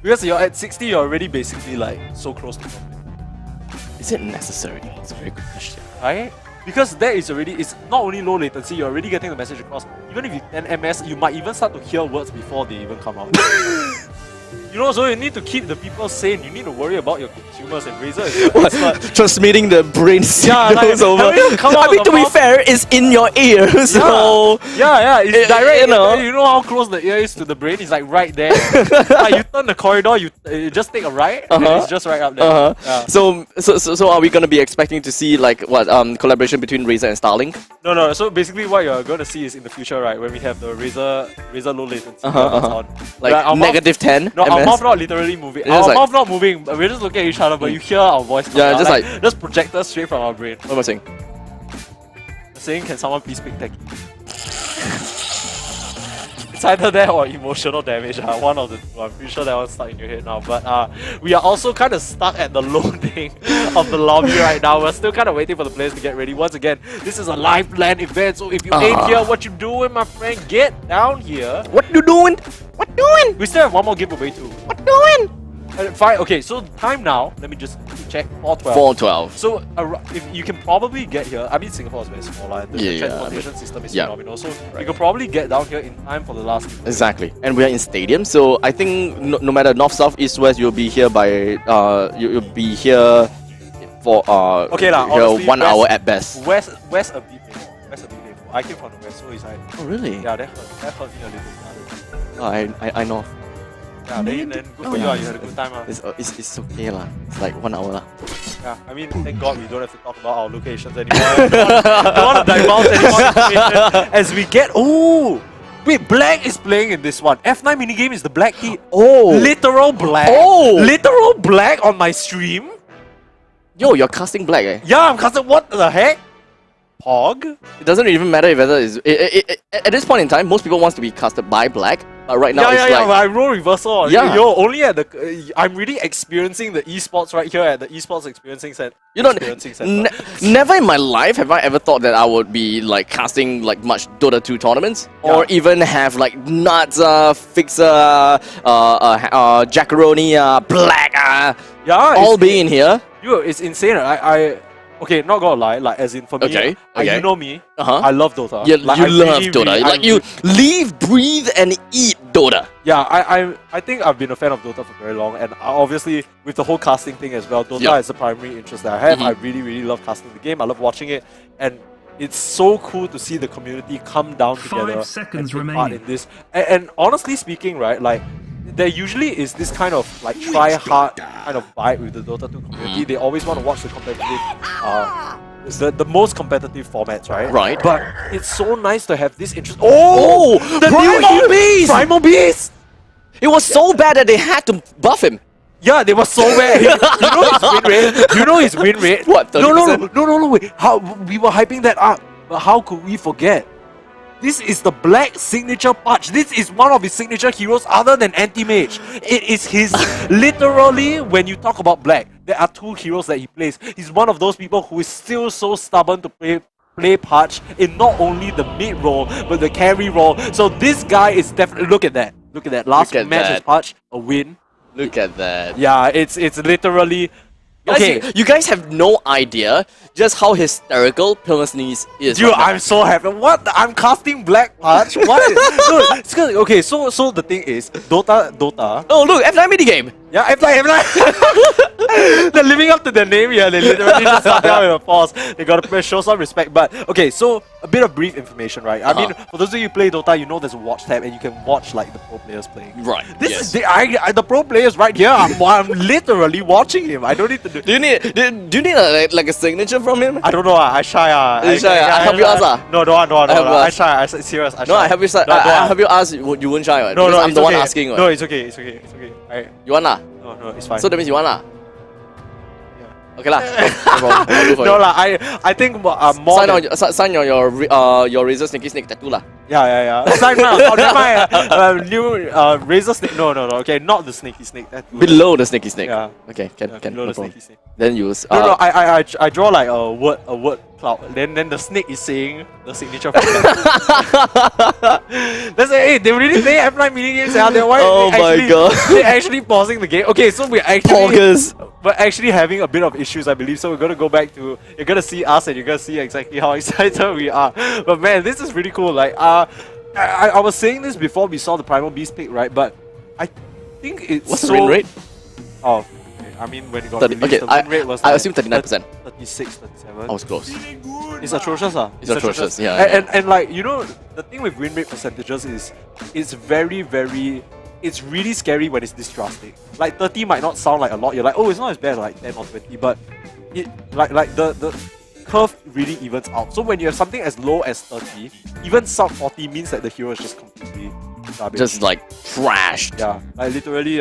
Because you're at 60, you're already basically like so close to perfect. Is it necessary? It's a very good question. Right? Because that is already, it's not only low latency, you're already getting the message across. Even if you 10 ms, you might even start to hear words before they even come out. You know, so you need to keep the people sane. You need to worry about your consumers, and Razer is What? Transmitting the brain signals over. I mean, to be fair, it's in your ear, so yeah, it's direct. you know. You know how close the ear is to the brain? It's like right there. Like you turn the corridor, you just take a right, and it's just right up there. Yeah. So are we gonna be expecting to see like what collaboration between Razer and Starlink? No. So basically, what you're gonna see is in the future, right, when we have the Razer low latency. Like negative 10. No, our MS? mouth not literally moving. It's Our like- mouth not moving. We're just looking at each other, but you hear our voice. Coming out, just like just projectors straight from our brain. what am I saying? Saying, can someone please speak techie? It's either that or emotional damage. One of the two. I'm pretty sure that one's stuck in your head now. But we are also kind of stuck at the loading of the lobby right now. We're still kind of waiting for the players to get ready. Once again, this is a live LAN event. So if you ain't here, what you doing, my friend? Get down here. What you doing? What doing? We still have one more giveaway too. What doing? Fine. Okay, so time now. Let me just check. 4:12. 412. So if you can probably get here. I mean, Singapore is very small, and the Yeah, transportation system is yeah. phenomenal. So you can probably get down here in time for the last. Exactly, and we are in stadium, so I think no matter north, south, east, west, you'll be here by you'll be here for Okay lah, here honestly, 1 hour at best. West a bit later. West a bit later. I came from the west, so it's like Oh really? yeah, that hurt me a little. Oh, I know. Yeah, then good for you. You had a good time. It's okay lah. It's like 1 hour lah. Yeah, I mean, thank God we don't have to talk about our locations anymore. don't want to divulge any more information as we get. Oh, wait, Black is playing in this one. F9 minigame is the Black team. Oh, Literal Black. Oh. Literal Black on my stream. yo, you're casting Black, eh? Yeah, I'm casting. What the heck? Pog? It doesn't even matter if whether it's at this point in time, most people wants to be casted by Black, but right now Yeah, it's like but I roll reversal. Yeah. Yo, only at the. I'm really experiencing the esports right here at the esports experiencing center. you know, never in my life have I ever thought that I would be like casting like much Dota 2 tournaments or even have like Nuts, Fixer, Jackaroni, Black, yeah, all being here. Yo, it's insane. Okay, not gonna lie, like as in for me, Okay. you know me, Uh-huh. I love Dota. Yeah, Like, you I love really, Dota. really- Like you live, breathe, and eat Dota. Yeah, I think I've been a fan of Dota for very long, and obviously with the whole casting thing as well, Dota Yeah. is the primary interest that I have. Mhm. I really, really love casting the game. I love watching it, and it's so cool to see the community come down together 5 seconds and take part remaining. in this. And honestly speaking, right, like there usually is this kind of like try hard kind of vibe with the Dota 2 community. They always want to watch the competitive. It's the most competitive formats, right? Right. But it's so nice to have this interest. Oh, the Primal Beast! Primal Beast! It was so bad that they had to buff him. Yeah, they were so bad. You know his win rate? You know his win rate? What, No, 30%? wait. How we were hyping that up, but how could we forget? This is the Black signature patch. This is one of his signature heroes other than Anti-Mage. It is his, literally, when you talk about Black, there are 2 heroes that he plays. He's one of those people who is still so stubborn to play patch in not only the mid role, but the carry role. So this guy is definitely, look at that. Last Look at match that. is patch, a win. Look at that. Yeah, it's literally... Guys, Okay, you guys have no idea just how hysterical Pilsneeze is. dude, right now. I'm so happy. What? I'm casting Black Patch? What? Dude, it's 'cause- okay, so the thing is, Dota. Oh look, F9 minigame. Yeah, They're living up to their name here. They literally just start out with a pause. They gotta show some respect. But okay, so a bit of brief information, right? I mean, for those of you who play Dota, you know there's a watch tab and you can watch like the pro players playing. Right. This yes. is the pro players right here. I'm literally watching him. I don't need to do. Do you need like a signature from him? I don't know. I shy. You shy, I help you ask, No, don't want. I help you I ask. shy. I serious. I No, shy. I help you. No, don't I want. help you ask. You won't shy, right? No, Because I'm it's the one okay. asking. Right? No, it's okay. It's okay. You want lah? No, it's fine. So that means you want lah? Okay lah. No problem. I'll do for No you. lah, I think more Sign your Razer Sneaky Snake tattoo lah. Yeah. Sign my new Razer snake. No. Okay, not the sneaky snake. Below the Sneaky Snake. Yeah. Okay, can. Below No the problem. sneaky snake. Then use. No, I draw like a word cloud. Then the snake is saying the signature. That's hey, they really play F9 mini games out there. Why? Oh my God. They're actually pausing the game. Okay, so we're actually having a bit of issues, I believe. So we're gonna go back to. You're gonna see us, and you're gonna see exactly how excited we are. But man, this is really cool. Like I was saying this before we saw the Primal Beast pick, right? But think it's What's the win rate? Oh, okay. I mean, when it got 30, released, okay, the win rate was I like assume 39%. 36, 37. I was close. It's atrocious, It's atrocious, yeah, And like, you know, the thing with win rate percentages is it's very, very... It's really scary when it's this drastic. Like 30 might not sound like a lot. You're like, oh, it's not as bad as like 10 or 20, but it like the curve really evens out. So when you have something as low as 30, even sub 40 means that the hero is just completely garbage. Just like trashed. Yeah, like literally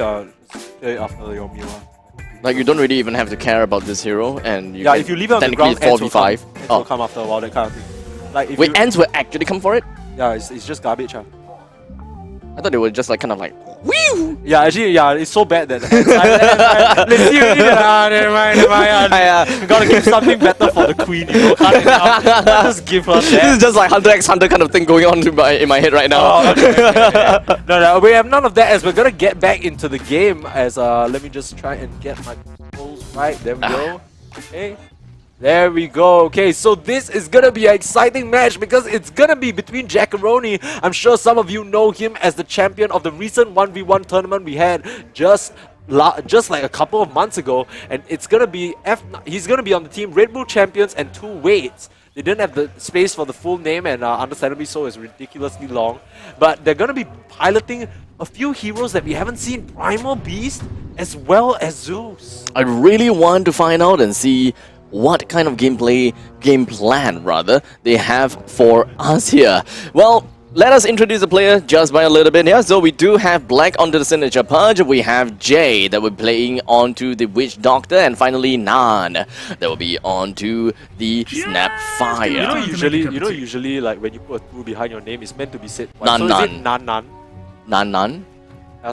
straight after your meal. Like you don't really even have to care about this hero, and you Yeah, can if you leave it on the technically ground, ants will come. 4v5. Ants will come after a while, that kind of thing. Like if Wait, you, ants will actually come for it? yeah, it's just garbage. I thought they were just like kind of like whew. Yeah, actually, yeah, it's so bad that let's see, never mind. Gotta give something better for the queen, you know. Can't just give her This that. is just like Hunter x Hunter kind of thing going on in my head right now. Oh, okay. No, we have none of that as we're gonna get back into the game as let me just try and get my controls right. There we go. Okay. There we go. Okay, so this is gonna be an exciting match because it's gonna be between Jackaroni. I'm sure some of you know him as the champion of the recent 1v1 tournament we had just like a couple of months ago, and it's gonna be he's gonna be on the team Red Bull Champions and 2 weights. They didn't have the space for the full name, and understandably so, it's ridiculously long. But they're gonna be piloting a few heroes that we haven't seen, Primal Beast as well as Zeus. I really want to find out and see what kind of game plan rather, they have for us here. Well, let us introduce the player just by a little bit here. So we do have Black onto the signature punch, we have Jay that will be playing onto the Witch Doctor, and finally Nan that will be onto the Snap Fire. Usually like when you put a 2 behind your name, it's meant to be said twice. Nan so Nan. is it Nan Nan? Nan Nan?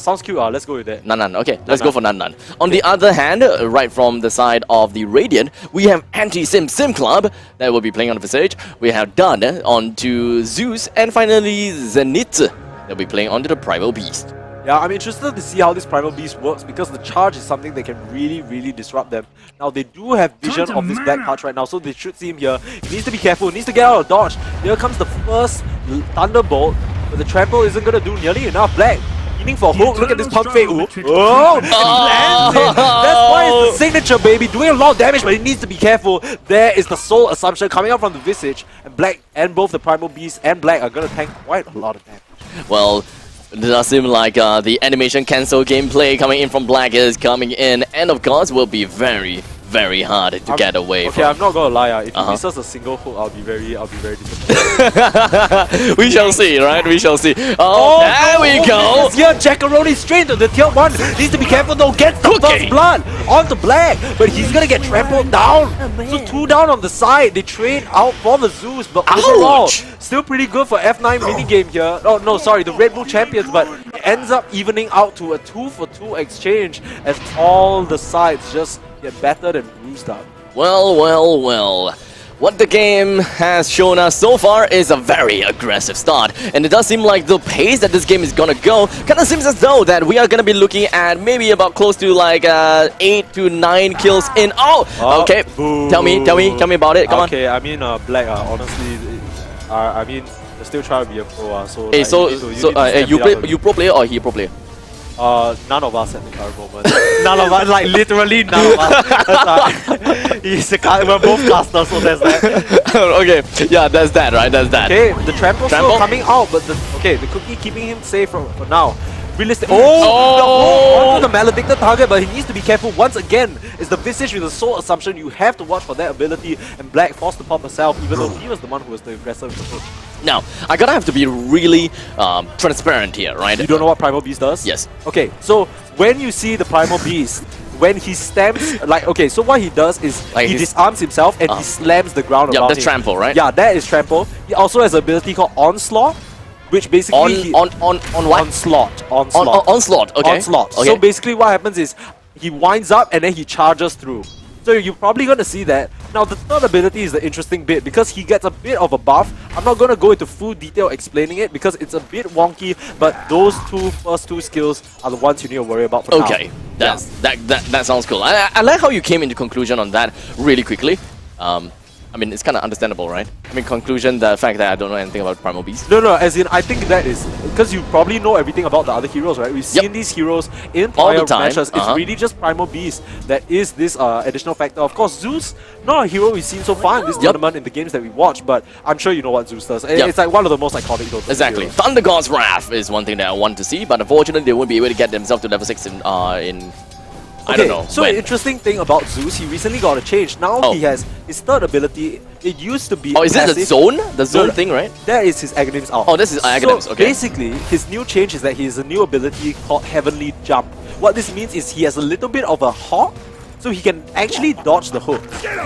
Sounds cute, let's go with that. Nan. Okay, let's Nan. go for Nan. On the other hand, right from the side of the Radiant, we have Anti-Sim Club that will be playing on the Visage. We have Dun onto Zeus, and finally Zenith that will be playing onto the Primal Beast. Yeah, I'm interested to see how this Primal Beast works because the charge is something that can really disrupt them. Now, they do have vision of this Black Touch right now, so they should see him here. He needs to be careful, he needs to get out of dodge. Here comes the first Thunderbolt, but the trample isn't going to do nearly enough. Black aiming for hook, look at this pump fake. Oh, lands it. That's why it's the signature, baby. Doing a lot of damage, but he needs to be careful. There is the Soul Assumption coming out from the Visage, and Black and both the Primal Beast and Black are going to tank quite a lot of damage. Well, it does seem like the animation cancel gameplay coming in from Black is coming in, and of course will be very hard to get away from. Okay, I'm not gonna lie. If he misses a single hook, I'll be very disappointed. We shall see, right? We shall see. Oh, there we go. Here, Jackaroni straight to the tier 1. Needs to be careful though. Gets the first blood onto Black, but he's gonna get trampled down. So 2 down on the side. They trade out for the Zeus, but overall, still pretty good for F9 minigame here. Oh no, sorry, the Red Bull Champions, but it ends up evening out to a 2-for-2 exchange as all the sides just get battered and bruised up. Well. What the game has shown us so far is a very aggressive start, and it does seem like the pace that this game is gonna go kind of seems as though that we are gonna be looking at maybe about close to like 8 to 9 kills in. Okay. Boo. Tell me about it. Come on. Okay, I mean, Black, honestly, I mean, they're still trying to be a pro, so. Hey, like, you pro player or he pro player? None of us at the current moment. None of us, like literally none of us. We're both casters, so there's that. Okay, yeah, that's that, right? That's that. Okay, the trample still coming out, but the cookie keeping him safe for now. Realistic. Onto the maledicted target, but he needs to be careful once again. It's the Visage with the Soul Assumption. You have to watch for that ability, and Black forced to pop herself, even though he was the one who was the aggressive approach. Now, I gotta have to be really transparent here, right? You don't know what Primal Beast does? Yes. Okay, so when you see the Primal Beast, when he stamps, so what he does is he disarms himself and he slams the ground around him. That's trample, right? Yeah, that is trample. He also has an ability called Onslaught, which basically on what? Onslaught. Onslaught. Okay. Onslaught. Okay. So basically what happens is he winds up and then he charges through. So you're probably going to see that. Now the third ability is the interesting bit because he gets a bit of a buff. I'm not going to go into full detail explaining it because it's a bit wonky, but those first two skills are the ones you need to worry about for now. Okay, that sounds cool. I like how you came into conclusion on that really quickly. I mean, it's kind of understandable, right? I mean, conclusion, the fact that I don't know anything about Primal Beast. No, as in, I think that is because you probably know everything about the other heroes, right? We've seen these heroes in prior matches. It's really just Primal Beast that is this additional factor. Of course, Zeus, not a hero we've seen so far in this tournament in the games that we watched, but I'm sure you know what Zeus does. It's like one of the most iconic heroes. Exactly. Thunder God's Wrath is one thing that I want to see, but unfortunately, they won't be able to get themselves to level 6 in I don't know. So interesting thing about Zeus, he recently got a change. Now he has his third ability. It used to be is it the zone? The zone thing, right? That is his Aghanim's out. Oh, this is Aghanim's, okay. Basically, his new change is that he has a new ability called Heavenly Jump. What this means is he has a little bit of a hop, so he can actually dodge the hook.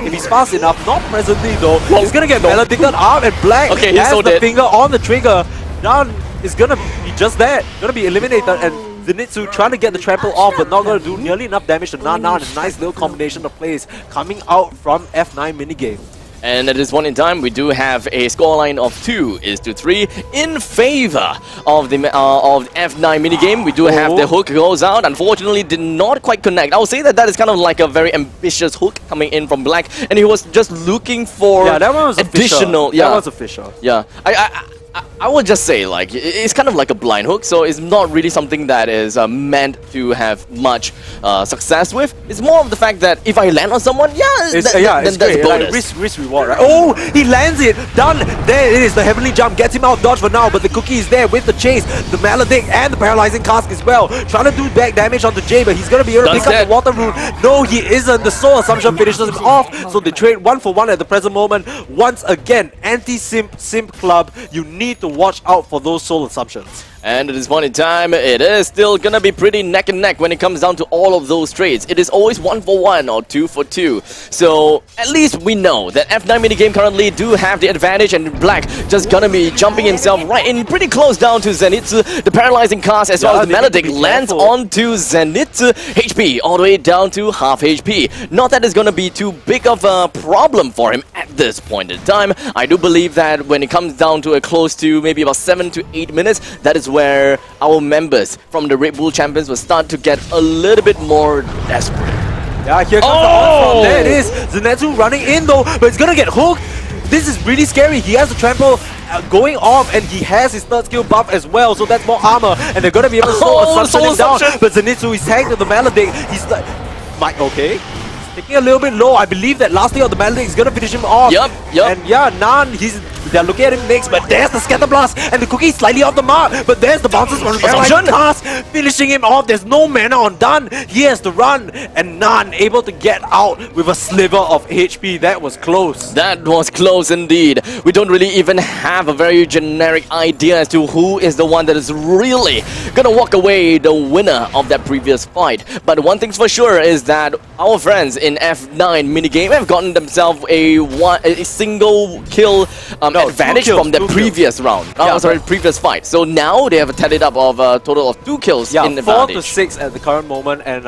If he's fast enough, not presently though, he's gonna get maledicted up and Black has the finger on the trigger. None is gonna be just that, gonna be eliminated, and Zenitsu trying to get the trample off, but not going to do nearly enough damage to Nana, and a nice little combination of plays coming out from F9 minigame. And at this point in time, we do have a scoreline of 2-3 in favor of the F9 minigame. We do have the hook goes out. Unfortunately, did not quite connect. I would say that is kind of like a very ambitious hook coming in from Black, and he was just looking for that one was additional. That was official. Yeah, I would just say, like, it's kind of like a blind hook, so it's not really something that is meant to have much success with. It's more of the fact that if I land on someone, then that's bonus. Like risk reward, right? Oh, he lands it! Done! There it is, the Heavenly Jump gets him out dodge for now, but the Cookie is there with the chase, the Maledict and the Paralyzing Cask as well. Trying to do back damage onto Jay, but he's gonna be able to pick up the Water Rune. No, he isn't. The Soul Assumption finishes him off, so they trade 1-for-1 at the present moment. Once again, anti-Simp Club, you need to watch out for those soul assumptions. And at this point in time, it is still gonna be pretty neck and neck when it comes down to all of those trades. It is always 1-for-1 or 2-for-2. So at least we know that F9 minigame currently do have the advantage, and Black just gonna be jumping himself right in pretty close down to Zenitsu. The paralyzing cast as well as the Maledict lands onto Zenitsu. HP all the way down to half HP. Not that it's gonna be too big of a problem for him at this point in time. I do believe that when it comes down to a close to maybe about 7 to 8 minutes, that is where our members from the Red Bull Champions will start to get a little bit more desperate. Yeah, here comes the onslaught. There it is. Zenitsu running in though, but it's gonna get hooked. This is really scary. He has the trample going off, and he has his third skill buff as well, so that's more armor, and they're gonna be able to soul assumption him down. But Zenitsu is tagged to the Maledict. He's like, okay. Taking a little bit low. I believe that last thing of the Maledict is gonna finish him off. Yep. And yeah, Nan, they're looking at him next, but there's the Scatter Blast, and the Cookie slightly off the mark, but there's the bounces from Paralyzing Cask, finishing him off. There's no mana on Dun. He has to run, and Nan able to get out with a sliver of HP. That was close. That was close indeed. We don't really even have a very generic idea as to who is the one that is really gonna walk away the winner of that previous fight. But one thing's for sure is that our friends in F9 minigame have gotten themselves a single kill advantage from the previous round. Previous fight. So now they have a tallied up of a total of 2 kills in advantage. 4 to 6 at the current moment, and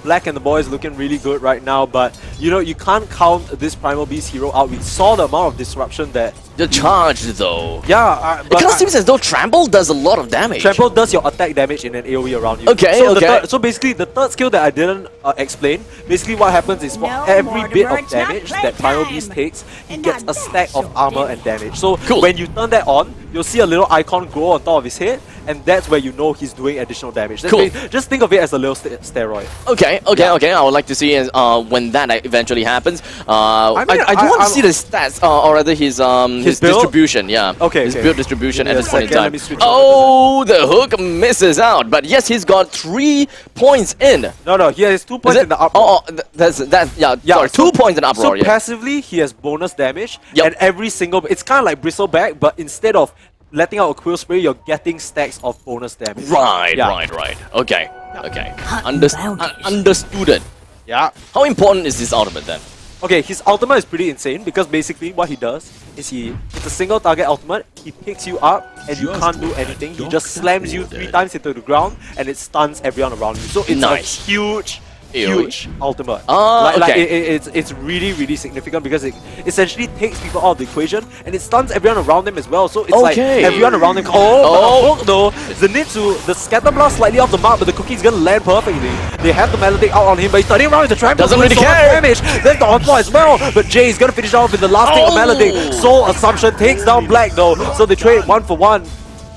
Black and the boys looking really good right now, but you know, you can't count this Primal Beast hero out. We saw the amount of disruption that... The charge though. Yeah, but it kind of seems as though Trample does a lot of damage. Trample does your attack damage in an AoE around you. Okay, so basically, the third skill that I didn't explain, basically what happens is for every bit of damage that Primal Beast takes, he gets a stack of armor and damage. So when you turn that on, you'll see a little icon grow on top of his head, and that's where you know he's doing additional damage. Just think of it as a little steroid. Okay. I would like to see when that eventually happens. I do want to see the stats, or rather his distribution. Yeah. His build distribution at this point in time. Oh, the hook misses out, but yes, he's got 3 points in. No, he has 2 points in the uproar. Sorry, 2 points in the uproar. So passively, he has bonus damage, and every single... It's kind of like Bristleback, but instead of letting out a Quill Spray, you're getting stacks of bonus damage. Right. Okay. Understood it. Yeah. How important is this ultimate then? Okay, his ultimate is pretty insane because basically what he does is it's a single target ultimate, he picks you up and you can't do anything. He just slams you 3 times into the ground and it stuns everyone around you. So it's a huge huge ultimate. Ah, okay. It's really, really significant because it essentially takes people out of the equation and it stuns everyone around them as well. So it's like everyone around them. But though, Zenitsu, the scatter blast slightly off the mark, but the cookie's gonna land perfectly. They have the melodic out on him, but he's turning around with the trample. Doesn't really so much care. damage. There's the onslaught as well. But Jay's gonna finish off with the last thing of melodic. Soul Assumption takes down Black though, so they trade 1 for 1.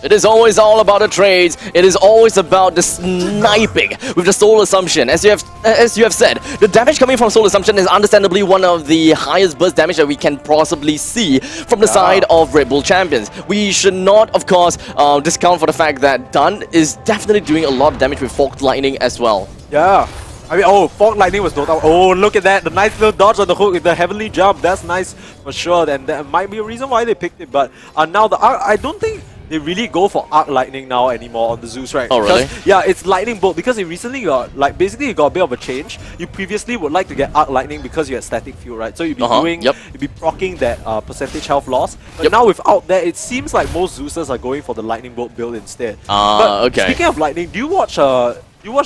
It is always all about the trades. It is always about the sniping with the Soul Assumption. As you have said, the damage coming from Soul Assumption is understandably one of the highest burst damage that we can possibly see from the side of Red Bull Champions. We should not, of course, discount for the fact that Dun is definitely doing a lot of damage with Forked Lightning as well. Yeah. I mean, Forked Lightning was no doubt. Oh, look at that. The nice little dodge on the hook with the heavenly jump. That's nice for sure. And that might be a reason why they picked it. But now the Arc, I don't think they really go for Arc Lightning now anymore on the Zeus, right? Oh, really? Yeah, it's Lightning Bolt because it recently got, like, basically it got a bit of a change. You previously would like to get Arc Lightning because you had Static Field, right? So you'd be you'd be proccing that percentage health loss. But now without that, it seems like most Zeusers are going for the Lightning Bolt build instead. But speaking of Lightning, do you watch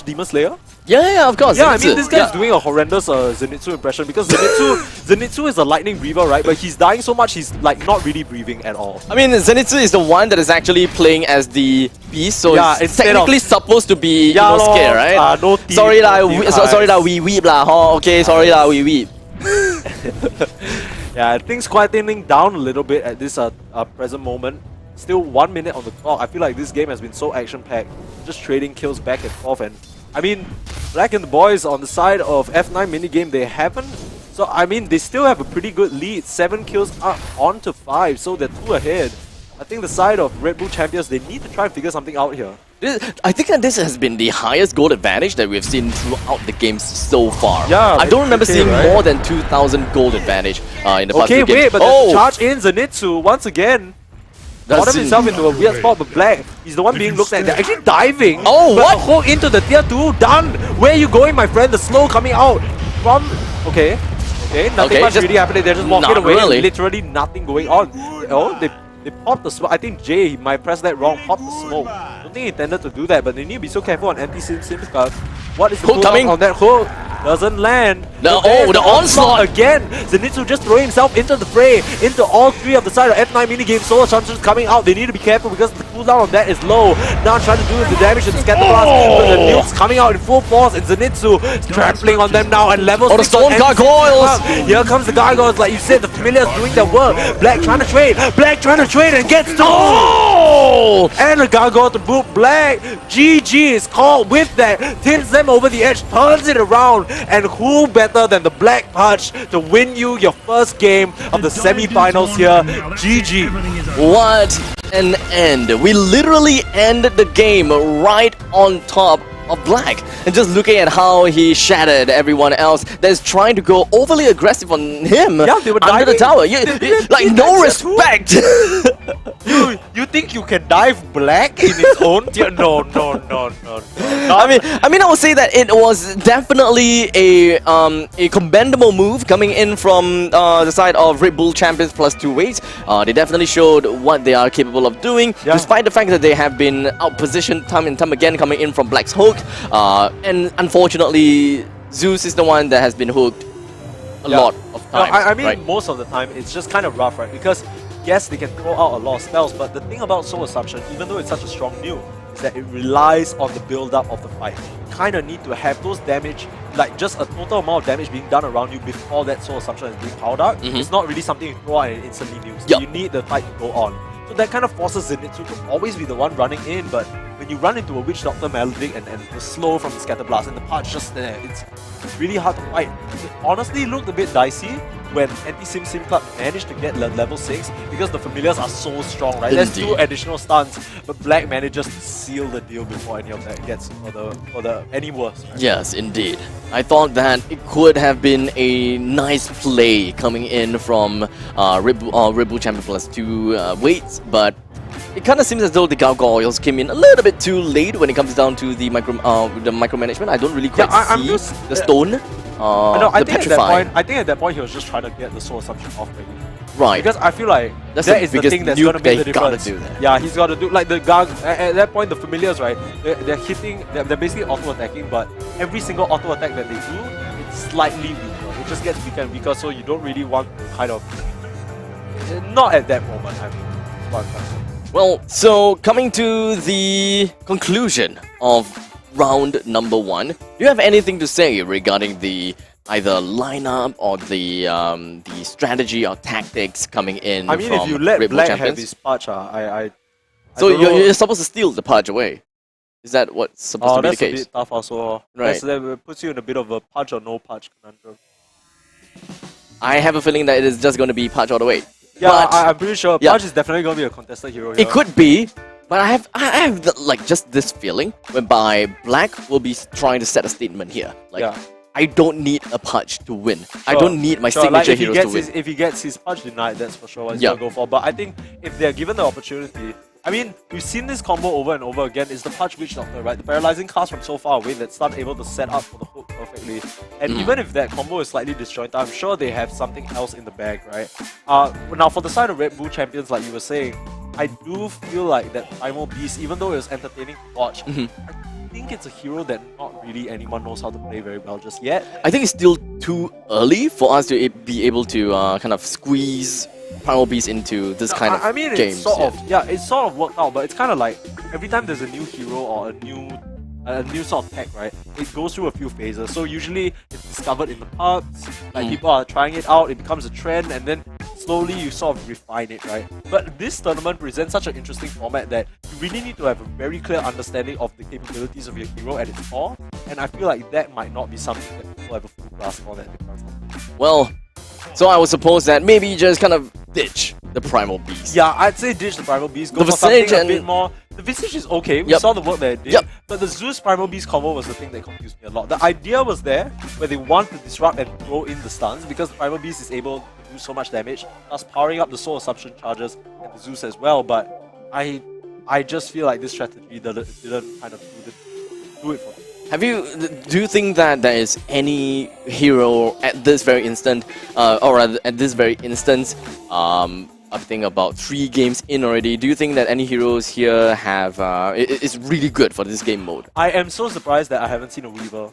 Demon Slayer? Yeah, of course. Yeah, I mean, this guy's doing a horrendous Zenitsu impression because Zenitsu is a lightning breather, right? But he's dying so much, he's like not really breathing at all. I mean, Zenitsu is the one that is actually playing as the beast, so it's technically supposed to be scared, right? No team, sorry lah, we weep lah. Okay, sorry lah, we weep. Yeah, things quietening down a little bit at this present moment. Still 1 minute on the clock. I feel like this game has been so action-packed, just trading kills back and forth. And I mean, Black and the boys on the side of F9 minigame, they haven't. So I mean, they still have a pretty good lead. 7 kills up onto 5, so they're 2 ahead. I think the side of Red Bull Champions, they need to try and figure something out here. I think that this has been the highest gold advantage that we've seen throughout the games so far. Yeah, I don't remember seeing more than 2,000 gold advantage in the past few few games. Wait, but there's a charge in Zenitsu once again. Got himself into a weird spot, but Black, he's the one being looked at. They're actually diving. Oh, what? Hook into the tier 2. Done. Where are you going, my friend? The slow coming out from... Okay, nothing much really happening. They're just walking away. Really. Literally nothing going on. Oh, they popped the smoke. I think Jay, he might press that wrong. Popped the smoke. Don't think he intended to do that, but they need to be so careful on anti-Sims card. What is the hook coming on that hook? Doesn't land. The onslaught again. Zenitsu just throwing himself into the fray, into all 3 of the side of F9 minigame. Soul Assumption's coming out. They need to be careful because the cooldown on that is low. Now trying to do the damage to the Scatter Blast, but the nukes coming out in full force, and Zenitsu trampling on them now and level 6. The Stone Gargoyles! Here comes the Gargoyles, like you said, the familiars doing their work. Black trying to trade and gets to and the Gargoyle to boot. Black, GG is called with that, tips them over the edge, turns it around, and who better than the Black Punch to win you your first game of the semi-finals here. GG. What an end. We literally ended the game right on top of Black, and just looking at how he shattered everyone else that's trying to go overly aggressive on him they were under the tower. Like no respect. You think you can dive Black in its own tier? No. I mean, I would say that it was definitely a commendable move coming in from the side of Red Bull Champions +2 weights. They definitely showed what they are capable of doing, despite the fact that they have been outpositioned time and time again coming in from Black's hook. And unfortunately, Zeus is the one that has been hooked a lot of times. I mean, most of the time, it's just kind of rough, right? Because yes, they can throw out a lot of spells, but the thing about Soul Assumption, even though it's such a strong nuke, is that it relies on the build-up of the fight. You kind of need to have those damage, like just a total amount of damage being done around you before that Soul Assumption is being powered out. It's not really something you throw out and instantly nuke. So you need the fight to go on. So that kind of forces Zenitsu to always be the one running in, but when you run into a Witch Doctor Melodic and the slow from the Scatter Blast and the punch just there, it's really hard to fight. It honestly looked a bit dicey when Anti-Sim Club managed to get level 6 because the familiars are so strong, right? There's 2 additional stuns, but Black manages to seal the deal before any of that gets any worse. Right? Yes, indeed. I thought that it could have been a nice play coming in from Red Bull Champion +2 weights, but it kind of seems as though the Gargoyles came in a little bit too late when it comes down to the micromanagement. I don't really quite see the stone. I think at that point he was just trying to get the Soul Assumption off maybe. Right. Because I feel like That's that the is the biggest thing that's nuke gonna make the they gotta difference. do that. Yeah, he's gotta do like the Garg. At that point, the familiars, right? They're hitting. They're basically auto attacking, but every single auto attack that they do, it's slightly weaker. It just gets weaker and weaker, so you don't really want to kind of. Not at that moment. I mean, that's what I'm trying to say. Well, so coming to the conclusion of round number 1, do you have anything to say regarding the either lineup or the strategy or tactics coming in? I mean, from if you let Red Bull Black have champions? his patch, I So don't know. you're supposed to steal the pudge away. Is that what's supposed to be the That's a case? bit tough also. Right. That puts you in a bit of a punch or no punch conundrum. I have a feeling that it is just going to be pudge all the way. Yeah, But I'm pretty sure yeah. Punch is definitely going to be a contested hero here. it could be, but I have like just this feeling whereby Black will be trying to set a statement here. Like, Yeah. I don't need a pudge to win. I Sure, don't need my sure, signature like heroes to win. if he gets his punch denied, that's for sure what he's Yeah. gonna go for. But I think if they're given the opportunity, I mean, we've seen this combo over and over again. It's the punch witch doctor, right? The paralyzing cast from so far away that's not able to set up for the hook perfectly. And even if that combo is slightly disjointed, I'm sure they have something else in the bag, right? Now for the side of Red Bull champions, like you were saying, I do feel like that Primal Beast, even though it was entertaining to watch, I think it's a hero that not really anyone knows how to play very well just yet. I think it's still too early for us to be able to kind of squeeze Primal Beast into this kind of I mean, games. it's sort yeah. of, yeah, it's sort of worked out, but it's kind of like every time there's a new hero or a new sort of tech, right? It goes through a few phases. So usually it's discovered in the pubs, like people are trying it out, it becomes a trend, and then slowly you sort of refine it, right? But this tournament presents such an interesting format that you really need to have a very clear understanding of the capabilities of your hero at its core, and I feel like that might not be something that people have a full grasp on at the current time. Well, so I would suppose that maybe you just kind of ditch the Primal Beast. Yeah, I'd say ditch the Primal Beast, go The for something Visage a and- bit more. The Visage is okay, we Yep. saw the work that it did, Yep. but the Zeus Primal Beast combo was the thing that confused me a lot. The idea was there, where they want to disrupt and throw in the stuns, because the Primal Beast is able to do so much damage, thus powering up the Soul Assumption charges and the Zeus as well, but I just feel like this strategy didn't kind of do it for me. Do you think that there is any hero at this very instant, or rather at this very instance, I think about 3 games in already, do you think that any heroes here have, is really good for this game mode? I am so surprised that I haven't seen a Weaver.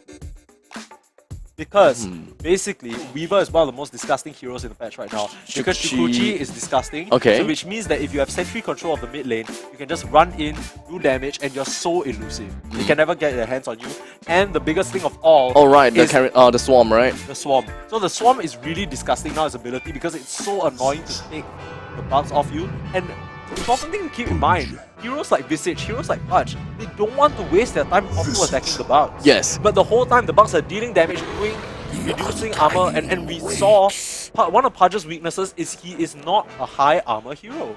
Because basically, Weaver is one of the most disgusting heroes in the patch right now. Because Shukuchi is disgusting. Okay. So which means that if you have sentry control of the mid lane, you can just run in, do damage, and you're so elusive. They can never get their hands on you. And the biggest thing of all Oh right, is the Swarm, right? the Swarm. So the Swarm is really disgusting now, its ability, because it's so annoying to take the bugs off you. And the important thing to keep in mind, heroes like Visage, heroes like Pudge, they don't want to waste their time auto-attacking the bugs. Yes. But the whole time the bugs are dealing damage, reducing armor, and we saw one of Pudge's weaknesses is he is not a high armor hero.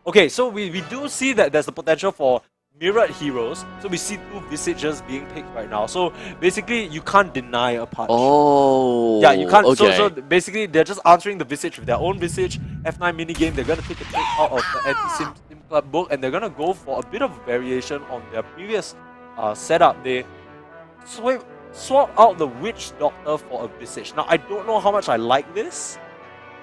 Okay, so we do see that there's the potential for mirrored heroes. So we see 2 Visages being picked right now. So basically, you can't deny a Pudge. Oh. Yeah, you can't. Okay. So basically, they're just answering the Visage with their own Visage. F9 minigame, they're gonna take a trick out of the anti-sim club book, and they're gonna go for a bit of variation on their previous setup. They swap out the Witch Doctor for a Visage. Now, I don't know how much I like this.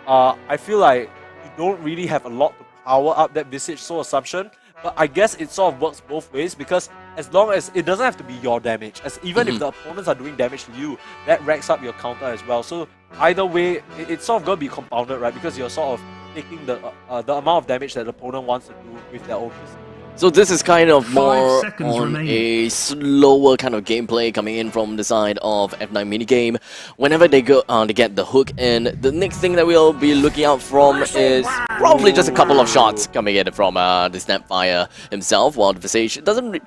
I feel like you don't really have a lot to power up that Visage Soul Assumption. But I guess it sort of works both ways, because as long as it doesn't have to be your damage, as even if the opponents are doing damage to you, that racks up your counter as well. So either way, it's sort of gonna be compounded, right? Because you're sort of taking the amount of damage that the opponent wants to do with their own business. So this is kind of more seconds on remaining. a slower kind of gameplay coming in from the side of F9 minigame. Whenever they go, they get the hook in, the next thing that we'll be looking out from is probably just a couple of shots coming in from the Snapfire himself, while the Visage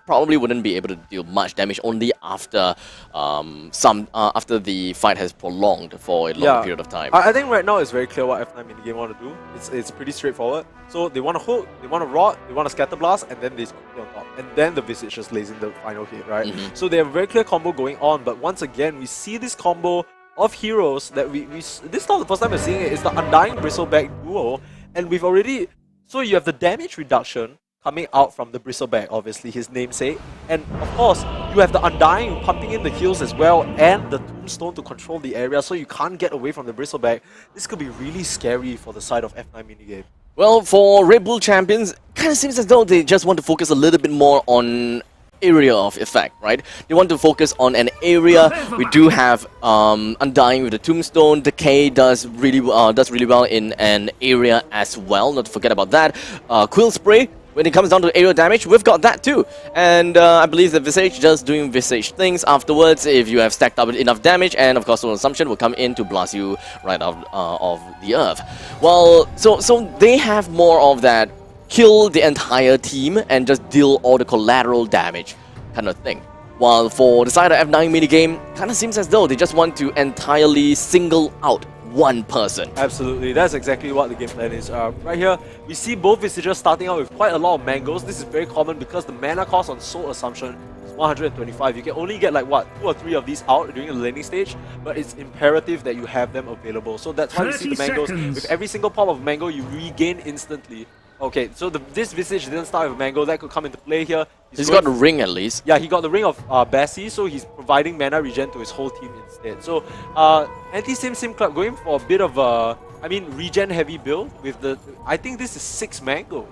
probably wouldn't be able to deal much damage only after after the fight has prolonged for a long period of time. I think right now it's very clear what F9 minigame want to do. It's pretty straightforward. So they want to hook, they want to rot, they want to scatter blast, and then they scoop on top. And then the Visage just lays in the final hit, right? So they have a very clear combo going on, but once again, we see this combo of heroes that this is not the first time we're seeing it. It's the Undying Bristleback duo, and we've already... So you have the damage reduction coming out from the bristleback, obviously his namesake, and of course you have the Undying pumping in the heals as well, and the Tombstone to control the area, so you can't get away from the bristleback. This could be really scary for the side of F9 minigame. Well, for Red Bull champions, kind of seems as though they just want to focus a little bit more on area of effect, right? They want to focus on an area. We do have Undying with the Tombstone. Decay does really well in an area as well. Not to forget about that. Quill Spray. When it comes down to aerial damage, we've got that too. And I believe the Visage just doing Visage things afterwards if you have stacked up enough damage, and of course Soul Assumption will come in to blast you right out of the earth. Well, so they have more of that kill the entire team and just deal all the collateral damage kind of thing. While for the side of F9 minigame, kind of seems as though they just want to entirely single out one person. Absolutely, that's exactly what the game plan is. Right here, we see both Visages starting out with quite a lot of mangoes. This is very common because the mana cost on Soul Assumption is 125. You can only get like, what, 2 or 3 of these out during the laning stage, but it's imperative that you have them available. So that's why you see the mangoes. With every single pop of mango, you regain instantly. Okay, so this Visage didn't start with Mango, that could come into play here. He's got the ring at least. Yeah, he got the ring of Bessie, so he's providing mana regen to his whole team instead. So, Anti-Sim Club going for a bit of a, regen heavy build with the, I think this is 6 mangoes.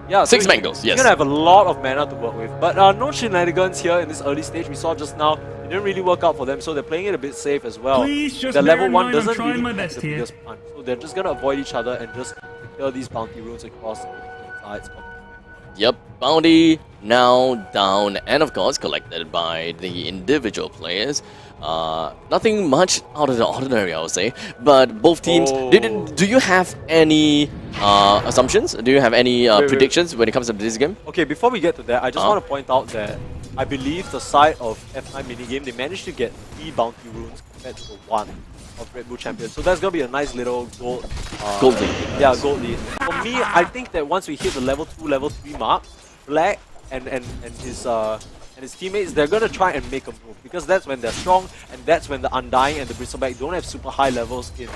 Yeah, so 6 mangoes, yes. He's gonna have a lot of mana to work with. But no shenanigans here in this early stage. We saw just now, it didn't really work out for them, so they're playing it a bit safe as well. The level 1 doesn't really have the biggest punch, so they're just gonna avoid each other and just secure these bounty runes across the sides. Yep, bounty now down, and of course collected by the individual players. Nothing much out of the ordinary, I would say. But both teams, do you have any assumptions? Do you have any predictions when it comes to this game? Okay, before we get to that, I just want to point out that I believe the side of F9 minigame, they managed to get 3 bounty runes compared to the 1 of Red Bull champions. So that's gonna be a nice little gold lead. Yeah, gold lead. For me, I think that once we hit the level 2, level 3 mark, Black and his teammates, they're gonna try and make a move, because that's when they're strong, and that's when the Undying and the Bristleback don't have super high levels in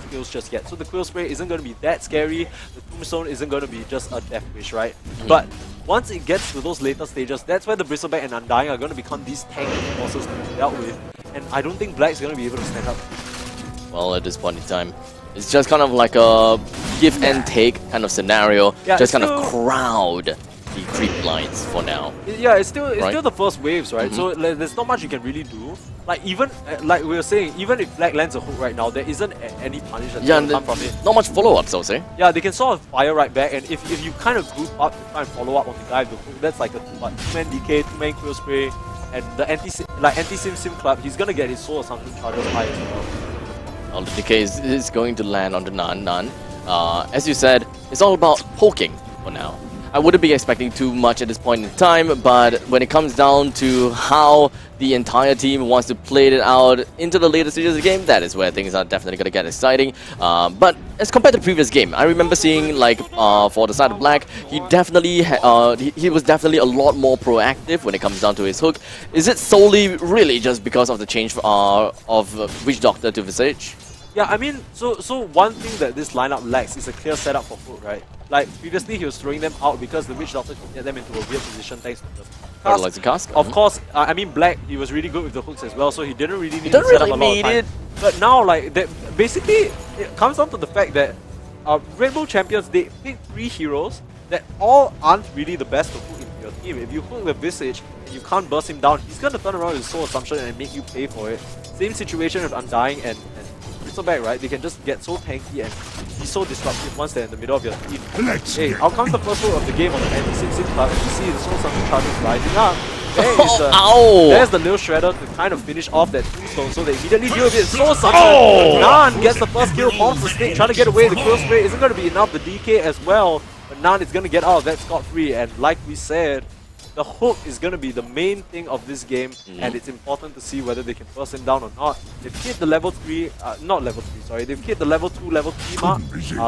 skills just yet. So the Quill Spray isn't gonna be that scary. The Tombstone isn't gonna be just a death wish, right? But once it gets to those later stages, that's where the Bristleback and Undying are gonna become these tanky bosses to be dealt with. And I don't think Black's gonna be able to stand up. Well, at this point in time, it's just kind of like a give and take kind of scenario. Yeah, just kind of crowd the creep lines for now. Yeah, it's still the first waves, right? So there's not much you can really do. Like even like we were saying, even if Black lands a hook right now, there isn't any punish that's going to come from it. Not much follow-ups, I would say. Yeah, they can sort of fire right back, and if you kind of group up to try and follow up on the guy with the hook, that's like a 2-man DK, 2-man Quill Spray, and the anti-Sim Club, he's gonna get his Soul Assumption charges high as well. Well, the decay is going to land on the Nan. As you said, it's all about poking for now. I wouldn't be expecting too much at this point in time, but when it comes down to how the entire team wants to play it out into the later stages of the game, that is where things are definitely going to get exciting. But as compared to the previous game, I remember seeing, like, for the side of Black, he definitely he was definitely a lot more proactive when it comes down to his hook. Is it solely really just because of the change of Witch Doctor to Visage? Yeah, I mean, so one thing that this lineup lacks is a clear setup for hook, right? Like, previously he was throwing them out because the Witch Doctor could get them into a weird position thanks to the cast. Of course, I mean, Black, he was really good with the hooks as well, so he didn't really need to set up a lot of time. But now, like, basically, it comes down to the fact that Red Bull champions, they pick 3 heroes that all aren't really the best to hook into your team. If you hook the Visage and you can't burst him down, he's gonna turn around with Soul Assumption and make you pay for it. Same situation with Undying and Bristleback, right? They can just get so tanky and be so disruptive once they're in the middle of your team. Hey, out comes the first hook of the game on the anti-Sim Club, and you see the Soul Assumption charges rising up. There's the little shredder to kind of finish off that Tombstone, so they immediately deal with it. Soul Assumption! Nan gets the first kill off the stick, trying to get away. The Quill Spray isn't going to be enough. The DK as well, but Nan is going to get out of that scot-free, and like we said, the hook is going to be the main thing of this game, and it's important to see whether they can burst him down or not. They've hit the level 3, not level 3, sorry, they've hit the level 2, level 3 mark,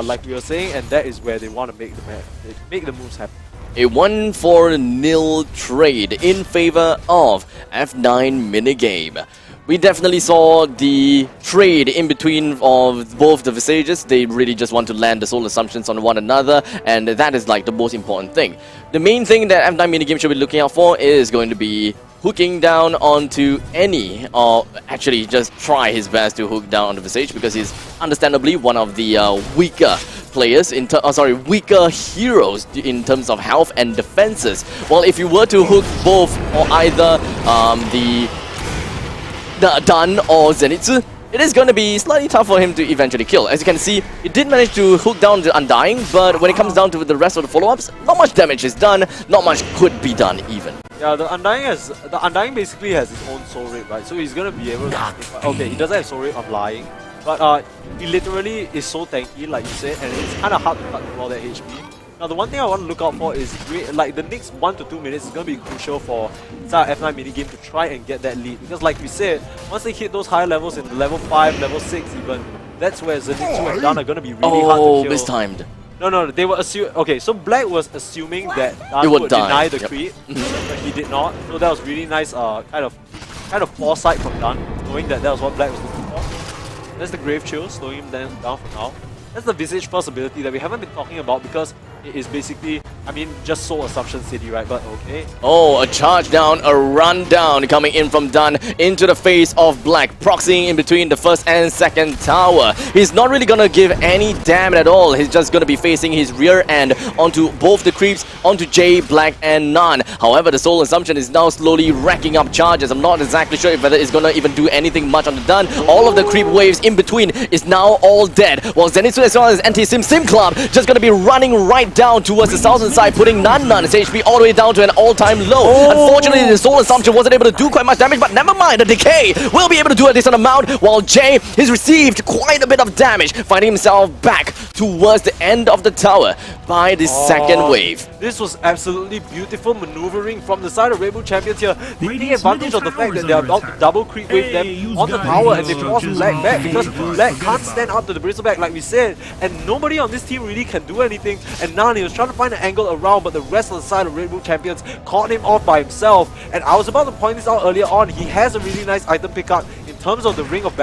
like we were saying, and that is where they want to make the moves happen. A 1-4-0 trade in favor of F9 minigame. We definitely saw the trade in between of both the Visages. They really just want to land the soul assumptions on one another, and that is like the most important thing. The main thing that F9 minigame should be looking out for is going to be hooking down onto any, or actually just try his best to hook down on the Visage, because he's understandably one of the weaker players, weaker heroes in terms of health and defenses. Well, if you were to hook both, or either the Dun or Zenitsu, it is going to be slightly tough for him to eventually kill. As you can see, he did manage to hook down the Undying, but when it comes down to the rest of the follow-ups, not much damage is done, not much could be done even. Yeah, the Undying basically has his own soul rate, right? So he's gonna be able to okay, he doesn't have soul rate of lying, but he literally is so tanky, like you said, and it's kinda hard to cut through all that HP. Now the one thing I want to look out for is like the next 1 to 2 minutes is going to be crucial for F9 minigame to try and get that lead, because like we said, once they hit those higher levels in level 5, level 6 even, that's where Zenitsu and Dan are going to be really hard to kill. Mistimed. No, they were assuming. Okay, so Black was assuming that Dan would deny the creep, but he did not. So that was really nice, kind of foresight from Dan, knowing that was what Black was looking for. That's the Grave Chill, slowing him down for now. That's the Visage first ability that we haven't been talking about, because it is basically, I mean, just Soul Assumption City, right? But okay. Oh, a charge down, a run down coming in from Dun into the face of Black, proxying in between the first and second tower. He's not really gonna give any damage at all. He's just gonna be facing his rear end onto both the creeps, onto Jay, Black, and Nan. However, the Soul Assumption is now slowly racking up charges. I'm not exactly sure whether it's gonna even do anything much on the Dun. All of the creep waves in between is now all dead, while Zenitsu as well as Anti-Sim Club just gonna be running right down towards the southern side, putting Nan's HP all the way down to an all-time low. Unfortunately, the Soul Assumption wasn't able to do quite much damage, but never mind, the Decay will be able to do a decent amount, while Jay has received quite a bit of damage, finding himself back towards the end of the tower by the second wave. This was absolutely beautiful maneuvering from the side of Red Bull Champions here. They take advantage of the fact that they're about to double creep wave them on the tower, and they force Black back, because Black can't stand up to the Bristleback like we said, and nobody on this team really can do anything. And now he was trying to find an angle around, but the rest of the side of Red Bull Champions caught him off by himself. And I was about to point this out earlier on, he has a really nice item pickup in terms of the Ring of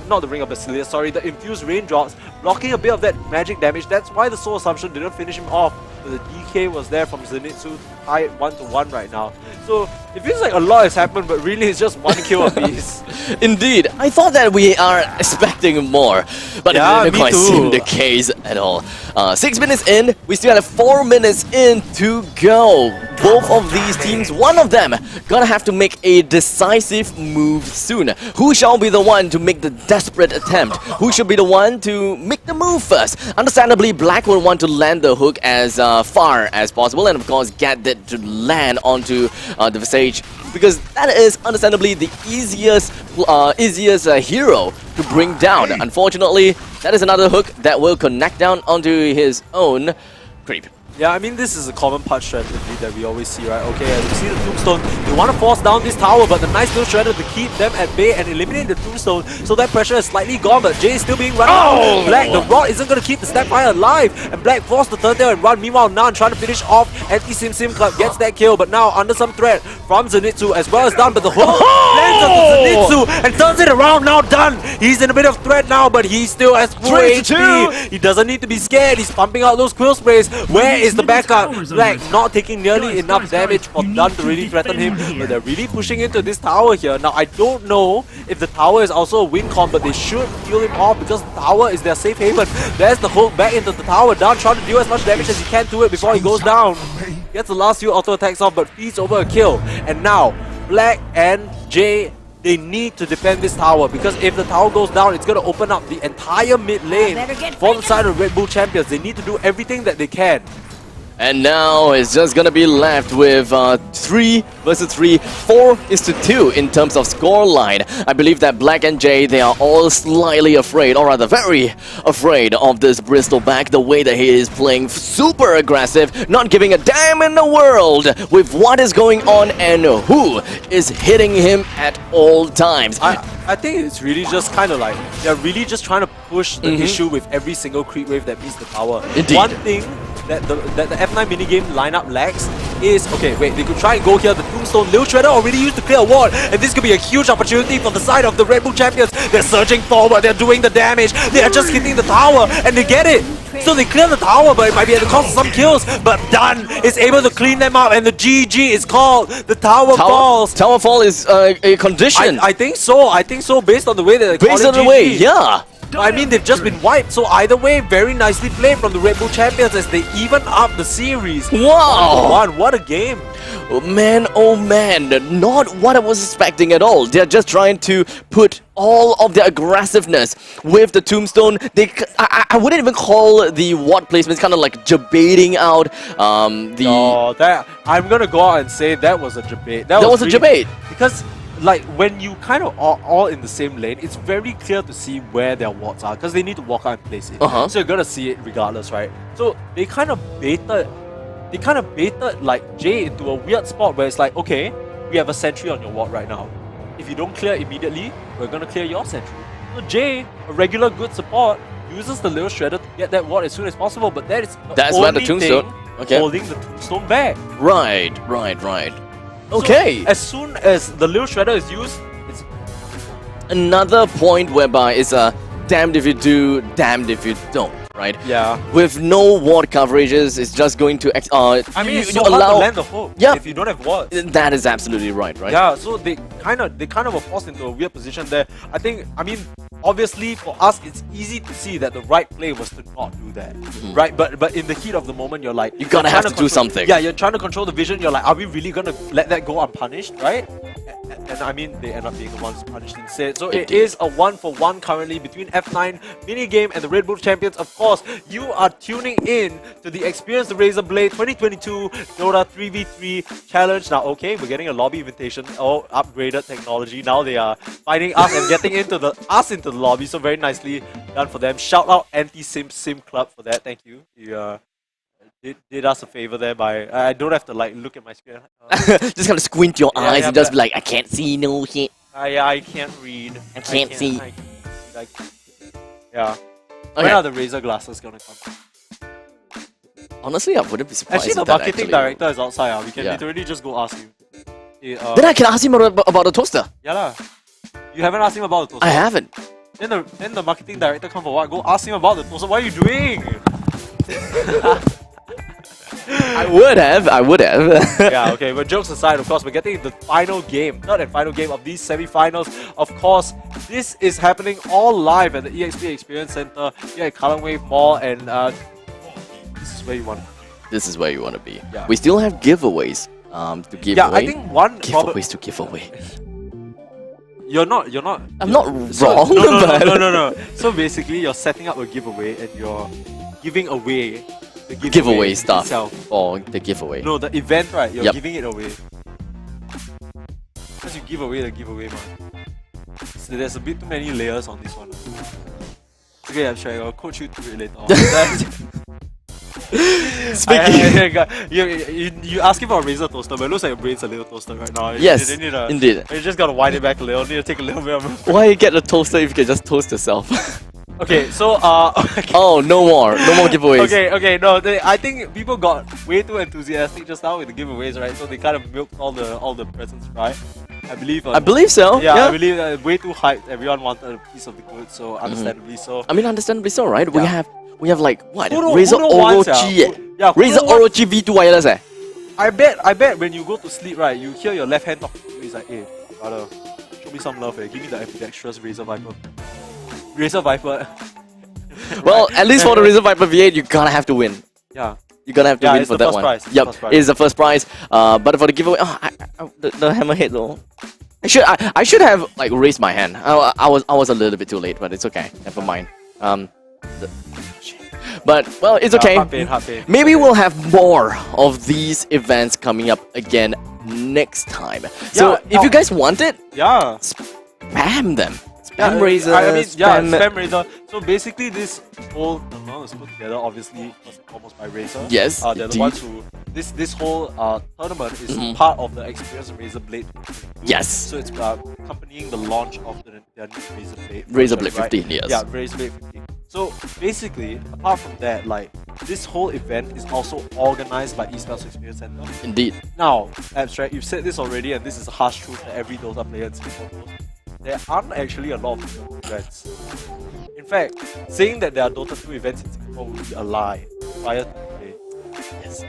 not the Ring of Basileus, sorry, the Infused Raindrops, blocking a bit of that magic damage. That's why the Soul Assumption didn't finish him off. The DK was there from Zenitsu, tied 1-1 right now. So it feels like a lot has happened, but really it's just one kill apiece. Indeed, I thought that we are expecting more, but it didn't quite seem the case at all. 6 minutes in, we still have 4 minutes in to go. Both of these teams, one of them, gonna have to make a decisive move soon. Who shall be the one to make the desperate attempt? Who should be the one to make the move first? Understandably, Black will want to land the hook as far as possible, and of course get that to land onto the Visage, because that is understandably the easiest hero to bring down. Unfortunately, that is another hook that will connect down onto his own creep. Yeah, I mean, this is a common part strategy that we always see, right? Okay, as you see the Tombstone, they want to force down this tower, but the nice little shredder to keep them at bay and eliminate the Tombstone, so that pressure is slightly gone, but Jay is still being run out. Black, the Rod isn't going to keep the Snapfire alive, and Black forced the turn tail and run. Meanwhile, Nan trying to finish off Anti-Sim Club, gets that kill, but now under some threat from Zenitsu as well as Dun, but the hook lands onto Zenitsu and turns it around. Now Dun, he's in a bit of threat now, but he still has full HP. He doesn't need to be scared, he's pumping out those quill sprays. Where is the backup? Black not taking nearly enough damage for Dun to really threaten him, but they're really pushing into this tower here. Now I don't know if the tower is also a win con, but they should kill him off because the tower is their safe haven. There's the hook back into the tower. Dun trying to deal as much damage as he can to it before he goes down. Gets the last few auto attacks off, but feeds over a kill. And now Black and Jay, they need to defend this tower, because if the tower goes down, it's going to open up the entire mid lane for the side of Red Bull Champions. They need to do everything that they can. And now it's just gonna be left with 3 versus 3, 4-2 in terms of scoreline. I believe that Black and Jay, they are all slightly afraid, or rather very afraid of this Bristleback, the way that he is playing super aggressive, not giving a damn in the world with what is going on and who is hitting him at all times. I think it's really just kind of like, they're really just trying to push the issue with every single creep wave that meets the tower. Indeed. One thing that the F9 minigame lineup lacks is, okay, wait, they could try and go here. The Tombstone, Lil Shredder already used to clear a ward, and this could be a huge opportunity for the side of the Red Bull champions. They're surging forward, they're doing the damage, they are just hitting the tower, and they get it. So they clear the tower, but it might be at the cost of some kills. But Dunn is able to clean them up, and the GG is called. The tower falls. Tower fall is a condition. I think so. I think so, based on the way that they Based call on it the GG. way, yeah. I mean, they've just been wiped. So either way, very nicely played from the Red Bull champions as they even up the series. Wow. 1-1. What a game. Oh man, not what I was expecting at all. They're just trying to put all of their aggressiveness with the Tombstone. I wouldn't even call the ward placements kind of like debating out the... Oh, that I'm gonna go out and say that was a debate. That was a debate. Because like when you kind of are all in the same lane, it's very clear to see where their wards are because they need to walk out and place it. So you're gonna see it regardless, right? So they kind of baited like Jay into a weird spot where it's like, okay, we have a sentry on your ward right now. If you don't clear immediately, we're gonna clear your sentry. So Jay, a regular good support, uses the Lil Shredder to get that ward as soon as possible, but that's where the Tombstone holding the Tombstone back. Right. Okay. So, as soon as the Lil Shredder is used, it's another point whereby it's damned if you do, damned if you don't, right? Yeah. With no ward coverages, it's just going to I mean, it's so hard to land the hook if you don't have wards. That is absolutely right? Yeah, so they kind of were forced into a weird position there. I mean, obviously for us, it's easy to see that the right play was to not do that, right? But in the heat of the moment, you're like, you gotta have to do something. Yeah, you're trying to control the vision. You're like, are we really gonna let that go unpunished, right? And I mean, they end up being the ones punished instead. So it is a 1-for-1 currently between F9 minigame and the Red Bull champions. Of course, you are tuning in to the Experience the Razer Blade 2022 Dota 3v3 challenge. Now, okay, we're getting a lobby invitation. Oh, upgraded technology. Now they are finding us and getting into the lobby. So very nicely done for them. Shout out Anti-Sim Club for that. Thank you. You did us a favor there by I don't have to like look at my screen. Just kind of squint your eyes and just be like, I can't see no shit. Yeah, I can't read. I can't see. Yeah. Okay. When are the Razer glasses gonna come? Honestly, I wouldn't be surprised. Actually, the if that marketing director is outside. We can literally just go ask him. Then I can ask him about the toaster. Yeah lah. You haven't asked him about the toaster? I haven't. Then the marketing director come for what? Go ask him about the toaster. What are you doing? I would have. Yeah, okay, but jokes aside, of course, we're getting the final game, third and final game of these semi-finals. Of course, this is happening all live at the EXP Experience Center here at Kallang Wave Mall, and this is where you want to be. This is where you want to be. Yeah. We still have giveaways to give away. I think one giveaways to give away. You're not. I'm not wrong. No. So basically, you're setting up a giveaway and you're giving away the giveaway stuff itself. Or the giveaway. No, the event, right? You're Yep. giving it away. Because you give away the giveaway, man. So there's a bit too many layers on this one. It's okay, I'm sure I'll coach you through it later on. You asking for a Razer toaster, but it looks like your brain's a little toaster right now. Yes, indeed. You just gotta wind it back a little. Need to take a little bit of. Why get a toaster if you can just toast yourself? Okay, so okay. Oh, no more giveaways. Okay, no. I think people got way too enthusiastic just now with the giveaways, right? So they kind of milked all the presents, right? I believe. I believe so. Yeah, I believe way too hyped. Everyone wanted a piece of the good, so understandably so. I mean, understandably so, right? Yeah. We have like what? Who Razer don't want, Orochi. yeah, Razer Orochi V2 wireless. I bet when you go to sleep, right, you hear your left hand talking to you. It's like, hey, brother, show me some love, Give me the ambidextrous Razer Viper. Razer Viper. Well, at least for the Razer Viper V8, you gotta have to win. Yeah. You're gonna have to win for that one. Prize. Yep, it's the first prize. But for the giveaway, the hammerhead though. I should have like raised my hand. I was a little bit too late, but it's okay. Never mind. But well, it's okay. Hard pain. Maybe we'll have more of these events coming up again next time. So if you guys want it, spam them. Spam Razer. Spam Razer. So basically, this whole tournament was put together, obviously, first and foremost by Razer. Yes, they're the ones who this whole tournament is part of the Experience of Razer Blade. Yes. So it's accompanying the launch of their new Razer Blade. Razer Blade 15, yes. Yeah, Razer Blade 15. So basically, apart from that, like this whole event is also organized by Esports Experience Center. Indeed. Now, Abstract, you've said this already, and this is a harsh truth that every Dota player in Singapore knows. There aren't actually a lot of Dota events. In fact, saying that there are Dota 2 events in Singapore would be a lie prior to today. Yes.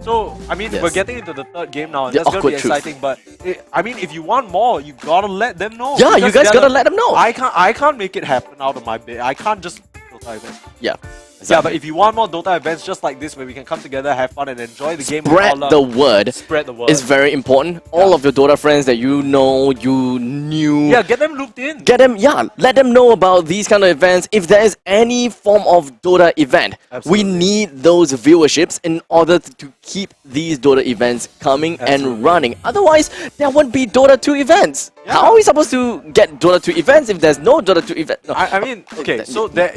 So, I mean, Yes. we're getting into the third game now, and The that's going to be awkward truth. exciting, but I mean, if you want more, you gotta let them know. Yeah, you because guys they're gotta the- let them know. I can't make it happen out of my bed. I can't just Dota events. Yeah. Yeah, but if you want more Dota events just like this, where we can come together, have fun, and enjoy the game, with Spread all the love, word spread the word. is very important. All of your Dota friends that you know, you knew. Yeah, get them looped in. Get them, yeah, let them know about these kind of events. If there is any form of Dota event, Absolutely. we need those viewerships in order to keep these Dota events coming Absolutely. and running. Otherwise, there won't be Dota 2 events. Yeah. How are we supposed to get Dota 2 events if there's no Dota 2 event? No, I mean, okay, so there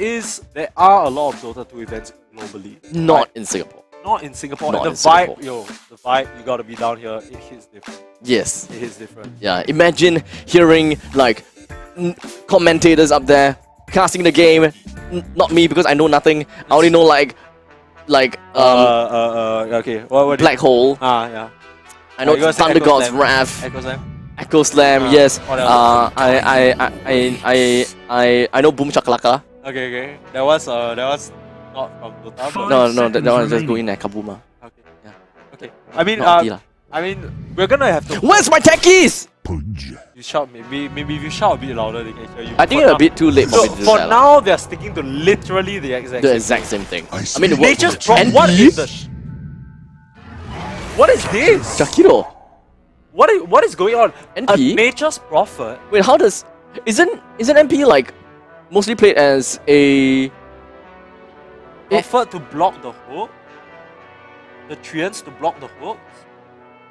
are a lot of Dota 2 events globally. not right? in Singapore. Not in Singapore. Not and in the vibe, Singapore. the vibe, you gotta be down here. It hits different. Yes. It hits different. Yeah, imagine hearing like commentators up there casting the game. Not me because I know nothing. I only know like Okay. What Black Hole. yeah. I know you gotta say Thunder Echo God's Slam. Wrath, Echo Slam. Echo Slam. Yes. what else? I know Boom Shakalaka. Okay. That was not from Dota. But No, that one just go in there, Kabuma. okay. Yeah. Okay. I mean, Not OT lah. we're gonna have to. Where's my techies? You shout maybe if you shout a bit louder, they can hear you. I think For it's a now- bit too late for So me to do for that lah. now, they're sticking to literally the exact The same exact same thing. I I mean, see. Nature's NP? Prop. What is the? What is this? Jakiro. What is going on? NP? A Nature's Prophet. Wait, how does isn't MP like mostly played as a Prophet to block the hook. The Treants to block the hooks.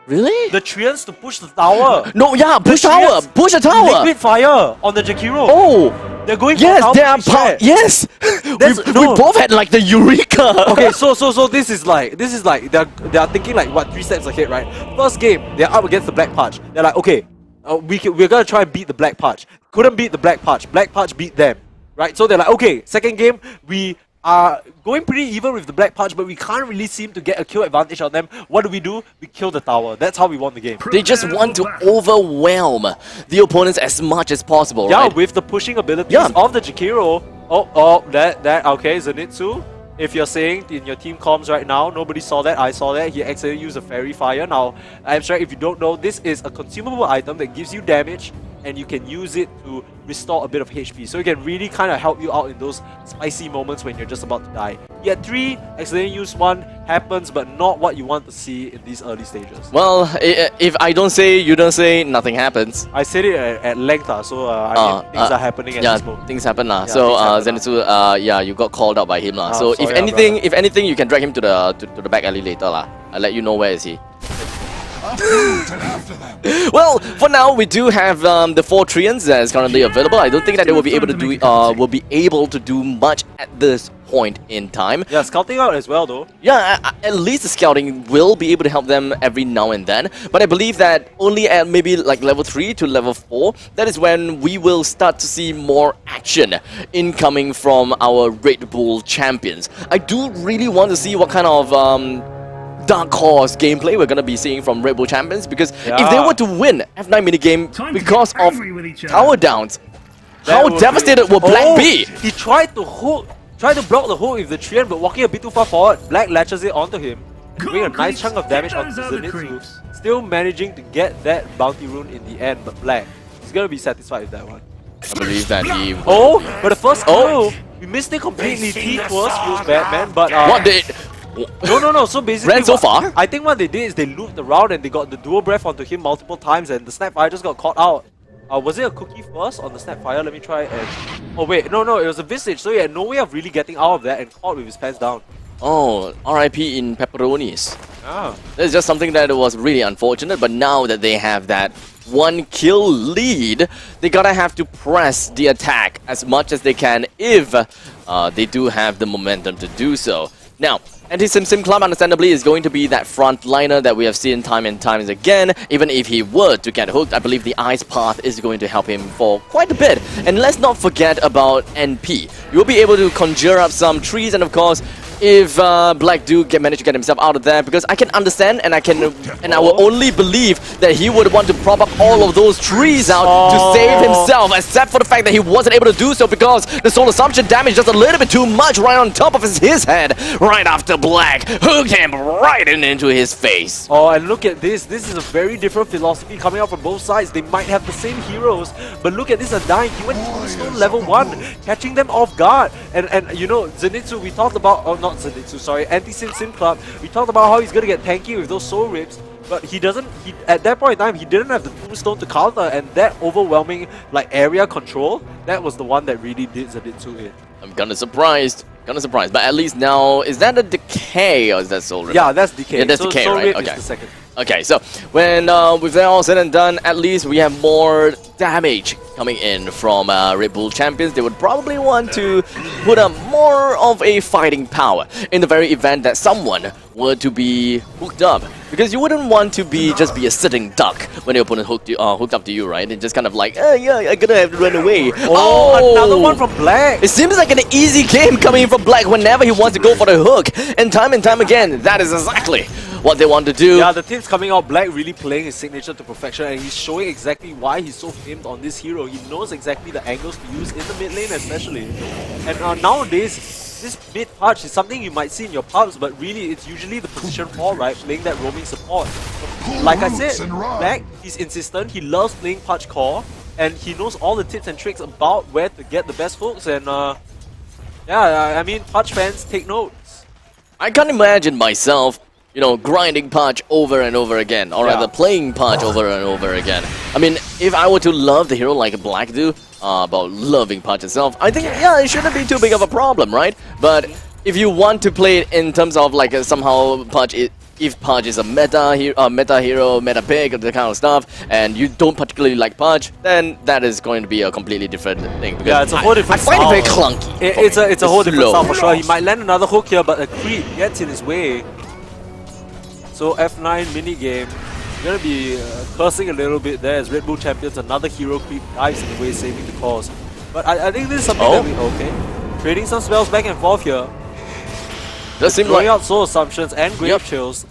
really? The Treants to push the tower. No, yeah, push The tower, Treants push the tower. Liquid fire on the Jakiro. Oh, They're going yes, for they tower are push, power. right? Yes, That's- we no. both had like the eureka. Okay, so this is like they're thinking like what 3 steps ahead, right? First game, they're up against the Black Patch. They're like, okay, we're gonna try and beat the Black Patch. Couldn't beat the Black Patch. Black Patch beat them, right? So they're like, okay, second game we are going pretty even with the Black Patch, but we can't really seem to get a kill advantage on them. What do? We kill the tower. That's how we won the game. They just want to overwhelm the opponents as much as possible, Yeah, right? with the pushing abilities Yeah. of the Jakiro. That okay, Zenitsu. If you're saying in your team comms right now, nobody saw that, I saw that, he accidentally used a Fairy Fire. Now, I'm sorry, if you don't know, this is a consumable item that gives you damage and you can use it to restore a bit of HP. So it can really kind of help you out in those spicy moments when you're just about to die. You had 3, accidentally use 1, happens, but not what you want to see in these early stages. Well, if I don't say, you don't say, nothing happens. I said it at length, so I mean, things are happening at Yeah, this moment. things happen lah. Yeah, So things happen Zenitsu, yeah, you got called out by him lah. So sorry, if anything, you can drag him to the back alley later lah. I'll let you know where is he. Well, for now we do have the 4 Treants that is currently available. I don't think that they will be able to do much at this point in time. Yeah, scouting out as well though. Yeah, at least the scouting will be able to help them every now and then. But I believe that only at maybe like level 3 to level 4, that is when we will start to see more action incoming from our Red Bull champions. I do really want to see what kind of dark horse gameplay we're going to be seeing from Red Bull champions, because if they were to win F9 minigame because of tower downs, how devastated will Black be? He tried to block the hook with the Treant, but walking a bit too far forward, Black latches it onto him, doing a nice chunk of damage onto Zenitsu, still managing to get that bounty rune in the end, but Black is gonna be satisfied with that one. I believe that he... Oh, but the first kill, we missed it completely. T-Twist feels bad, man, but What did... No. So basically, Ran so far? I think what they did is they looped around and they got the dual breath onto him multiple times, and the Snapfire just got caught out. Was it a cookie first on the Snapfire? Let me try and... Oh wait, no, it was a Visage, so he had no way of really getting out of that and caught with his pants down. Oh, RIP in pepperonis. Ah. That's just something that was really unfortunate, but now that they have that 1 kill lead, they gotta have to press the attack as much as they can if they do have the momentum to do so. Now, Anti-Sim Club understandably is going to be that frontliner that we have seen time and times again. Even if he were to get hooked, I believe the Ice Path is going to help him for quite a bit. And let's not forget about NP. You will be able to conjure up some trees, and of course, if Black do manage to get himself out of there, because I can understand and I will only believe that he would want to prop up all of those trees out to save himself, except for the fact that he wasn't able to do so because the Soul Assumption damage just a little bit too much right on top of his head, right after Black hooked him right into his face. Oh, and look at this. This is a very different philosophy coming out from both sides. They might have the same heroes, but look at this Undying. He went Tombstone level 1, catching them off guard. And you know, Zenitsu, we talked about, oh not Zenitsu, sorry, Anti-Sim Sim Club, we talked about how he's gonna get tanky with those soul rips, but he doesn't, at that point in time, he didn't have the Tombstone to counter, and that overwhelming like area control, that was the one that really did Zenitsu in. I'm kinda surprised. But at least now, is that a decay or is that soul rip? Yeah, that's decay. Yeah, that's so decay, soul right? rip Okay. is the second. Okay, so when with that all said and done, at least we have more damage coming in from Red Bull Champions. They would probably want to put up more of a fighting power in the very event that someone were to be hooked up. Because you wouldn't want to just be a sitting duck when your opponent hooked up to you, right? And just kind of like, yeah, I'm gonna have to run away. Oh, another one from Black. It seems like an easy game coming in from Black whenever he wants to go for the hook. And time again, that is exactly what they want to do. Yeah, the tips coming out, Black really playing his signature to perfection, and he's showing exactly why he's so famed on this hero. He knows exactly the angles to use in the mid lane especially. And nowadays, this mid punch is something you might see in your pubs, but really it's usually the position 4, right? Playing that roaming support. Like I said, Black, he's insistent, he loves playing punch core, and he knows all the tips and tricks about where to get the best hooks, and yeah, I mean, punch fans take notes. I can't imagine myself, you know, grinding punch over and over again, or rather playing punch over and over again. I mean, if I were to love the hero like Black do, about loving punch itself, I think, yeah, it shouldn't be too big of a problem, right? But if you want to play it in terms of like somehow punch, if punch is a meta hero, meta pick, the kind of stuff, and you don't particularly like punch, then that is going to be a completely different thing. Yeah, it's a whole different I find it very clunky. It's a whole different slow. style for sure. He might land another hook here, but a creep gets in his way. So F9 minigame, gonna be cursing a little bit there as Red Bull Champions, another hero creep dives in the way, saving the cause. But I think this is something that we, okay, trading some spells back and forth here. Does seem Throwing like out Soul Assumptions and Grave Chills.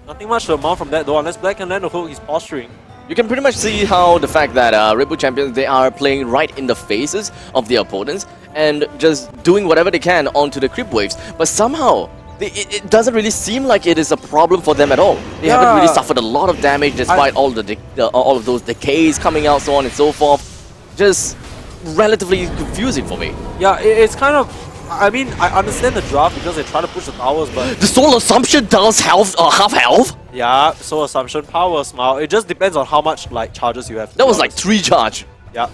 Nothing much to amount from that though, unless Black can land a hook, he's posturing. you can pretty much see how the fact that Red Bull Champions, they are playing right in the faces of their opponents and just doing whatever they can onto the creep waves, but somehow it doesn't really seem like it is a problem for them at all. They haven't really suffered a lot of damage despite all of those decays coming out, so on and so forth. Just relatively confusing for me. Yeah, it's kind of, I mean, I understand the draft because they try to push the towers, but The Soul Assumption does health, half health? yeah, Soul Assumption, power, smile. It just depends on how much like charges you have. to That be was like honest. 3 charge. Yeah,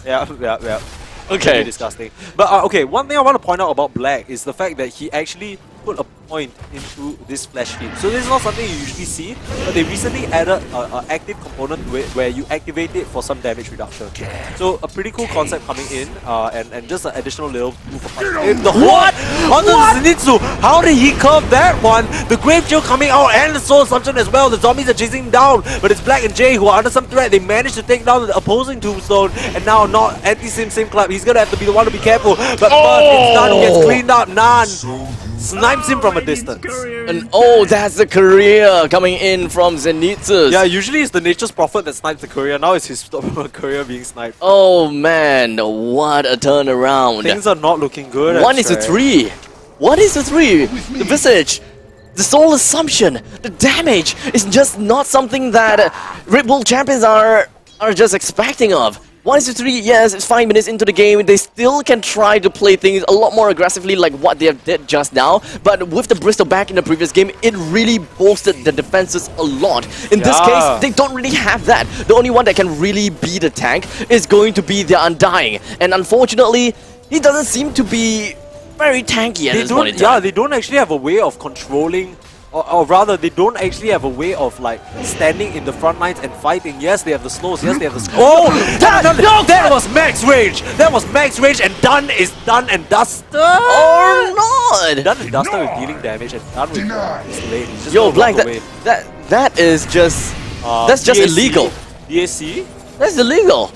yeah. Okay. Really disgusting. But okay, one thing I want to point out about Black is the fact that he actually put a point into this flash hit. So this is not something you usually see, but they recently added an active component to it where you activate it for some damage reduction. So a pretty cool concept coming in, and just an additional little proof of concept. The what? On the Zenitsu, how did he curve that one? The Grave Chill coming out and the Soul Assumption as well. The zombies are chasing him down, but it's Black and Jay who are under some threat. They managed to take down the opposing Tombstone, and now not Anti-Sim Sim Club. He's gonna have to be the one to be careful. But it's done. He gets cleaned up. Nan snipes him from a distance. And that's the career coming in from Zenitsu. Yeah, usually it's the Nature's Prophet that snipes the courier. Now it's his courier being sniped. Oh man, what a turnaround. Things are not looking good. 1 is to 3. What is the 3? The Visage. The Soul Assumption. The damage is just not something that Red Bull Champions are just expecting of. 1 is to 3, yes, it's 5 minutes into the game. They still can try to play things a lot more aggressively like what they have did just now. But with the Bristol back in the previous game, it really bolstered the defenses a lot. In this case, they don't really have that. The only one that can really be the tank is going to be the Undying. And unfortunately, he doesn't seem to be very tanky at this point in time. Yeah, they don't actually have a way of controlling, or rather, they don't actually have a way of like standing in the front lines and fighting. Yes, they have the slows. Yes, they have the slows. Oh, that was max rage. That was max rage, and done is done and dusted. Or not. Done and dusted with dealing damage, and done with his lane. He's just Yo, gonna Black, walk away. that is just that's just DAC? illegal. DAC? That's illegal.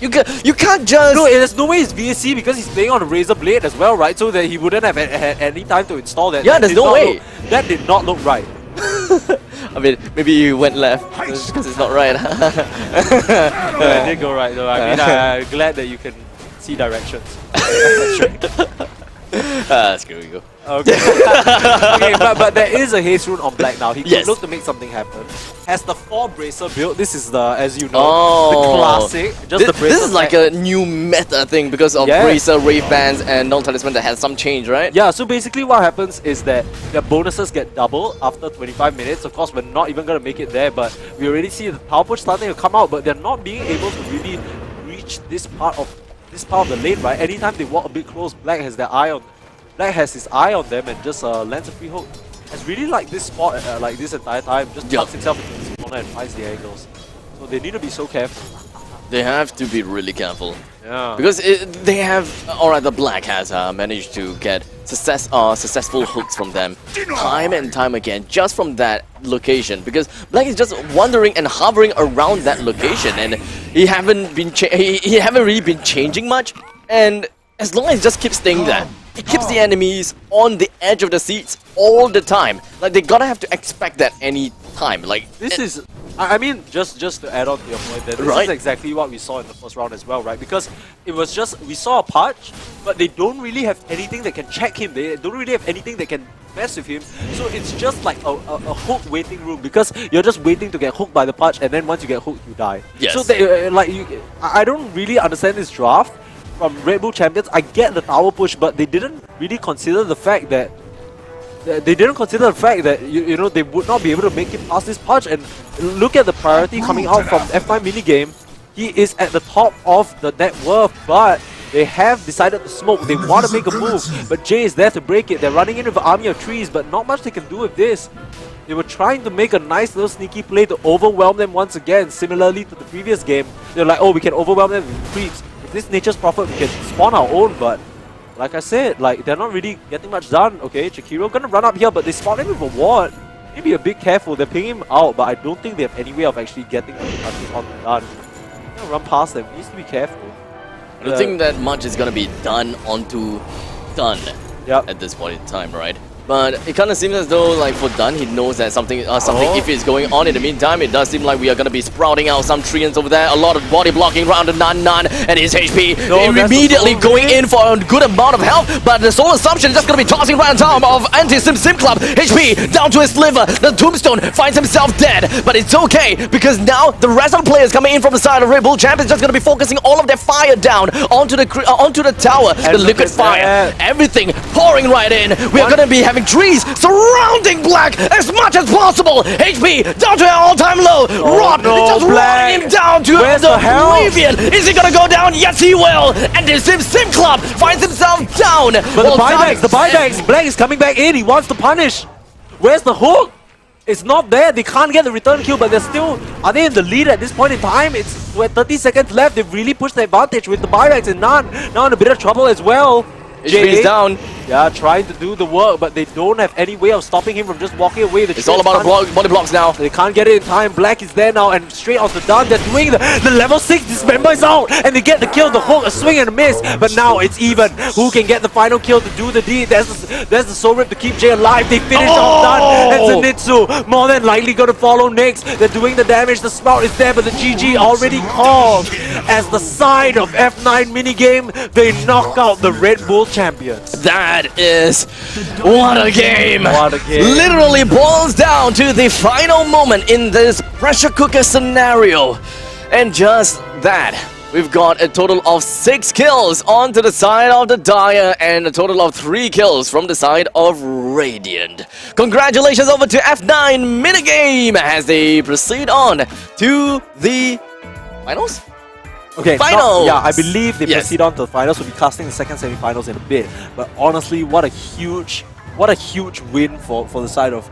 You can't just. No, there's no way it's VSC because he's playing on a Razer Blade as well, right? So that he wouldn't have had any time to install that. Yeah, That there's did no not way. That did not look right. I mean, maybe you went left because it's not right. No, it did go right though. I mean, I'm glad that you can see directions. Screw you. Okay. Okay, but there is a haste rune on black now. He could Yes. look to make something happen. Has the 4 bracer build. This is the, as you know, Oh. the classic. Just the bracer. This is like a new meta thing because of Yeah. Razer, Rave Bands, and Non-Talisman that has some change, right? Yeah, so basically what happens is that their bonuses get double after 25 minutes. Of course, we're not even going to make it there, but we already see the power push starting to come out, but they're not being able to really reach this part of the lane, right? Anytime they walk a bit close, Black has his eye on them and just lands a free hook. Has really liked this spot like this entire time, just tucks himself into this corner and finds the angles. So they need to be so careful. They have to be really careful. Yeah. Because they have, alright, the Black has managed to get successful hooks from them time and time again, just from that location. Because Black is just wandering and hovering around that location, and he haven't really been changing much. And as long as he just keeps staying there, it keeps the enemies on the edge of the seats all the time. Like they gotta have to expect that any time. Like This is, I mean, just to add on to your point, that this Right. is exactly what we saw in the first round as well, right? Because it was just, we saw a punch, but they don't really have anything that can check him. They don't really have anything that can mess with him. So it's just like a hook waiting room, because you're just waiting to get hooked by the punch, and then once you get hooked, you die. Yes. So they, I don't really understand this draft from Red Bull Champions. I get the tower push, but they didn't really consider the fact that you know, they would not be able to make it past this punch. And look at the priority coming out from F9 minigame. He is at the top of the net worth, but they have decided to smoke. They want to make a move, but Jay is there to break it. They're running in with an army of trees, but not much they can do with this. They were trying to make a nice little sneaky play to overwhelm them once again, similarly to the previous game. They're like, oh, we can overwhelm them with creeps. With this Nature's Prophet, we can spawn our own, but like I said, like they're not really getting much done. Okay, Chikiro gonna run up here, but they spawn him with a ward. Maybe a bit careful. They're pinging him out, but I don't think they have any way of actually getting the on done. I'm gonna run past them. He needs to be careful. I don't think that much is gonna be done Yep. at this point in time, right? But it kind of seems as though, like, for Dunn, he knows that something iffy is going on. In the meantime, it does seem like we are going to be sprouting out some treants over there. A lot of body blocking around the Nan and his HP immediately going in for a good amount of health. But the Soul Assumption is just going to be tossing around top of Anti-Sim Club. HP down to his liver. The Tombstone finds himself dead. But it's okay, because now the rest of the players coming in from the side of Red Bull Champ is just going to be focusing all of their fire down onto the tower. The liquid fire. Everything pouring right in. We are going to be having trees surrounding Black as much as possible. HP down to an all-time low. Rod just running him down to the oblivion. Is he gonna go down? Yes, he will. And the Sim Club finds himself down. But the buybacks, Black is coming back in. He wants to punish. Where's the hook? It's not there. They can't get the return kill, but they're still... Are they in the lead at this point in time? It's 30 seconds left. They've really pushed the advantage with the buybacks, and now in a bit of trouble as well. HP is down. Yeah, trying to do the work, but they don't have any way of stopping him from just walking away. It's all about body blocks now. They can't get it in time. Black is there now, and straight onto Dunn. They're doing the level 6 dismember is out, and they get the kill, the hook, a swing and a miss. But now it's even. Who can get the final kill to do the deed? There's the Soul Rip to keep Jay alive. They finish off Dunn, and Zenitsu more than likely going to follow next. They're doing the damage. The Sprout is there, but the GG already called. As the side of F9 minigame, they knock out the Red Bull champions. That is... what a game! What a game. Literally boils down to the final moment in this pressure cooker scenario. And just that, we've got a total of 6 kills onto the side of the Dire and a total of 3 kills from the side of Radiant. Congratulations over to F9 minigame as they proceed on to the finals? Okay, finals! Yeah, I believe they proceed on to the finals. We'll be casting the second semi-finals in a bit. But honestly, what a huge win for the side of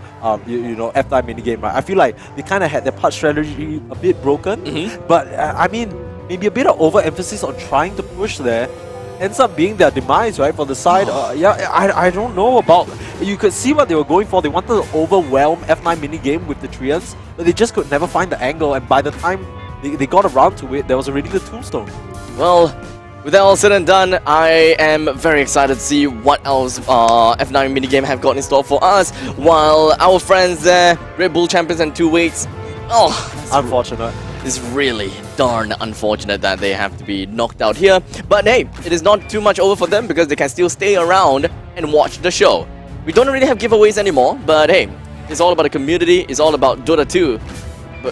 you know, F9 minigame, right? I feel like they kind of had their part strategy a bit broken, but I mean, maybe a bit of overemphasis on trying to push there ends up being their demise, right? For the side, yeah, I don't know about. You could see what they were going for. They wanted to overwhelm F9 minigame with the treants, but they just could never find the angle. And by the time they got around to it, there was already the tombstone. Well, with that all said and done, I am very excited to see what else F9 minigame have got in store for us. While our friends there, Red Bull champions and 2 weights, Unfortunate. it's really darn unfortunate that they have to be knocked out here. But hey, it is not too much over for them because they can still stay around and watch the show. We don't really have giveaways anymore, but hey, it's all about the community, it's all about Dota 2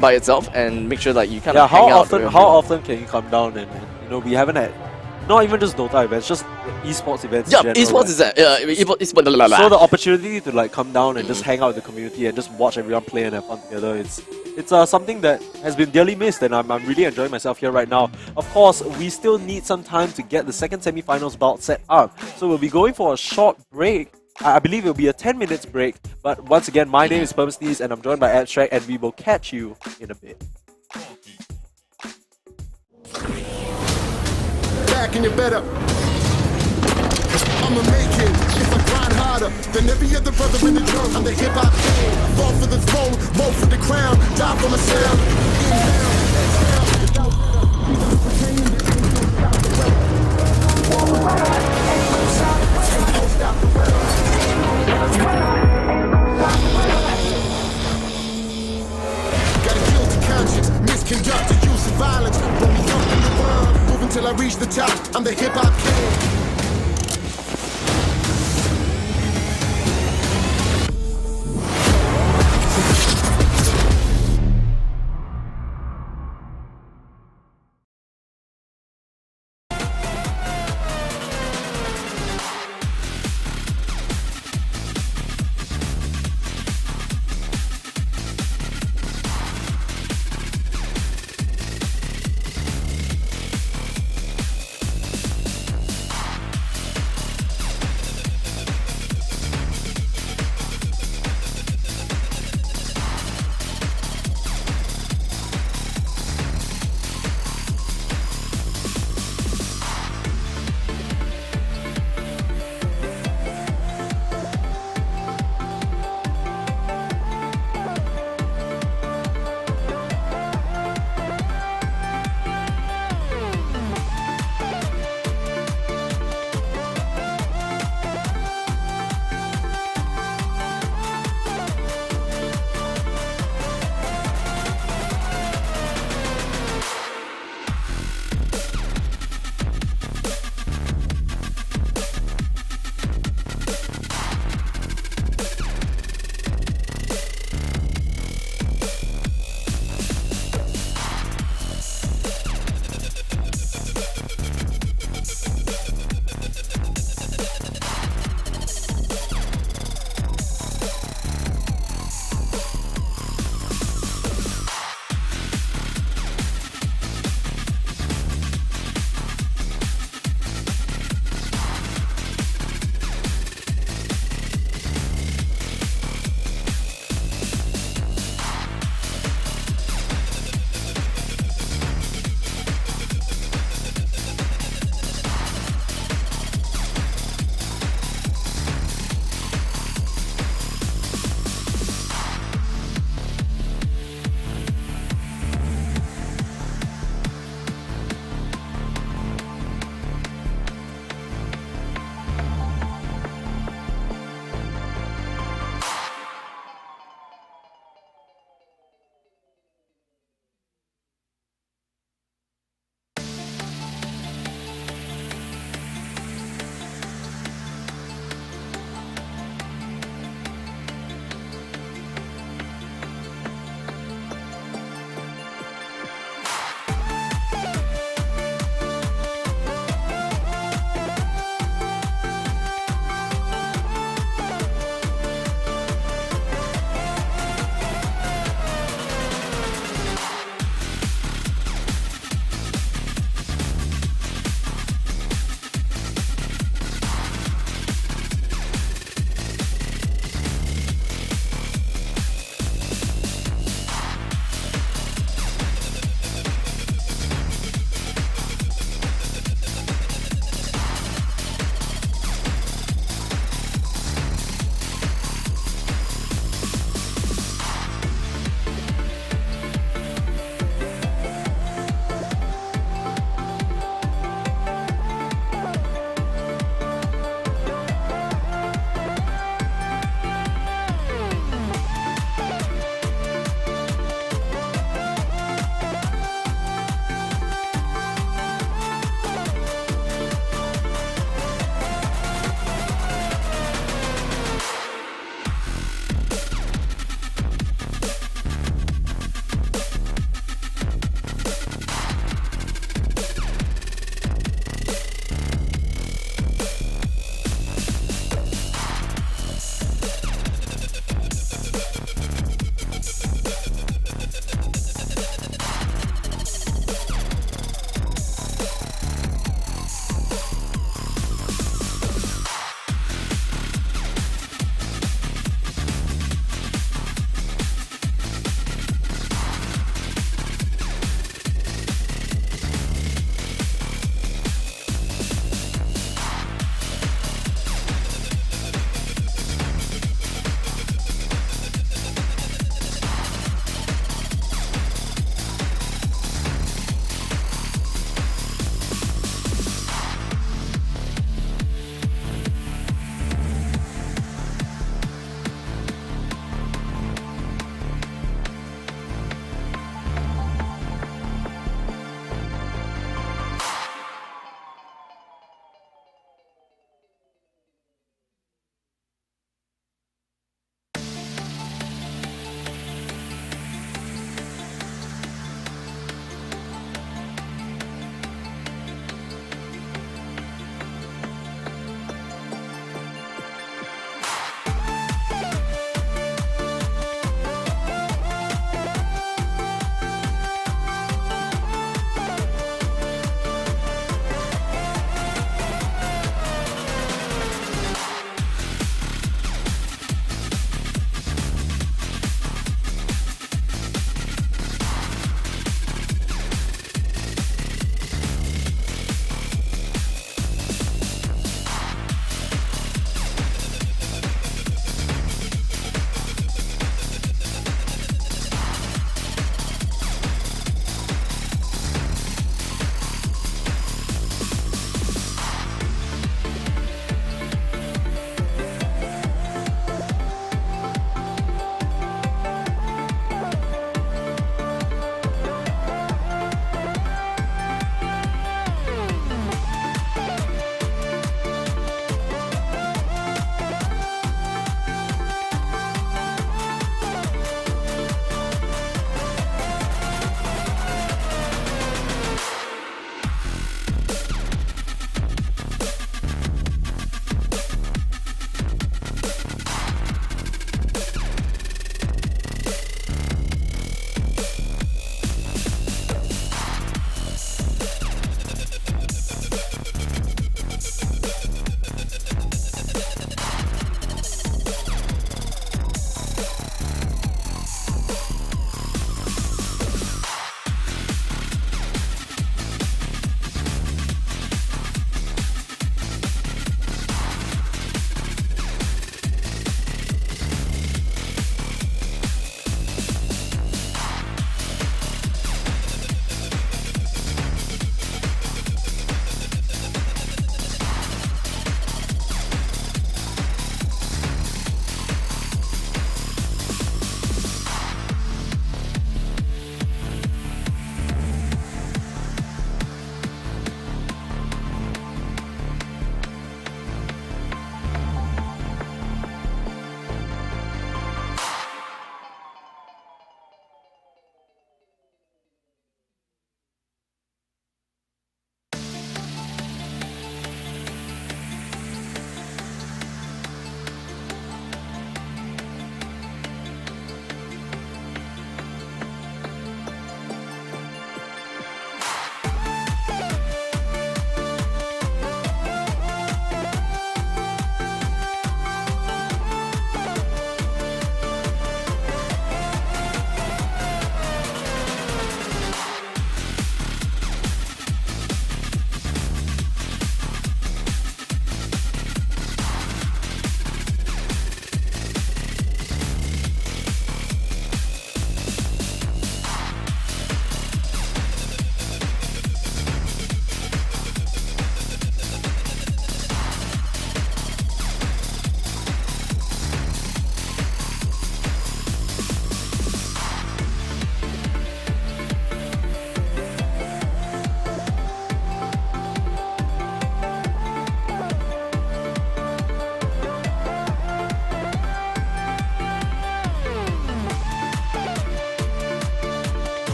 by itself, and make sure that you kind of hang out. How often can you come down and we haven't had, not even just Dota events, just esports events Yeah, in general, esports right? is that. Esports. So the opportunity to like come down and just hang out with the community and just watch everyone play and have fun together, it's something that has been dearly missed, and I'm really enjoying myself here right now. Of course, we still need some time to get the second semi-finals bout set up, so we'll be going for a short break. I believe it'll be a 10 minutes break, but once again, my name is Permsneeze and I'm joined by Abstract, and we will catch you in a bit. Back and you better. I'ma make it if I grind harder than every other brother in the drum. I'm the hip hop king. Fall for the throne, roll for the crown, die for my sound. Gotta kill the conscience, misconduct the use of violence. Roll me up in the world, move until I reach the top. I'm the hip hop king.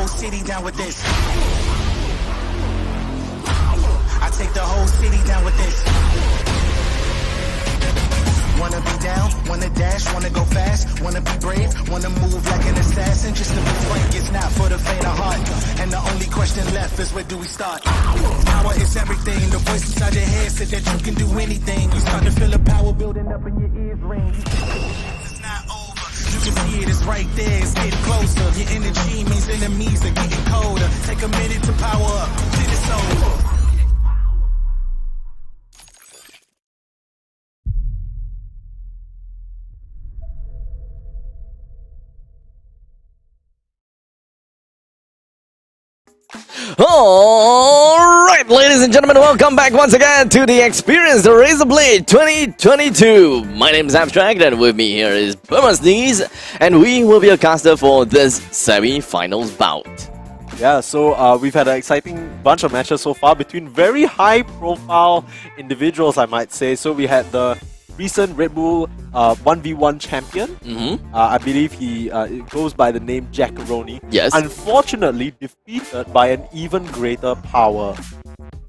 whole city down with this. I take the whole city down with this. Wanna be down, wanna dash, wanna go fast, wanna be brave, wanna move like an assassin. Just to be frank, it's not for the faint of heart. And the only question left is where do we start? Power is everything. The voice inside your head said that you can do anything. You start to feel the power building up in your ears ring. It's not over. You can see it, it's right there, it's getting closer. Your energy means enemies are getting colder. Take a minute to power up, till it's over. Alright, ladies and gentlemen, welcome back once again to the Experience the Razer Blade 2022. My name is Abstract, and with me here is Burma Sneeze, and we will be your caster for this semi-finals bout. Yeah, so we've had an exciting bunch of matches so far between very high-profile individuals, I might say. So we had the recent Red Bull 1v1 champion. I believe he goes by the name Jackaroni. Yes. Unfortunately, defeated by an even greater power,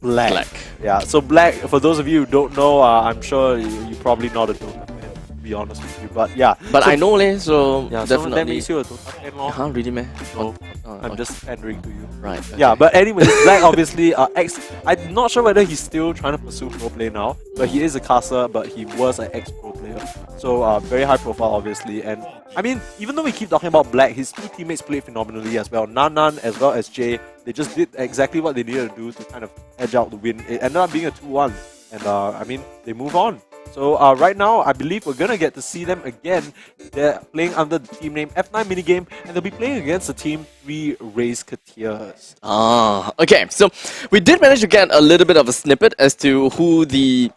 Black. Yeah, so Black, for those of you who don't know, I'm sure you're probably not a Dota fan, to be honest with you. But yeah. But so, I know leh, so yeah, definitely. So that makes you a Dota fan, lor. Huh, really, man? No, I'm okay. just pandering to you. Right. Okay. Yeah, but anyways, Black obviously I'm not sure whether he's still trying to pursue pro play now, but he is a caster, but he was an ex-pro player. So very high profile obviously, and I mean, even though we keep talking about Black, his two teammates played phenomenally as well. Nan as well as Jay, they just did exactly what they needed to do to kind of edge out the win. It ended up being a 2-1, and I mean, they move on. So right now, I believe we're gonna get to see them again. They're playing under the team name F9 minigame, and they'll be playing against the team 3 Razeketeers. Okay, so we did manage to get a little bit of a snippet as to who the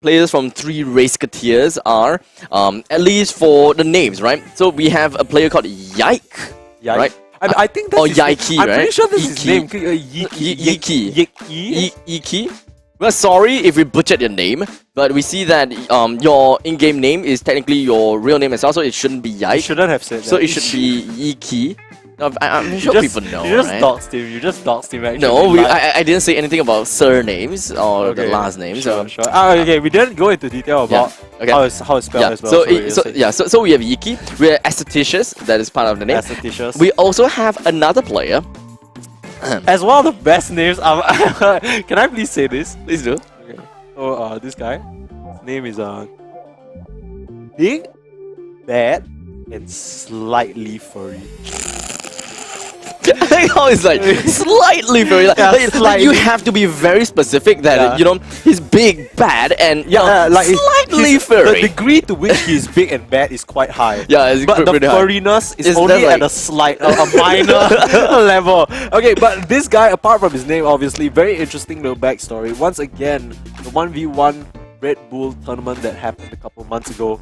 players from 3 Razeketeers are, at least for the names, right? So we have a player called Yike, right? I think that's or his Yike, name. right? I'm pretty sure that's his name. Yike. Yike. Well, sorry if we butchered your name, but we see that your in-game name is technically your real name as well, so it shouldn't be Yike. You shouldn't have said that. So it should be Yike. I'm sure people know, You just right? doxed him. You just doxed him. Actually. No, I didn't say anything about surnames or the last names. Sure. Okay, we didn't go into detail about how it's spelled as well. So we have Yiki, we have Aestheticious, that is part of the name. Aestheticious. We also have another player. As one of the best names. Can I please say this? Please do. Okay. So this guy, his name is Big, Bad, and Slightly Furry. I like how it's like slightly very like you have to be very specific that you know he's big, bad, and slightly furry. The degree to which he's big and bad is quite high. Yeah, it's but the furriness is only at a slight, a minor level. Okay, but this guy, apart from his name, obviously, very interesting little backstory. Once again, the 1v1 Red Bull tournament that happened a couple months ago.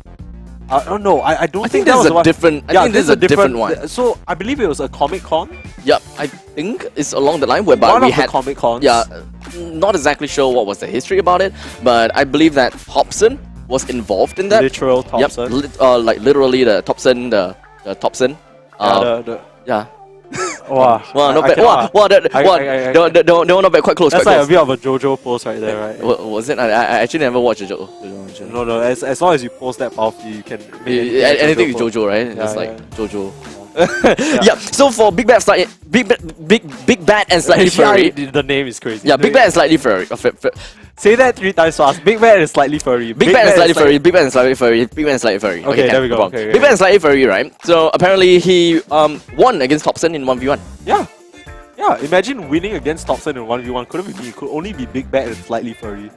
Oh no, I don't think this that is was a different. I think this is a different one. So I believe it was a Comic Con. Yep, I think it's along the line whereby One we of had the Comic Cons. Yeah, not exactly sure what was the history about it, but I believe that Thompson was involved in that. Literal Thompson. Yep, like literally the Thompson, the Thompson. Yeah. Wow. Wow, not bad. Wow, no, not bad. Quite close. That's quite like close. a bit of a JoJo post right there, right? Was it? I actually never watched JoJo. No. As long as you post that powerfully, you can. Anything is JoJo, right? Yeah, it's like JoJo. Yeah. So for Big Bad, Big Bad and Slightly Furry. The name is crazy. Yeah, Big Bad and Slightly Furry. Say that 3 times fast. Big Bad and Slightly Furry. Big Bad and Slightly Furry. Big Bad and Slightly Furry. Big Bad and Slightly Furry. Okay, there we go. Big Bad and Slightly Furry, right? So apparently he won against Thompson in 1v1. Yeah, imagine winning against Thompson in 1v1. Couldn't be me. It could only be Big Bad and Slightly Furry.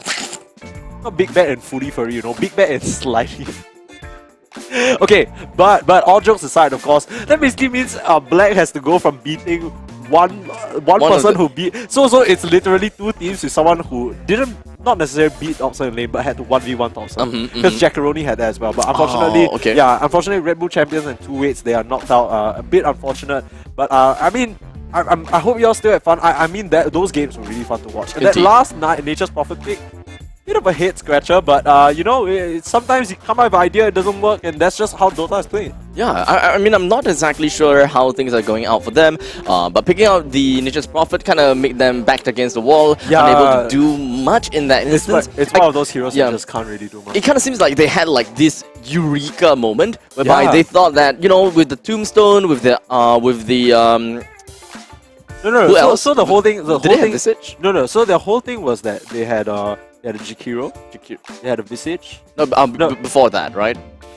Not Big Bad and Fully Furry, you know. Big Bad and Slightly. Okay, but all jokes aside, of course, that basically means Black has to go from beating one person who beat. So it's literally 2 teams with someone who didn't not necessarily beat Thompson in lane, but had to 1v1 Thompson. Because Jackaroni had that as well. But unfortunately, unfortunately, Red Bull champions and 2 weights, they are knocked out. A bit unfortunate. But I mean, I hope you all still had fun. I mean, those games were really fun to watch. And that last night, Nature's Prophet pick, bit of a head scratcher, but you know, sometimes you come up with an idea, it doesn't work, and that's just how Dota is played. Yeah, I mean, I'm not exactly sure how things are going out for them, but picking out the Nature's Prophet kind of made them backed against the wall, unable to do much in that instance. It's one of those heroes that just can't really do much. It kind of seems like they had like this eureka moment whereby they thought that, you know, with the tombstone, with the No. So the whole thing, did they have Visage? No. So the whole thing was that they had a Jakiro, they had a Visage. No, before that, right?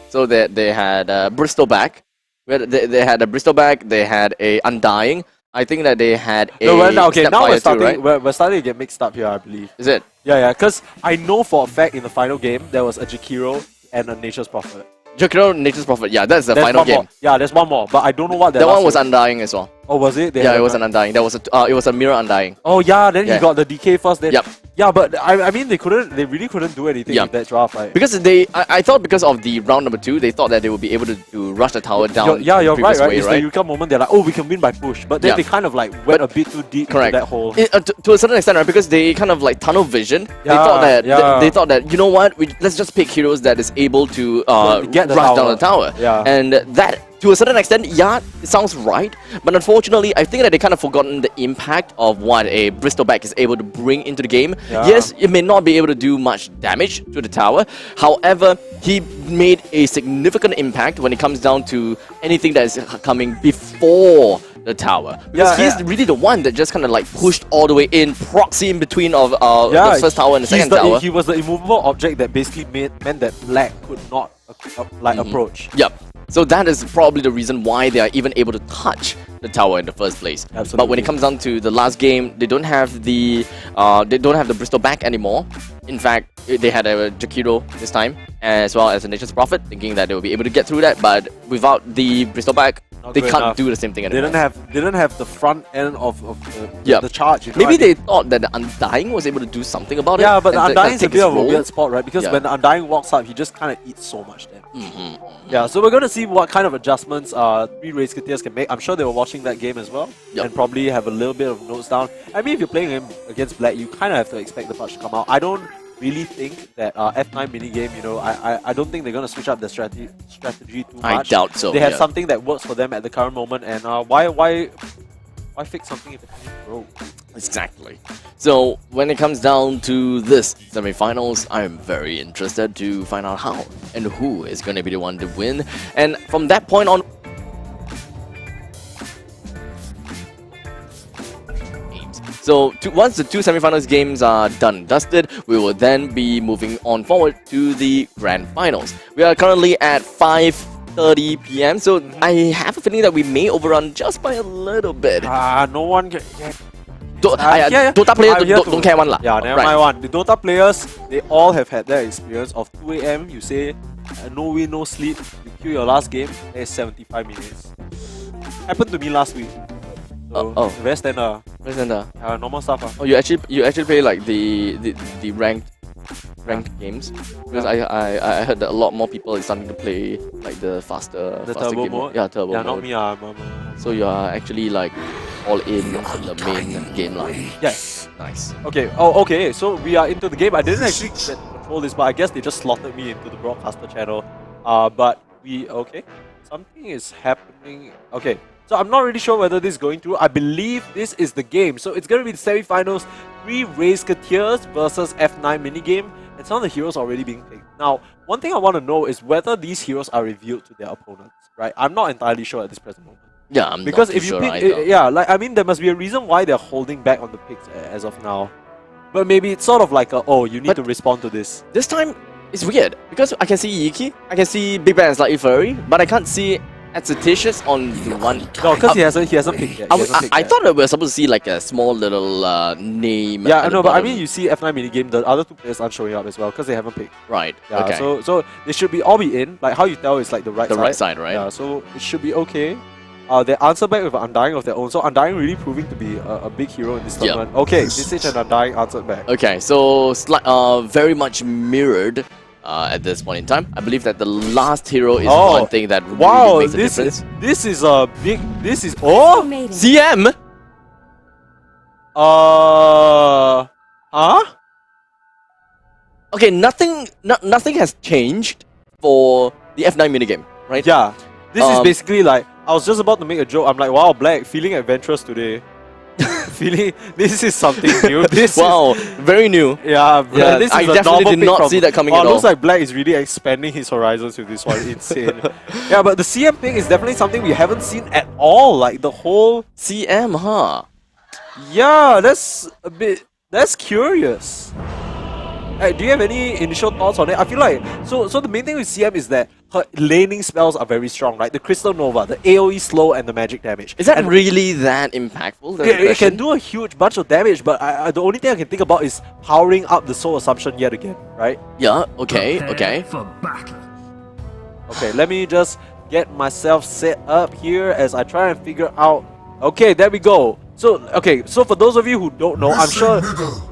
So they had Bristleback. They had a Bristleback. They had a Undying. I think that they had a. No, okay. Now we're starting. Too, right? We're starting to get mixed up here, I believe. Is it? Yeah. Because I know for a fact in the final game there was a Jakiro and a Nature's Prophet. Jakiro, Nature's Prophet. Yeah, that's the final game. More. Yeah, there's one more, but I don't know what that one was. Undying as well. Oh, was it? Yeah, it was an Undying. That was it was a mirror Undying. Oh yeah, then he got the DK first. Then yep. Yeah, but I mean they really couldn't do anything with that draft, right? Because I thought because of the round number 2, they thought that they would be able to rush the tower down. You're right. Way, it's the Eureka moment. They're like, oh, we can win by push, but then they kind of like went a bit too deep into that hole. To a certain extent, right? Because they kind of like tunnel vision. They thought that they thought that, you know what, let's just pick heroes that is able to rush down the tower. Yeah. And that, to a certain extent, yeah, it sounds right. But unfortunately, I think that they kind of forgotten the impact of what a Bristleback is able to bring into the game. Yeah. Yes, it may not be able to do much damage to the tower. However, he made a significant impact when it comes down to anything that is coming before the tower. Because he's really the one that just kind of like pushed all the way in, proxy in between of the first tower and the second tower. He was the immovable object that basically meant that Black could not approach. Yep. So that is probably the reason why they are even able to touch the tower in the first place. Absolutely. But when it comes down to the last game, they don't have the Bristleback anymore. In fact, they had a Jakiro this time, as well as a Nature's Prophet, thinking that they will be able to get through that. But without the Bristleback, they can't do the same thing anymore. They didn't have the front end of the charge. You know Maybe they thought that the Undying was able to do something about it. Yeah, but the Undying is a bit of a weird spot, right? Because when the Undying walks up, he just kind of eats so much damage. Yeah, so we're going to see what kind of adjustments 3 Razeketeers can make. I'm sure they were watching that game as well, and probably have a little bit of notes down. I mean, if you're playing him against Black, you kind of have to expect the patch to come out. I don't really think that F9 minigame, you know, I don't think they're going to switch up their strategy too much. I doubt so. They have something that works for them at the current moment, and why fix something if it can't grow? Exactly. So when it comes down to this semi-finals, I am very interested to find out how and who is going to be the one to win. And from that point on, so once the 2 semi-finals games are done and dusted, we will then be moving on forward to the grand finals. We are currently at 5:30 PM, so I have a feeling that we may overrun just by a little bit. No one can... Dota players don't care one lah. Yeah, never mind one. The Dota players, they all have had that experience of 2 AM, you say, no win, no sleep, you kill your last game, there's 75 minutes. Happened to me last week. So, very standard. Very standard. Normal stuff. Oh, you actually play like the ranked games? Because I heard that a lot more people are starting to play like the faster turbo game mode? Yeah, turbo mode. Not me. So you are actually like all in the main game line. Yes. Nice. Okay. Oh, okay. So we are into the game. I didn't actually get to control this, but I guess they just slotted me into the broadcaster channel. But something is happening. Okay. So I'm not really sure whether this is going through. I believe this is the game. So it's going to be the semi-finals, 3 Razeketeers versus F9 minigame. And some of the heroes are already being picked. Now, one thing I want to know is whether these heroes are revealed to their opponents, right? I'm not entirely sure at this present moment. Yeah, I'm because not if you sure pick, either. I mean, there must be a reason why they're holding back on the picks as of now. But maybe it's sort of like you need to respond to this. This time, it's weird because I can see Yiki, I can see Big Bang and Slightly Furry, but I can't see Atzeticious on the one. No, because he hasn't picked yet. I thought that we were supposed to see like a small little name. Yeah, I know, but I mean, you see F9 minigame, the other 2 players aren't showing up as well because they haven't picked. Right. Yeah, okay. So they should all be in. Like how you tell is like the right side. The right side, right? Yeah, so it should be okay. They answer back with an Undying of their own. So Undying really proving to be a big hero in this tournament. Yep. Okay, Visage and Undying answered back. Okay, so very much mirrored at this point in time. I believe that the last hero is one thing that really makes a difference. This is a big... This is... Oh! CM? Huh? Okay, nothing has changed for the F9 minigame, right? Yeah. This is basically like, I was just about to make a joke. I'm like, wow, Black, feeling adventurous today. Feeling, this is something new. This Wow, very new. Yeah, Yeah, this is I a definitely novel did pick not from, see that coming oh, at it looks all. like Black is really expanding his horizons with this one. Insane. Yeah, but the CM pick is definitely something we haven't seen at all. Like the whole CM, huh? Yeah, that's curious. Do you have any initial thoughts on it? I feel like so the main thing with CM is that her laning spells are very strong, right? The Crystal Nova, the AoE slow, and the magic damage. Is that and really that impactful? That's yeah, the it question. can do a huge bunch of damage, but the only thing I can think about is powering up the Soul Assumption yet again, right? Yeah, okay, okay. For battle. Okay, let me just get myself set up here as I try and figure out. Okay, there we go. So for those of you who don't know, I'm sure.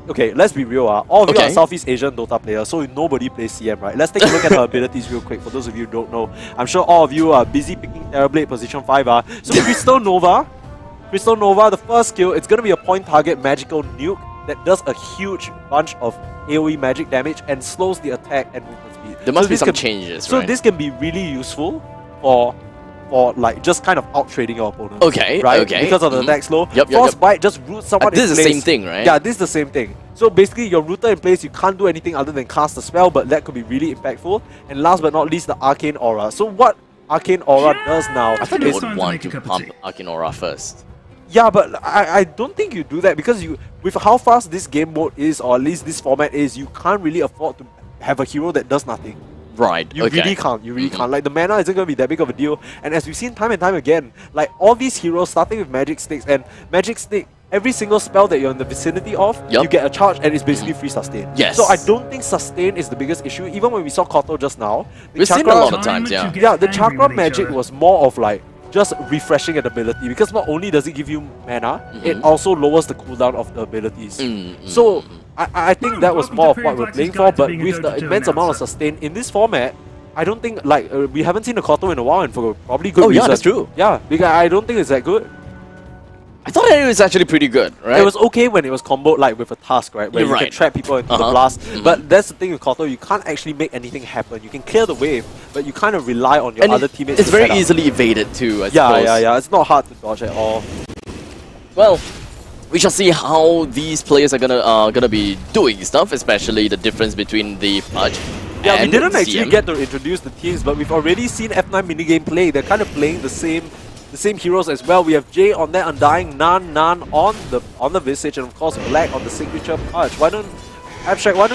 Okay, let's be real. All of you are Southeast Asian Dota players, so nobody plays CM, right? Let's take a look at her abilities real quick. For those of you who don't know, I'm sure all of you are busy picking Terrorblade position 5. So Crystal Nova, the first skill, it's gonna be a point target magical nuke that does a huge bunch of AoE magic damage and slows the attack and movement speed. There must be this some can- changes, So right? this can be really useful for like just kind of out trading your opponent. Okay, right? okay. Because of the attack slow. Yep, Force Bite just root someone this in is the place. same thing, right? Yeah, this is the same thing. So basically, your router in place, you can't do anything other than cast a spell, but that could be really impactful. And last but not least, the Arcane Aura. So what Arcane Aura does now I thought you is... would time to want make a to cup of pump tea. Arcane Aura first. Yeah, but I don't think you do that because with how fast this game mode is, or at least this format is, you can't really afford to have a hero that does nothing. Right, You really can't. You really can't. Like, the mana isn't going to be that big of a deal. And as we've seen time and time again, like, all these heroes, starting with Magic Sticks, and Magic Stick, every single spell that you're in the vicinity of, Yup. you get a charge, and it's basically free sustain. Yes. So I don't think sustain is the biggest issue. Even when we saw Koto just now, the We've seen a lot of times, yeah. yeah, the chakra magic was more of like just refreshing an ability, because not only does it give you mana, it also lowers the cooldown of the abilities. So I think that was more of what we're playing for, but with the immense amount of sustain in this format, I don't think like we haven't seen a Koto in a while, and for probably good Oh, yeah, reason. that's true. Yeah, because I don't think it's that good. I thought it was actually pretty good, right? It was okay when it was comboed like with a task, right? Where You're you can right. trap people into the blast. But that's the thing with Koto, you can't actually make anything happen. You can clear the wave, but you kind of rely on your and other teammates. it's to very set up. easily evaded too, I Yeah, suppose. yeah. It's not hard to dodge at all. Well, we shall see how these players are gonna be doing stuff, especially the difference between the Pudge Yeah, and we didn't actually CM. get to introduce the teams, but we've already seen F9 minigame play. They're kind of playing the same heroes as well. We have Jay on that Undying, Nan on the Visage, and of course Black on the signature Pudge. Why don't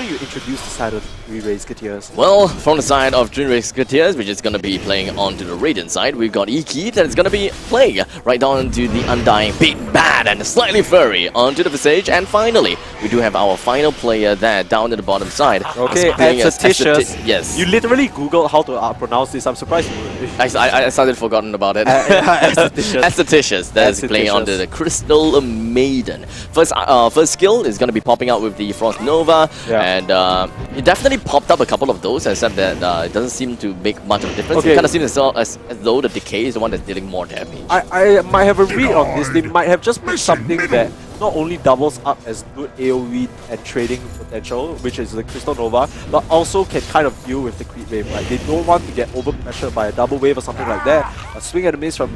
you introduce the side of the 3 Razeketeers? Well, from the side of Dream Razeketeers, which is going to be playing onto the Radiant side, we've got Iki that is going to be playing right down to the Undying, Big Bad and slightly furry onto the Visage. And finally, we do have our final player there down at the bottom side. Okay, playing as Exoticious. Yes. You literally googled how to pronounce this. I'm surprised you I started forgotten about it. Exoticious. Estheticious, that is playing Estheticious. onto the Crystal Maiden. First skill is going to be popping out with the Frost Nova, Yeah. and it definitely popped up a couple of those, except that it doesn't seem to make much of a difference. Okay. It kind of seems as though the Decay is the one that's dealing more damage. I might have a read on this. They might have just picked something that not only doubles up as good AoE and trading potential, which is the Crystal Nova, but also can kind of deal with the creep wave. Like, they don't want to get overpressured by a double wave or something like that. A swing and a miss from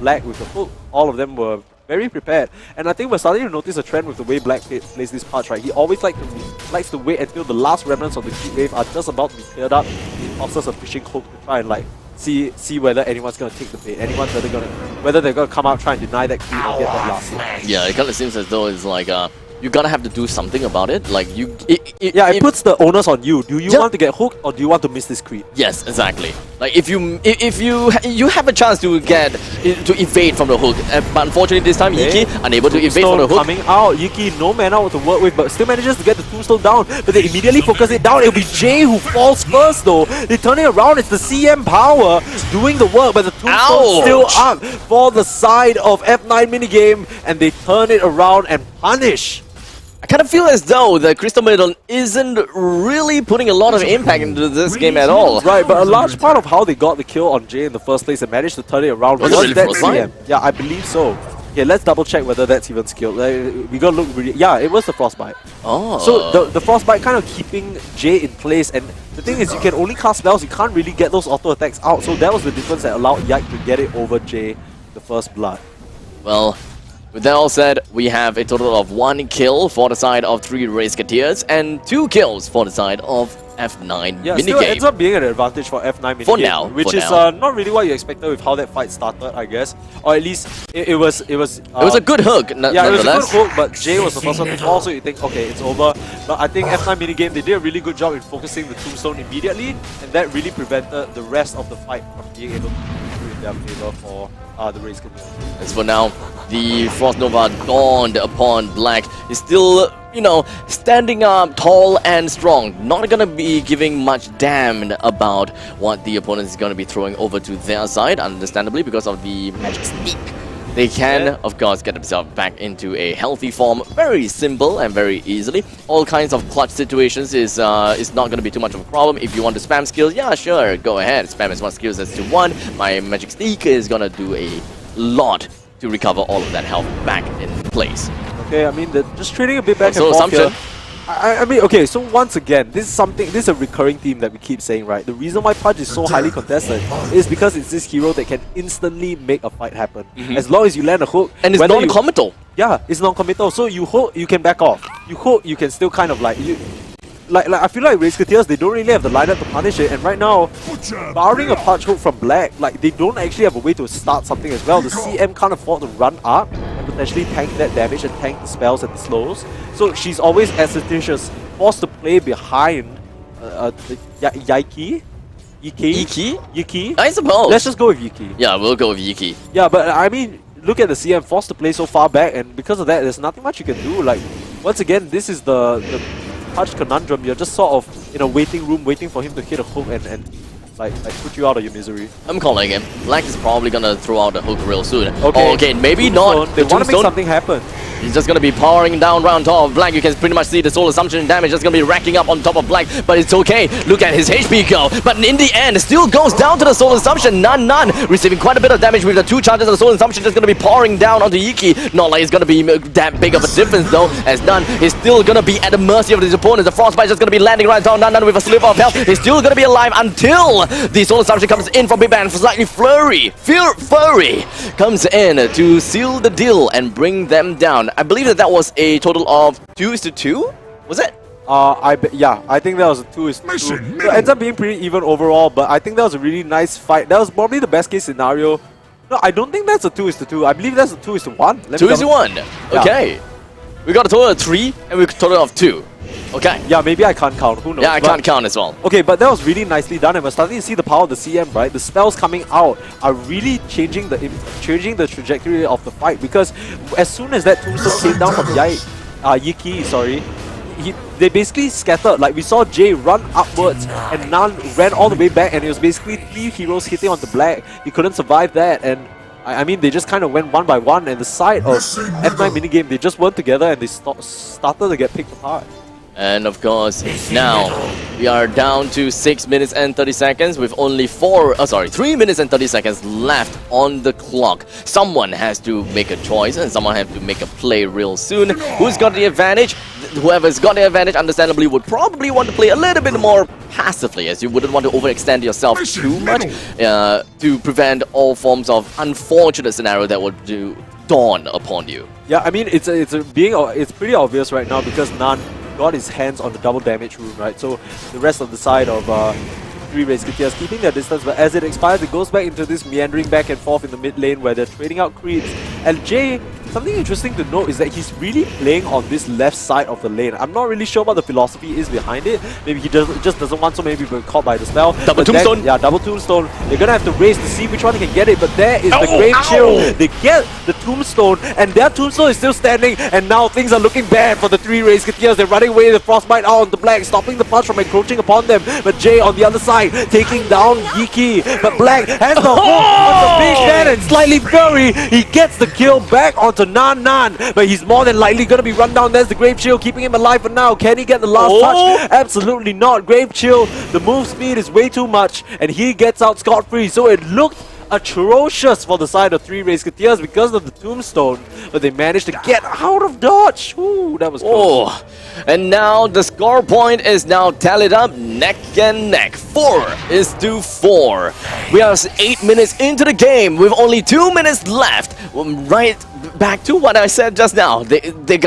Black with the hook, all of them were very prepared. And I think we're starting to notice a trend with the way Black plays this part, right? He always likes to wait until the last remnants of the creep wave are just about to be cleared up. He tosses a fishing hook to try and like see whether anyone's gonna take the bait, whether they're gonna come out, try and deny that creep and get that last hit. Yeah, it kind of seems as though it's like you're gonna have to do something about it. Like It puts the onus on you. Do you Yeah. want to get hooked, or do you want to miss this creep? Yes, exactly. Like if you have a chance to evade from the hook, but unfortunately this time Okay. Iki unable to evade from Tombstone the hook. coming out. Yuki, no mana to work with, but still manages to get the Tombstone down. But they immediately focus it down. It'll be Jay who falls first, though. They turn it around. It's the CM power doing the work, but the Tombstone's still up for the side of F9 minigame, and they turn it around and punish. I kind of feel as though the Crystal Maiden isn't really putting a lot of impact into this game at all. Right, but a large part of how they got the kill on Jay in the first place and managed to turn it around Was was it really that Frostbite? CM. Yeah, I believe so. Okay, let's double check whether that's even skilled. We gotta look really... Yeah, it was the Frostbite. Oh. So the Frostbite kind of keeping Jay in place, and the thing is you can only cast spells, you can't really get those auto attacks out, so that was the difference that allowed Yike to get it over Jay, the first blood. Well, with that all said, we have a total of 1 kill for the side of 3 Razeketeers and 2 kills for the side of F9 Yeah, still minigame. ends up being an advantage for F9 minigame. For now, which for is now. not really what you expected with how that fight started, I guess. Or at least it was... It was a good hook, yeah, it was a nonetheless. good hook, but Jay was the first one to fall, so you think, okay, it's over. But I think F9 minigame, they did a really good job in focusing the tombstone immediately, and that really prevented the rest of the fight from being able to do in their favor for the Razeketeers. As for now, the Frost Nova dawned upon Black is still, you know, standing up tall and strong. Not gonna be giving much damn about what the opponent is gonna be throwing over to their side, understandably, because of the magic sneak. They can, of course, get themselves back into a healthy form very simple and very easily. All kinds of clutch situations is not going to be too much of a problem. If you want to spam skills, yeah, sure, go ahead. Spam as much skills as you want. My Magic Sneak is going to do a lot to recover all of that health back in place. Okay, I mean, just trading a bit back So and forth assumption. here. I mean, okay, so once again, this is a recurring theme that we keep saying, right? The reason why Pudge is so highly contested is because it's this hero that can instantly make a fight happen. As long as you land a hook. And it's whether you- non-committal. Yeah, it's non-committal, so you hook, you can back off. You hook, you can still kind of like... Like I feel like Razeketeers, they don't really have the lineup to punish it, and right now, barring a punch hook from Black, like they don't actually have a way to start something as well. The CM can't afford to run up and potentially tank that damage and tank the spells and the slows. So she's always assiduous, forced to play behind Yiki? Yiki? I suppose. Let's just go with Yiki. Yeah, we'll go with Yiki. Yeah, but I mean, look at the CM, forced to play so far back, and because of that, there's nothing much you can do. Like, once again, this is the Pudge conundrum. You're just sort of in a waiting room, waiting for him to hit a hook and like put you out of your misery. I'm calling him. Black is probably gonna throw out the hook real soon. Okay, Okay, maybe Tombstone, not. They The want to make Tombstone. something happen. He's just gonna be powering down round top of Black. You can pretty much see the soul assumption damage just gonna be racking up on top of Black, but it's okay. Look at his HP go. But in the end, still goes down to the soul assumption. None receiving quite a bit of damage with the 2 charges of the soul assumption just gonna be pouring down onto Yiki. Not like it's gonna be that big of a difference though, as None is still gonna be at the mercy of his opponents. The frostbite just gonna be landing right down None with a sliver of health. He's still gonna be alive until the soul assumption comes in from Big Bang. Slightly Furry comes in to seal the deal and bring them down. I believe that was a total of 2-2, was it? Yeah, I think that was a 2-2. So it ends up being pretty even overall, but I think that was a really nice fight. That was probably the best case scenario. No, I don't think that's a 2-2. I believe that's a 2-1. 2-1. Okay. We got a total of 3 and we got a total of 2. Okay. Yeah, maybe I can't count. Who knows? Yeah, I can't count as well. Okay, but that was really nicely done, and we're starting to see the power of the CM, right? The spells coming out are really changing the trajectory of the fight, because as soon as that tombstone came down from Yiki, they basically scattered. Like, we saw Jay run upwards and Nan ran all the way back, and it was basically 3 heroes hitting onto Black. He couldn't survive that, and I mean, they just kind of went one by one, and the side of F9 minigame, they just weren't together, and they started to get picked apart. And of course, now we are down to 6 minutes and 30 seconds with only 3 minutes and 30 seconds left on the clock. Someone has to make a choice and someone has to make a play real soon. Who's got the advantage? Whoever's got the advantage, understandably, would probably want to play a little bit more passively, as you wouldn't want to overextend yourself too much to prevent all forms of unfortunate scenario that would dawn upon you. Yeah, I mean, it's pretty obvious right now, because Nan got his hands on the double damage rune, right? So the rest of the side of 3 Razeketeers keeping their distance, but as it expires, it goes back into this meandering back and forth in the mid lane where they're trading out creeps. And Jay, something interesting to note is that he's really playing on this left side of the lane. I'm not really sure what the philosophy is behind it. Maybe he just doesn't want so many people caught by the spell. Double tombstone. Yeah, double tombstone. They're gonna have to race to see which one can get it, but there is the Grave Chill. They get the tombstone, and their tombstone is still standing, and now things are looking bad for the 3 Razeketeers. They're running away, the frostbite out on the Black, stopping the punch from encroaching upon them. But Jay on the other side, taking down Yiki. But Black has the hook on the big man, and Slightly Fury, he gets the kill back onto Nan, but he's more than likely gonna be run down. There's the Grave Chill keeping him alive for now. Can he get the last touch? Absolutely not. Grave Chill, the move speed is way too much, and he gets out scot-free. So it looked atrocious for the side of 3 Razeketeers because of the tombstone, but they managed to get out of dodge. Ooh, that was close. Oh, and now the score point is now tallied up neck and neck. 4-4. We are 8 minutes into the game with only 2 minutes left. Right back to what I said just now.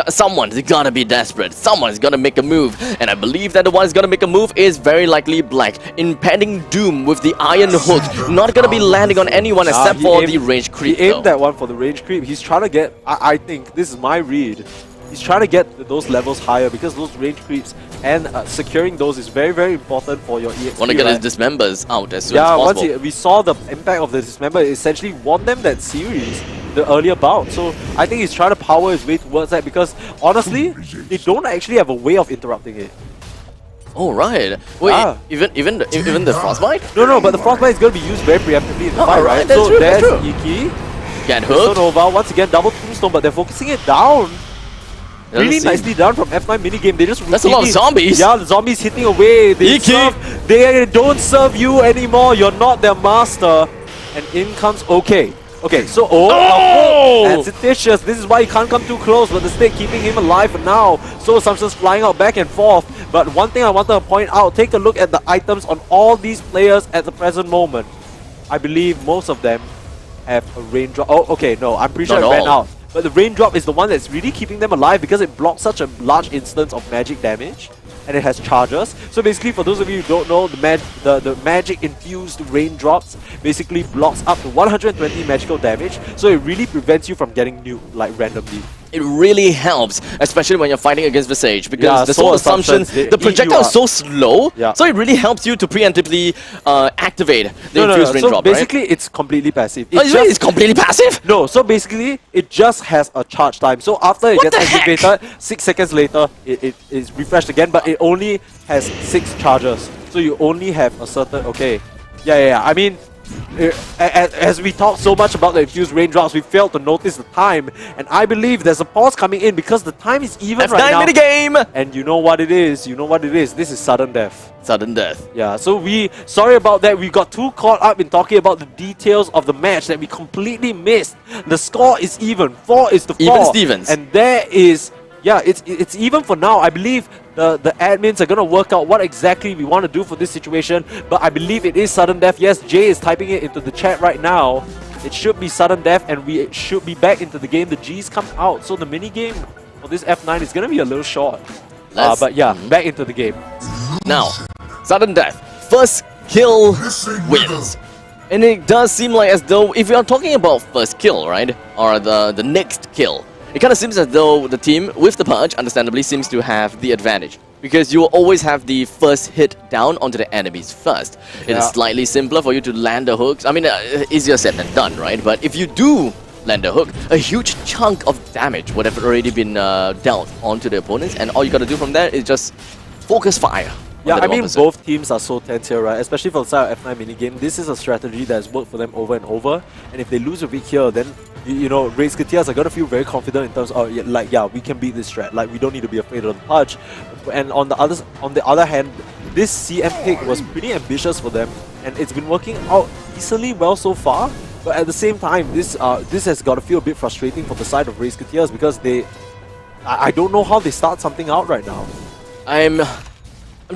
Someone's gotta be desperate. Someone's gonna make a move, and I believe that the one who's gonna make a move is very likely Black. Impending doom with the iron hook, not gonna be landing on anyone except for the range creep. He aimed that one for the range creep. He's trying to get. I think this is my read. He's trying to get those levels higher because those range creeps and securing those is very, very important for your EXP. Want to get his dismembers out as soon as possible. Yeah, once we saw the impact of the dismember, it essentially won them that series, the earlier bout. So I think he's trying to power his way towards that because honestly, they don't actually have a way of interrupting it. Oh right. Wait, even the frostbite? No, but the frostbite is going to be used very preemptively in the fight, right? That's so true, there's that's true. Iki. Get hooked. Nova, once again, double tombstone, but they're focusing it down. Really nicely done from F9 minigame. They just That's a lot of zombies. Yeah, the zombies hitting away. They don't serve you anymore. You're not their master. And in comes OK. Okay, so and Fictitious. This is why he can't come too close, but the stick keeping him alive for now. So assumptions flying out back and forth. But one thing I wanted to point out, take a look at the items on all these players at the present moment. I believe most of them have a raindrop. Oh, okay, no, I'm pretty sure it ran out. But the raindrop is the one that's really keeping them alive because it blocks such a large instance of magic damage. And it has charges. So basically, for those of you who don't know, the magic-infused raindrops basically blocks up to 120 magical damage. So it really prevents you from getting nuked like randomly. It really helps, especially when you're fighting against Visage, because the soul assumptions, the projectile is so slow, so it really helps you to preemptively activate the infused raindrop, so basically, it's completely passive. It's completely passive? No, so basically, it just has a charge time. So after it gets activated, 6 seconds later, it is refreshed again, but it only has 6 charges. So you only have a certain... Okay. Yeah. I mean... As we talk so much about the infused raindrops, we failed to notice the time, and I believe there's a pause coming in because the time is even F9 right now. Minigame! And you know what it is? This is sudden death. Sudden death. Yeah, so sorry about that. We got too caught up in talking about the details of the match that we completely missed. The score is even. 4 is to 4. Even Stevens. And there is... Yeah, it's even for now. I believe the admins are going to work out what exactly we want to do for this situation. But I believe it is sudden death. Yes, Jay is typing it into the chat right now. It should be sudden death and we should be back into the game. The G's come out. So the mini game for this F9 is going to be a little short. But yeah, back into the game. Now, sudden death. First kill wins. And it does seem like as though, if we are talking about first kill, right? Or the next kill. It kind of seems as though the team with the Purge, understandably, seems to have the advantage. Because you will always have the first hit down onto the enemies first. It is slightly simpler for you to land the hooks. I mean, easier said than done, right? But if you do land a hook, a huge chunk of damage would have already been dealt onto the opponents. And all you gotta do from there is just focus fire. Yeah, I mean, both teams are so tense here, right? Especially for the side of F9 minigame. This is a strategy that has worked for them over and over. And if they lose a week here, then, you know, Razeketeers are going to feel very confident in terms of, we can beat this strat. Like, we don't need to be afraid of the Purge. And on the other hand, this CM pick was pretty ambitious for them. And it's been working out decently well so far. But at the same time, this has got to feel a bit frustrating for the side of Razeketeers because I don't know how they start something out right now. I'm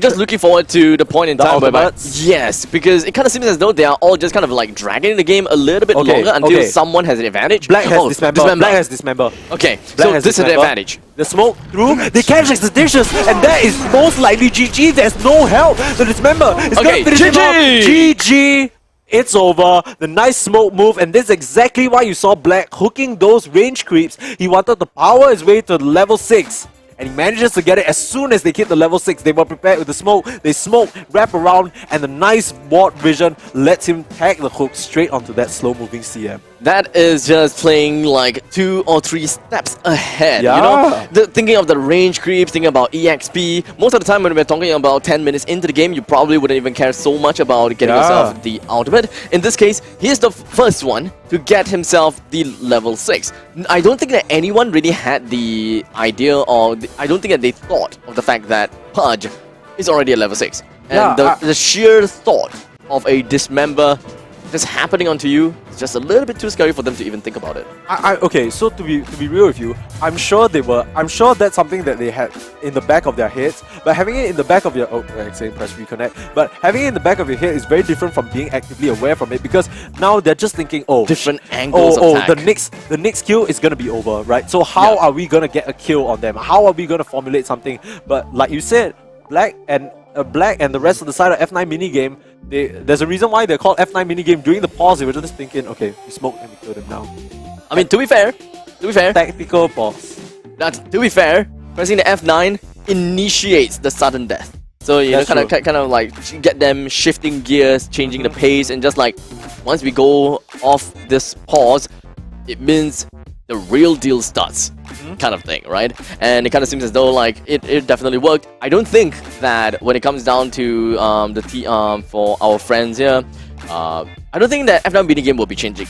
just looking forward to the point in time where yes, because it kind of seems as though they are all just kind of like dragging the game a little bit longer until someone has an advantage. Black has dismember. Black has dismember. Okay, so this is the advantage. The smoke through, they catch the dishes, and that is most likely GG. There's no help. The dismember is going to finish him off. GG. It's over. The nice smoke move, and this is exactly why you saw Black hooking those range creeps. He wanted to power his way to level 6. And he manages to get it as soon as they hit the level 6. They were prepared with the smoke. They smoke, wrap around, and the nice ward vision lets him tag the hook straight onto that slow-moving CM. That is just playing like 2 or 3 steps ahead. Yeah. You know, thinking of the range creeps, thinking about EXP. Most of the time when we're talking about 10 minutes into the game, you probably wouldn't even care so much about getting yourself the ultimate. In this case, he's the first one to get himself the level 6. I don't think that anyone really had the idea, or I don't think that they thought of the fact that Purge is already at level 6. And the sheer thought of a dismember just happening onto you, it's just a little bit too scary for them to even think about it. Okay, so to be real with you, I'm sure that's something that they had in the back of their heads. But having it in the back of your saying press reconnect. But having it in the back of your head is very different from being actively aware from it, because now they're just thinking, Different angles of attack. the next kill is gonna be over, right? So how are we gonna get a kill on them? How are we gonna formulate something? But like you said, Black and the rest of the side of F9 minigame, there's a reason why they're called F9 minigame. During the pause, they were just thinking, okay, we smoked and we killed him now. I mean, to be fair, Tactical pause. to be fair, pressing the F9 initiates the sudden death. So you know, kind of like get them shifting gears, changing the pace, and just like once we go off this pause, it means the real deal starts, kind of thing, right? And it kind of seems as though like it definitely worked. I don't think that when it comes down to for our friends here, I don't think that F9 minigame will be changing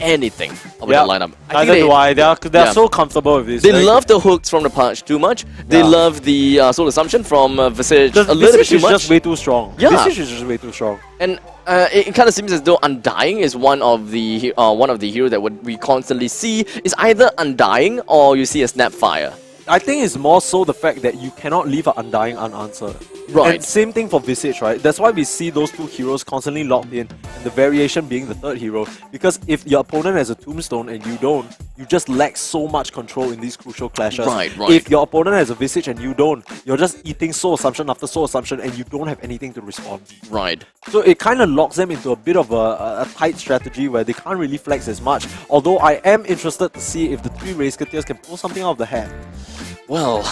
anything about the lineup. Neither do I. They're so comfortable with this. They love the hooks from the punch too much. They love the soul assumption from Visage a little bit too much. Visage is just way too strong. Yeah. Visage is just way too strong. And it kind of seems as though Undying is one of the heroes that we constantly see. Is either Undying or you see a Snapfire. I think it's more so the fact that you cannot leave an Undying unanswered. Right. And same thing for Visage, right? That's why we see those two heroes constantly locked in, and the variation being the third hero. Because if your opponent has a Tombstone and you don't, you just lack so much control in these crucial clashes. Right. If your opponent has a Visage and you don't, you're just eating soul assumption after soul assumption and you don't have anything to respond. Right. So it kind of locks them into a bit of a tight strategy where they can't really flex as much. Although I am interested to see if the three Razeketeers can pull something out of the hat. Well,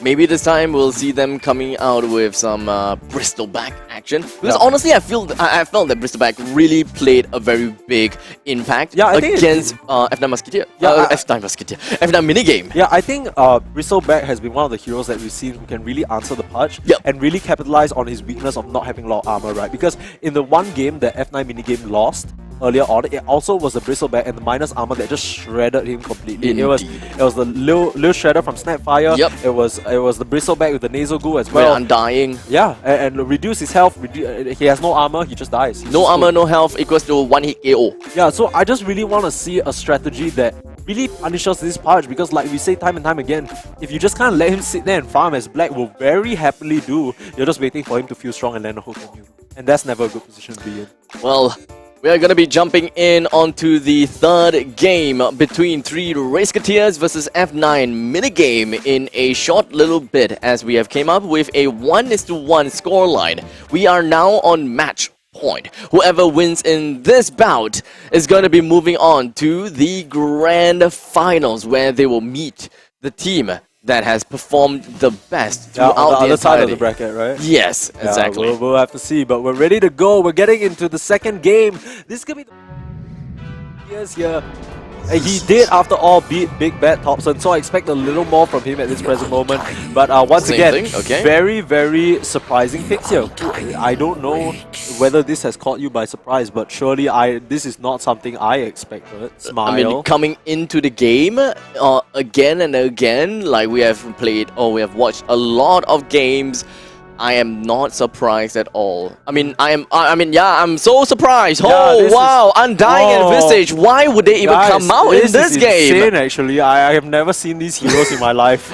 maybe this time we'll see them coming out with some Bristleback action. Because honestly, I felt that Bristleback really played a very big impact against F9 Musketeer. F9 Musketeer. F9 minigame. Yeah, I think Bristleback has been one of the heroes that we've seen who can really answer the punch and really capitalize on his weakness of not having a lot of armor, right? Because in the one game that F9 minigame lost earlier on, it also was the Bristleback and the minus armor that just shredded him completely. It was the Lil Shredder from Snapfire. It was the Bristleback with the nasal goo as well. Undying. Yeah, and reduce his health. He has no armor, he just dies. No armor, no health equals to 1-hit KO. Yeah, so I just really want to see a strategy that really punishes this Pudge, because like we say time and time again, if you just kind of let him sit there and farm, as Black will very happily do, you're just waiting for him to feel strong and land a hook on you. And that's never a good position to be in. Well, we are going to be jumping in onto the third game between three Razeketeers versus F9 minigame in a short little bit, as we have came up with a 1:1 scoreline. We are now on match point. Whoever wins in this bout is going to be moving on to the grand finals, where they will meet the team that has performed the best throughout on the other entirety. side of the bracket, right? Yes, exactly. We'll have to see, but we're ready to go. We're getting into the second game. This could be the years here. And he did, after all, beat Big Bad Thompson, so I expect a little more from him at this present moment. But once again, very, very surprising picks here. I don't know whether this has caught you by surprise, but surely this is not something I expected. Smile. I mean, coming into the game again and again, like we have watched a lot of games. I am not surprised at all. I'm so surprised. Wow, Undying and Visage. Why would they even come out in this game? Insane, actually. I have never seen these heroes in my life.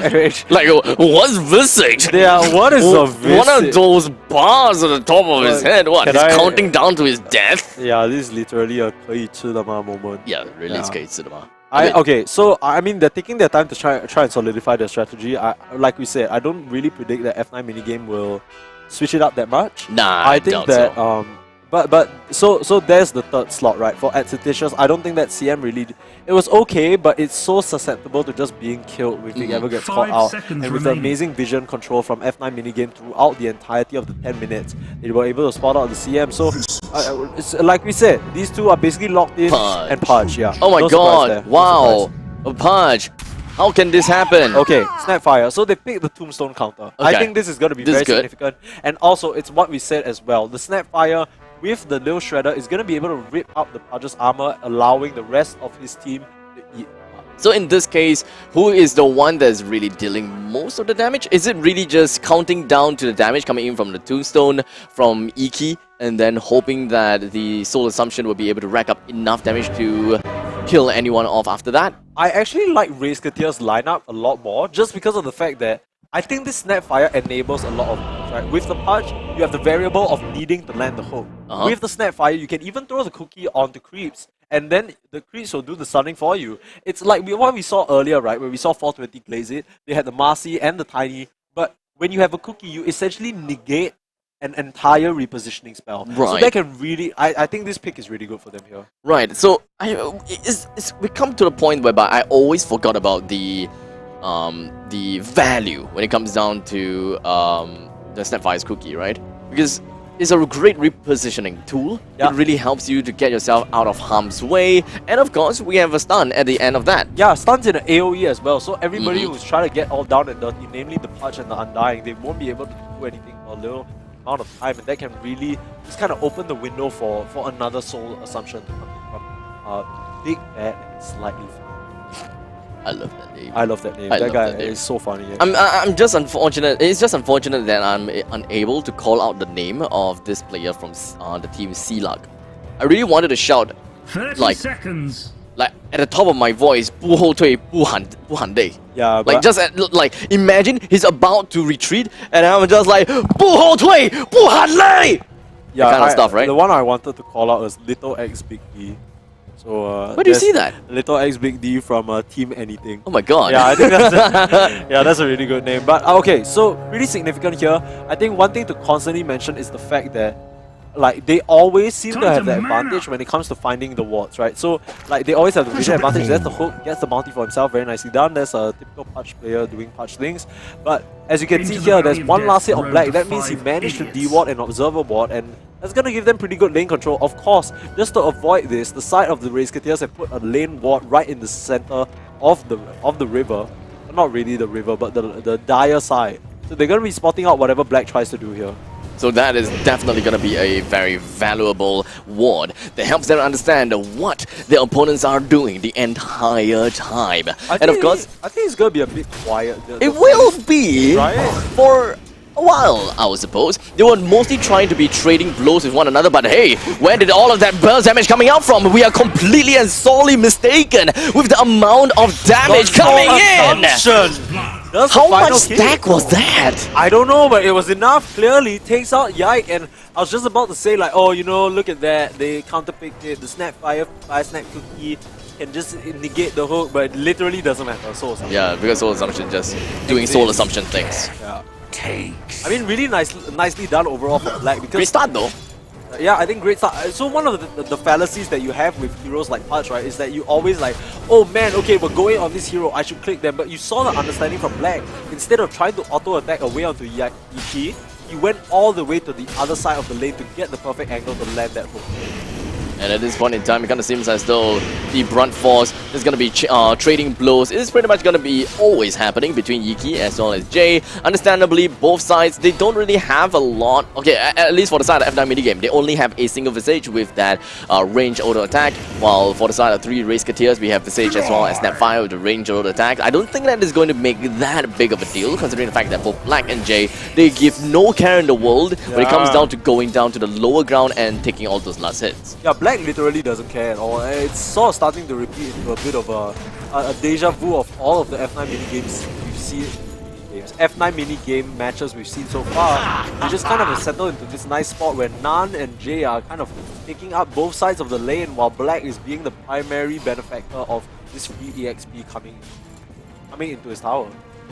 Like, what's Visage? What is a Visage? One of those bars at the top of his head. What? He's counting down to his death? Yeah, this is literally a 可以吃的吗 moment. Yeah, really, it's 可以吃的吗? Okay, so I mean they're taking their time to try and solidify their strategy. Like we said, I don't really predict that F9 minigame will switch it up that much. Nah, I think that so there's the third slot, right? For Exititious, I don't think that CM really... It was okay, but it's so susceptible to just being killed if it ever gets caught out. And with the amazing vision control from F9 minigame throughout the entirety of the 10 minutes, they were able to spot out the CM. So, it's, like we said, these two are basically locked in and Pudge, yeah. Oh my god, wow. A Pudge. How can this happen? Okay, Snapfire. So they picked the Tombstone counter. I think this is going to be very significant. And also, it's what we said as well. The Snapfire with the Lil Shredder is going to be able to rip up the Pudge's armor, allowing the rest of his team to eat. So in this case, who is the one that's really dealing most of the damage? Is it really just counting down to the damage coming in from the Tombstone, from Iki, and then hoping that the Soul Assumption will be able to rack up enough damage to kill anyone off after that? I actually like Razeketeer's lineup a lot more, just because of the fact that I think this Snapfire enables a lot of moves, right? With the punch, you have the variable of needing to land the hook. With the Snapfire, you can even throw the cookie onto creeps, and then the creeps will do the stunning for you. It's like what we saw earlier, right? Where we saw 420 glaze it, they had the Marcy and the Tiny, but when you have a cookie, you essentially negate an entire repositioning spell. Right. So that can really, I think this pick is really good for them here. Right, so we come to the point whereby I always forgot about the value when it comes down to the Snapfire's cookie, right? Because it's a great repositioning tool. It really helps you to get yourself out of harm's way, and of course we have a stun at the end of that. Yeah, stun's in an AoE as well, so everybody who's trying to get all down and dirty, namely the Punch and the Undying, they won't be able to do anything for a little amount of time, and that can really just kind of open the window for another Soul Assumption to come in from Big Bad and Slightly Funny. I love that name. I love that name. I That love guy that name. is so funny. Yeah. I'm just unfortunate. It's just unfortunate that I'm unable to call out the name of this player from the team Sealug. I really wanted to shout 30 seconds. like at the top of my voice, 不后退,不喊累. Yeah, like but just like imagine he's about to retreat, and I'm just like 不后退,不喊累. yeah, kind of stuff, right? The one I wanted to call out was Little X Big D. So Where do you see that? Little X Big D from Team Anything. Oh my god. Yeah, I think that's a really good name. But okay, so really significant here. I think one thing to constantly mention is the fact that like they always seem to have the advantage when it comes to finding the wards, right? So like they always have the vision advantage. That's the hook, gets the bounty for himself, very nicely done. There's a typical Punch player doing Punch things. But as you can see here, there's one last hit on Black. That means he managed to de-ward an Observer ward, and that's gonna give them pretty good lane control. Of course, just to avoid this, the side of the Razeketeers have put a lane ward right in the center of the river. Not really the river, but the dire side. So they're gonna be spotting out whatever Black tries to do here. So that is definitely going to be a very valuable ward that helps them understand what their opponents are doing the entire time. And of course, I think it's gonna be a bit quiet. it will be Right? for a while, I would suppose. They were mostly trying to be trading blows with one another, but hey, where did all of that burst damage coming out from? We are completely and solely mistaken with the amount of damage coming in! How much stack was that? I don't know, but it was enough. Clearly, takes out Yike, and I was just about to say like, oh, you know, look at that. They counterpicked it. The Snapfire, Fire Snap Cookie can just negate the hook, but it literally doesn't matter. Soul Assumption. Yeah, because Soul Assumption just doing Soul Assumption things. Yeah. I mean, really nicely done overall for Black. Because Great start though. yeah, I think great start. So one of the fallacies that you have with heroes like Punch, right, is that you always like, oh man, okay, we're going on this hero, I should click them. But you saw the understanding from Black. Instead of trying to auto-attack away onto Iki, he went all the way to the other side of the lane to get the perfect angle to land that hook. And at this point in time, it kind of seems as though the brunt force is going to be trading blows. It is pretty much going to be always happening between Yiki as well as Jay. Understandably, both sides, they don't really have a lot. Okay, at least for the side of F9 minigame, they only have a single Visage with that range auto attack. While for the side of 3 Razeketeers, we have Visage as well as Snapfire with the range auto attack. I don't think that is going to make that big of a deal, considering the fact that both Black and Jay, they give no care in the world when it comes down to going down to the lower ground and taking all those last hits. Yeah, Black literally doesn't care at all. It's sort of starting to repeat into a bit of a deja vu of all of the F9 minigames we've seen. F9 minigame matches we've seen so far. We just kind of settle into this nice spot where Nan and Jay are kind of taking up both sides of the lane, while Black is being the primary benefactor of this free EXP coming into his tower.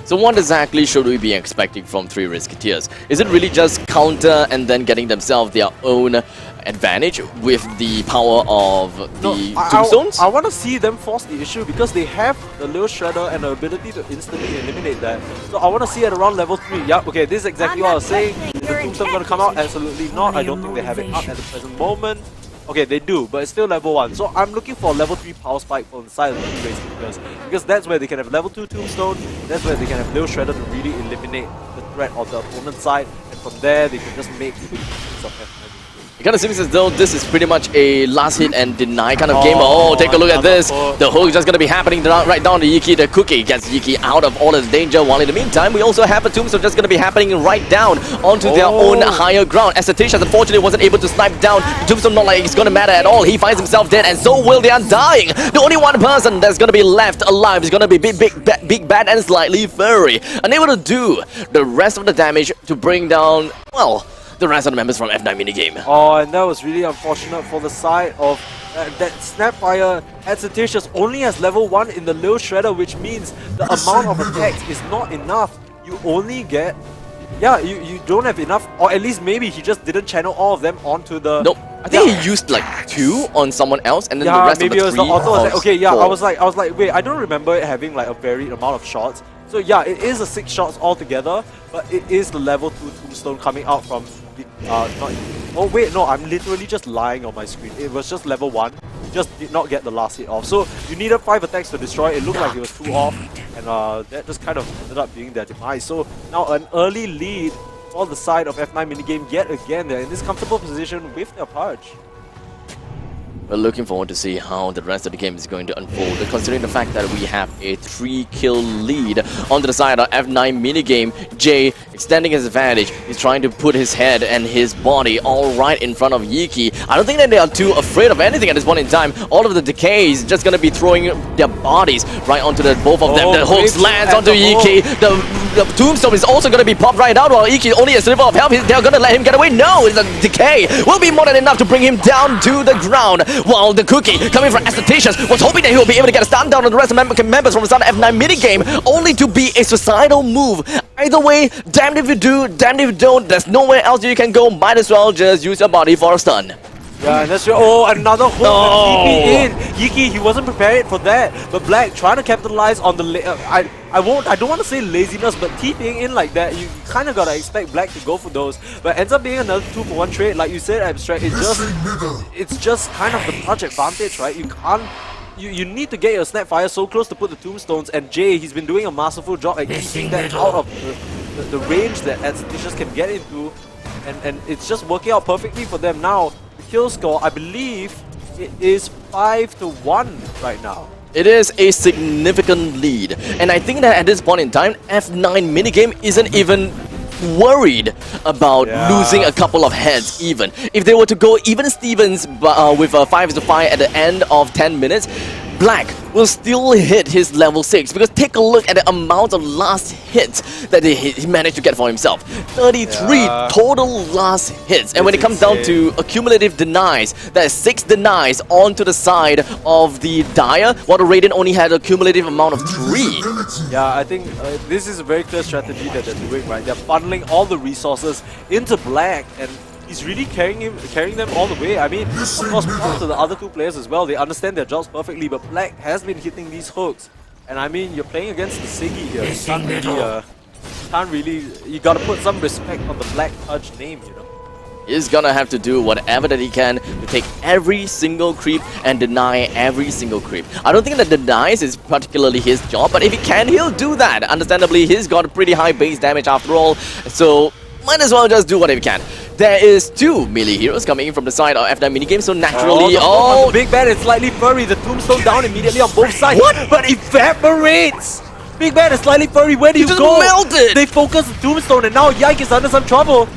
So what exactly should we be expecting from 3 Razeketeers? Is it really just counter and then getting themselves their own advantage with the power of the Tombstones? I want to see them force the issue because they have the Lil Shredder and the ability to instantly eliminate that. So I want to see at around level 3. Yeah, okay, this is exactly what I was saying. Is the Tombstone going to come out? Absolutely not. I don't think they have it up at the present moment. Okay, they do, but it's still level 1. So I'm looking for level 3 power spike from the side of the 2 Razeketeers, because that's where they can have level 2 Tombstone, that's where they can have Lil Shredder to really eliminate the threat on the opponent's side, and from there they can just make quick use of F9. It kind of seems as though this is pretty much a last hit and deny kind of game. Oh, take a look at this. The hook is just going to be happening right down to Yiki. The cookie gets Yiki out of all of the danger. While in the meantime, we also have a tombstone just going to be happening right down onto their own higher ground. Estheticious unfortunately wasn't able to snipe down. The tombstone not like it's going to matter at all. He finds himself dead and so will the Undying. The only one person that's going to be left alive is going to be Big Bad and Slightly Furry. Unable to do the rest of the damage to bring down, well, the rest of the members from F9 minigame. Oh, and that was really unfortunate for the side of that Snapfire. Estheticious only has level 1 in the Lil Shredder, which means the amount of attacks is not enough. You only get... Yeah, you don't have enough, or at least maybe he just didn't channel all of them onto the... Nope. I think he used like 2 on someone else and then the rest maybe of the 3 it was the auto attack. Okay, yeah, 4. I was like, wait, I don't remember it having like a varied amount of shots. So yeah, it is a 6 shots altogether, but it is the level 2 tombstone coming out from the, oh wait, no, I'm literally just lying on my screen. It was just level 1. You just did not get the last hit off. So you needed 5 attacks to destroy. It looked like it was 2 off, and that just kind of ended up being their demise. So now an early lead for the side of F9 minigame yet again. They're in this comfortable position with their purge. We're looking forward to see how the rest of the game is going to unfold, considering the fact that we have a 3-kill lead onto the side of F9 minigame. Jay extending his advantage. He's trying to put his head and his body all right in front of Yiki. I don't think that they are too afraid of anything at this point in time. All of the decays just going to be throwing their bodies right onto the both of them. The hooks lands onto Yiki. The tombstone is also going to be popped right out, while Yiki only a sliver of health. They're going to let him get away. No, the decay will be more than enough to bring him down to the ground. While the cookie coming from Estheticious was hoping that he will be able to get a stun down on the rest of members from the start of F9 minigame, only to be a suicidal move. Either way, damned if you do, damned if you don't. There's nowhere else you can go. Might as well just use your body for a stun. Yeah, and that's your... Oh, another hook. TP in. Yiki, he wasn't prepared for that. But Black trying to capitalize on the... I don't want to say laziness, but TPing in like that, you kind of got to expect Black to go for those. But ends up being another 2-for-1 trade. Like you said, Abstract, it's just kind of the touch advantage, right? You can't... You need to get your Snapfire so close to put the tombstones, and Jay, he's been doing a masterful job at keeping that out of the range that Estheticious can get into. And it's just working out perfectly for them now. Kill score, I believe it is 5-1 right now. It is a significant lead, and I think that at this point in time, F9 minigame isn't even worried about losing a couple of heads even. If they were to go even Stevens with a 5-5 at the end of 10 minutes, Black will still hit his level 6, because take a look at the amount of last hits that he managed to get for himself. 33 total last hits, and when it comes down to accumulative denies, that is 6 denies onto the side of the Dire, while the Radiant only had a cumulative amount of 3. Yeah, I think this is a very clear strategy that they're doing, right? They're funneling all the resources into Black, and he's really carrying them all the way. I mean, of course, props to the other 2 players as well. They understand their jobs perfectly, but Black has been hitting these hooks. And I mean, you're playing against the Siggy here. You can't really... You gotta put some respect on the Black Touch name, you know? He's gonna have to do whatever that he can to take every single creep and deny every single creep. I don't think that denies is particularly his job, but if he can, he'll do that. Understandably, he's got pretty high base damage after all, so might as well just do whatever he can. There is 2 melee heroes coming in from the side of F9 minigame, so naturally... Oh, Big Bad is Slightly Furry. The tombstone down immediately on both sides. What? But evaporates! Big Bad is Slightly Furry. Where do you go? Melted! They focus the tombstone, and now Yike is under some trouble.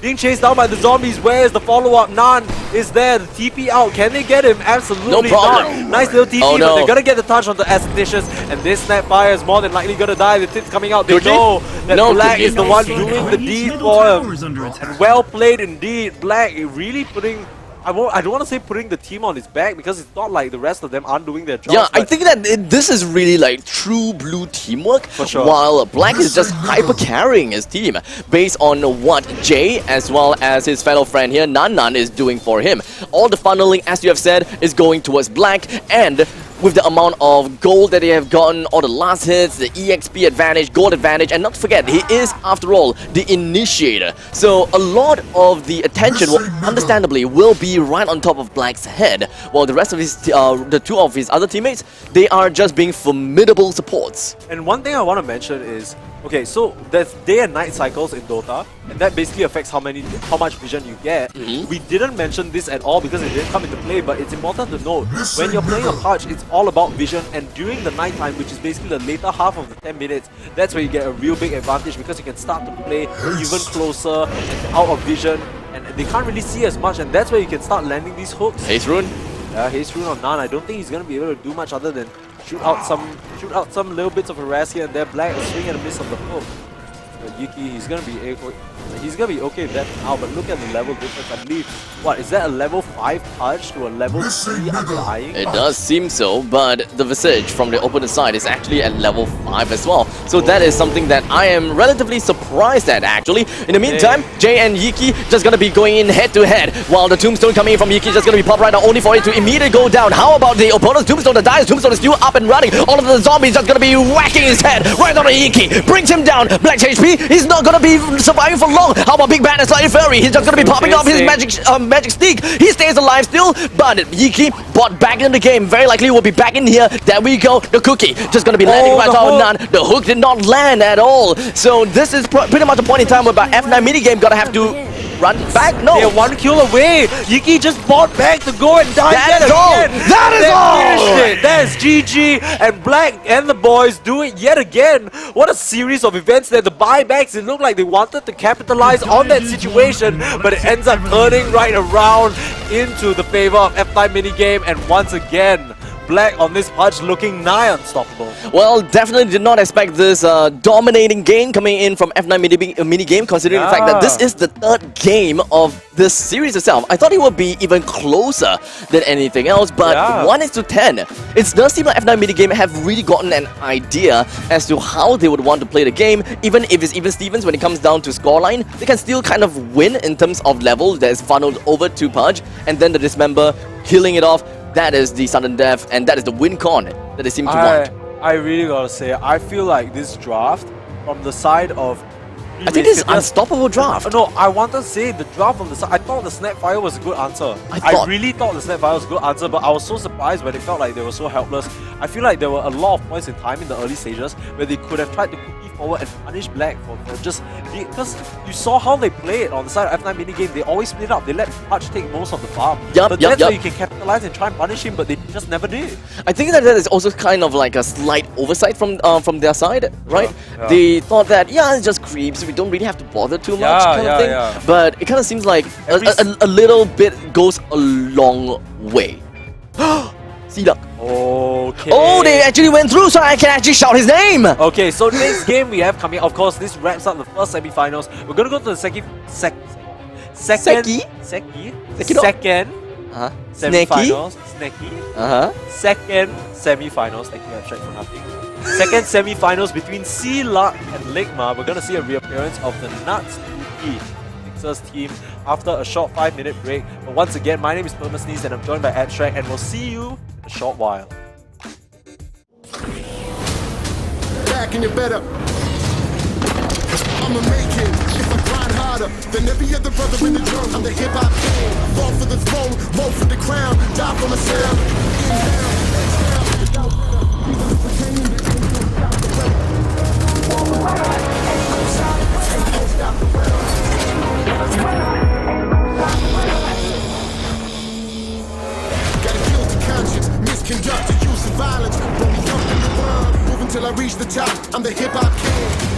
Being chased down by the zombies. Where is the follow-up? None is there. The TP out. Can they get him? Absolutely no problem. not. Nice little TP, oh, no. but they're gonna get the touch on the Estheticious, and this Snapfire is more than likely gonna die. The tits coming out. They know that Black is the one doing the deed for him. And well played indeed. Black really putting... I don't want to say putting the team on his back, because it's not like the rest of them aren't doing their jobs. Yeah, I think that this is really like true blue teamwork, for sure. While Black is just hyper carrying his team based on what Jay as well as his fellow friend here, Nan is doing for him. All the funneling, as you have said, is going towards Black, and with the amount of gold that they have gotten, all the last hits, the EXP advantage, gold advantage, and not to forget, he is, after all, the initiator. So a lot of the attention, understandably, will be right on top of Black's head, while the rest of his, the 2 of his other teammates, they are just being formidable supports. And one thing I want to mention is, Okay, so there's day and night cycles in Dota, and that basically affects how much vision you get. We didn't mention this at all because it didn't come into play, but it's important to note, when you're playing a Pudge, it's all about vision, and during the night time, which is basically the later half of the 10 minutes, that's where you get a real big advantage because you can start to play even closer and out of vision, and they can't really see as much, and that's where you can start landing these hooks. Haste Rune. Yeah, Haste Rune on Nan, I don't think he's gonna be able to do much other than shoot out some little bits of harass here and there. Black swing and a miss on the hook. But Yuki, he's gonna be okay with that now, but look at the level difference. I believe, what, is that a level 5 Pudge to a level 3 Undying? It does seem so, but the Visage from the opponent side is actually at level 5 as well. So that is something that I am relatively surprised at, actually. In the meantime, Jay and Yiki just gonna be going in head to head, while the Tombstone coming in from Yiki just gonna be popped right now, only for it to immediately go down. How about the opponent's Tombstone? The Dire's Tombstone is still up and running. All of the zombies just gonna be whacking his head right on the Yiki. Brings him down. Black's HP, he's not gonna be surviving for long. How about Big Bad and Slightly Fairy? He's just gonna be popping off his magic stick. He stays alive still, but Yiki bought back in the game. Very likely will be back in here. There we go. The cookie just gonna be landing right on Nan. The hook did not land at all. So this is pretty much a point in time where F9 minigame gonna have to run back. No, they're 1 kill away. Yiki just bought back to go and die That yet is all. again. That is all. Finished it. That is GG, and Black and the boys do it yet again. What a series of events there. The buybacks, it looked like they wanted to capitalize on that situation, but it ends up turning right around into the favor of F9 minigame, and once again, Black on this Pudge looking nigh unstoppable. well, definitely did not expect this dominating game coming in from F9 minigame, considering the fact that this is the 3rd game of this series itself. I thought it would be even closer than anything else, but 1:10. It does seem like F9 minigame have really gotten an idea as to how they would want to play the game. Even if it's even Stevens, when it comes down to scoreline, they can still kind of win in terms of level that is funneled over to Pudge, and then the Dismember killing it off. That is the sudden death, and that is the win con that they seem to want. I really gotta say, I feel like this draft from the side of... I think this is unstoppable draft. No, I want to say the draft from the side. I thought the Snapfire was a good answer. I really thought the Snapfire was a good answer, but I was so surprised when it felt like they were so helpless. I feel like there were a lot of points in time in the early stages where they could have tried to cookie forward and punish Black for just... Because you saw how they played on the side of F9 minigame. They always split up. They let Pudge take most of the farm. But that's where you can capitalize and try and punish him, but they just never did. I think that is also kind of like a slight oversight from their side, right? They thought that, yeah, it's just creeps. We don't really have to bother too much kind of thing. But it kind of seems like a little bit goes a long way. C-Duck. Okay. Oh, they actually went through, so I can actually shout his name! Okay, so next game we have coming, of course, this wraps up the first semi-finals. We're gonna go to the second semi-finals. Second semi-finals. Thank you, Abstract, for nothing. Second semi-finals between C-Luck and Ligma. We're gonna see a reappearance of the Nuts Mixers team after a short 5-minute break. But once again, my name is Permasneeze and I'm joined by Abstract, and we'll see you in a short while. Back and you better. I'ma make it if I grind harder than every other brother in the drum. I'm the hip hop king. Fall for the throne, roll for the crown, die for my sound. Inhale, gotta kill the conscience, misconducted, use of violence. But we up in the world, moving till I reach the top. I'm the hip hop king.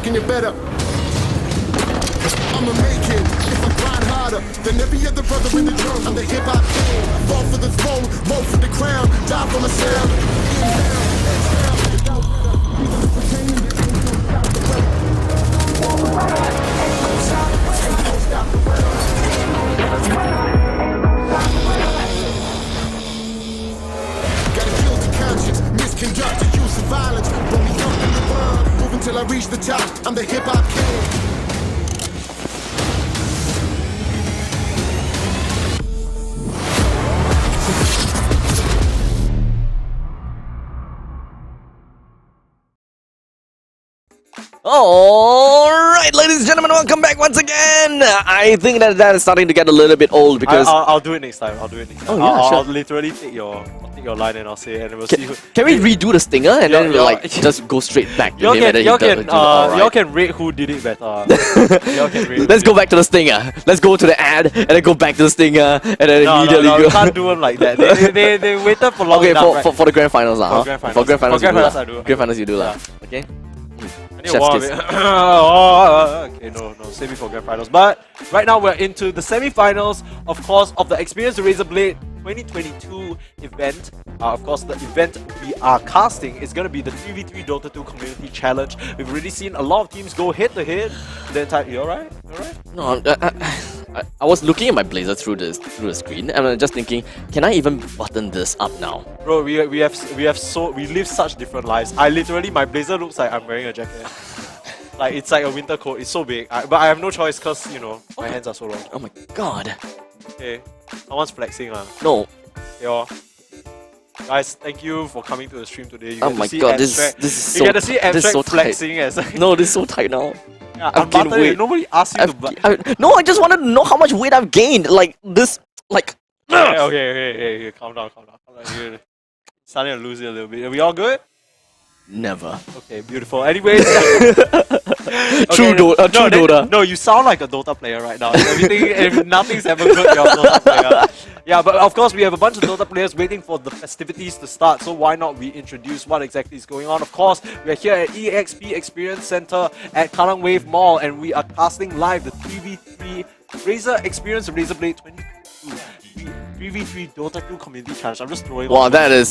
making it better. I'ma make it if I grind harder than every other brother in the drum. I'm the hip-hop king. Fall for the throne, roll for the crown, die for my sound. Inhale, exhale, without pretending that ain't no stop the weather. Ain't no stop the weather. Gotta kill the conscience, misconduct the use of violence. Roll me up in the world, move until I reach the top. I'm the hip-hop king. Alright, ladies and gentlemen, welcome back once again. I think that is starting to get a little bit old because... I'll do it next time. I'll do it next time. Oh, yeah, I'll sure. literally take your line and I'll say it, and we'll see who... Can we redo the stinger and then Yeah, like yeah. just go straight back to Y'all him and then he can, does alright. y'all can rate who did it better. Y'all can rate. Let's go back to the stinger. Let's go to the ad and then go back to the stinger and then immediately No, go. you can't do them like that. They waited for long Okay, enough, right? for the grand finals, For grand finals. For grand finals, For grand you finals, do I do. lah. Grand finals, you do lah. Okay. I need Chef's to warm kiss. up a bit. Okay, no, save it for grand finals. But right now we're into the semi-finals, of course, of the Experience the Razer Blade 2022 event. Of course, the event we are casting is going to be the 3v3 Dota 2 Community Challenge. We've already seen a lot of teams go head-to-head. The entire... You alright? No, I was looking at my blazer through the screen and I'm just thinking, can I even button this up now? Bro, we live such different lives. My blazer looks like I'm wearing a jacket. Like, it's like a winter coat. It's so big. But I have no choice because, you know, my hands are so long. Oh my god. Okay. Someone's flexing, No. Yo. Guys, thank you for coming to the stream today. You Oh get to my see god, Abstract. this is so You get to see this is Abstract so tight. flexing as No, this is so tight now. yeah, I've gained unbutton it. weight. Nobody asked you to No, I just wanted to know how much weight I've gained. Like this, like. Okay, calm down. You're starting to lose it a little bit. Are we all good? Never. Okay, beautiful. Anyways, True Dota. No, you sound like a Dota player right now. If nothing's ever good, you're a Dota player. Yeah, but of course we have a bunch of Dota players waiting for the festivities to start. So why not we introduce what exactly is going on? Of course, we are here at EXP Experience Center at Kallang Wave Mall, and we are casting live the 3v3 Razer Experience Razer Blade 2022 3v3 Dota 2 Community Challenge. I'm just throwing. Wow, that is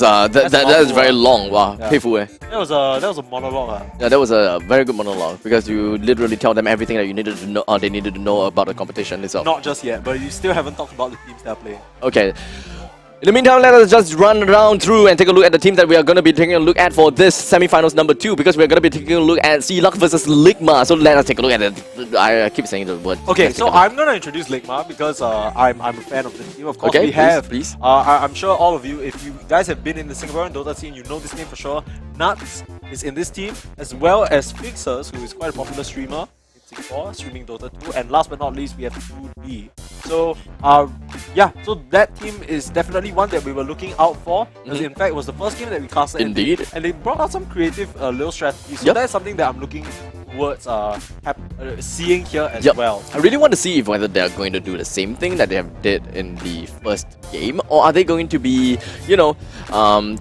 very long. Wow, Yeah. painful. That was a monologue. Yeah, that was a very good monologue because you literally tell them everything that you needed to know. They needed to know about the competition itself. Not just yet, but you still haven't talked about the teams that are playing. Okay. In the meantime, let us just run around through and take a look at the teams that we are going to be taking a look at for this semi-finals number 2, because we're going to be taking a look at C-Luck versus Ligma. So let us take a look at it. I keep saying the word. Okay, Let's so take a look. I'm gonna introduce Ligma because I'm a fan of the team. Of course, Okay, we have. please. I'm sure all of you, if you guys have been in the Singaporean Dota scene, you know this name for sure. Nuts is in this team, as well as Fixers, who is quite a popular streamer in Singapore, streaming Dota 2, and last but not least, we have 2D. So, yeah, so that team is definitely one that we were looking out for. Because in fact, it was the first game that we casted. Indeed. And they brought out some creative little strategies. So Yep. that's something that I'm looking towards seeing here as Yep. well. I really want to see if whether they're going to do the same thing that they have did in the first game, or are they going to be, you know,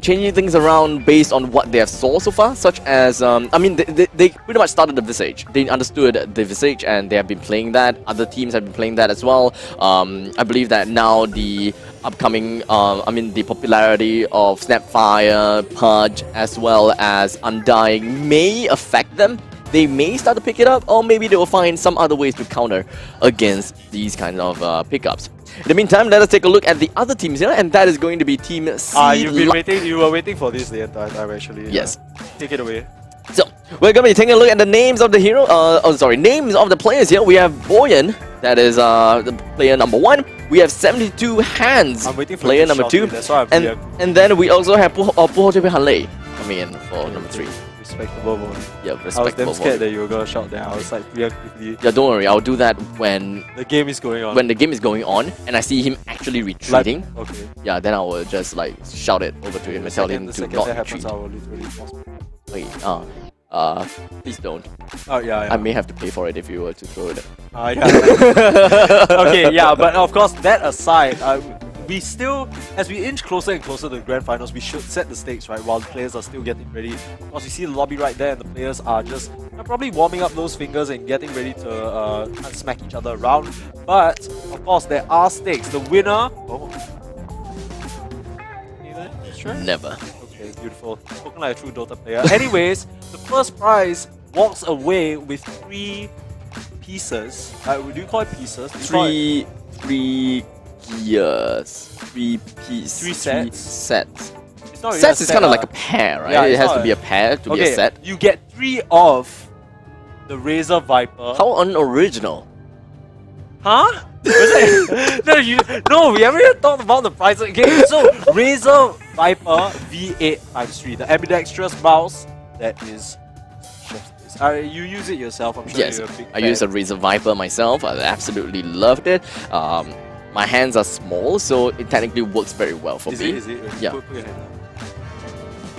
changing things around based on what they have saw so far, such as, I mean, they pretty much started the Visage. They understood the Visage and they have been playing that. Other teams have been playing that as well. I believe that now the upcoming, the popularity of Snapfire, Pudge, as well as Undying may affect them. They may start to pick it up, or maybe they will find some other ways to counter against these kind of pickups. In the meantime, let us take a look at the other teams here, and that is going to be Team C. You were waiting for this the entire time, actually. Yes. Take it away. So, we're going to be taking a look at the names of the names of the players here. We have Boyan, that is the player number 1. We have 72 Hands, I'm waiting for player you to number shout 2. it, that's why And then we also have Puhotepe Hanlei coming in for number 3. Respectable one. Yeah, I was respectable. damn scared that you were gonna shout that. I was like, preemptively. Yeah, don't worry, I'll do that when The game is going on. the game is going on and I see him actually retreating. Okay. Yeah, then I will just like shout it over to him and tell him The to second not that retreat. happens, I will literally pause. Wait, please don't. Oh yeah. I may have to pay for it if you were to throw it. Yeah. Okay, yeah, but of course, that aside, we still, as we inch closer and closer to the grand finals, we should set the stakes, right, while the players are still getting ready. Of course, you see the lobby right there, and the players are just They're probably warming up those fingers and getting ready to smack each other around. But of course, there are stakes. The winner. Oh. Sure? Never. Okay, beautiful. Spoken like a true Dota player. Anyways, the first prize walks away with 3 pieces. Do you call it pieces? Three gears. 3 pieces. 3 sets. Sets. It's not really Sets a is set, kind of like a pair, right? yeah, it it's has not to be a pair to be a set. You get 3 of the Razer Viper. How unoriginal. Huh? No, we haven't even talked about the price. Okay, so Razer Viper V8x3, the ambidextrous mouse that is chef's kiss. You use it yourself, I'm sure Yes, you're a big I fan. use a Razer Viper myself. I absolutely loved it. My hands are small, so it technically works very well for me. Is it? Yeah. Put your hand down.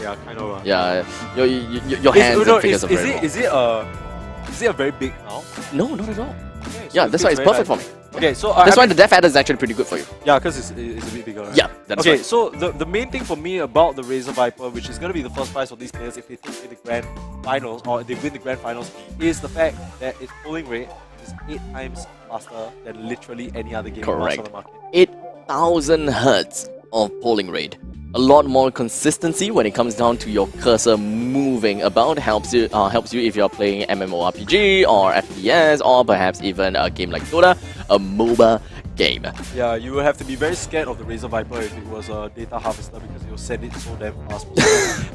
Yeah, kind of. Yeah, your hands and fingers are very long. Is it a very big mouse? No, not at all. Okay, so Yeah, it that's why fits it's very perfect for nicely. me. Okay, so That's why the Death Adder is actually pretty good for you. yeah, because it's a bit bigger. Right? Yeah, that's okay, right. so the main thing for me about the Razer Viper, which is going to be the first prize for these players if they take the grand finals or they win the grand finals, is the fact that its polling rate is 8 times faster than literally any other game mouse on Correct. the market. 8,000 hertz of polling rate. A lot more consistency when it comes down to your cursor moving about. Helps you if you're playing MMORPG or FPS or perhaps even a game like Dota, a MOBA game. Yeah, you will have to be very scared of the Razer Viper if it was a data harvester because it will send it so damn fast.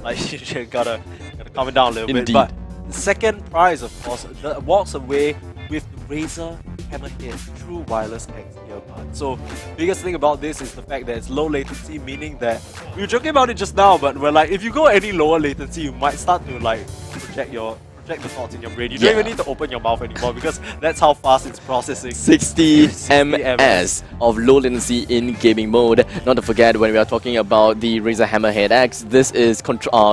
Like you gotta calm it down a little Indeed. bit. But the second prize, of course, walks away with the Razer Hammerhead True Wireless X earbud. So biggest thing about this is the fact that it's low latency, meaning that we were joking about it just now, but we're like, if you go any lower latency, you might start to like project the thoughts in your brain. You don't even need to open your mouth anymore because that's how fast it's processing. 60 60 ms of low latency in gaming mode. Not to forget, when we are talking about the Razer Hammerhead X, this is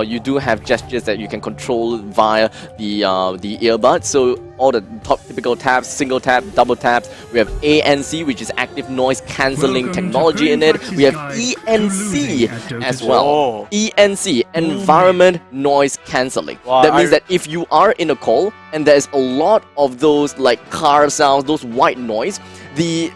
you do have gestures that you can control via the earbud. So all the top typical taps, single tap, double taps. We have ANC, which is active noise cancelling Welcome to technology in Green it. Practice We have Guide to ENC losing at Dota as 2. well. Oh. ENC, environment noise cancelling. Wow, That means that if you are in a call and there's a lot of those like car sounds, those white noise, the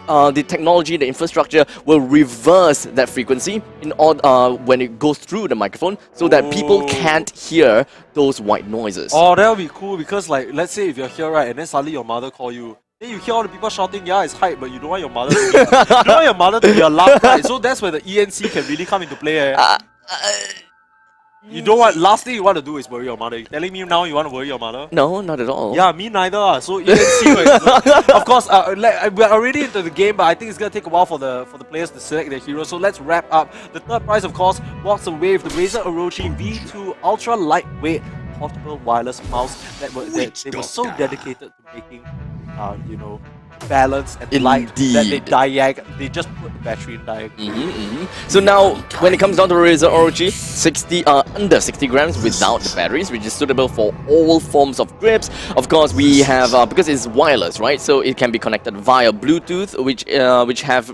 technology, the infrastructure will reverse that frequency when it goes through the microphone, so that people can't hear those white noises. Oh, that would be cool because, like, let's say if you're here, right, and then suddenly your mother call you, then you hear all the people shouting, yeah, it's hype, but you don't want your mother to be, you don't want your mother to be alarmed, right? So that's where the ENC can really come into play. You don't want, last thing you want to do is worry your mother. You telling me now you want to worry your mother? No, not at all. Yeah, me neither. So ENC, of course, we're already into the game, but I think it's gonna take a while for the players to select their hero. So let's wrap up. The third prize, of course, walks away with the Razer Orochi V2 ultra lightweight portable wireless mouse that they were so dedicated to making, balance and light that they just put the battery in diagonal. So now, when it comes down to Razer Orochi, under 60 grams without the batteries, which is suitable for all forms of grips. Of course, we have because it's wireless, right? So it can be connected via Bluetooth, which have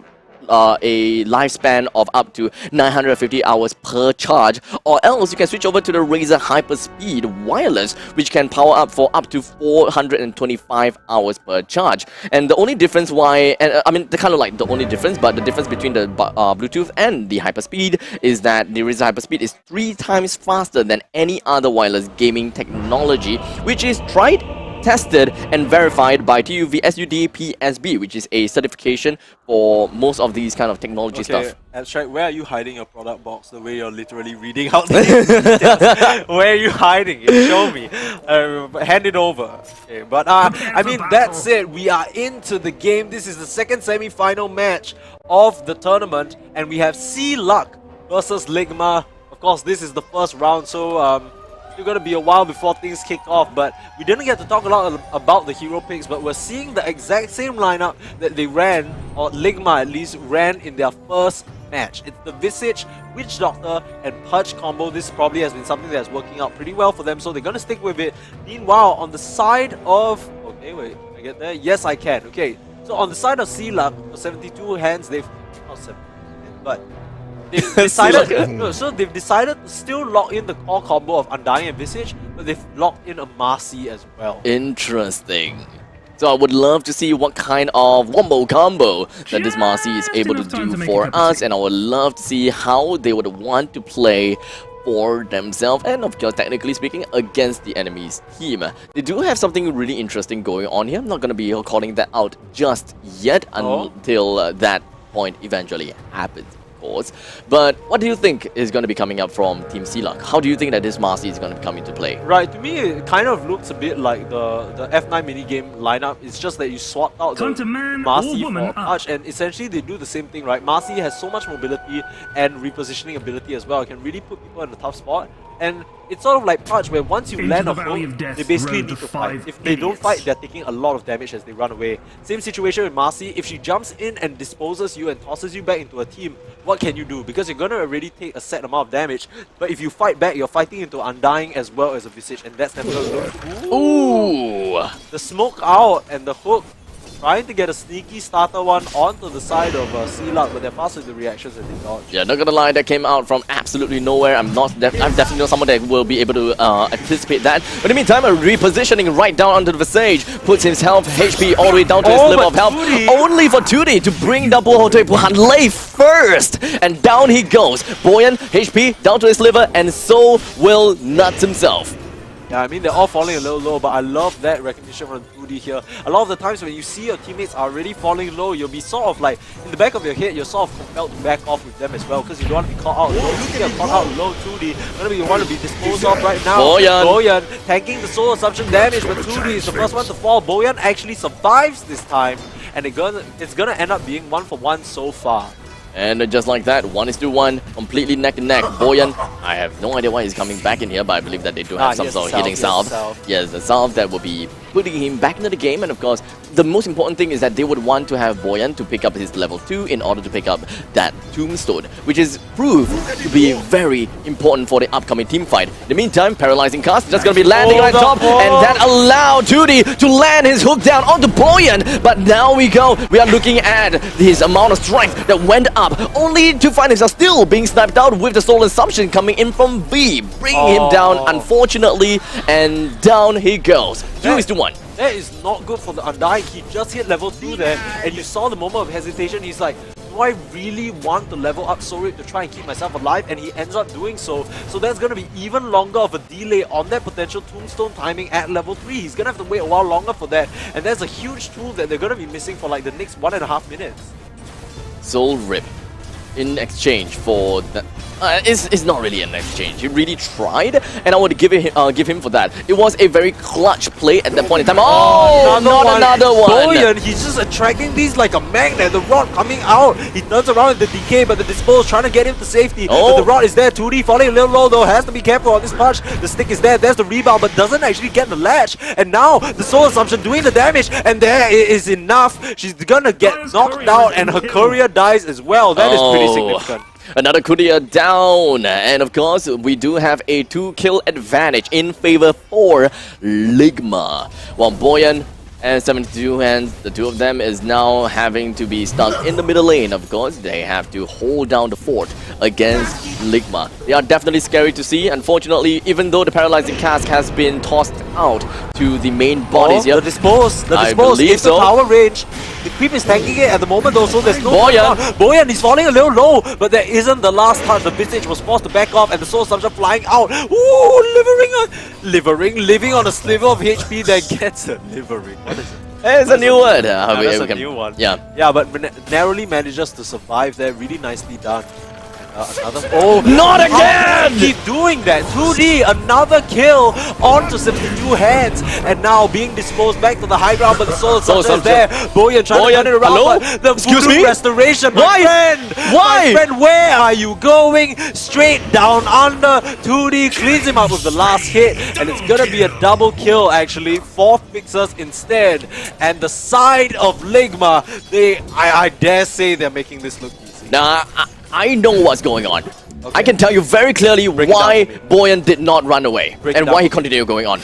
a lifespan of up to 950 hours per charge, or else you can switch over to the Razer Hyperspeed Wireless, which can power up for up to 425 hours per charge. And the only difference but the difference between the Bluetooth and the Hyperspeed is that the Razer Hyperspeed is 3 times faster than any other wireless gaming technology, which is tried, tested and verified by TÜV SÜD PSB, which is a certification for most of these kind of technology stuff. Abstract, where are you hiding your product box the way you're literally reading out the details? Where are you hiding it? Show me. Hand it over. Okay, but I mean, that's it. We are into the game. This is the second semi-final match of the tournament, and we have C Luck versus Ligma. Of course, this is the first round, so it's going to be a while before things kick off, but we didn't get to talk a lot about the hero picks, but we're seeing the exact same lineup that they ran, or Ligma at least ran in their first match. It's the Visage, Witch Doctor and Pudge combo. This probably has been something that's working out pretty well for them, so they're going to stick with it. Meanwhile, on the side of... Okay, wait, can I get there? Yes, I can. Okay, so on the side of C Luck, for 72 hands, they've... Not 72 hands, but they've decided. No, so they've decided to still lock in the core combo of Undying and Visage, but they've locked in a Marcy as well. Interesting. So I would love to see what kind of wombo combo that this Marcy is able to do for us, and I would love to see how they would want to play for themselves and, of course, technically speaking, against the enemy's team. They do have something really interesting going on here. I'm not going to be calling that out just yet until that point eventually happens. Course. But what do you think is going to be coming up from Team Sealuck? How do you think that this Marcy is going to come into play? Right, to me it kind of looks a bit like the F9 minigame lineup. It's just that you swap out the Marcy for Arch, and essentially they do the same thing, right? Marcy has so much mobility and repositioning ability as well. It can really put people in a tough spot. And it's sort of like Arch, where once you land a hook, they basically need to fight. If they don't fight, they're taking a lot of damage as they run away. Same situation with Marcy. If she jumps in and disposes you and tosses you back into a team, what can you do? Because you're going to already take a set amount of damage. But if you fight back, you're fighting into Undying as well as a Visage, and that's never going to look. Ooh! The smoke out and the hook. Trying to get a sneaky starter one onto the side of Sealuck, but they're fast with the reactions that they dodge. Yeah, not gonna lie, that came out from absolutely nowhere. I'm definitely not someone that will be able to anticipate that. But in the meantime, a repositioning right down onto the Visage puts his health HP all the way down to his sliver of health. Only for 2D to bring double Hotei Puhanlei first! And down he goes. Boyan, HP down to his liver, and so will Nuts himself. Yeah, I mean, they're all falling a little low, but I love that recognition from 2D here. A lot of the times when you see your teammates are already falling low, you'll be sort of like, in the back of your head, you're sort of compelled to back off with them as well, because you don't want to be caught out low. If you get caught out low, 2D, you want to be disposed of right now. Boyan tanking the soul assumption damage, but 2D is the first one to fall. Boyan actually survives this time, and it's gonna end up being 1-for-1 so far. And just like that, 1-1, completely neck and neck. Boyan, I have no idea why he's coming back in here, but I believe that they do have some sort of healing salve. Yes, the salve that will be putting him back into the game, and of course, the most important thing is that they would want to have Boyan to pick up his level 2 in order to pick up that tombstone, which is proved to be very important for the upcoming team fight. In the meantime, paralyzing cast just gonna be landing on top, and that allowed 2D to land his hook down onto Boyan. But now we are looking at his amount of strength that went up, only to find himself still being sniped out with the Soul Assumption coming in from B, bringing him down, unfortunately, and down he goes. 2-1. That is not good for the Undying. He just hit level 2 there, and you saw the moment of hesitation. He's like, do I really want to level up Soul to try and keep myself alive? And he ends up doing so. So that's going to be even longer of a delay on that potential tombstone timing at level 3. He's going to have to wait a while longer for that. And that's a huge tool that they're going to be missing for like the next 1.5 minutes. Soul Rip in exchange for that. It's not really an exchange. He really tried, and I would give him for that. It was a very clutch play at that point in time. Oh, another one! Boyan, he's just attracting these like a magnet. The rod coming out. He turns around with the decay, but the dispose trying to get him to safety. But the rod is there. 2D falling a little low though. Has to be careful on this punch. The stick is there. There's the rebound, but doesn't actually get the latch. And now the Soul Assumption doing the damage, and there is enough. She's gonna get knocked out, and her courier dies as well. That is pretty significant. Another courier down, and of course we do have a 2-kill advantage in favor for Ligma. While Boyan and 72 Hands, the two of them is now having to be stuck in the middle lane. Of course, they have to hold down the fort against Ligma. They are definitely scary to see. Unfortunately, even though the paralyzing cask has been tossed out to the main bodies here. The dispose gives the power range. The creep is tanking it at the moment also. There's no Boyan is falling a little low, but there isn't the last touch. The Visage was forced to back off, and the Soul Assumption flying out. Ooh, living on a sliver of HP that gets a livering. What is it? It's a new word. That's a new one. Yeah, but narrowly manages to survive there. Really nicely done. Another. Oh, not again! Keep doing that. 2D, another kill onto 72 Hands, and now being disposed back to the high ground, but the Soul Assumption is there. Boyan trying to turn it around. Hello? But the Excuse voodoo me? restoration, Why? My friend, where are you going? Straight down under. 2D cleans him up with the last hit, and it's gonna be a double kill actually. 4 fixers instead, and the side of Ligma, I dare say they're making this look easy. Nah, I know what's going on. Okay. I can tell you very clearly why Boyan did not run away and why he continued going on.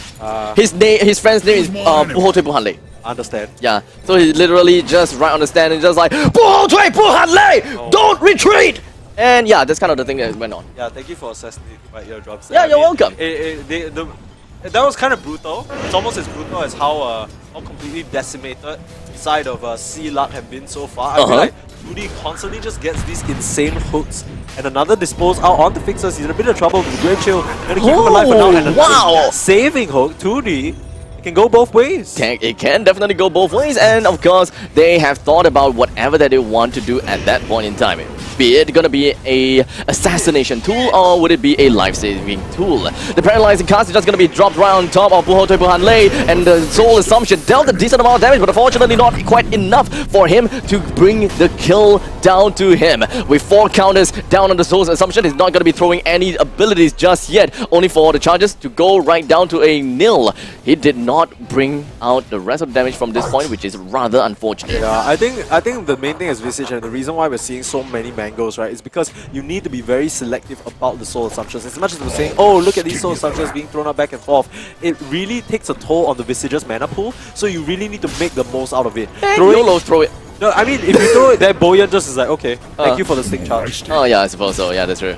His friend's name is Hotei Puhanlei. Understand. Yeah, so he literally just right on the stand and just like Hotei Puhanlei, don't retreat. And yeah, that's kind of the thing that went on. Yeah, thank you for assassinating my eardrums. Yeah, you're welcome. That was kind of brutal. It's almost as brutal as how completely decimated the side of C-Luck have been so far. I feel like Rudy constantly just gets these insane hooks. And another dispose out on the fixers. He's in a bit of trouble with the Grave Chill. Gonna keep him alive for now. And another saving hook. 2D. It can go both ways. It can definitely go both ways. And of course, they have thought about whatever that they want to do at that point in time. Be it gonna be a assassination tool or would it be a life-saving tool? The paralyzing cast is just gonna be dropped right on top of Puho Puhan Lei, and the Soul Assumption dealt a decent amount of damage, but unfortunately not quite enough for him to bring the kill down to him. With 4 counters down on the Soul Assumption, he's not gonna be throwing any abilities just yet, only for the charges to go right down to a nil. He did not bring out the rest of the damage from this point, which is rather unfortunate. Yeah, I think the main thing is Visage, and the reason why we're seeing so many mangoes, right, is because you need to be very selective about the soul assumptions. As much as we're saying, oh, look at these soul assumptions being thrown out back and forth, it really takes a toll on the Visage's mana pool, so you really need to make the most out of it. Throw it. No, I mean, if you throw it there, Boyan just is like, okay, thank you for the stick charge. Oh yeah, I suppose so. Yeah, that's true.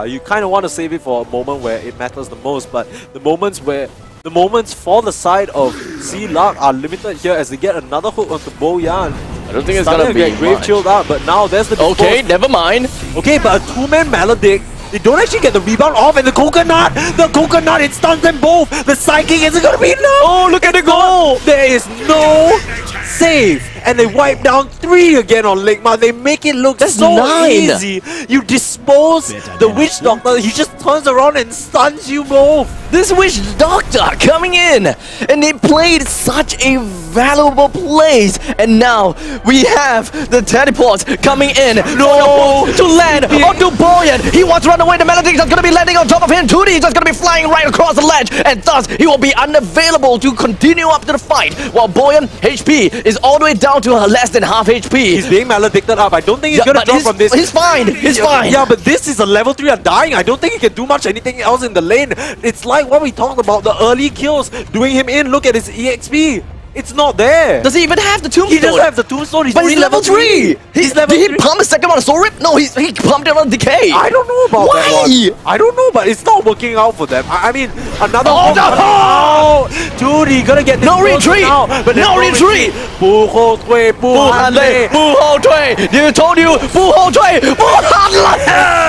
You kind of want to save it for a moment where it matters the most, but the moments for the side of C-Luck are limited here as they get another hook onto Boyan. I don't think it's gonna be get grave chilled out, but now there's the dispose. Okay, never mind. Okay, but a 2-man Maledict, they don't actually get the rebound off, and the coconut, it stuns them both. The psychic isn't gonna be enough. Oh, look at the goal! There is no save, and they wipe down 3 again on Ligma. They make it look so 9. easy. You dispose the Witch Doctor, he just turns around and stuns you both. This Witch Doctor coming in, and they played such a valuable plays, and now we have the teleports coming in. No, to land onto Boyan. He wants to run away. The Maledict is going to be landing on top of him. 2D is just going to be flying right across the ledge, and thus he will be unavailable to continue up to the fight. While Boyan HP is all the way down to less than half HP. He's being maledicted up. I don't think he's gonna drop from this. He's fine. He's fine. Yeah, but this is a level 3 undying. I don't think he can do much anything else in the lane. It's like what we talked about, the early kills, doing him in. Look at his EXP. It's not there. Does he even have the tombstone? He doesn't have the tombstone. He's but he's level 3. He's level 3. Did he pump a second on a soul rip? No, he pumped it on decay. I don't know about that one. I don't know, but it's not working out for them. I mean, another oh, dude, he gonna get this no retreat. Now, but no retreat. Bu Ho Tui, Bu Han Lei. Bu Ho Tui. You told you. Bu Ho Tui. Bu Han Lei.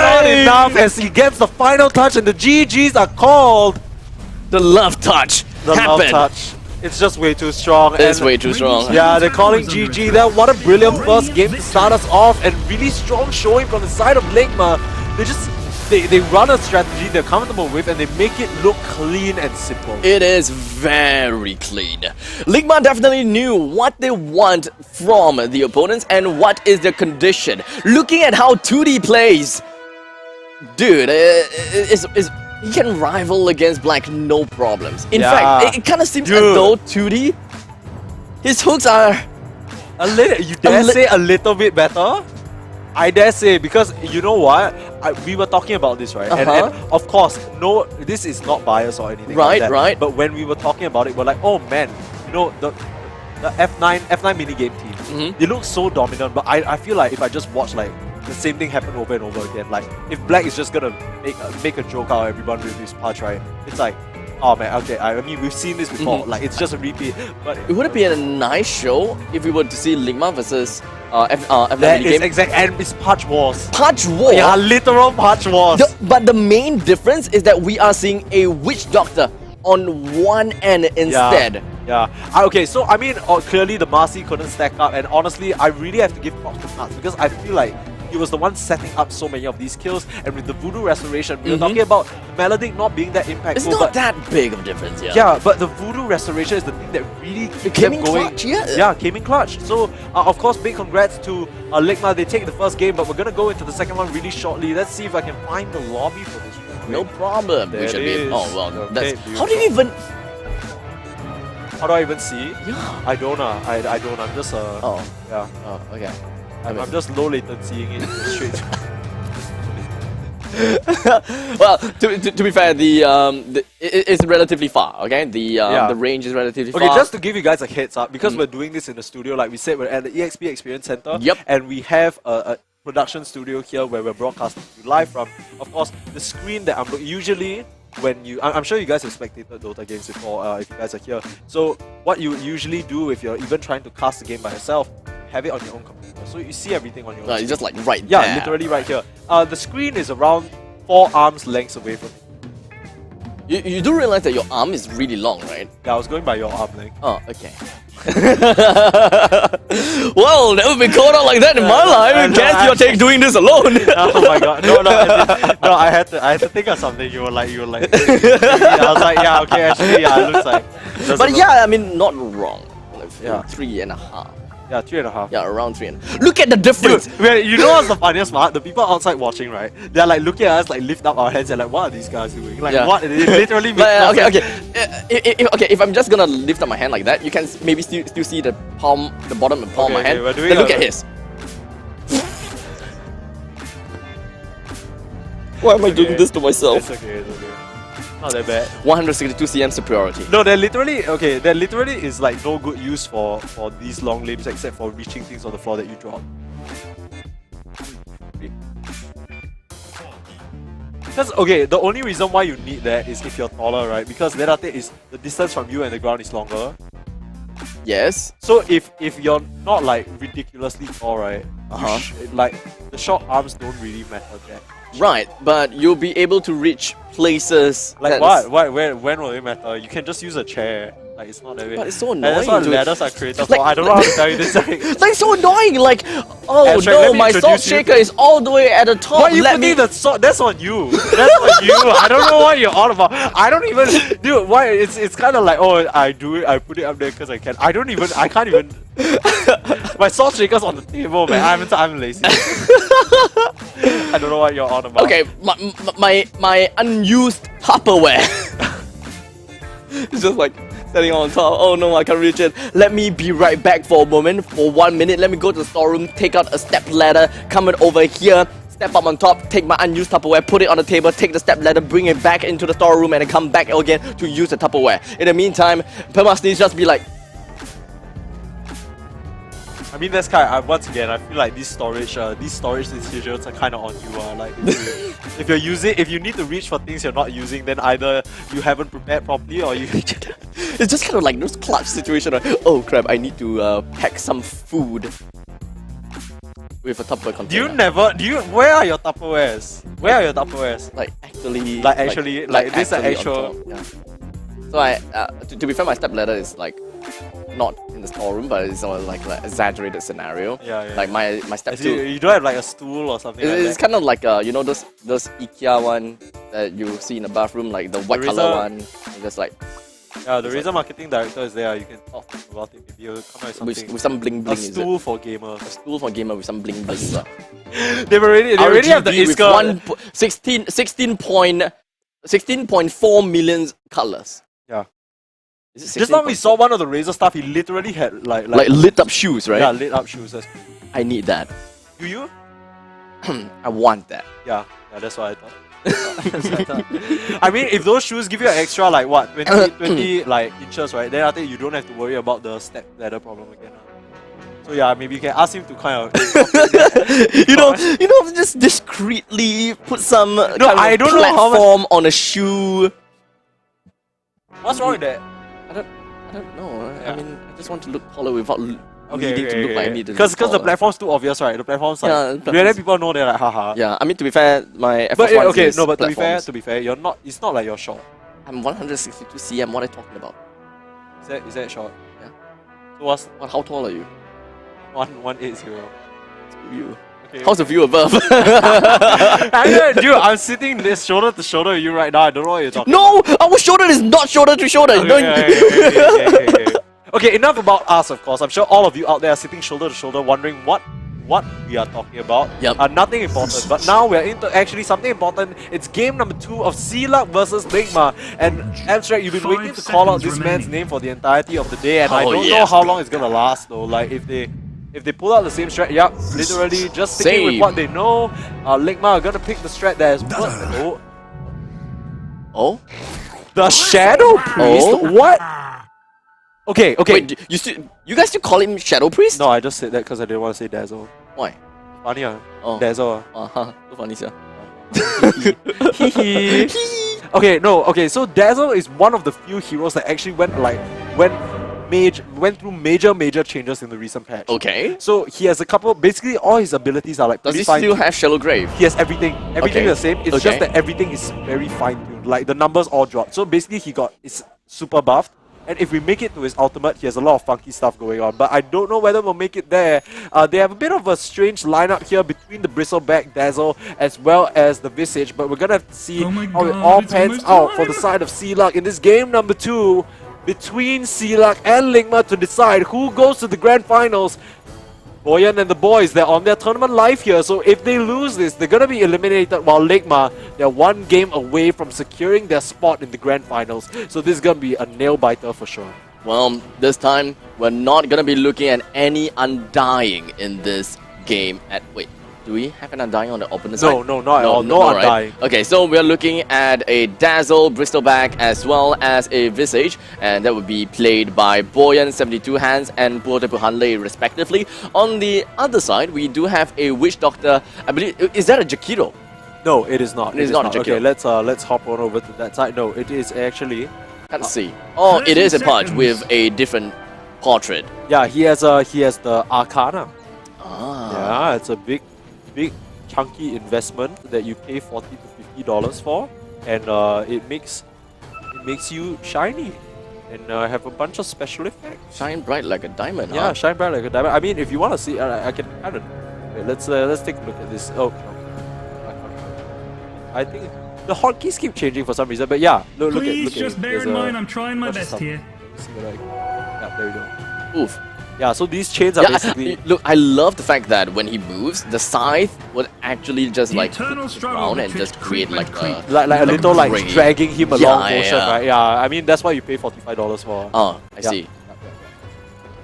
Not enough as he gets the final touch, and the GGs are called. The love touch. The love touch. It's just way too strong. It's way too strong. Yeah, they're calling GG there. What a brilliant first game to start us off, and really strong showing from the side of Ligma. They run a strategy they're comfortable with, and they make it look clean and simple. It is very clean. Ligma definitely knew what they want from the opponents and what is their condition. Looking at how 2D plays, dude, he can rival against Black no problems. In fact, it kind of seems as though 2D, his hooks are a little. You dare say a little bit better? I dare say, because you know what? We were talking about this, right? And of course, no, this is not bias or anything like that. Right. But when we were talking about it, we're like, oh man, you know, the F9 minigame team, they look so dominant. But I feel like if I just watch like the same thing happen over and over again, like if Black is just gonna make a joke out of everyone with his punch, right? It's like, oh man, okay, I mean, we've seen this before, like it's just a repeat. But it would be a nice show if we were to see Ligma versus F9 that is minigame. exact, and it's Punch Wars. Punch War? Yeah, literal Punch Wars. But the main difference is that we are seeing a Witch Doctor on one end instead. Yeah. Okay, so I mean, clearly the Marcy couldn't stack up, and honestly, I really have to give props to Nuts because I feel like he was the one setting up so many of these kills, and with the Voodoo Restoration, we were talking about Maledict not being that impactful. It's not that big of a difference, yeah. Yeah, but the Voodoo Restoration is the thing that really kept came in going. clutch, yeah. Yeah, came in clutch. So, of course, big congrats to Ligma. They take the first game, but we're gonna go into the second one really shortly. Let's see if I can find the lobby for this one. No problem. There We should it be. is. Oh well. Okay, How do you even? How do I even see? Yeah. I don't. I don't. I'm just Oh. yeah. Oh. Okay. I'm just low latencying it straight. Well, to be fair, it's relatively far. Okay, the range is relatively far. Okay, just to give you guys a heads up, because we're doing this in the studio, like we said, we're at the EXP Experience Center. Yep. And we have production studio here where we're broadcasting to you live from. Of course, the screen that usually when you, I'm sure you guys have spectated Dota games before if you guys are here. So what you usually do if you're even trying to cast the game by yourself, have it on your own computer. So you see everything on your own. It's just like right yeah, there. literally right here. The screen is around 4 arms lengths away from you. You do realize that your arm is really long, right? Yeah, I was going by your arm length. Oh, okay. Well, never been called out like that in my life. I guess you're doing this alone. Oh my god, no, I had to think of something. You were like, I was like, yeah, okay, actually, yeah, it looks like. But yeah, I mean, not wrong. Like, Yeah. 3.5. Yeah, 3.5. Yeah, around 3.5. Look at the difference. Dude, you know what's the funniest part? The people outside watching, right? They're like looking at us, like lift up our heads, and like, what are these guys doing? Like, Yeah. what? It literally makes no Okay, sense. okay. If I'm just gonna lift up my hand like that, you can maybe still see the palm, the bottom and palm of my Okay, hand. we're doing Then look a- at his. Why am I doing Okay. this to myself? It's okay, it's okay. Not that bad. 162 cm superiority. No, there literally is like no good use for these long limbs except for reaching things on the floor that you drop. Because okay, the only reason why you need that is if you're taller, right? Because then after is the distance from you and the ground is longer. Yes. So if you're not like ridiculously tall, right? Uh-huh. Like the short arms don't really matter that. Right, but you'll be able to reach places. Like that's- what? When will it matter? You can just use a chair. Like it's not that way. But it's so And that's what annoying, dude. ladders are created Like- for. I don't know how to tell you this. Like, It's like so annoying. Like, oh Abstract, let no, me my salt introduce you shaker to- is all the way at the top. why are you Let putting me. the salt? That's on you. That's on you. I don't know what you're all about. I don't even, dude. Why? It's kind of like, oh, I do it. I put it up there because I can. I can't even. My salt shaker's on the table, man. I'm lazy. I don't know what you're on about. Okay, my unused Tupperware. It's just like standing on top. Oh no, I can't reach it. Let me be right back for a moment. For 1 minute, let me go to the storeroom, take out a step ladder, come it over here, step up on top, take my unused Tupperware, put it on the table, take the step ladder, bring it back into the storeroom, and then come back again to use the Tupperware. In the meantime, Permas needs just be like, I mean, that's kind of, once again, I feel like these storage decisions are kind of on you. Like, if you need to reach for things you're not using, then either you haven't prepared properly or you. it's just kind of like those clutch situation. Like, oh crap, I need to pack some food with a Tupperware container. Where are your Tupperwares? Where are your Tupperwares? Like actually, this is actually actual. on top, yeah. So I, to be fair, my step ladder is like not in the storeroom, but it's all like exaggerated scenario. Yeah. Like my step Actually, two. you don't have like a stool or something like It's that. kind of like you know those IKEA one that you see in the bathroom, like the white color Razer- one. It's just like Yeah, the Razer marketing director is there. You can talk about it. Maybe he'll come out with something. with some bling A bling. Is it? stool for gamers. Stool for gamer with some bling bling. They already have the RGB with Iska. 16.4 million colors. Yeah. Is it Just now we 16.4? saw one of the Razer stuff. He literally had like like lit up shoes, right? yeah, lit up shoes. I need that. Do you? I want that. Yeah, that's what I thought. That's what I thought. I mean, if those shoes give you an extra like what 20 like inches, right? Then I think you don't have to worry about the step ladder problem again. So yeah, maybe you can ask him to kind of. you know, just discreetly put some kind of I don't know how much- platform on a shoe. What's wrong with that? I don't know. Yeah. I mean, I just want to look taller without Okay, needing to look like I need to. Because the taller. platform's too obvious, right? The platform's like Yeah, the where then platform's- people know they're like haha. Yeah, I mean to be fair, my Air But Force Ones okay, is no, but platforms. to be fair, you're not. It's not like you're short. I'm 162 cm. What are you talking about? Is that short? Yeah. So what's What? How tall are you? 180? You. Okay. How's the view above? Dude, I'm sitting this shoulder to shoulder with you right now. I don't know what you're talking. No, our shoulder is not shoulder to shoulder. Okay, Don't- okay. Okay, enough about us, of course. I'm sure all of you out there are sitting shoulder to shoulder wondering what we are talking about. Yep. Nothing important. But now we're into actually something important. It's game number 2 of C-Luck versus Ligma. And Abstract, you've been waiting to 5 call out seconds this man's remaining. name for the entirety of the day, and I Oh, don't know yes. how long it's gonna last though. Like if they pull out the same strat, yep, literally just sticking with Same. what they know. Ligma are gonna pick the strat that has worked. Oh, Oh. the Shadow Priest? Oh. What? Okay. Wait, you guys still call him Shadow Priest? No, I just said that because I didn't want to say Dazzle. Why? funny, Oh. Dazzle. So funny, sir. Okay, no, okay, so Dazzle is one of the few heroes that actually went through major changes in the recent patch. Okay. So he has a couple, basically all his abilities are like Does pretty he fine. still have Shallow Grave? He has everything. Everything Okay. is the same. It's Okay. just that everything is very fine-tuned. Like the numbers all dropped. So basically it's super buffed. And if we make it to his ultimate, he has a lot of funky stuff going on. But I don't know whether we'll make it there. They have a bit of a strange lineup here between the Bristleback Dazzle as well as the Visage. But we're going to have to see Oh my how it God, all it's pans almost out for the time. side of Sealuck in this game number 2 between Sealuck and Ligma to decide who goes to the grand finals. Boyan and the boys, they're on their tournament life here, so if they lose this, they're gonna be eliminated, while Ligma, they're one game away from securing their spot in the grand finals. So this is gonna be a nail-biter for sure. Well, this time we're not gonna be looking at any Undying in this game. Wait, do we have an Undying on the opponent side? No, not at all. No right? Undying. Okay, so we're looking at a Dazzle, Bristleback, as well as a Visage, and that would be played by Boyan, 72 Hands, and Puote Puhanle, respectively. On the other side, we do have a Witch Doctor. I believe, is that a Jakiro? No, it is not. It is not a Okay, Jakiro. let's hop on over to that side. No, it is actually... Let's see. Oh, it is a 30 Pudge seconds. with a different portrait. Yeah, he has the Arcana. Ah. Yeah, it's a big chunky investment that you pay $40 to $50 for, and it makes you shiny and have a bunch of special effects. Shine bright like a diamond. Yeah, huh? shine bright like a diamond. I mean, if you want to see, I can kind of. Wait, let's take a look at this. Oh, no. I think the hotkeys keep changing for some reason, but yeah, look Please at just it. bear There's in a mind I'm trying my bunch of best stuff. here. Let me see what yeah, there we go. Oof. Yeah, so these chains are basically. Look, I love the fact that when he moves, the scythe would actually just The like eternal hit the struggle ground and betwixt just create creep like and a creep. Like a little like ring. dragging him along Yeah, motion, yeah. right? Yeah, I mean that's why you pay $45 for. Oh, I Yeah. see.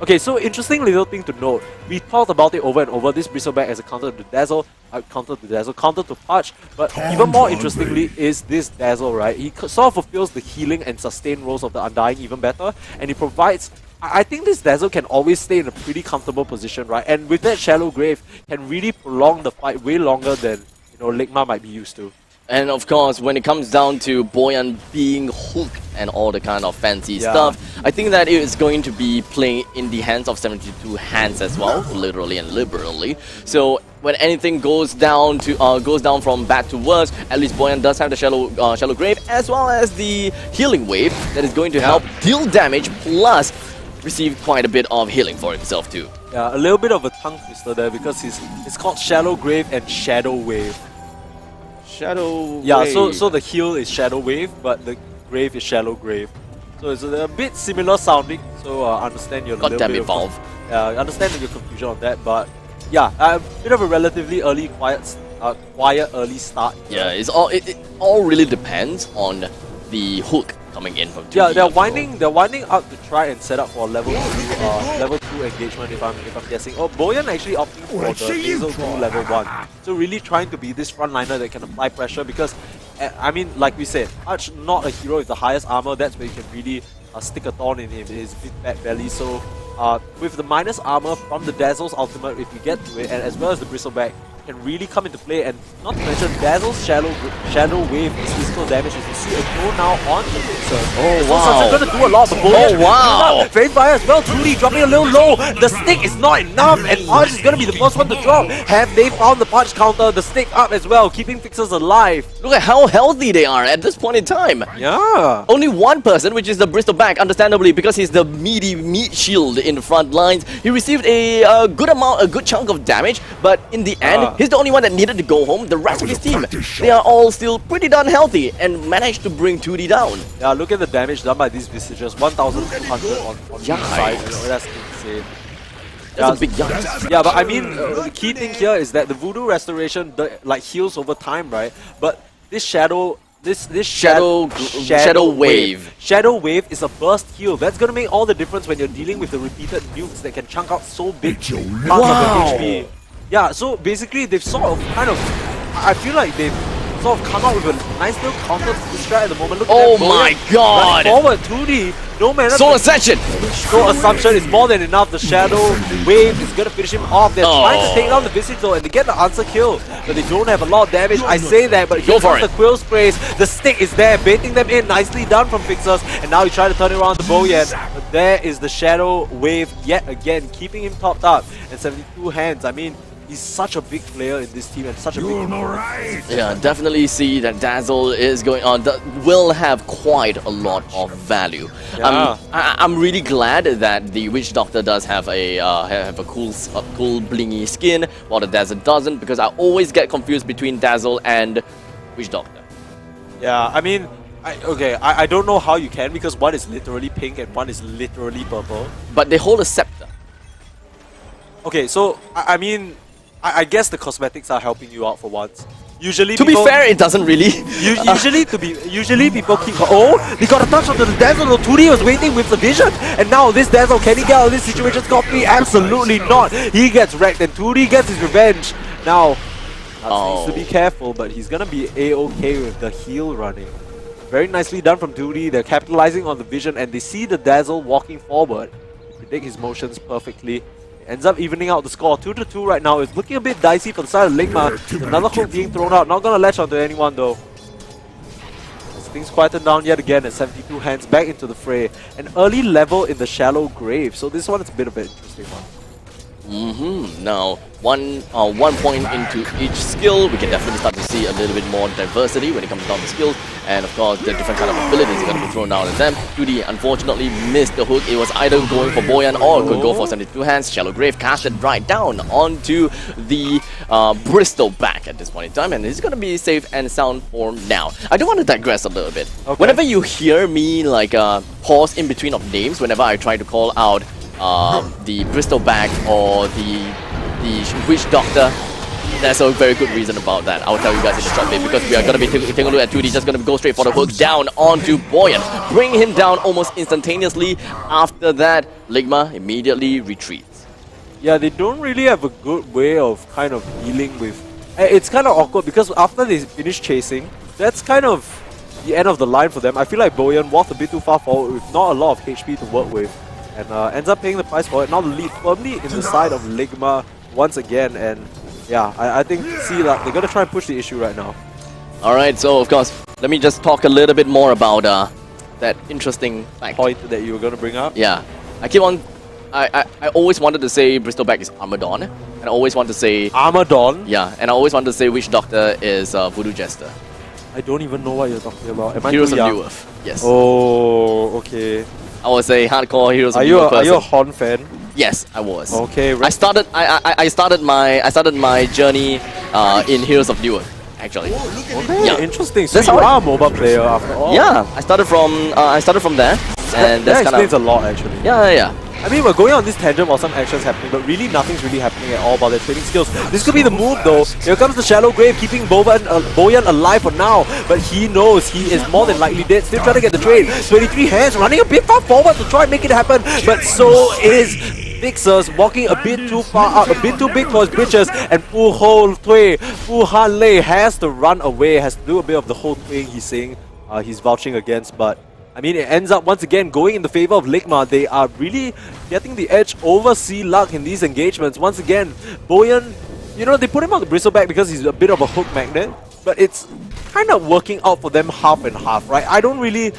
Okay, so interesting little thing to note. We talked about it over and over. This Bristleback as a counter to Dazzle, counter to Pudge. But even more interestingly is this Dazzle, right? He sort of fulfills the healing and sustain roles of the Undying even better, and he provides. I think this Dazzle can always stay in a pretty comfortable position, right? And with that Shallow Grave, can really prolong the fight way longer than Ligma might be used to. And of course, when it comes down to Boyan being hooked and all the kind of fancy Yeah. stuff, I think that it is going to be playing in the hands of 72 Hands as well, literally and liberally. So when anything goes down from bad to worse, at least Boyan does have the shallow grave as well as the healing wave that is going to help deal damage plus receive quite a bit of healing for himself too. Yeah, a little bit of a tongue twister there because it's called Shallow Grave and Shadow Wave. Shadow Yeah, wave. so the heal is Shadow Wave, but the grave is Shallow Grave. So it's a bit similar sounding. So understand your God little damn bit it, of Valve. understand your confusion on that, but yeah, a bit of a relatively early quiet early start. Yeah, it all really depends on the hook coming in from 2D. Yeah, they're also. winding up to try and set up for level 2 engagement if I'm guessing. Oh, Boyan actually opting for the Nasal 2 level 1. So really trying to be this frontliner that can apply pressure because I mean, like we said, Arch not a hero with the highest armor, that's where you can really stick a thorn in his big fat belly. So with the minus armor from the Dazzle's ultimate, if we get to it, and as well as the Bristleback, can really come into play. And not to mention Dazzle's Shadow Wave is physical damage. As you see a throw now on the Mixer. Oh, So wow. it's gonna do a lot for Boyan. Oh, wow. Fairy Fire as well, truly dropping a little low. The stick is not enough, and Arch is gonna be the first one to drop. Have they found the punch counter? The stick up as well, keeping Fixers alive. Look at how healthy they are at this point in time. Yeah. Only one person, which is the Bristleback, understandably, because he's the meaty meat shield in the front lines. He received a good chunk of damage, but in the end, he's the only one that needed to go home. The rest of his team, they are all still pretty darn healthy and managed to bring 2D down. Yeah, look at the damage done by these Visages. 1,200 on each Yikes. side. That's insane. That's a big yikes. Yeah, but I mean, the key thing here is that the Voodoo Restoration like heals over time, right? But this Shadow Wave. Shadow Wave is a burst heal. That's gonna make all the difference when you're dealing with the repeated nukes that can chunk out so big parts of Wow. the HP. Yeah, so basically they've sort of I feel like they've sort of come out with a nice little counter to the strat at the moment. Look at Oh that, my Boyan God. running forward, 2D No mana. Soul Ascension! No assumption is more than enough. The Shadow Wave is gonna finish him off. They're trying to take down the Visage though, and they get the answer kill. But they don't have a lot of damage. I say that, but Go for the Quill Sprays. The stick is there, baiting them in. Nicely done from Fixers. And now he tried to turn it around to Boyan. But there is the Shadow Wave yet again, keeping him topped up. And 72 hands. I mean, he's such a big player in this team and such a big right. Yeah, definitely see that Dazzle is going on. That will have quite a lot of value. Yeah. I'm really glad that the Witch Doctor does have a cool blingy skin, while the Dazzle doesn't, because I always get confused between Dazzle and Witch Doctor. Yeah, I mean, I don't know how you can, because one is literally pink and one is literally purple. But they hold a scepter. Okay, so I mean, I guess the cosmetics are helping you out for once. Usually, To be fair, it doesn't really. Usually people keep. Oh, they got a touch onto the Dazzle. No, 2D was waiting with the vision, and now this Dazzle, can he get out of this situation scot-free? Absolutely not. He gets wrecked, and 2D gets his revenge. Now, needs to be careful, but he's gonna be a-okay with the heal running. Very nicely done from 2D. They're capitalizing on the vision, and they see the Dazzle walking forward. They predict his motions perfectly. Ends up evening out the score. 2-2 right now. It's looking a bit dicey for the side of Ligma. Another hook being thrown out. Not gonna latch onto anyone though. As things quieten down yet again at 72 hands back into the fray. An early level in the shallow grave. So this one is a bit of an interesting one. Now, one point into each skill, we can definitely start to see a little bit more diversity when it comes down to skills, and of course the different kind of abilities are going to be thrown out at them. 2D unfortunately missed the hook. It was either going for Boyan or could go for 72 hands. Shallow Grave casted right down onto the Bristol back at this point in time, and it's going to be safe and sound for now. I do want to digress a little bit. Okay. Whenever you hear me like pause in between of names, whenever I try to call out the Bristol bag or the Witch Doctor, there's a very good reason about that. I'll tell you guys in a short bit, because we are going to be taking a look at 2D, just going to go straight for the hook down onto Boyan. Bring him down almost instantaneously. After that, Ligma immediately retreats. Yeah, they don't really have a good way of kind of dealing with... It's kind of awkward, because after they finish chasing, that's kind of the end of the line for them. I feel like Boyan walked a bit too far forward with not a lot of HP to work with, and ends up paying the price for it. Now the lead firmly in the side of Ligma once again, and yeah, I think see that they're gonna try and push the issue right now. Alright, so of course, let me just talk a little bit more about that interesting fact. Point that you were gonna bring up. Yeah, I keep on... I always wanted to say Bristleback is Armadon, and I always want to say... Armadon? Yeah, and I always wanted to say Witch Doctor is Voodoo Jester. I don't even know what you're talking about. Am I Heroes too of young? New Earth. Yes. Oh, okay. I was a hardcore Heroes of Are New you Earth person. a Hon fan? Yes, I was. Okay. I started my journey in Heroes of New Earth, actually. Okay, Yeah. interesting. So That's you how are a mobile player after all. Yeah, I started from there, and that that's kind explains of... a lot actually. Yeah. I mean, we're going on this tangent while some action's happening, but really nothing's really happening at all about their trading skills. This could be the move though. Here comes the Shallow Grave, keeping Boyan alive for now, but he knows he is more than likely dead. Still trying to get the trade. 23 hands, running a bit far forward to try and make it happen, but so is Fixers, walking a bit too far out, a bit too big for his britches, and Fu Han Lei has to run away, has to do a bit of the whole thing he's saying he's vouching against, but I mean, it ends up once again going in the favor of Ligma. They are really getting the edge over Sea Luck in these engagements. Once again, Boyan, you know, they put him on the Bristleback because he's a bit of a hook magnet, but it's kind of working out for them half and half, right? I don't really...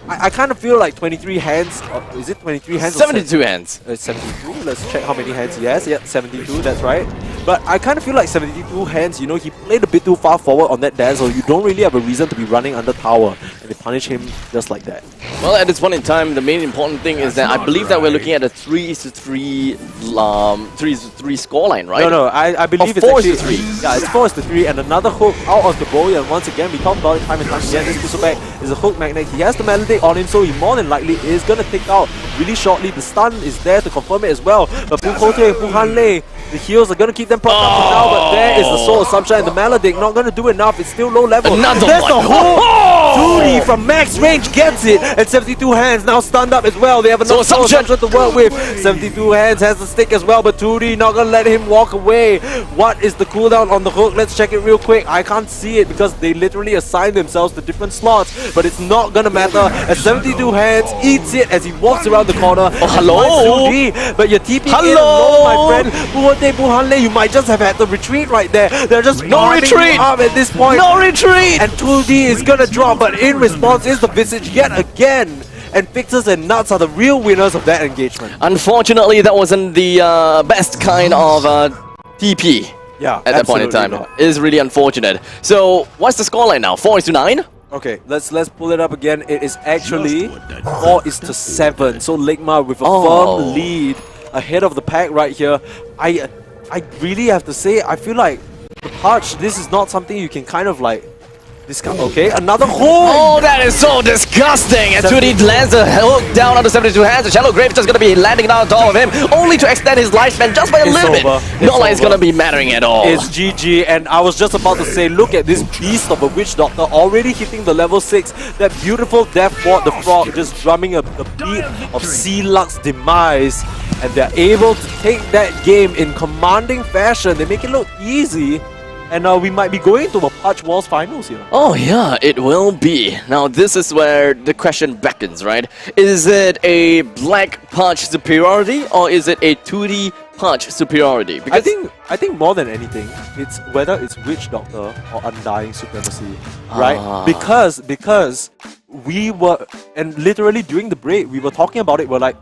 I kind of feel like 23 hands... is it 23 hands? 72 hands. 72? Let's check how many hands he has. Yeah, 72, that's right. But I kind of feel like 72 hands, you know, he played a bit too far forward on that Dazzle. You don't really have a reason to be running under tower, and they punish him just like that. Well, at this point in time, the main important thing is that I believe that we're looking at a 3-3 scoreline, right? No, I believe Or it's 4 actually... to 3. Yeah, it's 4 to 3, and another hook out of the Boyan. Once again, we talked about it time and time again. This Bristleback is a hook magnet. He has the Maledict on him, so he more than likely is going to take out really shortly. The stun is there to confirm it as well. But Fu Kote and Fu Han Lei, the heals are going to keep them propped up for now, but there is the Soul Assumption, and the Maledict not going to do enough. It's still low level. Another There's one. the hook! 2D from max range gets it, and 72 Hands now stunned up as well. They have another Assumption to work with. 72 Hands has the stick as well, but 2D not gonna let him walk away. What is the cooldown on the hook? Let's check it real quick. I can't see it because they literally assign themselves to different slots, but it's not gonna matter as 72 Hands eats it as he walks around the corner. Oh, hello? 2D, but you're TPing in Hello? alone, my friend. Buhate Buhanle, you might just have had to retreat right there. They're just No arming you retreat. up at this point. No retreat! And 2D is gonna drop, but in response is the Visage yet again. And Fixers and Nuts are the real winners of that engagement. Unfortunately, that wasn't the best kind of TP Yeah, at that point in time. absolutely not. It is really unfortunate. So, what's the scoreline now? 4-9? Okay, let's pull it up again. It is actually 4-7. So Ligma with a firm lead ahead of the pack right here. I really have to say, I feel like the Parch, this is not something you can kind of like discount. Okay, another hole. Oh, that is so disgusting! And 2D lands a hook down onto 72 Hands. The Shallow Grave just gonna be landing down on top of him, only to extend his lifespan just by a little bit. Not like it's gonna be mattering at all. It's GG, and I was just about to say, look at this beast of a Witch Doctor already hitting the level 6. That beautiful Death Ward, the frog, just drumming the beat of Sea Luck's demise. And they're able to take that game in commanding fashion. They make it look easy. And we might be going to a Parch Wars finals here. Oh yeah, it will be. Now this is where the question beckons, right? Is it a black Parch superiority or is it a 2D Parch superiority? Because I think more than anything, it's whether it's Witch Doctor or Undying Supremacy, right? Because we were, and literally during the break, we were talking about it. We're like,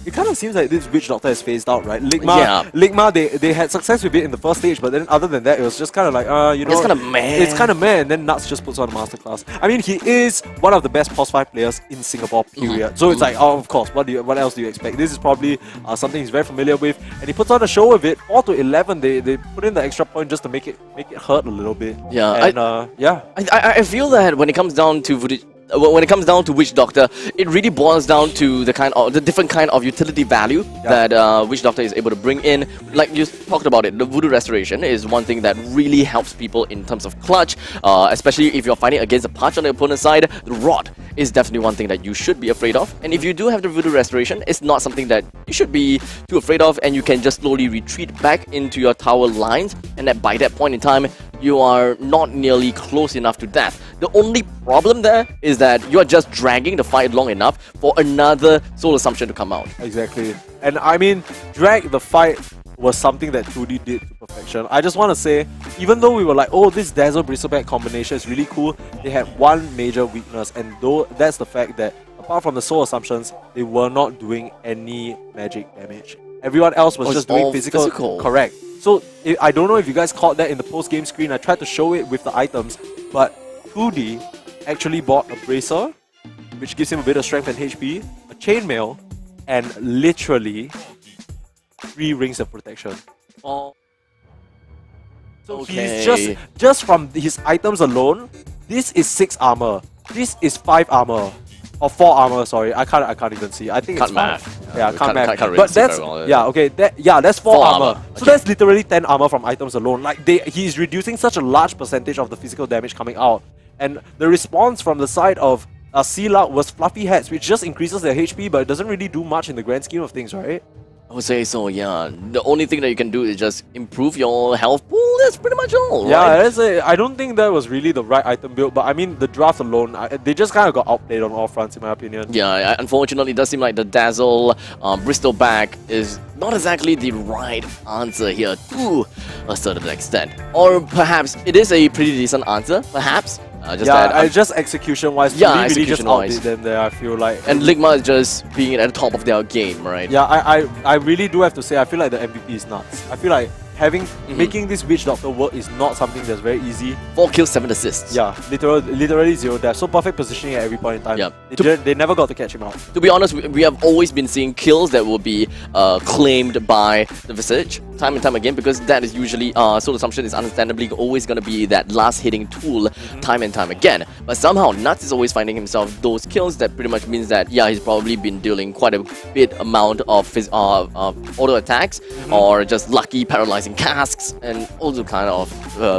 it kind of seems like this Witch Doctor is phased out, right? Ligma, they had success with it in the first stage, but then other than that, it was just kind of like, you know, it's kind of meh. It's kind of meh, and then Nuts just puts on a masterclass. I mean, he is one of the best POS 5 players in Singapore, period. So it's like, oh, of course, what else do you expect? This is probably something he's very familiar with, and he puts on a show with it. 4-11, they put in the extra point just to make it hurt a little bit. Yeah, and yeah. I feel that when it comes down to Witch Doctor, it really boils down to the different kind of utility value that Witch Doctor is able to bring in. Like you talked about it, the Voodoo Restoration is one thing that really helps people in terms of clutch, especially if you're fighting against a Parch on the opponent's side. The Rod is definitely one thing that you should be afraid of. And if you do have the Voodoo Restoration, it's not something that you should be too afraid of, and you can just slowly retreat back into your tower lines, and that by that point in time, you are not nearly close enough to death. The only problem there is that you are just dragging the fight long enough for another Soul Assumption to come out. Exactly. And I mean, drag the fight was something that 2D did to perfection. I just want to say, even though we were like, oh, this Dazzle Bristleback combination is really cool, they had one major weakness, and though that's the fact that apart from the Soul Assumptions, they were not doing any magic damage. Everyone else was just doing physical. Correct. So I don't know if you guys caught that in the post-game screen. I tried to show it with the items, but 2D actually bought a Bracer, which gives him a bit of strength and HP, a Chainmail, and literally 3 Rings of Protection. So he's just from his items alone, this is 6 armor, this is 5 armor. Or 4 armor, sorry. I can't even see. I think it's 5. Yeah, can't math. Can't really but see that's very well. yeah, okay. That's 4 armor. So Okay. that's literally 10 armor from items alone. Like he's reducing such a large percentage of the physical damage coming out. And the response from the side of Sea Luck was Fluffy Hats, which just increases their HP, but it doesn't really do much in the grand scheme of things, right? I would say so, yeah. The only thing that you can do is just improve your health pool. That's pretty much all. Yeah, right? I don't think that was really the right item build, but I mean, the draft alone, they just kind of got outplayed on all fronts, in my opinion. Yeah, unfortunately, it does seem like the Dazzle Bristleback is not exactly the right answer here to a certain extent. Or perhaps it is a pretty decent answer, perhaps. Just execution-wise, yeah, really just execution-wise. outdid them there, I feel like. And Ligma is just being at the top of their game, right? Yeah, I really do have to say, I feel like the MVP is nuts. I feel like making this Witch Doctor work is not something that's very easy. 4 kills, 7 assists. Yeah, literally 0 death. So perfect positioning at every point in time. Yeah. They never got to catch him out. To be honest, we have always been seeing kills that will be claimed by the Visage time and time again, because that is usually Soul Assumption is understandably always going to be that last hitting tool time and time again. But somehow Nuts is always finding himself those kills that pretty much means that he's probably been dealing quite a bit amount of auto attacks or just lucky paralyzing casks and all the kind of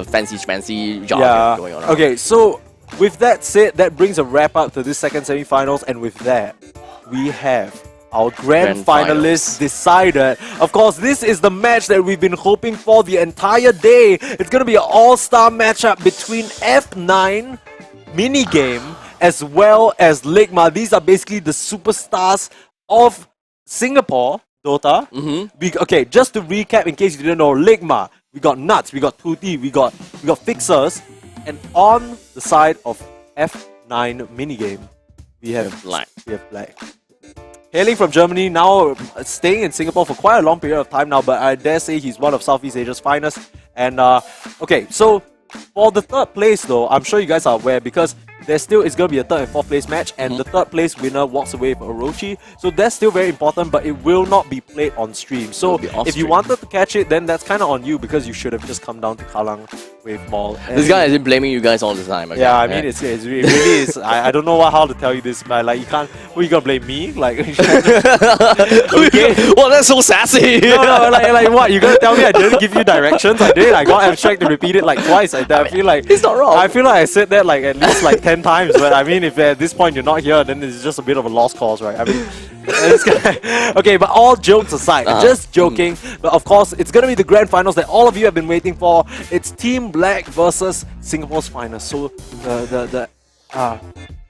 fancy schmancy jargon going on. Okay, so with that said, that brings a wrap up to this second semi-finals, and with that, we have our grand finalists decided. Of course, this is the match that we've been hoping for the entire day. It's going to be an all-star matchup between F9 minigame as well as Ligma. These are basically the superstars of Singapore Dota. Okay, just to recap in case you didn't know, Ligma, we got Nuts, we got Tuti, we got Fixers, and on the side of F9 minigame, we have Black. Hailing from Germany, now staying in Singapore for quite a long period of time now, but I dare say he's one of Southeast Asia's finest. And okay, so for the third place though, I'm sure you guys are aware because there still is going to be a third and fourth place match, and the third place winner walks away with Orochi. So that's still very important, but it will not be played on stream. So if you wanted to catch it, then that's kind of on you because you should have just come down to Kallang with Mall. This guy has been blaming you guys all the time. Okay? Yeah, I mean, it really is. I don't know how to tell you this, but like, you can't. Who you gonna blame me? Like, okay. Well, that's so sassy. No, like what? You gonna tell me I didn't give you directions? I did. I got abstract to repeat it like twice. I feel like he's not wrong. I feel like I said that like at least like 10 times. But I mean, if at this point you're not here, then it's just a bit of a lost cause, right? I mean, okay. But all jokes aside, just joking. But of course, it's gonna be the grand finals that all of you have been waiting for. It's Team Black versus Singapore's finest. So the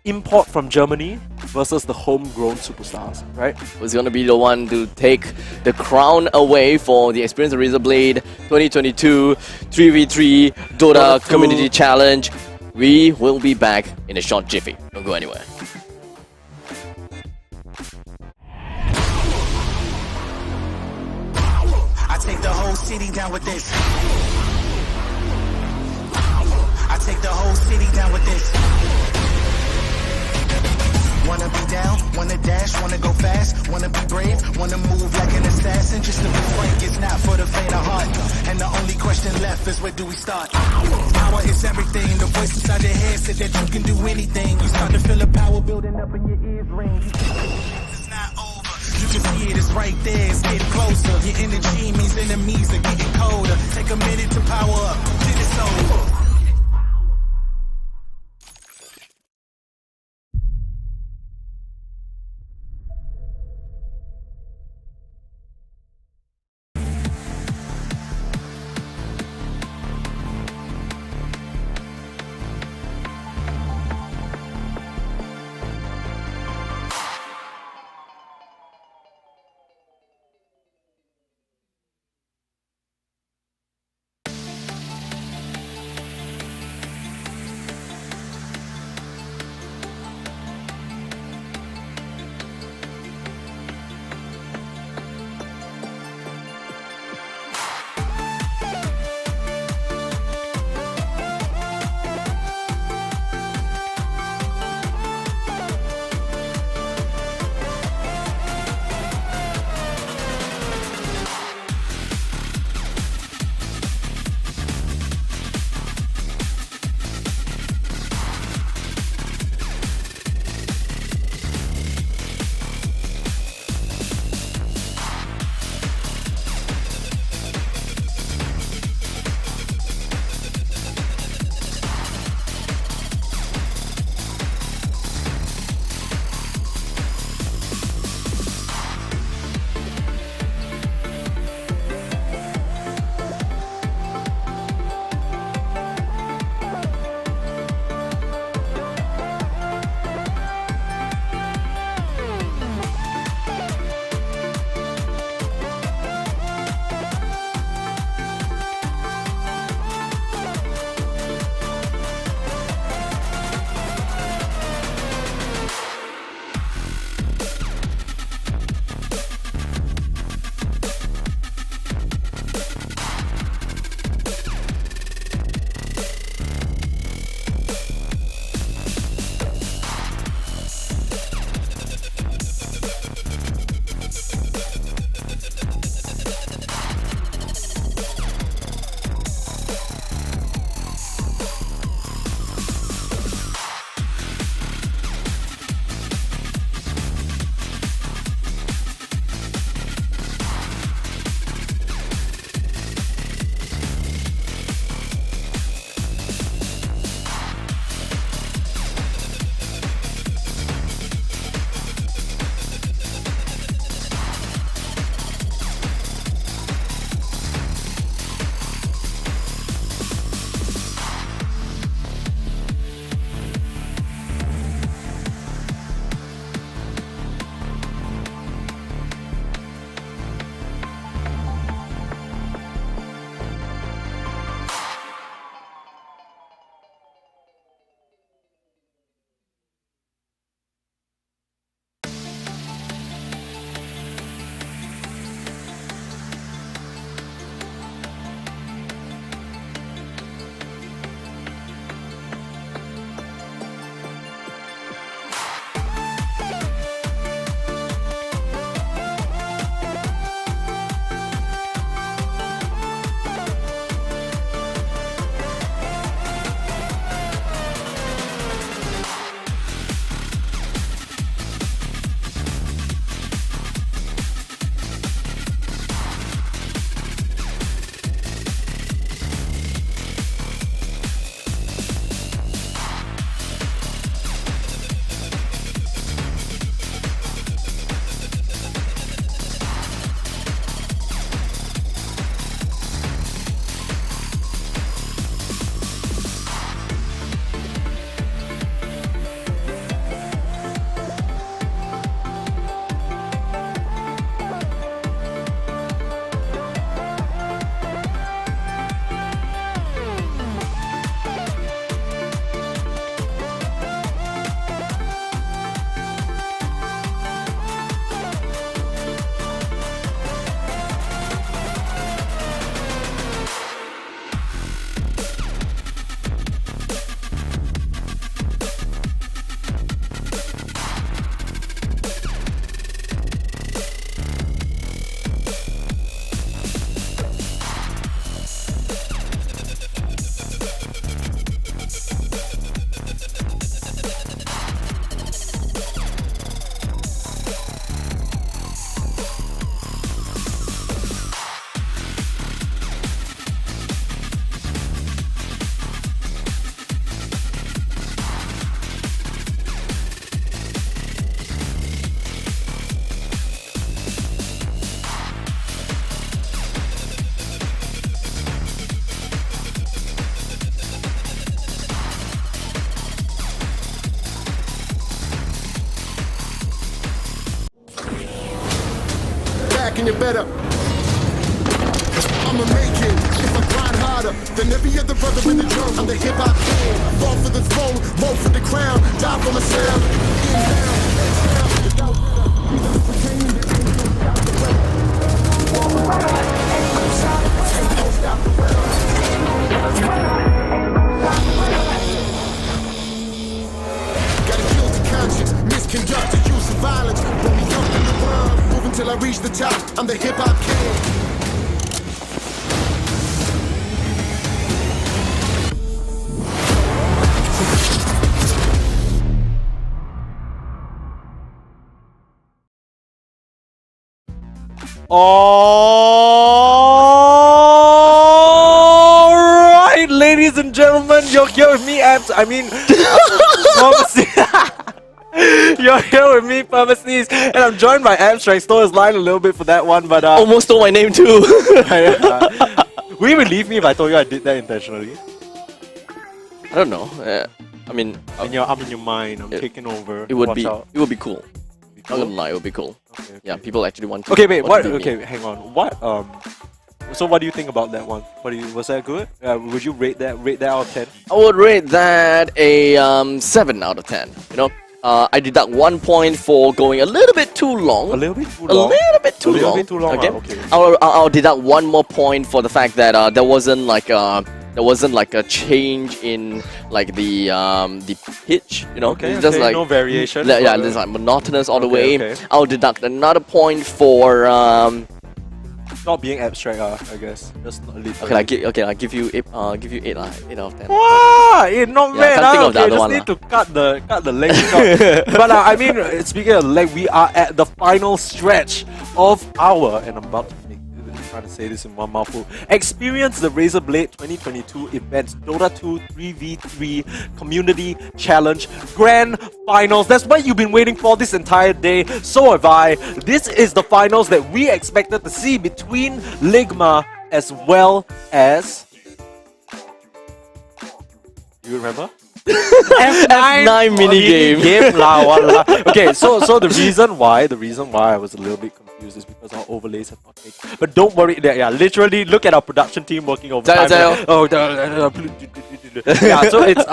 import from Germany versus the homegrown superstars, right? Who's going to be the one to take the crown away for the Experience of Razer Blade 2022 3v3 Dota Community Challenge? We will be back in a short jiffy. Don't go anywhere. I take the whole city down with this. I take the whole city down with this. Wanna be down, wanna dash, wanna go fast, wanna be brave, wanna move like an assassin. Just to be frank, it's not for the faint of heart. And the only question left is where do we start? Power is everything. The voice inside your head said that you can do anything. You start to feel the power building up in your ears ring. It's not over. You can see it, it's right there, it's getting closer. Your energy means enemies are getting colder. Take a minute to power up, then it's over. making you better. I'ma make it if I grind harder than every other brother in the drum. I'm the hip-hop king. Fall for the throne, roll for the crown, die for my sound. Inhale, exhale, without pretending that ain't no stop the way. Ain't no stop the way. Gotta kill the conscience, misconduct the use of violence. Roll me up in the world, moving till I reach the top. I'm the hip-hop king. Alright, ladies and gentlemen, you're here with me, Pharmacy. You're here with me, Pharmacy, and I'm joined by Abstract. Stole his line a little bit for that one, but Almost stole my name too. will you believe me if I told you I did that intentionally? I don't know. I mean, I'm in your mind. I'm taking over. it would Watch be out. it would be cool. Be Not cool. gonna lie, it would be cool. Okay. Yeah, people actually want to. Okay, wait. want What? to beat me. Okay, hang on. What? So what do you think about that one? Was that good? Would you rate that out of 10? I would rate that a 7 out of 10. You know, I deduct 1 point for going a little bit too long. A little bit too A long. little bit too A little long. bit too long, Okay. okay. I'll deduct 1 more point for the fact that there wasn't like a change in like the pitch. You know, Okay, it's just okay, like no variation. Yeah, it's like monotonous all the Okay, way. okay. I'll deduct another point for Not being abstract, I guess. Just not literally. I'll give you 8 out of 10. Wow, not Yeah, I bad. can't think of the other just one need to cut the leg short. But I mean, speaking of leg, we are at the final stretch of our, and I'm about to trying to say this in one mouthful. Experience the Razer Blade 2022 events Dota 2 3v3 Community Challenge Grand Finals. That's what you've been waiting for this entire day. So have I. This is the finals that we expected to see between Ligma as well as. You remember? F9 minigame. Okay, so the reason why I was a little bit confused is because our overlays have not taken. But don't worry, literally look at our production team working overtime. Yeah, so it's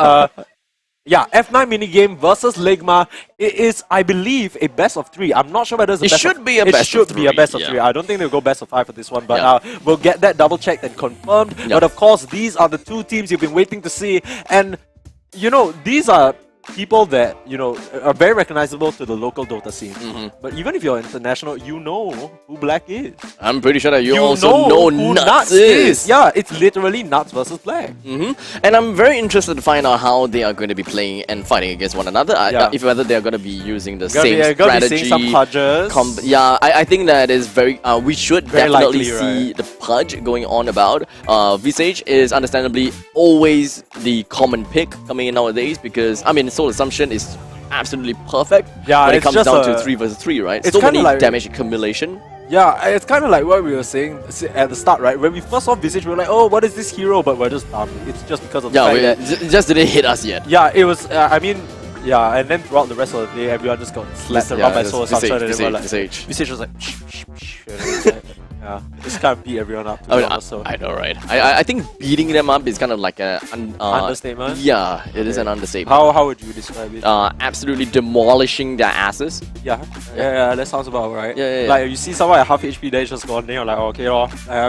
F9 minigame versus Ligma. It is, I believe, a best of 3. I'm not sure whether it's a It best should of, be a it best should of be a three, best of yeah. 3. I don't think they'll go best of 5 for this one, but Yeah. we'll get that double checked and confirmed. Yeah. But of course, these are the 2 teams you've been waiting to see, and you know, these are people that, you know, are very recognizable to the local Dota scene. But even if you're international, you know who Black is. I'm pretty sure that you You also know who Nuts is. Yeah, it's literally Nuts versus Black. And I'm very interested to find out how they are going to be playing and fighting against one another. Yeah. If whether they are going to be using the Gonna same be- gonna be strategy. seeing some pudges. I think that is very. We should Very definitely likely, see right? the pudge going on about. Visage is understandably always the common pick coming in nowadays because I mean, Soul Assumption is absolutely perfect Yeah, when it it's comes just down a- to 3 versus 3, right? it's So kinda many like- damage accumulation. Yeah, it's kind of like what we were saying at the start, right? When we first saw Visage, we were like, oh, what is this hero? But we're just dumb. It's just because of the Yeah, fact we, that it just didn't hit us yet. yeah, it was. I mean, yeah, and then throughout the rest of the day, everyone just got slapped around by Soul Assumption, and they were like, Visage. Visage was like, shh, shh, shh, and it was like, yeah, just kind of beat everyone up. To I be mean, honest, so. I know, right? I think beating them up is kind of like a Understatement? Yeah, it is Okay. an understatement. How would you describe it? Absolutely demolishing their asses. Yeah, that sounds about right. Yeah. Like you see someone at half HP, then it's just gone. Then you're like, okay,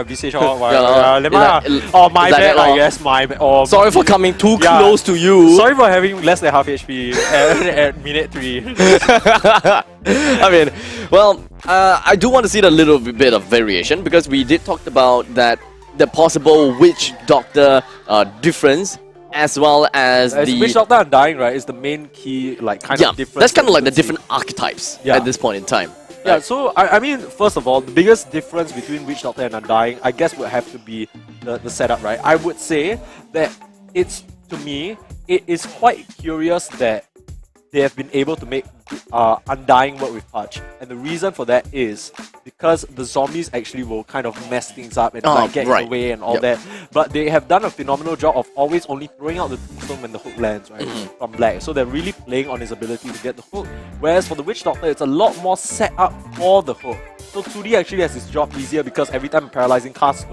Visage, Yeah, my like bad, that, I guess. My bad. Oh, Sorry for coming too Yeah. close to you. Sorry for having less than half HP at minute 3. I mean, well, I do want to see a little bit of variation because we did talk about that the possible witch doctor difference as well as the Witch Doctor Undying, right, is the main key, like, kind of difference. that's kind of that like you the can see. different archetypes Yeah. at this point in time. Yeah, so I mean, first of all, the biggest difference between Witch Doctor and Undying, I guess, would have to be the setup, right? I would say that it's, to me, it is quite curious that they have been able to make Undying work with Pudge. And the reason for that is because the zombies actually will kind of mess things up and like, get in right. the way and all Yep. that. But they have done a phenomenal job of always only throwing out the tombstone when the hook lands, right? From Black. So they're really playing on his ability to get the hook. Whereas for the Witch Doctor, it's a lot more set up for the hook. So 2D actually has its job easier because every time a paralyzing cast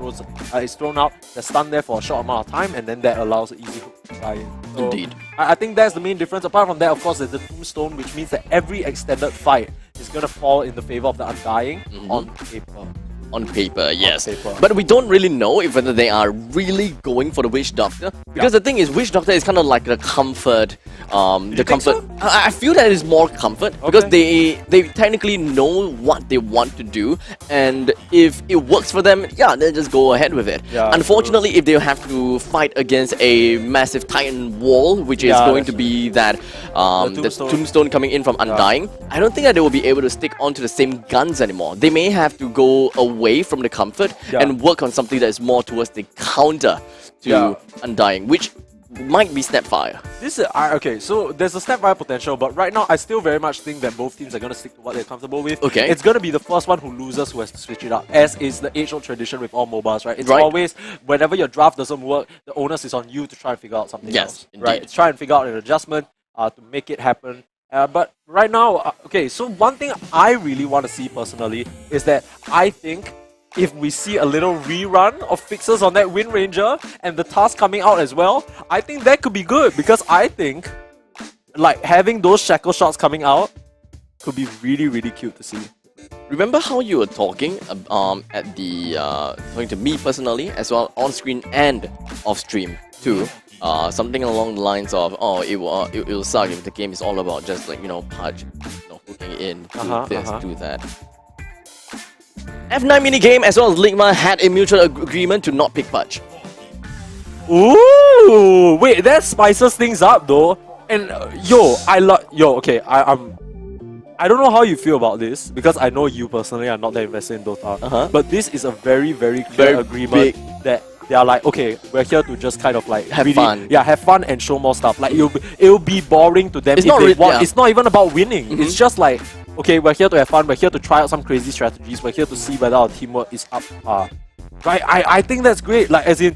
is thrown out, they're stunned there for a short amount of time, and then that allows an easy hook to fly in. So Indeed. I think that's the main difference. Apart from that, of course, there's the Tombstone, which means that every extended fight is going to fall in the favor of the Undying on paper. On paper, yes. paper. But we don't really know if whether they are really going for the Witch Doctor. Because the thing is, Witch Doctor is kind of like the comfort. The comfort. so? I feel that it's more comfort because they technically know what they want to do, and if it works for them, yeah, they'll just go ahead with it. Yeah, Unfortunately, if they have to fight against a massive Titan wall, which is going to be that the Tombstone coming in from Undying, I don't think that they will be able to stick onto the same guns anymore. They may have to go away from the comfort and work on something that is more towards the counter to Undying, which might be Snapfire. This is okay, so there's a Snapfire potential, but right now I still very much think that both teams are going to stick to what they're comfortable with. Okay. It's going to be the first one who loses who has to switch it up, as is the age-old tradition with all MOBAs, right? It's always, whenever your draft doesn't work, the onus is on you to try and figure out something else. Indeed. Right? It's try and figure out an adjustment to make it happen. But right now, okay, so one thing I really want to see personally is that I think if we see a little rerun of fixes on that Wind Ranger and the task coming out as well, I think that could be good, because I think like having those shackle shots coming out could be really, really cute to see. Remember how you were talking at the talking to me personally as well, on screen and off stream too. Something along the lines of, oh, it will suck if the game is all about just like, punch, hooking in, do this, do that. F9 minigame as well as Ligma had a mutual agreement to not pick Pudge. Ooh, wait, that spices things up though. And okay, I don't know how you feel about this, because I know you personally are not that invested in Dota. But this is a very, very clear agreement that they are like, okay, we're here to just kind of like have fun. Yeah, have fun and show more stuff. Like it'll be boring to them. It's It's not even about winning. It's just like, okay, we're here to have fun. We're here to try out some crazy strategies. We're here to see whether our teamwork is up to par. Right? I think that's great. Like, as in,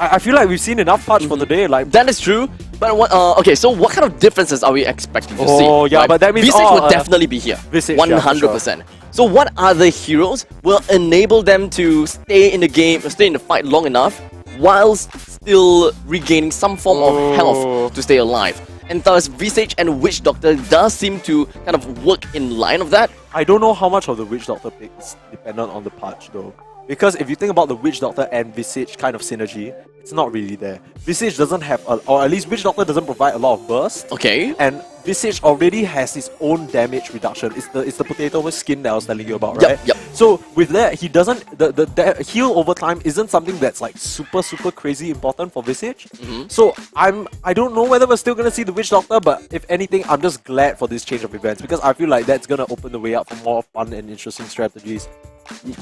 I feel like we've seen enough Pudge for the day. Like, that is true. But what? Okay, so what kind of differences are we expecting to see? Oh yeah, but that means Visage will definitely be here. Visage, 100%. So what other heroes will enable them to stay in the game, stay in the fight long enough, whilst still regaining some form of health to stay alive? And thus, Visage and Witch Doctor does seem to kind of work in line of that. I don't know how much of the Witch Doctor pick is dependent on the Pudge though. Because if you think about the Witch Doctor and Visage kind of synergy, it's not really there. Visage doesn't have, or at least Witch Doctor doesn't provide a lot of burst. Okay. And Visage already has its own damage reduction. It's the potato with skin that I was telling you about, right? Yep. So with that, he doesn't, the heal over time isn't something that's like super crazy important for Visage. So I don't know whether we're still gonna see the Witch Doctor, but if anything, I'm just glad for this change of events, because I feel like that's gonna open the way up for more fun and interesting strategies.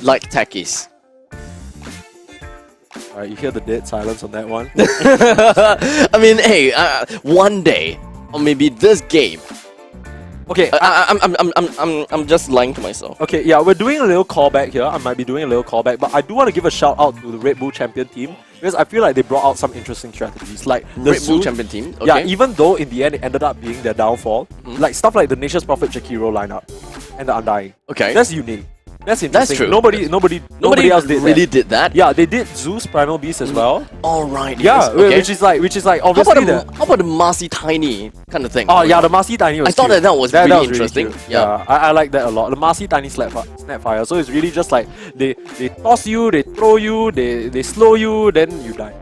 Like Takis. Alright, you hear the dead silence on that one. I mean, hey, one day, or maybe this game. Okay, I'm just lying to myself. Okay, yeah, we're doing a little callback here. I might be doing a little callback, but I do want to give a shout out to the Red Bull champion team, because I feel like they brought out some interesting strategies. Like the Red Bull champion team? Okay. Yeah, even though in the end it ended up being their downfall, like stuff like the Nature's Prophet Jakiro lineup and the Undying. Okay. That's unique. That's interesting. True. Nobody else did really that. did that. Yeah, they did Zeus Primal Beast as well. All right. Yeah, yes, okay. which is like obviously how about the Marcy Tiny kind of thing? Oh yeah, the Marcy Tiny was I thought cute. that was really interesting. Really yeah, I like that a lot. The Marcy Tiny Snapfire. So it's really just like they toss you, they throw you, they slow you, then you die.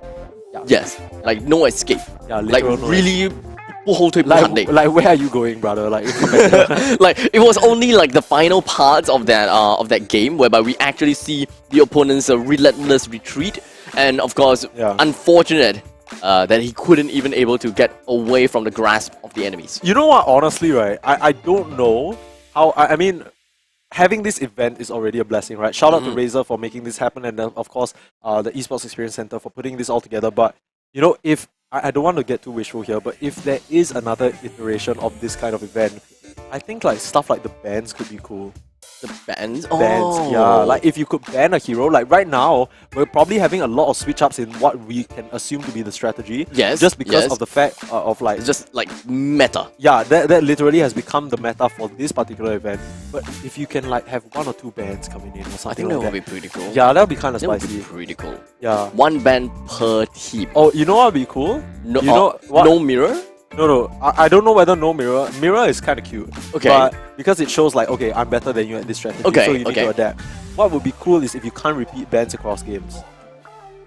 Yeah. Yes, like no escape. Yeah, like no really. escape. Like where are you going, brother? Like, like it was only like the final parts of that game whereby we actually see the opponent's relentless retreat, and of course, unfortunate that he couldn't even able to get away from the grasp of the enemies. You know what? Honestly, right? I don't know how. I mean, having this event is already a blessing, right? Shout out to Razer for making this happen, and then of course, the Esports Experience Center for putting this all together. But you know, if I don't want to get too wishful here, but if there is another iteration of this kind of event, I think like stuff like the bands could be cool. The bans? Bans, Oh. yeah. Like if you could ban a hero, like right now, we're probably having a lot of switch ups in what we can assume to be the strategy. Yes, Just because yes. of the fact of like, It's just like meta. yeah, that literally has become the meta for this particular event. But if you can like have 1 or 2 bans coming in or I something think that like would that. be pretty cool. Yeah, that would be kind of That would be spicy. pretty cool. Yeah. One ban per team. Oh, you know what would be cool? No, you know what? no mirror? No. I don't know whether no mirror. Mirror is kind of cute. Okay. But because it shows like, okay, I'm better than you at this strategy. Okay, So you need okay. to adapt. What would be cool is if you can't repeat bans across games.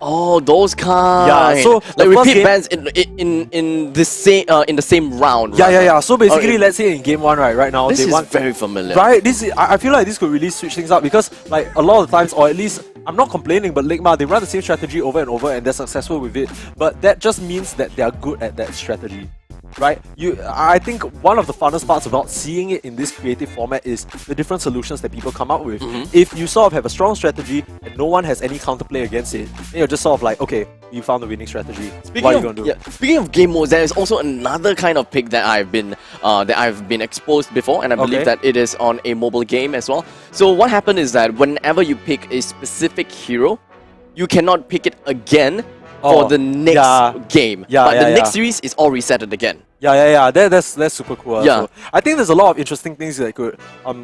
Oh, those kind. Yeah, so the like first repeat game- bans in the same round. Yeah, rather. yeah. So basically, Okay. let's say in game 1, right now, This they is want very familiar. right. This is, I feel like this could really switch things up because like a lot of times, or at least I'm not complaining, but Ligma, they run the same strategy over and over and they're successful with it. But that just means that they are good at that strategy. Right? I think one of the funnest parts about seeing it in this creative format is the different solutions that people come up with. If you sort of have a strong strategy and no one has any counterplay against it, then you're just sort of like, okay, you found the winning strategy. What are you gonna do? Speaking of game modes, there is also another kind of pick that I've been exposed before, and I believe Okay. that it is on a mobile game as well. So what happened is that whenever you pick a specific hero, you cannot pick it again for Oh, the next yeah. game. Yeah, but yeah, the next yeah. series is all resetted again. Yeah. That's super cool. Yeah. Also. I think there's a lot of interesting things that could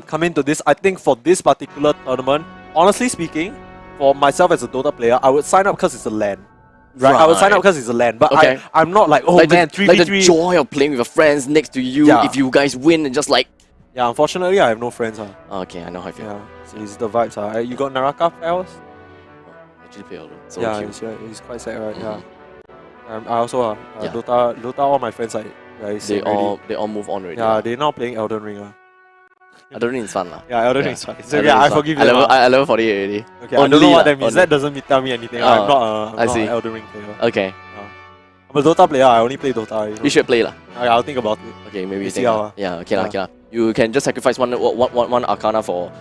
come into this. I think for this particular tournament, honestly speaking, for myself as a Dota player, I would sign up because it's a LAN. Right? I would sign up Right. because it's a LAN. But Okay. I'm not like, oh like man, the, 3v3. like the joy of playing with your friends next to you. Yeah. If you guys win, and just like, Yeah, unfortunately, I have no friends. okay, I know how I feel. Yeah, so it's the vibes. You got Naraka Files? Actually, play alone. So Yeah, cute. it's quite sad, right? Mhm. Yeah. I also Yeah. Dota. All my friends like They said already. all move on already. Yeah, they now playing Elden Ring. I don't think it's fun lah. Yeah, Elden Yeah. Ring is fine. So Elden yeah, Ring I is fun. forgive I you. level, I level 48 already. Okay, I don't know Only what lah, that means. only. That doesn't tell me anything. Oh, I'm not I see. an Elden Ring player. Okay, I'm a Dota player. I only play Dota. you should play lah. I'll think about it. Okay, maybe We you see think how lah. ah. Yeah, okay lah, Yeah. okay lah. You can just sacrifice one Arcana for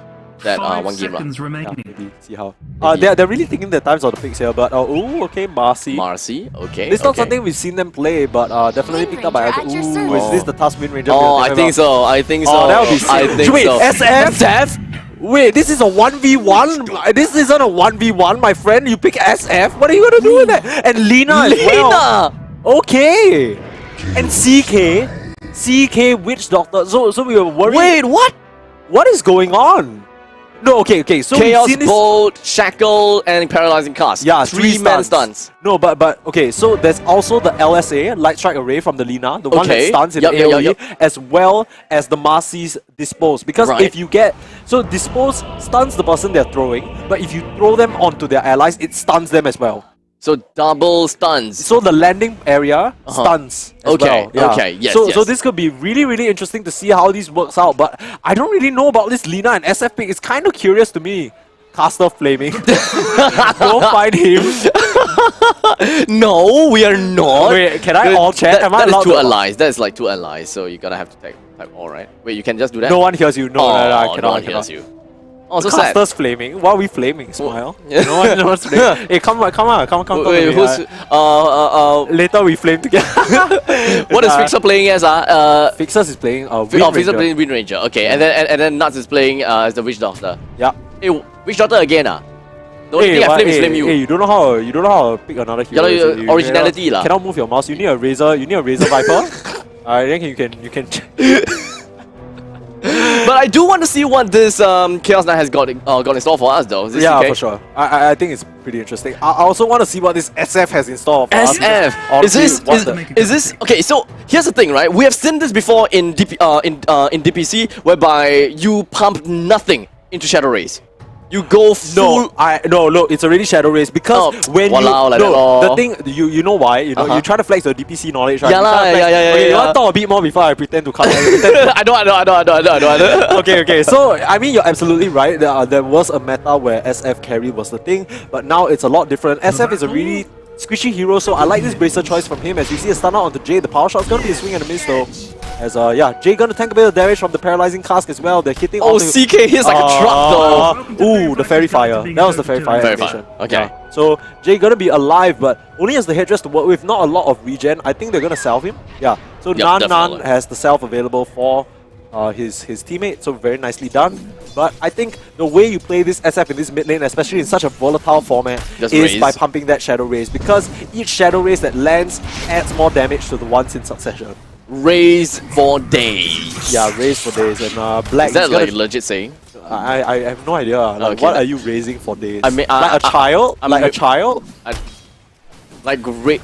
that 5 one game lah. seconds remaining. Maybe see how. Maybe. They're really taking their times on the picks here. But okay, Marcy. Marcy, okay. It's not okay. something we've seen them play, but definitely Wind picked up by. Ranger at your Ooh, service. is this the task Wind Ranger? Oh, I think so. I think so. Oh, that would be sick. I think Wait, so. SF? Wait, this is a 1v1? This isn't a 1v1, my friend. You pick SF? What are you gonna do with that? And Lina as well. Lina! Okay. And CK Witch Doctor. So we were worried. Wait, what? What is going on? No, okay. So Chaos we've seen this. Bolt, Shackle, and Paralyzing Cast. Yeah, three-man stuns. No, but okay. So there's also the LSA, Light Strike Array from the Lina, the one that Okay. stuns in Yup, yup, AOE, yup, as well as the Marcy's Dispose. Because Right. if you get Dispose stuns the person they're throwing, but if you throw them onto their allies, it stuns them as well. So double stuns. So the landing area stuns as Okay, well. Yeah. okay, yes, So yes. this could be really interesting to see how this works out. But I don't really know about this Lina and SF pick. It's kind of curious to me. Caster Flaming. Go find him. No, we are not. Wait, can I all chat? Am I That is allowed two to- allies. That is like two allies. So you gotta have to type all right. Wait, you can just do that. No one hears you. No, Oh, I no cannot. one hears you. Oh, so sad. Caster's flaming. Why are we flaming? Smile. Yeah. No one's flaming. Hey, come on. Wait, with me, who's Later we flame together. what is Fixer playing as? Fixers is playing Wind Fixer Ranger. playing Wind Ranger. Okay, and then Nuts is playing as the Witch Doctor. Yeah. Hey, Witch Doctor again The only thing I flame is flame you. Hey, you don't know how to pick another hero. Yeah, is it? You originality lah. Cannot move your mouse. You need a Razer Viper. Then you can. But I do want to see what this Chaos Knight has got in store for us though. Is this Yeah, okay? for sure. I think it's pretty interesting. I also want to see what this SF has in store for us. SF. Honestly, Is what the- this okay? So here's the thing, right? We have seen this before in DPC, whereby you pump nothing into Shadow Rays. You go full. No, look, it's already Shadow Race because Oh, when walao, you like that lor. the thing you know why you Uh-huh. try to flex your DPC knowledge, right? Yeah You try lah, to flex- yeah, okay, you yeah. want to talk a bit more before I pretend to cut. I don't. Okay. So I mean, you're absolutely right. There was a meta where SF carry was the thing, but now it's a lot different. SF is a really squishy hero, so I like this bracer choice from him. As you see a stun out onto Jay, the power shot's gonna be a swing and a miss though. As Jay gonna tank a bit of damage from the paralyzing cask as well. They're hitting. Oh, onto- CK hits like a truck though. Ooh, the fairy fire. That was the fairy fire Fairy animation. fire, okay. Yeah. So Jay gonna be alive, but only has the headdress to work with. Not a lot of regen. I think they're gonna salve him. Yeah. So Yep, Nan definitely. has the salve available for his teammate, so very nicely done. But I think the way you play this SF in this mid lane, especially in such a volatile format, Just is raise. by pumping that Shadow Raze, because each Shadow Raze that lands adds more damage to the ones in succession. Raise for days. Yeah, raise for days, and Black Is that gonna- like legit saying? I have no idea. Like, Okay. what are you raising for days? I mean, like a child? I like mean- a child? Like great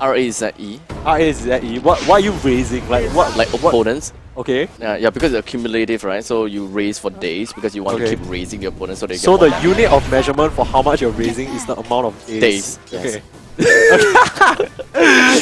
R-A-Z-E? R-A-Z-E. What are you raising? Like what? Like opponents? Okay. Yeah, because it's accumulative, right? So you raise for days because you want to Okay. keep raising the opponent so they So get more the damage. unit of measurement for how much you're raising is the amount of days. Days, yes. Okay.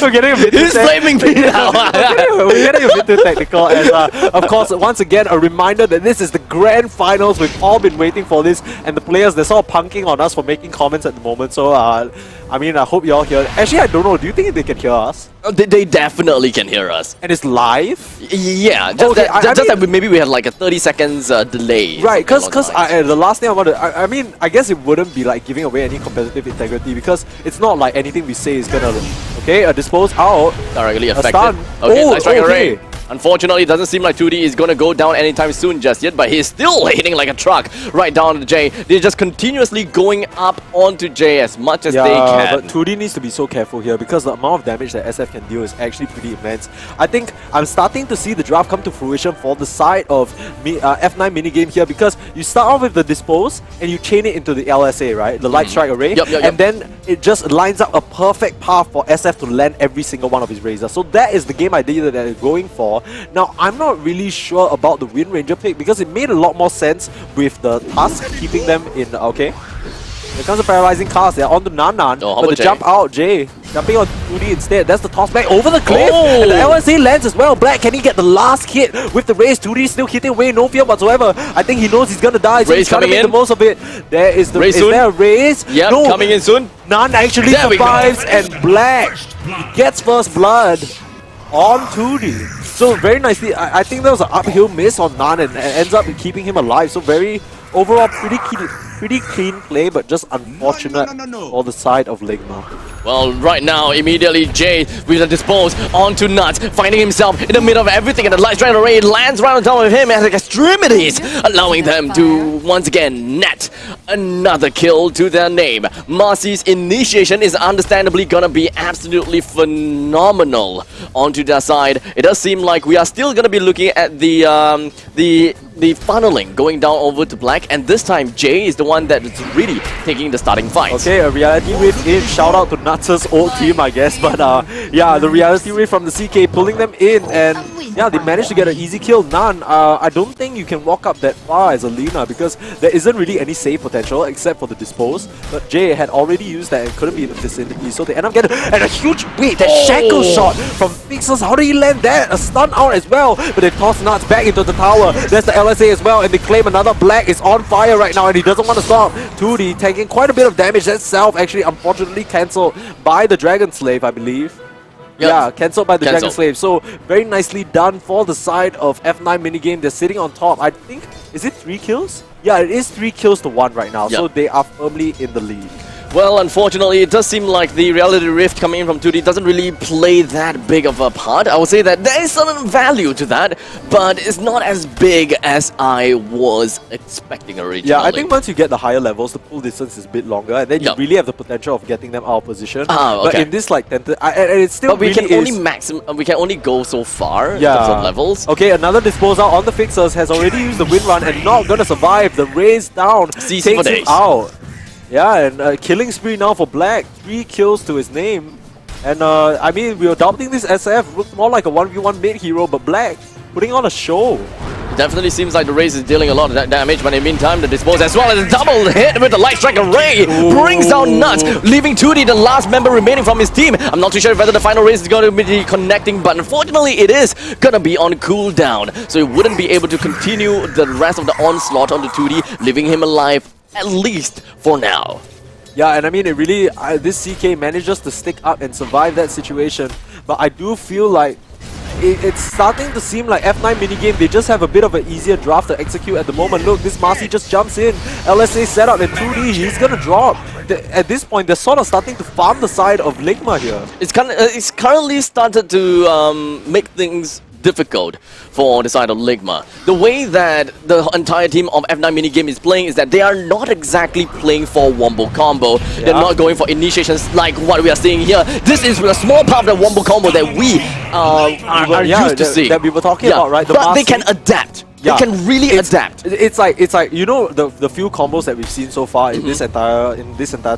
We're getting a bit too He's blaming me now. We're getting a bit too technical, and of course, once again, a reminder that this is the grand finals. We've all been waiting for this, and the players, they're sort of punking on us for making comments at the moment. So, I mean, I hope you all hear. Actually, I don't know. Do you think they can hear us? They definitely can hear us. And it's live? Yeah, just Okay, that, just that maybe we had like a 30 seconds delay. Right, something because along the lines. the last thing I want to, I mean, I guess it wouldn't be like giving away any competitive integrity, because it's not like anything we say is gonna, okay, a dispose out. Directly a affected. stun. Okay, Oh, nice strike okay. array. Unfortunately, it doesn't seem like 2D is going to go down anytime soon just yet, but he's still hitting like a truck right down to Jay. They're just continuously going up onto Jay as much as they can. But 2D needs to be so careful here, because the amount of damage that SF can deal is actually pretty immense. I think I'm starting to see the draft come to fruition for the side of F9 minigame here, because you start off with the dispose and you chain it into the LSA, right? The light strike array. Yep. And then it just lines up a perfect path for SF to land every single one of his Razors. So that is the game idea that they're going for. Now, I'm not really sure about the Wind Ranger pick, because it made a lot more sense with the Tusk keeping them in. Okay. Here comes the paralyzing cast. They're on to Nanan. Oh, how but about the jump Jay? out, Jay. Jumping on 2D instead. That's the toss back over the cliff. Oh! And the LSA lands as well. Black, can he get the last hit with the Raze? 2D still hitting away, no fear whatsoever. I think he knows he's gonna die, so Raze he's trying to coming make the in. most of it. There is the Raze is soon? there a Raze? Yep, no. coming in soon. Nan actually There we go. survives, and Black gets first blood on 2D. So very nicely, I think there was an uphill miss on Nan, and ends up keeping him alive. So very overall pretty clean play, but just unfortunate for the side of Ligma. Well, right now, immediately Jay with a dispose onto Nuts, finding himself in the middle of everything, and the light strike array lands right on top of him at the extremities, allowing them to once again net another kill to their name. Marcy's initiation is understandably gonna be absolutely phenomenal onto their side. It does seem like we are still gonna be looking at the funneling going down over to Black, and this time Jay is the one that is really taking the starting fight. Okay, a reality wave in. Shout out to Nuts' old team, I guess. But yeah, the reality wave from the CK pulling them in, and yeah, they managed to get an easy kill. Nan, I don't think you can walk up that far as a Lina, because there isn't really any save potential except for the dispose. But Jay had already used that and couldn't be in the vicinity, so they end up getting and a huge that shackle shot from Fixers. How did he land that? A stun out as well, but they toss Nuts back into the tower. There's the LSA as well, and they claim another. Black is on fire right now, and he doesn't want to stop. 2D taking quite a bit of damage. That self actually unfortunately cancelled by the Dragon Slave, I believe. Yep. Yeah, cancelled by the Dragon Cancelled. Slave. So very nicely done for the side of F9 minigame. They're sitting on top. I think, is it 3 kills? Yeah, it is 3 kills to 1 right now. Yep. So they are firmly in the lead. Well, unfortunately, it does seem like the reality rift coming in from 2D doesn't really play that big of a part. I would say that there is some value to that, but it's not as big as I was expecting originally. Yeah, I think once you get the higher levels, the pull distance is a bit longer, and then you Yep. really have the potential of getting them out of position. Ah, But okay. in this, like, and it's still But we really can only is- we can only go so far in terms of levels. Okay, another disposal on the Fixers has already used the wind run and not gonna survive. The Raze down CC takes for him days. out. Yeah, and killing spree now for Black. 3 kills to his name. And I mean, we were doubting this SF. Looked more like a 1v1 mid hero, but Black putting on a show. It definitely seems like the Raze is dealing a lot of that damage, but in the meantime, the dispose as well as a double hit with the light strike array brings down Nuts, leaving 2D the last member remaining from his team. I'm not too sure whether the final Raze is going to be connecting, but unfortunately, it is going to be on cooldown, so he wouldn't be able to continue the rest of the onslaught on the 2D, leaving him alive at least for now. Yeah, and I mean, it really, this CK manages to stick up and survive that situation. But I do feel like it's starting to seem like F9 minigame, they just have a bit of an easier draft to execute at the moment. Look, this Marcy just jumps in, LSA setup in 2D, he's gonna drop. At this point, they're sort of starting to farm the side of Ligma here. It's currently started to make things difficult for the side of Ligma. The way that the entire team of F9 minigame is playing is that they are not exactly playing for wombo combo. They're not going for initiations like what we are seeing here. This is a small part of the wombo combo that we are used to seeing. That we were talking about, right? But they can adapt. They can really adapt. It's like you know the few combos that we've seen so far in this entire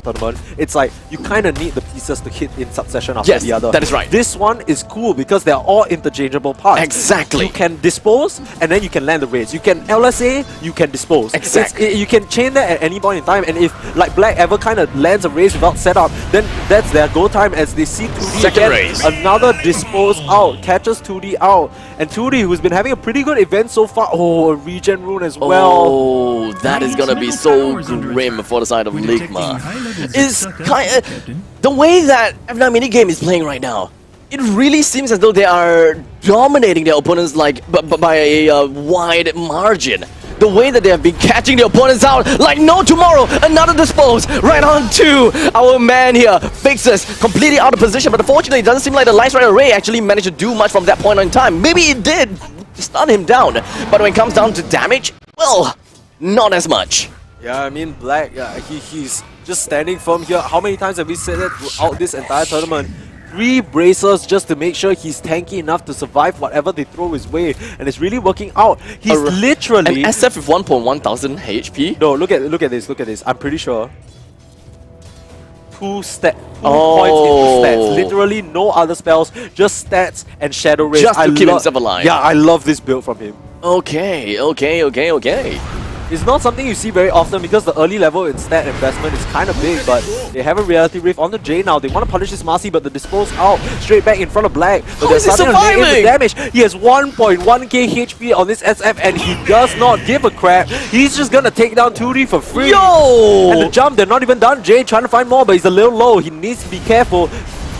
tournament. It's like you kind of need the pieces to hit in succession after the other. That is right. This one is cool because they are all interchangeable parts. Exactly. You can dispose and then you can land the raids. You can LSA, you can dispose. Exactly. You can chain that at any point in time. And if like Black ever kind of lands a raise without setup, then that's their go time as they see 2D Second again. raise. Another dispose out, catches 2D out, and 2D who's been having a pretty good event so far. Oh, a regen rune as well. Oh, that is gonna be so grim for the side of Ligma. It's kind the way that F9 minigame is playing right now. It really seems as though they are dominating their opponents like by a wide margin. The way that they have been catching the opponents out like no tomorrow. Another dispose right on to our man here. Fixes completely out of position, but unfortunately it doesn't seem like the Light Strike Array actually managed to do much from that point in time. Maybe it did stun him down, but when it comes down to damage, well, not as much. Yeah, I mean Black, he's just standing firm here. How many times have we said that throughout this entire tournament? 3 bracers just to make sure he's tanky enough to survive whatever they throw his way, and it's really working out. He's literally an SF with 1.1 thousand HP. No, look at this. I'm pretty sure 2 points into stats. Literally no other spells, just stats and Shadow Rays. Just to keep himself alive. Yeah, I love this build from him. Okay. It's not something you see very often because the early level in stat investment is kind of big, but they have a Reality Rift on the J now. They want to punish this Marcy, but the dispose out straight back in front of Black. But How is he surviving? The damage. He has 1.1k HP on this SF and he does not give a crap. He's just gonna take down 2D for free. Yo! And the jump, they're not even done. Jay trying to find more, but he's a little low. He needs to be careful.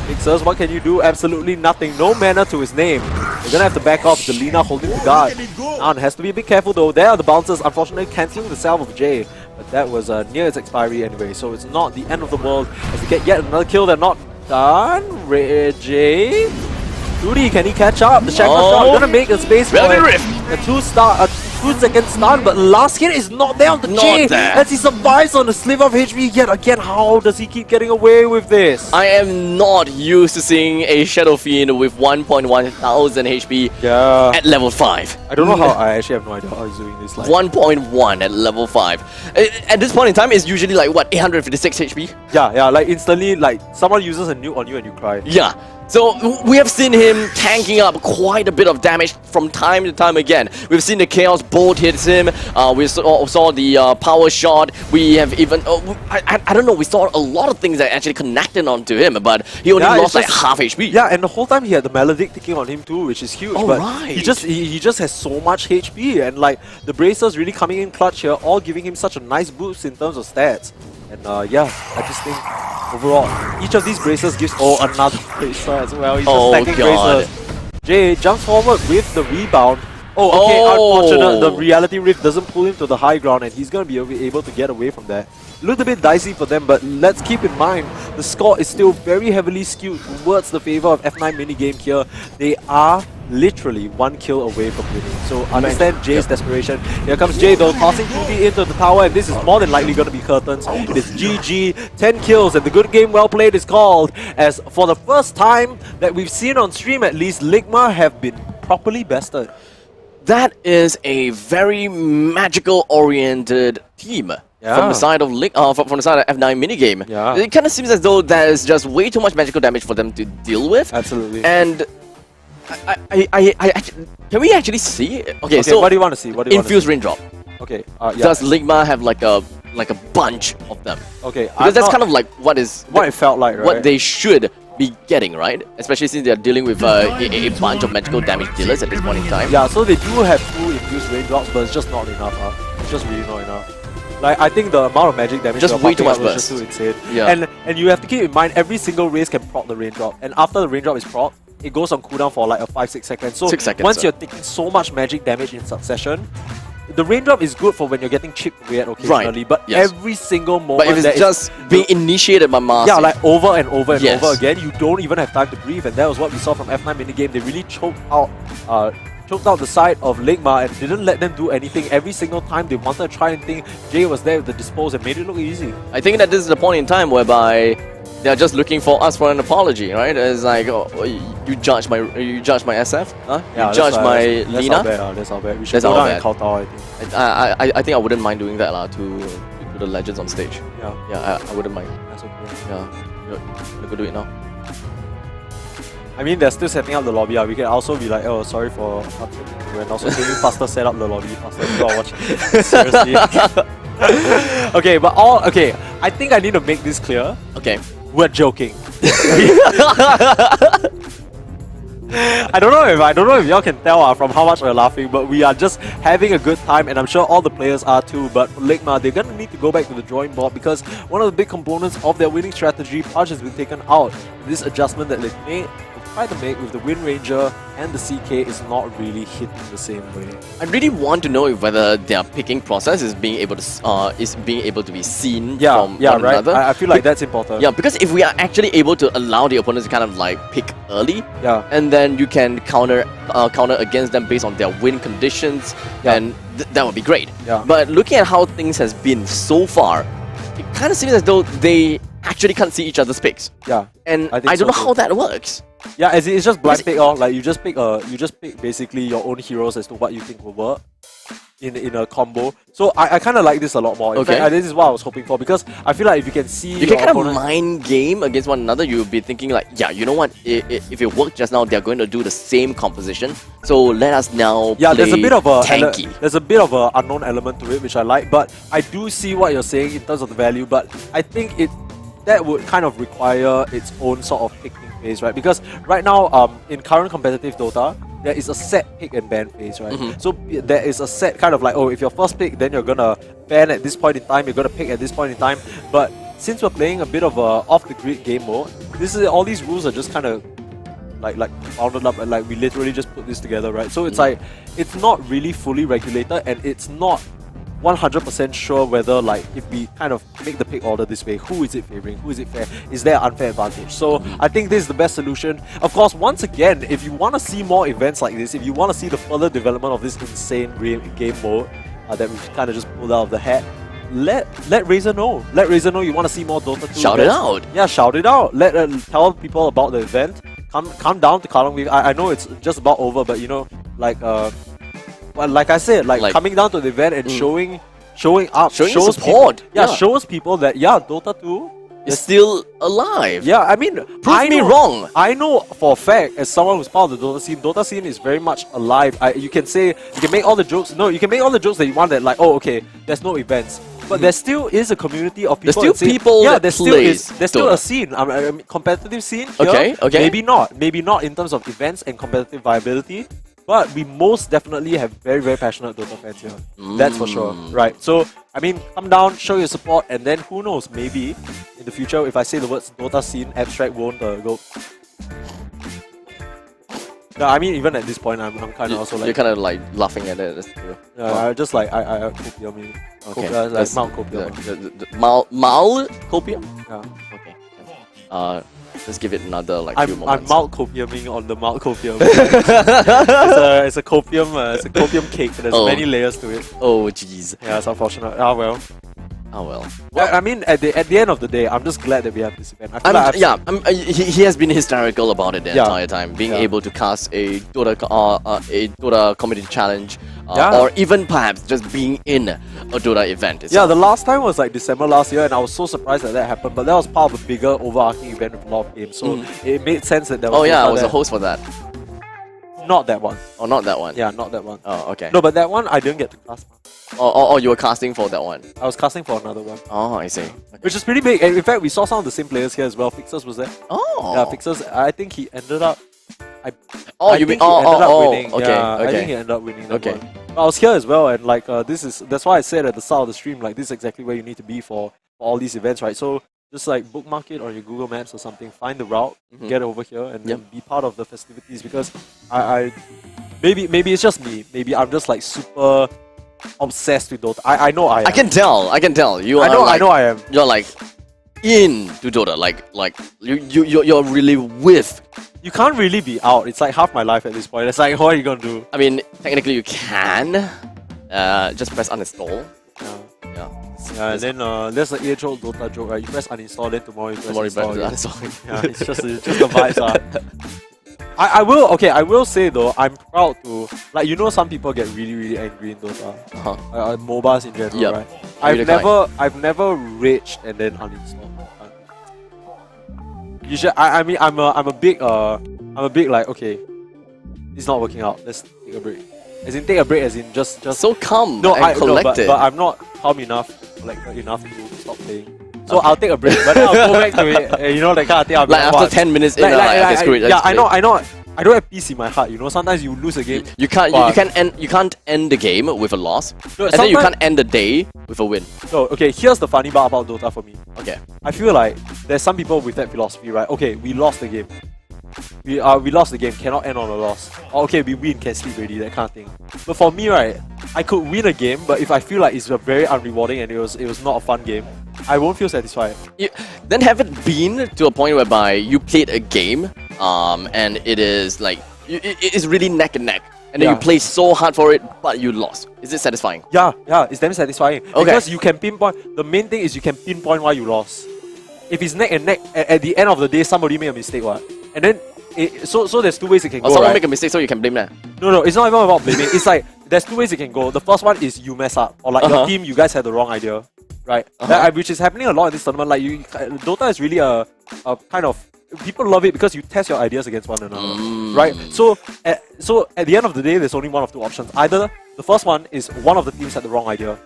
Mixers, what can you do? Absolutely nothing. No mana to his name. They're gonna have to back off. Delina holding the guard. Naan has to be a bit careful though. There are the bouncers, unfortunately cancelling the salve of Jay. But that was near its expiry anyway, so it's not the end of the world. As they get yet another kill, they're not done. Jay? 2D, can he catch up? The Shackle shot gonna make a space for a 2-second stun, but last hit is not there on the J. As he survives on a sliver of HP yet again. How does he keep getting away with this? I am not used to seeing a Shadow Fiend with 1.1 thousand HP at level 5. I don't know how, I actually have no idea how he's doing this. Like 1.1 at level 5. At this point in time, it's usually like, what, 856 HP? Yeah, like instantly, like someone uses a nuke on you and you cry. Yeah. So we have seen him tanking up quite a bit of damage from time to time again. We've seen the Chaos Bolt hits him. We saw the power shot. We have even I don't know. We saw a lot of things that actually connected onto him, but he only lost like half HP. Yeah, and the whole time he had the Maledict ticking on him too, which is huge. But right. he just has so much HP, and like the bracers really coming in clutch here, all giving him such a nice boost in terms of stats. And yeah, I just think overall, each of these bracers gives another bracer as well. He's just stacking bracers. Jay jumps forward with the rebound. Unfortunate. The Reality Rift doesn't pull him to the high ground and he's going to be able to get away from that. Looked a bit dicey for them, but let's keep in mind, the score is still very heavily skewed towards the favor of F9 minigame here. They are literally 1 kill away from winning. So understand Jay's desperation. Here comes Jay though, tossing 2D into the tower, and this is more than likely going to be curtains. It is GG, 10 kills, and the good game well played is called, as for the first time that we've seen on stream at least, Ligma have been properly bested. That is a very magical-oriented team from the side of from the side of F9 minigame. Yeah. It kind of seems as though there's just way too much magical damage for them to deal with. Absolutely. And can we actually see? Okay, so what do you want to see? infused raindrop. Okay. Does Ligma have like a bunch of them? Okay. Because that's kind of like what it felt like, right? What they should be getting, right? Especially since they're dealing with a bunch of magical damage dealers at this point in time. Yeah, so they do have 2 infused raindrops, but it's just not enough. It's just really not enough. Like, I think the amount of magic damage just way too much burst. Just too insane. Yeah. And you have to keep in mind, every single race can proc the raindrop, and after the raindrop is proc, it goes on cooldown for like a 5-6 seconds. So 6 seconds, once you're taking so much magic damage in succession, the raindrop is good for when you're getting chipped away at occasionally, but yes. every single moment But if that it's just being initiated by Mars, yeah, like over and over and Yes. over again, you don't even have time to breathe, and that was what we saw from F9 minigame. They really choked out the side of Ligma and didn't let them do anything. Every single time they wanted to try and think, Jay was there with the dispose and made it look easy. I think that this is the point in time whereby they're just looking for us for an apology, right? It's like, oh, you judge my SF, huh? Yeah, you judge my that's Lina. That's our bad. We should That's go our down bad. and kowtow, I think. I think I wouldn't mind doing that to the legends on stage. Yeah, Yeah, I wouldn't mind. that's okay. Yeah, you go do it now. I mean, they're still setting up the lobby. We can also be like, oh, sorry for upsetting you, and also can you faster set up the lobby faster? People are watching. Seriously. Okay, I think I need to make this clear. Okay. We're joking. I don't know if y'all can tell from how much we're laughing, but we are just having a good time, and I'm sure all the players are too. But for Ligma, they're gonna need to go back to the drawing board because one of the big components of their winning strategy, Punch, has been taken out. This adjustment that they've made, tried to make with the Wind Ranger and the CK is not really hitting the same way. I really want to know if whether their picking process is being able to be seen from one right. another. I feel like that's important. Yeah, because if we are actually able to allow the opponents to kind of like pick early, Yeah. and then you can counter against them based on their win conditions, Yeah. and that would be great. Yeah. But looking at how things has been so far, it kind of seems as though they actually can't see each other's picks. Yeah. And I think I don't so know too. how that works. Yeah, as in it's just blind pick, like you just pick basically your own heroes as to what you think will work in a combo. So I kind of like this a lot more. In Okay. fact, this is what I was hoping for because I feel like if you can see You your can kind of opponent- mind game against one another. You'll be thinking like, yeah, you know what? If it worked just now, they're going to do the same composition. So let us now yeah, play there's a bit of a tanky. there's a bit of a unknown element to it which I like, but I do see what you're saying in terms of the value. But I think that would kind of require its own sort of picking phase, right? Because right now, in current competitive Dota, there is a set pick and ban phase, right? So there is a set kind of like, oh, if you're first pick, then you're gonna ban at this point in time, you're gonna pick at this point in time. But since we're playing a bit of a off-the-grid game mode, all these rules are just kind of like bounded up, and like we literally just put this together, right? So it's like it's not really fully regulated, and it's not 100% sure whether like if we kind of make the pick order this way, who is it favoring, who is it fair, is there an unfair advantage? So I think this is the best solution. Of course, once again, if you want to see more events like this, if you want to see the further development of this insane game mode that we kind of just pulled out of the hat, let Razer know. Let Razer know you want to see more Dota 2 Shout it events. out. Yeah, shout it out. Tell people about the event. Come down to Kallang. I know it's just about over, but you know, like well, like I said, like coming down to the event and showing up, shows support. People, shows people that Dota 2 It's still alive. Yeah, I mean, Prove me wrong. I know for a fact, as someone who's part of the Dota scene is very much alive. You can make all the jokes. No, you can make all the jokes that you want. That like, oh, okay, there's no events, but there still is a community of people. There's still people that there's plays still a Dota. scene. I mean, competitive scene. Here, Okay. Maybe not in terms of events and competitive viability. But we most definitely have very, very passionate Dota fans here. That's for sure. Right. So, I mean, come down, show your support, and then who knows, maybe in the future, if I say the words Dota scene, abstract won't go. Yeah, I mean, even at this point, I'm kind of also like. You're kind of like laughing at it. That's true. I just like, I copium me. Okay. Like Mount copium. Mild copium? Yeah. Okay. Let's give it another like few I'm moments. malt copiuming on the malt copium. it's a copium cake. There's many layers to it. Oh jeez. Yeah, it's unfortunate. Ah well. Oh well. I mean, at the end of the day, I'm just glad that we have this event. I feel like he has been hysterical about it the entire time, being able to cast a Dota community challenge, or even perhaps just being in a Dota event itself. Yeah, the last time was like December last year, and I was so surprised that happened. But that was part of a bigger overarching event with a lot of games, so it made sense that there was. Oh yeah, I was a host for that. Not that one. Oh, not that one. Yeah, not that one. Oh, okay. No, but that one I didn't get to cast. Oh, you were casting for that one. I was casting for another one. Oh, I see. Okay. Which is pretty big. And in fact, we saw some of the same players here as well. Fixers was there. Oh. Yeah, Fixers. I think he ended up. Okay. I think he ended up winning that Okay. one. But I was here as well, and like that's why I said at the start of the stream, like this is exactly where you need to be for all these events, right? So just like bookmark it on your Google Maps or something, find the route, get over here, and then be part of the festivities. Because I maybe it's just me. Maybe I'm just like super obsessed with Dota. I know I am. I can tell. You I are know like, I am. You're like into Dota. Like you're really with. You can't really be out. It's like half my life at this point. It's like, what are you gonna do? I mean, technically you can. Just press uninstall. Yeah. Yeah. Yeah, and then there's the age-old Dota joke, right? You press uninstall, then tomorrow you press Tomorrow you install. press again. uninstall. Yeah, it's just the vibes. I will say though, I'm proud to, like, you know, some people get really angry in Dota. MOBAs in general, Yep. right? Really I've never raged and then uninstalled. Usually, I'm a big like, okay, it's not working out. Let's take a break. As in take a break, as in just So calm no, and collected. but I'm not calm enough, collected enough to stop playing. So I'll take a break, but then I'll go back to it. You know, that kind of thing. I'll be like after 10 minutes in, okay, screw it. yeah, I know. I don't have peace in my heart. You know, sometimes you lose a game. You can't end the game with a loss, No, and then you sometimes- can't end the day with a win. No, okay. Here's the funny part about Dota for me. Okay. I feel like there's some people with that philosophy, right? Okay, we lost the game. We lost the game, cannot end on a loss. Or okay, we win, can sleep already, that kind of thing. But for me, right, I could win a game, but if I feel like it's a very unrewarding and it was not a fun game, I won't feel satisfied. Then have it been to a point whereby you played a game, and it is like it is really neck and neck, and then you Yeah. play so hard for it, but you lost. Is it satisfying? Yeah, it's damn satisfying. Okay. Because you can pinpoint, the main thing is you can pinpoint why you lost. If it's neck and neck, at the end of the day, somebody made a mistake, what? And then, so there's two ways it can Or go, someone right? make a mistake, so you can blame that. No, it's not even about blaming. It's like, there's two ways it can go. The first one is you mess up, or like your team, you guys had the wrong idea, right? Which is happening a lot in this tournament. Like, Dota is really a kind of, people love it because you test your ideas against one another, right? So at the end of the day, there's only one of two options. Either the first one is one of the teams had the wrong idea.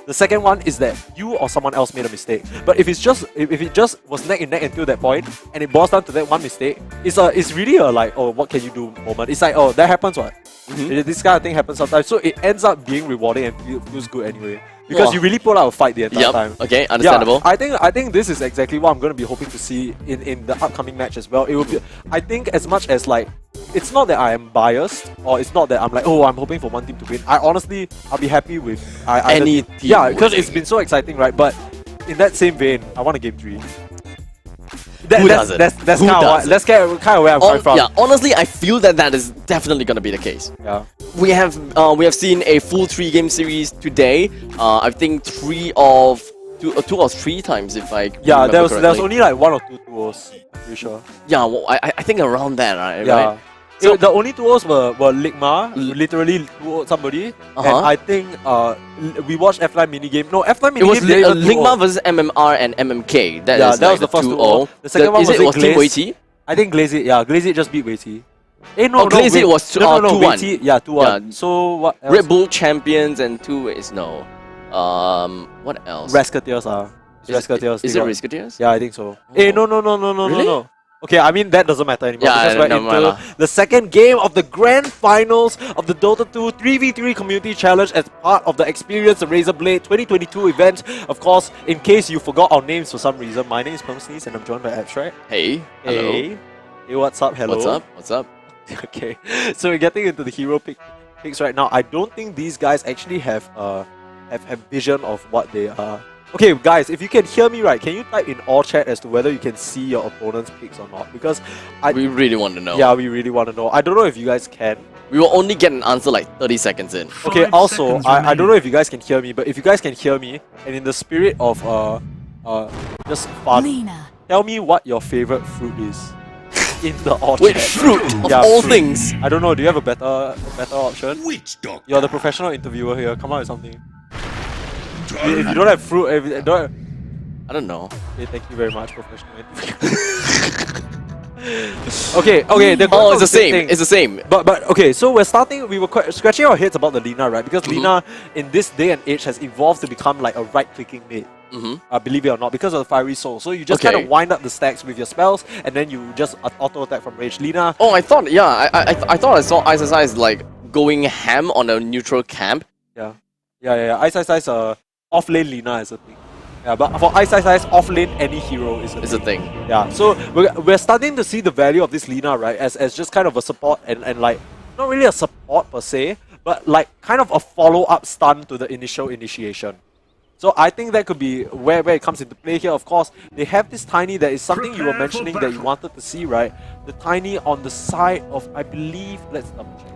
The second one is that you or someone else made a mistake. But if it just was neck and neck until that point, and it boils down to that one mistake, it's really a like, oh, what can you do moment. It's like, oh, that happens, what? This kind of thing happens sometimes. So it ends up being rewarding and feels good anyway. Because you really put out a fight the entire time. Okay, understandable. Yeah, I think this is exactly what I'm going to be hoping to see in the upcoming match as well. It will be, I think, as much as like, it's not that I am biased, or it's not that I'm like, oh, I'm hoping for one team to win. I'll be happy with Any team Yeah, because winning. it's been so exciting, right? But in that same vein, I want a game 3. Who doesn't? That's Who kind of doesn't? that's kind of where I'm coming from. Yeah, honestly, I feel that is definitely gonna be the case. Yeah. We have seen a full 3-game series today. I think two or three times, if I Yeah, remember there was correctly. only like 1 or 2 duos. Pretty sure. Yeah, well, I think around that, right? Yeah. Right? So- The only duos were Ligma, literally duo somebody, and I think we watched F9 minigame. No, F9 minigame. It was they even duo. Ligma versus MMR and MMK. That Yeah, is that like was the first 2-0. duo. The second one is was it was Team Glaze. Wei-T? I think Glazy, yeah, Glazy just beat Wei-T. No, Oh, Glazy wait. was no, 2-1. Wei-T, yeah, 2-1. Yeah. So what else? Red Bull champions and 2 ways. No. What else? Rascatiers Is Rascatiers. it they got- Risketeers? Yeah, I think so. Oh. Really? No. Okay, I mean, that doesn't matter anymore, Yeah, because we're never mind into lah. the second game of the grand finals of the Dota 2 3v3 Community Challenge as part of the Experience the Razer Blade 2022 event. Of course, in case you forgot our names for some reason, my name is Peng Sneeze and I'm joined by Abstract. Hey. Hello. Hey, what's up? Hello. What's up? Okay, so we're getting into the hero picks right now. I don't think these guys actually have vision of what they are. Okay, guys, if you can hear me right, can you type in all chat as to whether you can see your opponent's picks or not? Because We really want to know. yeah, we really want to know. I don't know if you guys can. We will only get an answer like 30 seconds in. Okay, 5 also, seconds I don't remaining. know if you guys can hear me, but if you guys can hear me, and in the spirit of just fun, Lena. tell me what your favorite fruit is in the all Wait, chat. fruit of Yeah, all fruit. things. I don't know. Do you have a better option? Witch doctor. You're the professional interviewer here. Come on with something. If you don't have fruit, I don't know. okay, thank you very much, professional interviewer. okay. They're going Oh, for it's the same. thing. It's the same. But okay, so we're starting. We were scratching our heads about the Lina, right? Because Lina, in this day and age, has evolved to become like a right-clicking mid. Believe it or not, because of the Fiery Soul. So you just Okay. kind of wind up the stacks with your spells, and then you just auto attack from range. Lina, Oh, I thought, yeah, I thought I saw Ice like going ham on a neutral camp. yeah. Ice off lane Lina is a thing. Yeah, but for Ice off lane any hero is a It's thing. a thing. Yeah, so we're starting to see the value of this Lina, right? As just kind of a support and like not really a support per se, but like kind of a follow-up stun to the initial initiation. So I think that could be where it comes into play here. Of course, they have this Tiny that is something you were mentioning that you wanted to see, right? The Tiny on the side of, I believe, let's double check.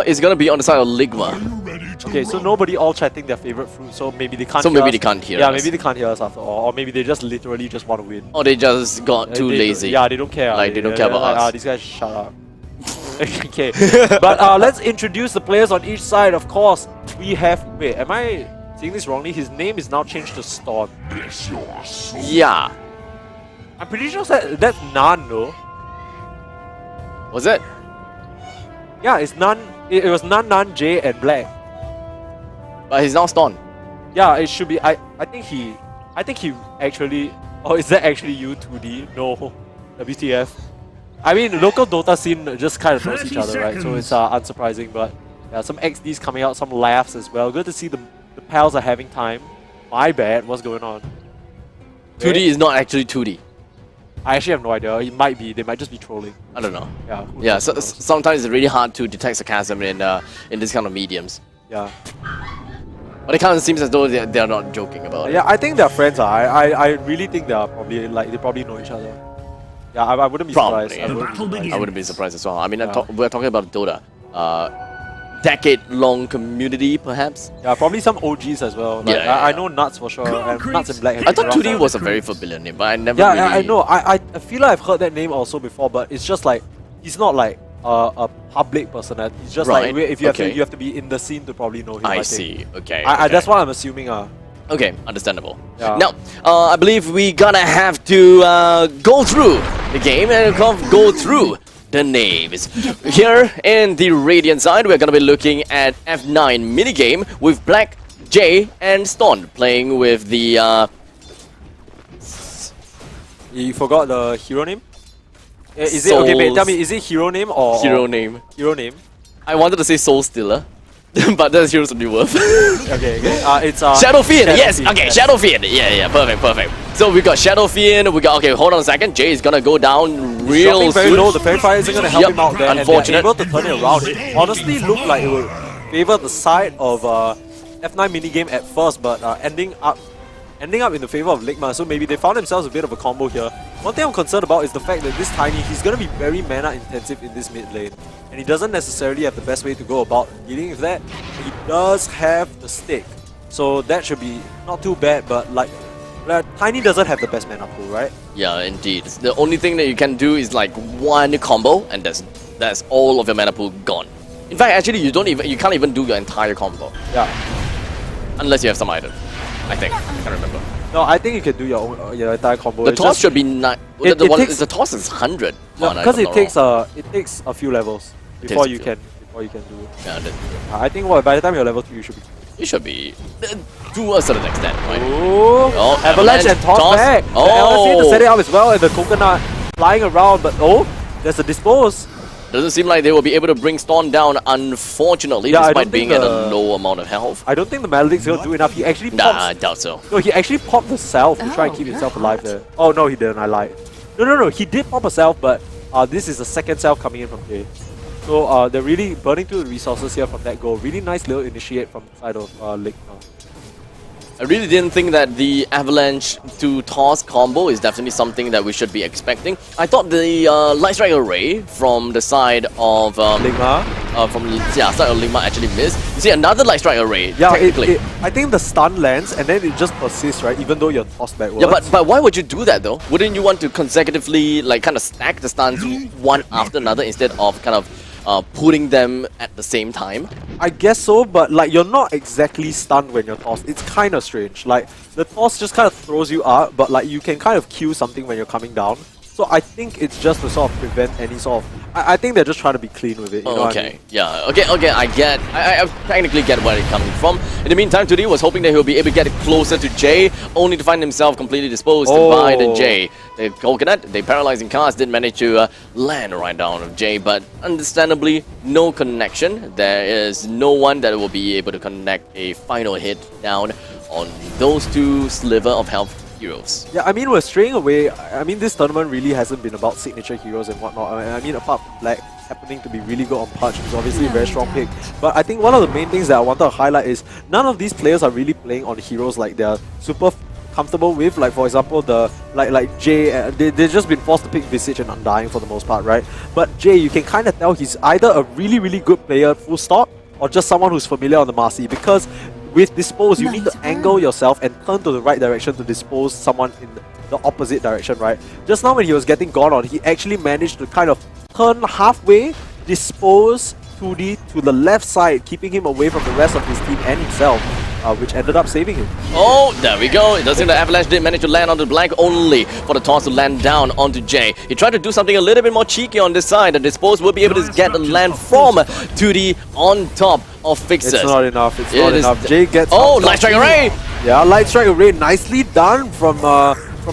It's gonna be on the side of Ligma. Okay, so nobody all chatting their favorite fruit, so maybe they can't So hear maybe us. they can't hear Yeah, us. maybe they can't hear us after all. Or maybe they just literally just want to win. Or they just got too lazy. Yeah, they don't care. Like, they don't care about like, us. These guys, shut up. Okay, but let's introduce the players on each side. Of course, we have... Wait, am I seeing this wrongly? His name is now changed to Storm. Yeah. I'm pretty sure that's Nan, no? Was it? Yeah, it's Nan. It was Nan, Jay, and Black. But he's now stunned. Yeah, it should be. I think he actually. Oh, is that actually you, 2D? No, WTF. I mean, local Dota scene just kind of knows each other, right? So it's unsurprising, but yeah, some XDs coming out, some laughs as well. Good to see the pals are having time. My bad. What's going on? 2D is not actually 2D. I actually have no idea. It might be. They might just be trolling. I don't know. Yeah. Yeah, so sometimes it's really hard to detect sarcasm in this kind of mediums. Yeah. But it kind of seems as though they're not joking about it. Yeah, I think they're friends. I really think they are probably like they probably know each other. Yeah, I wouldn't be Probably. surprised. I wouldn't be surprised as well. I mean, Yeah. we're talking about Dota. Decade-long community, perhaps? Yeah, probably some OGs as well. Like, Yeah, I yeah. know Nuts for sure. And Nuts and Black. have I been thought around 2D for- was a very familiar name, but I never Yeah, really... I know. I feel like I've heard that name also before, but it's just like he's not like a public personality. He's just Right, like if you have okay. you have to be in the scene to probably know him. I think. see, okay. I okay. that's what I'm assuming. Okay, understandable. Yeah. Now, I believe we gonna have to go through the game and go through the names. Here in the Radiant side, we're gonna be looking at F9 minigame with Black, Jay, and Stone playing with the... You forgot the hero name? Is it Souls. okay? Wait, tell me, is it hero name or hero name. Hero name. I wanted to say Soul Stealer, but that's Heroes of New Worth. Okay. It's Shadow Fiend, yes, Fiend, okay, yes. Shadow Fiend, yeah, perfect. So we got Shadow Fiend, we got, okay, hold on a second, Jay is gonna go down real Dropping very soon. low. The Fairy Fire isn't gonna help Yep, him out there. unfortunate. And they're able to turn it around. It honestly looked like it would favor the side of F9 minigame at first, but ending up in the favor of Ligma. So maybe they found themselves a bit of a combo here. One thing I'm concerned about is the fact that this Tiny, he's gonna be very mana intensive in this mid lane, and he doesn't necessarily have the best way to go about dealing with that. He does have the stick, so that should be not too bad. But like, Tiny doesn't have the best mana pool, right? Yeah, indeed. The only thing that you can do is like one combo, and that's all of your mana pool gone. In fact, actually, you can't even do your entire combo Yeah. unless you have some item. I think. I can't remember. No, I think you can do your own your entire combo. The It's toss just- should be not. It takes- The toss is 100. because it takes a few levels before you can do it. Yeah, I think by the time you're level 2 you should be. you should be to a certain extent, right? Oh, Avalanche Avalanche, and toss toss. back. Oh. LSC to set it up as well, and the coconut flying around, but there's a dispose. Doesn't seem like they will be able to bring Storm down, unfortunately, Yeah, I despite don't being think at a the- low amount of health. I don't think the Maledict's gonna do enough. He actually Nah, pops. I doubt so. No, he actually popped the self to try and keep himself alive there. Oh no, he didn't. I lied. No. He did pop a self, but this is the second self coming in from Jay. So they're really burning through the resources here from that goal. Really nice little initiate from the side of Lig. I really didn't think that the Avalanche to Toss combo is definitely something that we should be expecting. I thought the Light Strike Array from the side of Ligma. side of Ligma actually missed. You see another Light Strike Array. Yeah, technically. I think the stun lands and then it just persists, right? Even though you're tossed backwards. Yeah, but why would you do that though? Wouldn't you want to consecutively like kind of stack the stuns one after another instead of kind of putting them at the same time? I guess so, but like you're not exactly stunned when you're tossed. It's kind of strange. Like the toss just kind of throws you up, but like you can kind of cue something when you're coming down. So I think it's just to sort of prevent any sort of... I think they're just trying to be clean with it. You know what I mean? Yeah, okay, I technically get where it's coming from. In the meantime, 2D was hoping that he'll be able to get closer to Jay, only to find himself completely disposed by the Jay. The coconut, the paralyzing cast did manage to land right down of Jay, but understandably, no connection. There is no one that will be able to connect a final hit down on those two sliver of health heroes. Yeah, I mean, we're straying away. I mean, this tournament really hasn't been about signature heroes and whatnot. I mean, apart from Black, happening to be really good on Punch. He's obviously a very strong pick. But I think one of the main things that I wanted to highlight is none of these players are really playing on heroes like they're super comfortable with. Like for example, the like Jay, they've just been forced to pick Visage and Undying for the most part, right? But Jay, you can kind of tell he's either a really good player, full stop, or just someone who's familiar on the Marcy, because with Dispose, you need to angle yourself and turn to the right direction to dispose someone in the opposite direction, right? Just now when he was getting gone on, he actually managed to kind of turn halfway, dispose 2D to the left side, keeping him away from the rest of his team and himself, which ended up saving him. Oh, there we go. It does seem the Avalanche did manage to land on the blank, only for the toss to land down onto Jay. He tried to do something a little bit more cheeky on this side, and Dispose will be able to get the land from 2D on top of Fixers. It's not enough. It's not enough. Jay gets... Oh, Light Strike Array! Yeah, Light Strike Array. Nicely done from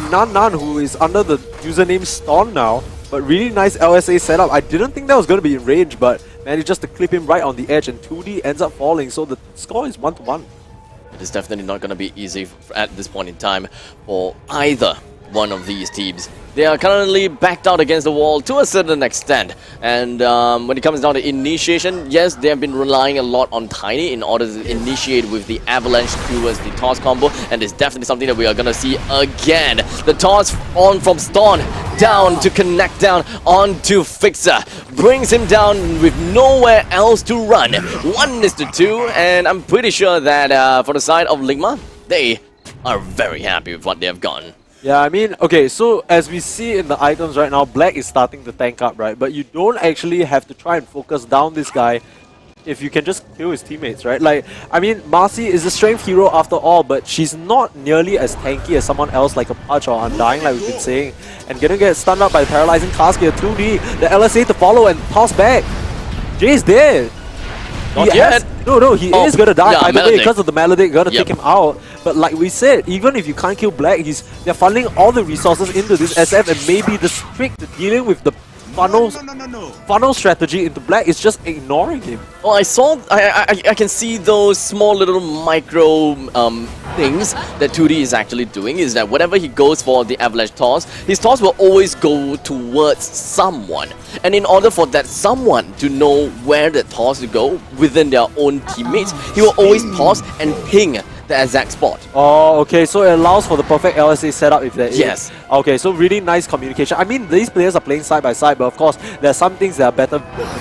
Nan, who is under the username Ston now. But really nice LSA setup. I didn't think that was going to be in range, but managed just to clip him right on the edge, and 2D ends up falling. So the score is 1-1. It's definitely not going to be easy at this point in time for either one of these teams. They are currently backed out against the wall to a certain extent, and when it comes down to initiation, yes, they have been relying a lot on Tiny in order to initiate with the Avalanche towards the toss combo, and it's definitely something that we are going to see again. The toss on from Storm down to connect down onto Fixer, brings him down with nowhere else to run. 1-2, and I'm pretty sure that for the side of Ligma, they are very happy with what they have gotten. Yeah, I mean, okay, so as we see in the items right now, Black is starting to tank up, right? But you don't actually have to try and focus down this guy if you can just kill his teammates, right? Like, I mean, Marcy is a strength hero after all, but she's not nearly as tanky as someone else like a Punch or Undying, like we've been saying. And gonna get stunned up by the Paralyzing Cask here, 2D, the LSA to follow and toss back. Jay's dead. Not yet. No, he is gonna die either way Maledict. because of the Maledict, gonna take him out. But like we said, even if you can't kill Black, they're funneling all the resources into this SF, and maybe the trick to dealing with the funnel strategy into Black is just ignoring him. Oh, I can see those small little micro things that 2D is actually doing, is that whenever he goes for the Avalanche toss, his toss will always go towards someone. And in order for that someone to know where the toss to go within their own teammates, he will always toss and ping the exact spot. Oh, okay, so it allows for the perfect LSA setup if there is. Yes. Okay, so really nice communication. I mean, these players are playing side by side, but of course, there are some things that are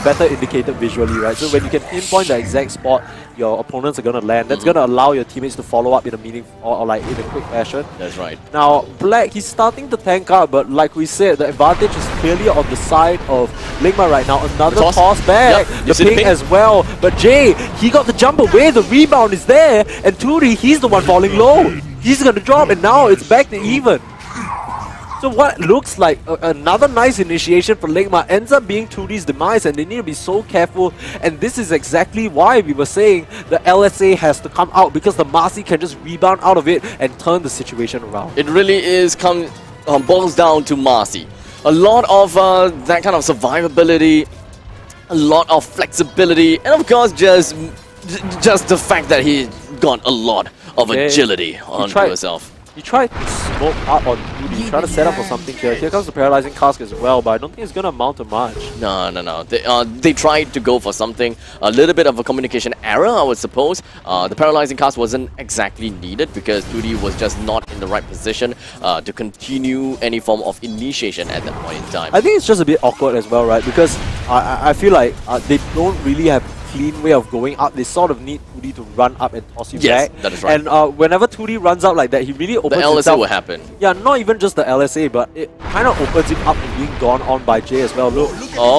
better indicated visually, right? So when you can pinpoint the exact spot your opponents are going to land, that's going to allow your teammates to follow up in a meaningful or like in a quick fashion. That's right. Now, Black, he's starting to tank up, but like we said, the advantage is clearly on the side of Ligma right now. Another toss back, Yep. the ping as well. But Jay, he got the jump away, the rebound is there, and Turi, he's the one falling low. He's going to drop, and now it's back to even. So what looks like another nice initiation for Ligma ends up being 2D's demise, and they need to be so careful. And this is exactly why we were saying the LSA has to come out, because the Marcy can just rebound out of it and turn the situation around. It really is boils down to Marcy. A lot of that kind of survivability, a lot of flexibility, and of course just the fact that he got a lot of agility onto himself. He tried to smoke up on 2D, trying to set up for something here. Here comes the Paralyzing Cask as well, but I don't think it's going to amount to much. No. They tried to go for something, a little bit of a communication error, I would suppose. The Paralyzing Cast wasn't exactly needed because 2D was just not in the right position to continue any form of initiation at that point in time. I think it's just a bit awkward as well, right? Because I feel like they don't really have clean way of going up. They sort of need 2D to run up and toss you back. That is right. And whenever 2D runs out like that, he really opens the LSA himself. will happen. Yeah, not even just the LSA, but it kind of opens him up to being gone on by Jay as well. Look,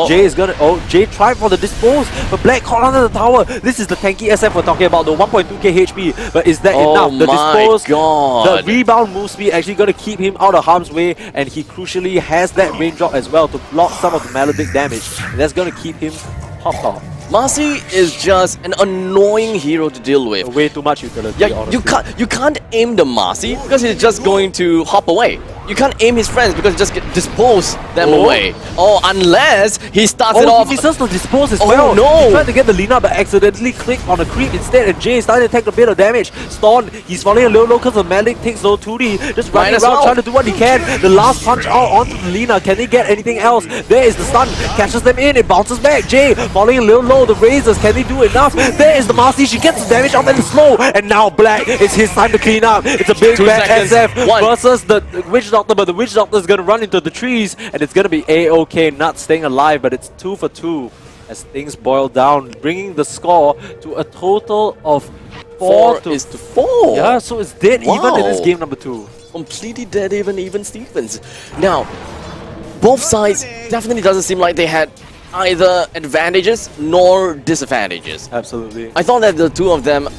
Jay is gonna... Oh, Jay tried for the dispose, but Black caught under the tower. This is the tanky SF we're talking about, the 1.2k HP. But is that enough? The dispose, God. the rebound move speed actually gonna keep him out of harm's way, and he crucially has that range drop as well to block some of the Maledict damage. And that's gonna keep him popped off. Marcy is just an annoying hero to deal with. Way too much utility, Yeah, honestly. you can't aim the Marcy because he's just going to hop away. you can't aim his friends because just dispose them away. Or unless he starts it off. He starts to dispose as Oh, well. no. He tried to get the Lina, but accidentally clicked on a creep instead, and Jay started to take a bit of damage. Storm, he's falling a little low because the Malik takes low 2D, just running as around well. trying to do what he can. The last punch out onto the Lina. Can they get anything else? There is the stun, catches them in, it bounces back. Jay falling a little low. The Razors, can they do enough? There is the Marcy, she gets the damage off and the slow, and now Black, it's his time to clean up. It's a big 2 bad seconds. SF One. versus the Witch Doctor, but the Witch Doctor is going to run into the trees, and it's going to be A-OK, not staying alive, but it's 2 for 2 as things boil down, bringing the score to a total of 4 to 4. Yeah, so it's dead even in this Wow. game number 2. Completely dead even Stevens. Now, both sides definitely doesn't seem like they had either advantages nor disadvantages. Absolutely. I thought that the two of them,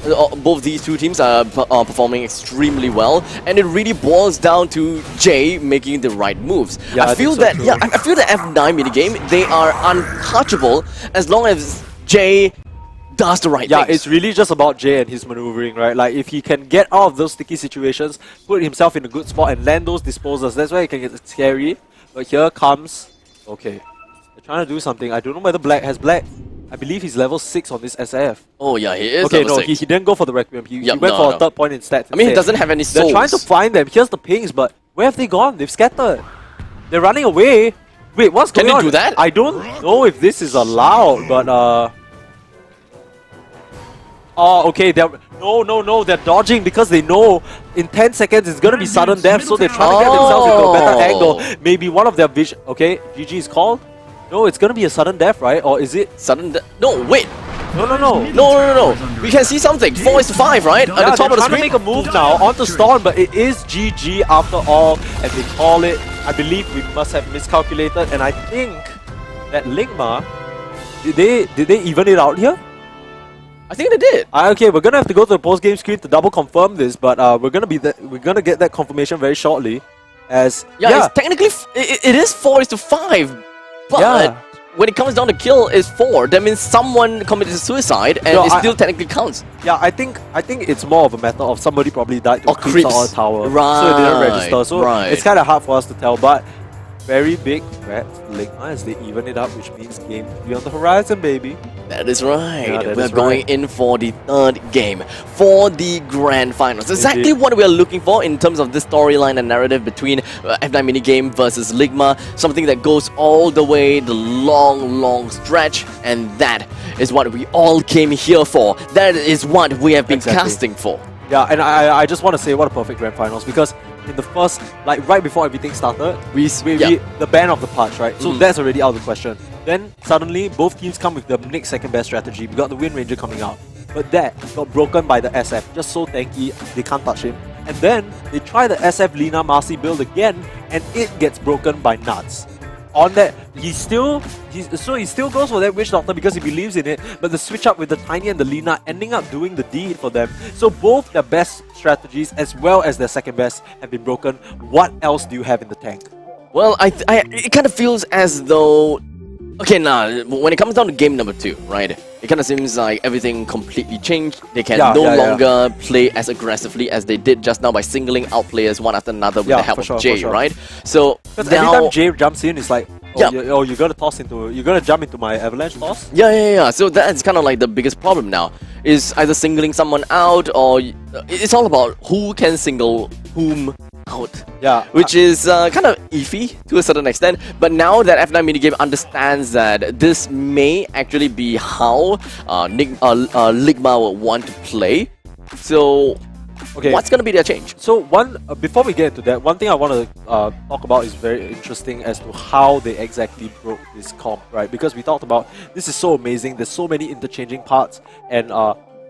both these two teams are performing extremely well, and it really boils down to Jay making the right moves. Yeah, I feel think so that too. I feel the F9 minigame, they are untouchable as long as Jay does the right Yeah, things. it's really just about Jay and his maneuvering, right? Like, if he can get out of those sticky situations, put himself in a good spot and land those disposals, that's where he can get scary. But here comes... Okay. They're trying to do something. I don't know whether Black has Black. I believe he's level 6 on this SF. Oh yeah, he is. Okay, level no, six. he didn't go for the Requiem. He Yep, went no, for no. a third point instead. I mean, he doesn't have any souls. They're trying to find them. Here's the pings, but where have they gone? They've scattered. They're running away. Wait, what's Can going they on? do that? I don't know if this is allowed, but oh, okay. No. They're dodging because they know in 10 seconds it's gonna be sudden death, so they're trying to get themselves into a better angle. Maybe one of their vision. Okay, GG is called. No, it's gonna be a sudden death, right? Or is it? Sudden no, wait. No. No. We can see something. 4:5, right? At the top of the trying to screen. make a move now onto Storm, but it is GG after all, and they call it. I believe we must have miscalculated, and I think that Ligma, did they even it out here? I think they did. Okay, we're gonna have to go to the post-game screen to double confirm this, but we're gonna get that confirmation very shortly. As Yeah, it's technically it is 4:5, but Yeah. when it comes down to kill is 4. That means someone committed suicide, and No, it still technically counts. yeah, I think it's more of a matter of somebody probably died to Or creeps creeps. on a tower, Right, so it didn't register. So right. it's kind of hard for us to tell, but very big congrats to Ligma as they even it up, which means game 3 on the horizon, baby. That is right. Yeah, that We're is going right. in for the third game, for the grand finals. Exactly Indeed. what we are looking for in terms of this storyline and narrative between F9 minigame versus Ligma. Something that goes all the way, the long stretch, and that is what we all came here for. That is what we have been Exactly. casting for. Yeah, and I just want to say what a perfect grand finals, because in the first, like right before everything started, the ban of the patch, right? So that's already out of the question. Then suddenly both teams come with the next second best strategy. We got the Wind Ranger coming out, but that got broken by the SF. Just so tanky, they can't touch him. And then they try the SF Lina Marcy build again, and it gets broken by Nuts. On that, he still goes for that Witch Doctor because he believes in it, but the switch up with the Tiny and the Lina ending up doing the deed for them. So both their best strategies as well as their second best have been broken. What else do you have in the tank? Well, it kind of feels as though... Okay, now, when it comes down to game number 2, right? It kind of seems like everything completely changed. They can no longer play as aggressively as they did just now by singling out players one after another with the help of Jay, right? So Because now... every time Jay jumps in, it's like, you're gonna jump into my avalanche toss? Yeah. So that's kind of like the biggest problem now. Is either singling someone out, or it's all about who can single whom out. Yeah. Which is kind of iffy to a certain extent. But now that F9 minigame understands that this may actually be how Ligma will want to play. So Okay. what's going to be their change? So before we get into that, one thing I want to talk about is very interesting as to how they exactly broke this comp, right? Because we talked about this is so amazing. There's so many interchanging parts, and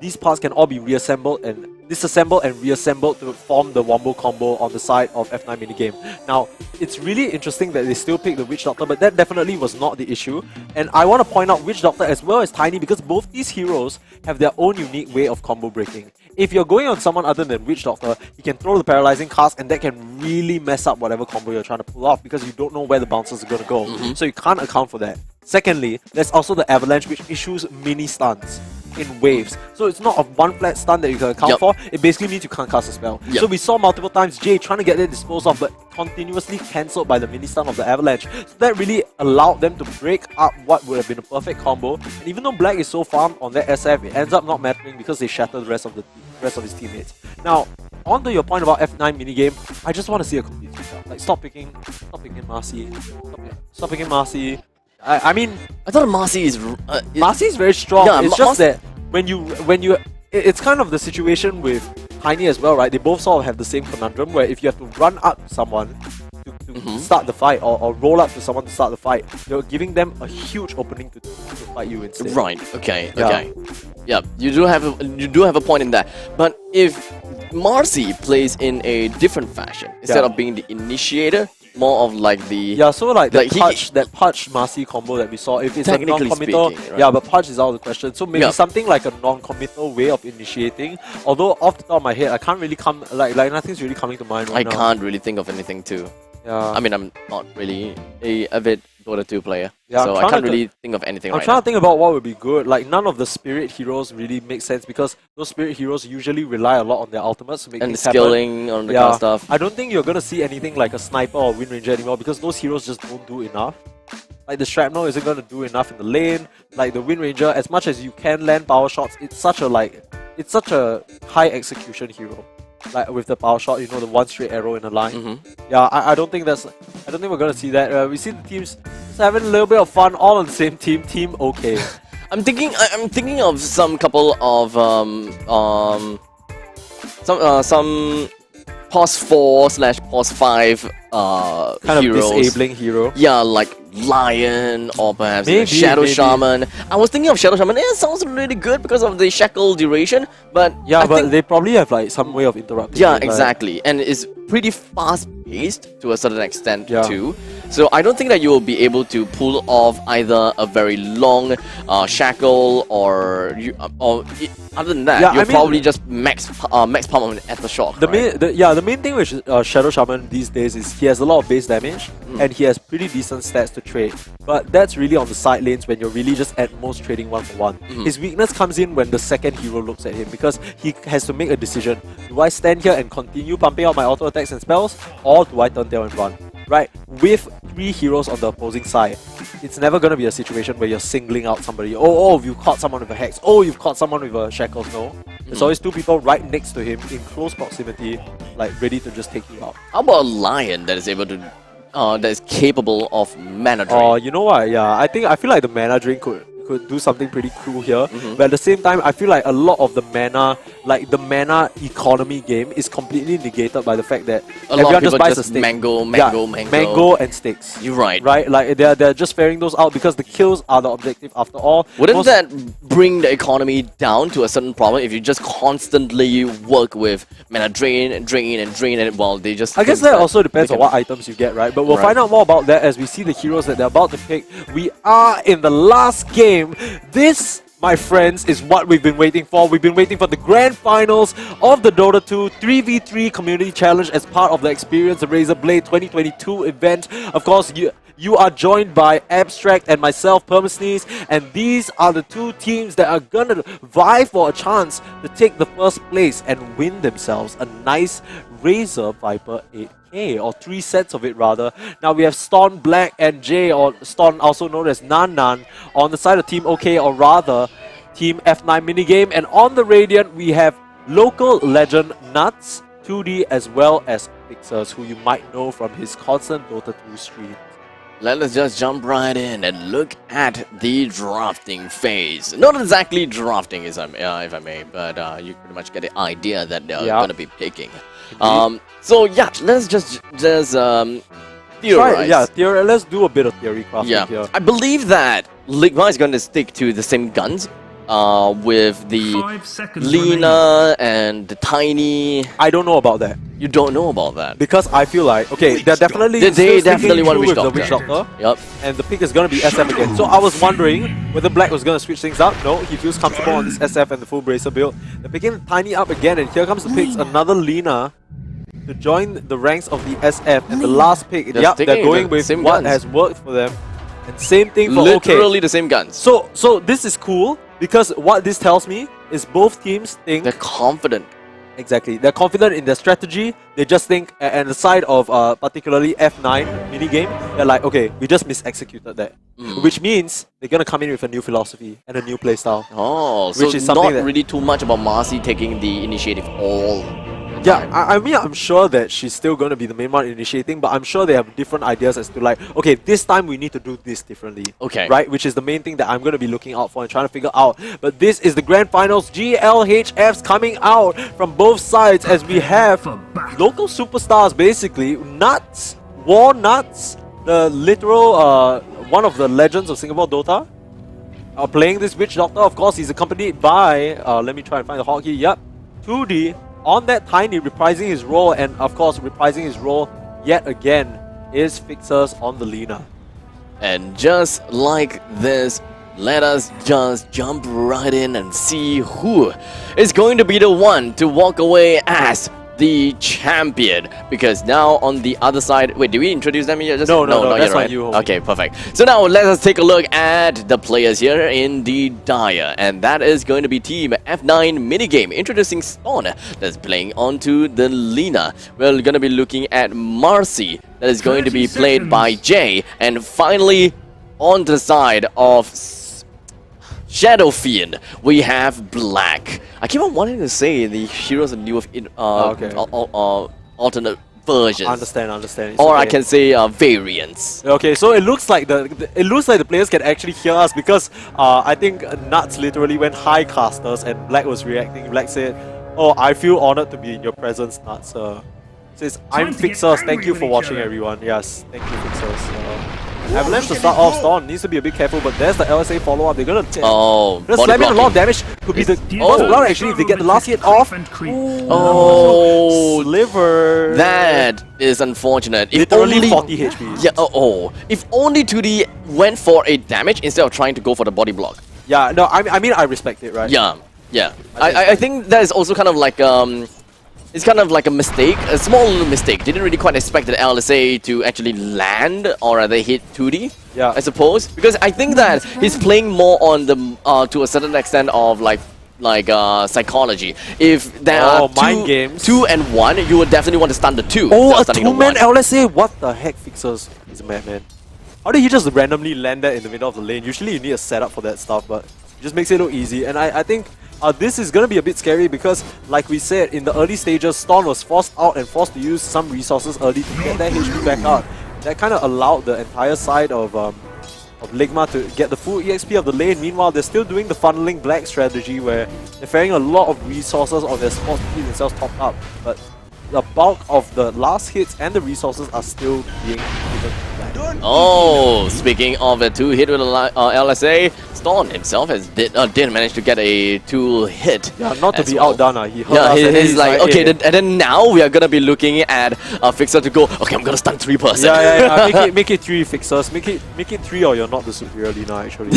these parts can all be reassembled and disassembled and reassembled to form the Wombo combo on the side of F9 minigame. Now, it's really interesting that they still picked the Witch Doctor, but that definitely was not the issue. And I want to point out Witch Doctor as well as Tiny, because both these heroes have their own unique way of combo breaking. If you're going on someone other than Witch Doctor, you can throw the paralyzing cast, and that can really mess up whatever combo you're trying to pull off, because you don't know where the bouncers are going to go. So you can't account for that. Secondly, there's also the Avalanche, which issues mini stuns. in waves. So it's not a one flat stun that you can account for. It basically means you can't cast a spell. So we saw multiple times Jay trying to get it disposed of, but continuously cancelled by the mini stun of the Avalanche. So that really allowed them to break up what would have been a perfect combo. And even though Black is so farmed on that SF, it ends up not mattering because they shatter the rest of his teammates. Now, on to your point about F9 minigame, I just want to see a complete switch up. Like, stop picking Marcy. Stop picking Marcy. I mean, I thought Marcy is... Marcy is very strong. Yeah, it's just that when you... It's kind of the situation with Tiny as well, right? They both sort of have the same conundrum where if you have to run up to someone to start the fight or roll up to someone to start the fight, you're giving them a huge opening to fight you instead. Right, okay. Yeah, you do have a point in that. But if Marcy plays in a different fashion, instead of being the initiator, more of like the... Yeah, so like that Pudge Marcy combo that we saw, if it's a non-committal... right? Yeah, but Pudge is out of the question. So maybe something like a non-committal way of initiating. Although off the top of my head, I can't really come... Like nothing's really coming to mind right now. I can't really think of anything too. Yeah. I mean, I'm not really a avid Dota 2 player, yeah, so I can't really think of anything I'm right trying now. to think about what would be good. Like, none of the spirit heroes really make sense because those spirit heroes usually rely a lot on their ultimates to make things skilling happen. on the kind of stuff. I don't think you're going to see anything like a sniper or Wind Ranger anymore because those heroes just don't do enough. Like, the Shrapnel isn't going to do enough in the lane. Like, the Wind Ranger, as much as you can land power shots, it's such a high execution hero. Like with the power shot, you know, the one straight arrow in a line. Yeah, I don't think we're gonna see that. We see the teams just having a little bit of fun, all on the same team. Team okay. I'm thinking of some couple of some pos 4/pos 5 kind heroes. of disabling hero. Yeah, like Lion or perhaps Maybe, Shadow maybe. Shaman. I was thinking of Shadow Shaman. It sounds really good because of the shackle duration, but Yeah, I but think, they probably have like some way of interrupting. yeah, it, like- exactly, and it's pretty fast paced to a certain extent Yeah. too. So I don't think that you will be able to pull off either a very long shackle or other than that, Yeah, you'll I mean- probably just max pump on Aftershock. The main thing with Shadow Shaman these days is he has a lot of base damage and he has pretty decent stats to trade. But that's really on the side lanes when you're really just at most trading 1-for-1. His weakness comes in when the second hero looks at him because he has to make a decision. Do I stand here and continue pumping out my auto attacks and spells, or do I turn tail and run? Right? With 3 heroes on the opposing side, it's never going to be a situation where you're singling out somebody. Oh, you've caught someone with a hex. Oh, you've caught someone with a shackles. No. There's always 2 people right next to him in close proximity, like ready to just take you out. How about a Lion that is able to, that is capable of mana drain? Oh, you know what? Yeah, I feel like the mana drain could do something pretty cool here. But at the same time, I feel like a lot of the mana, like the mana economy game, is completely negated by the fact that A lot of everyone people just buys a just stick. mango and sticks. You're right. Right? Like they're just fairing those out because the kills are the objective after all. Wouldn't that bring the economy down to a certain problem if you just constantly work with mana drain and drain and drain and well they just... I guess that also depends on what items you get, right? But we'll find out more about that as we see the heroes that they're about to pick. We are in the last game. This, my friends, is what we've been waiting for. We've been waiting for the grand finals of the Dota 2 3v3 Community Challenge as part of the Experience the Razer Blade 2022 event. Of course, you are joined by Abstract and myself, Permasneeze, and these are the 2 teams that are gonna vie for a chance to take the first place and win themselves a nice Razer Viper 8K, or 3 sets of it rather. Now we have Ston, Black, and Jay, or Ston also known as Nan Nan, on the side of Team OK, or rather Team F9 minigame, and on the Radiant we have local legend Nuts, 2D, as well as Pixels, who you might know from his constant Dota 2 stream. Let us just jump right in and look at the drafting phase. Not exactly drafting, if I may, but you pretty much get the idea that they're going to be picking. So yeah, let's just theorize. Let's do a bit of theory crafting here. I believe that Ligma is going to stick to the same guns. With the 5 seconds Lina and the Tiny. I don't know about that. You don't know about that. Because I feel like, okay, they're definitely They definitely want with Witch the Witch Doctor. Yep. And the pick is going to be SF again. So I was wondering whether Black was going to switch things up. No, he feels comfortable on this SF and the full Bracer build. They're picking Tiny up again, and here comes the picks. Another Lina to join the ranks of the SF. And the last pick, they're going with what has worked for them. And same thing for Literally the same guns. So this is cool Because what this tells me is both teams think They're confident. exactly. They're confident in their strategy. They just think, and the side of particularly F9 minigame, they're like, okay, we just mis-executed that. Which means they're gonna come in with a new philosophy and a new playstyle. Oh, Which so is something not that- really too much about Marcy taking the initiative all. Yeah, I mean, I'm sure that she's still going to be the main one initiating, but I'm sure they have different ideas as to like, okay, this time we need to do this differently. Okay. Right? Which is the main thing that I'm going to be looking out for and trying to figure out. But this is the grand finals. GLHFs coming out from both sides as we have For back. local superstars basically. Nuts, War Nuts, the literal one of the legends of Singapore Dota. Playing this Witch Doctor, of course, he's accompanied by, let me try and find the hotkey, yep, 2D. On that Tiny, reprising his role, and of course, reprising his role yet again is Fixers on the Lina. And just like this, let us just jump right in and see who is going to be the one to walk away as the champion. Because now on the other side, wait, did we introduce them here? No, not that's yet, not right? you, homie. Okay, perfect. So now let us take a look at the players here in the Dire, and that is going to be Team F9 minigame, introducing Stone that's playing onto the Lina. We're going to be looking at Marcy, that is going to be 30 played by seconds. Jay, and finally on the side of Shadow Fiend, we have Black. I keep on wanting to say the heroes and new of okay. alternate versions. Understand. It's Or I okay. can say variants. Okay, so it looks like the players can actually hear us because I think Nuts literally went high casters and Black was reacting. Black said, "Oh, I feel honored to be in your presence, Nuts." Says, "I'm Time to get Fixers. Thank angry you with for each watching, other." everyone." Yes, thank you, Fixers. Avalanche to start off. Storm needs to be a bit careful, but there's the LSA follow up. They're gonna Oh, Just body slam in a lot of blocking. damage. Could be the Oh. first blood actually if they get the last hit off. Oh, Sliver. that is unfortunate. If Literally only 40 HP. Yeah. If only 2D went for a damage instead of trying to go for the body block. Yeah, no, I mean I respect it, right? Yeah. I think that is also kind of like it's kind of like a mistake, a small little mistake. Didn't really quite expect the LSA to actually land or rather hit 2D. Yeah. I suppose, because I think that he's playing more on the to a certain extent of like psychology. If there are mind games. 2 and 1, you would definitely want to stun the 2. Oh, instead of a stunning the two-man 1. LSA? What the heck, Fixers? He's a madman. How did he just randomly land that in the middle of the lane? Usually you need a setup for that stuff, but it just makes it look easy. And I think this is going to be a bit scary because, like we said, in the early stages, Storm was forced out and forced to use some resources early to get that HP back out. That kind of allowed the entire side of Ligma to get the full EXP of the lane. Meanwhile, they're still doing the funneling Black strategy where they're ferrying a lot of resources on their sports to keep themselves topped up. But the bulk of the last hits and the resources are still being given to Black. Oh, speaking of a 2-hit with a LSA, Storm himself did manage to get a 2-hit. Yeah, not to as be well. outdone. He hurt Yeah, us and then he's like, hey, okay, hey. and then now we are gonna be looking at a Fixer to go, okay, I'm gonna stun 3%. Yeah. Make it 3 Fixers. Make it 3 or you're not the superior Lina actually.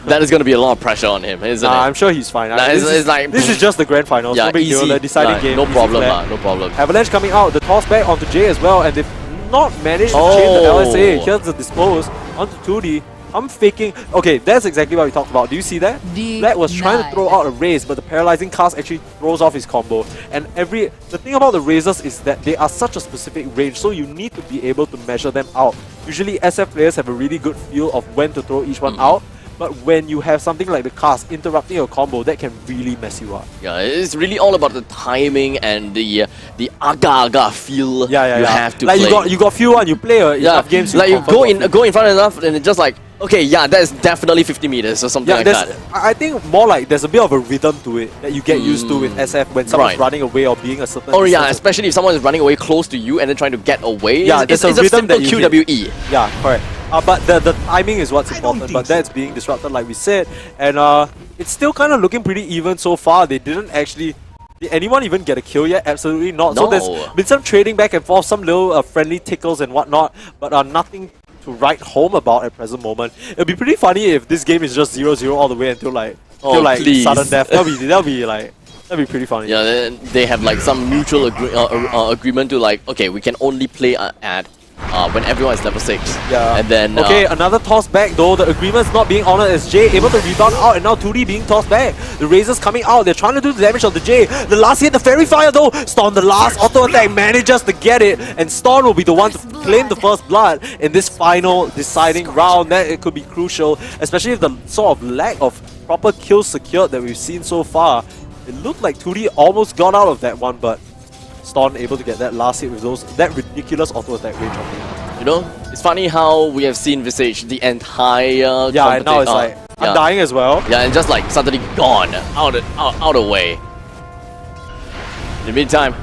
That is gonna be a lot of pressure on him, isn't it? I'm sure he's fine. Nah, This is just the grand finals. Yeah, no big deal. easy. The deciding Nah, game. no easy problem, flat. no problem. Avalanche coming out. The toss back onto Jay as well, and they've not managed to chain the Oh. LSA. Here's the dispose onto 2D. I'm faking. Okay, that's exactly what we talked about. Do you see that? Black was trying to throw out a raise, but the paralyzing cast actually throws off his combo. And the thing about the razors is that they are such a specific range, so you need to be able to measure them out. Usually SF players have a really good feel of when to throw each one out. But when you have something like the cast interrupting your combo, that can really mess you up. Yeah, it's really all about the timing and the aga-aga feel you have to like play. you got few one, you play enough games. like you confirm go in front enough and it's just like, okay, yeah, that's definitely 50 meters or something like that. I think more like there's a bit of a rhythm to it that you get used to with SF when someone's Right. running away or being a certain. Oh yeah, distance. especially if someone is running away close to you and then trying to get away. Yeah, it's there's a a rhythm simple that you hit. QWE. Yeah, correct. But the timing is what's important. But that's being disrupted, like we said, and it's still kind of looking pretty even so far. They didn't actually. Did anyone even get a kill yet? Absolutely not. So No. there's been some trading back and forth, some little friendly tickles and whatnot, but nothing to write home about at present moment. It'd be pretty funny if this game is just 0-0 all the way until please. sudden death. That'd be pretty funny. Yeah, then they have like some mutual agreement to like, okay, we can only play at when everyone is level 6. Yeah. And then okay, another toss back though. The agreement's not being honored as Jay able to rebound out, and now 2D being tossed back. The Razers coming out. They're trying to do the damage on the Jay. The last hit, the Fairy Fire though. Storm, the last auto attack, manages to get it, and Storm will be the one to claim the first blood in this final deciding round. That it could be crucial, especially if the sort of lack of proper kills secured that we've seen so far. It looked like 2D almost got out of that one, but Storm able to get that last hit with that ridiculous auto attack range on him. You know, it's funny how we have seen Visage the entire Yeah, and now it's like, I'm dying as well. Yeah, and just like suddenly gone, out of the way. In the meantime,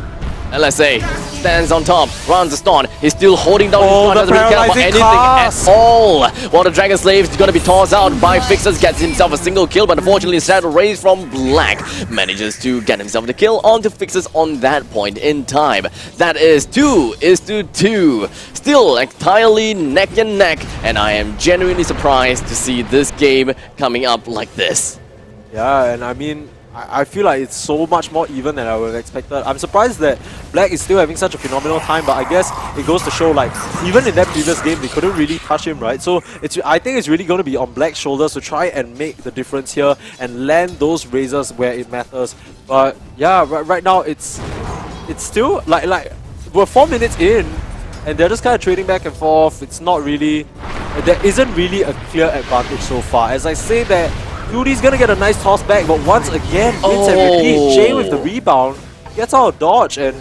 LSA stands on top, runs the stun. He's still holding down his doesn't really care about anything at all. While the Dragon Slave is going to be tossed out by Fixers, gets himself a single kill, but unfortunately Shadow Raze from Black manages to get himself the kill onto Fixers on that point in time. That is 2-2. Still entirely neck and neck, and I am genuinely surprised to see this game coming up like this. Yeah, and I mean, I feel like it's so much more even than I would have expected. I'm surprised that Black is still having such a phenomenal time, but I guess it goes to show, like, even in that previous game, they couldn't really touch him, right? So I think it's really going to be on Black's shoulders to try and make the difference here and land those razors where it matters. But yeah, right now it's still like we're 4 minutes in, and they're just kind of trading back and forth. It's not really, there isn't really a clear advantage so far. As I say that, 2D's gonna get a nice toss back, but once again, rinse and repeat. Jay with the rebound gets out of dodge, and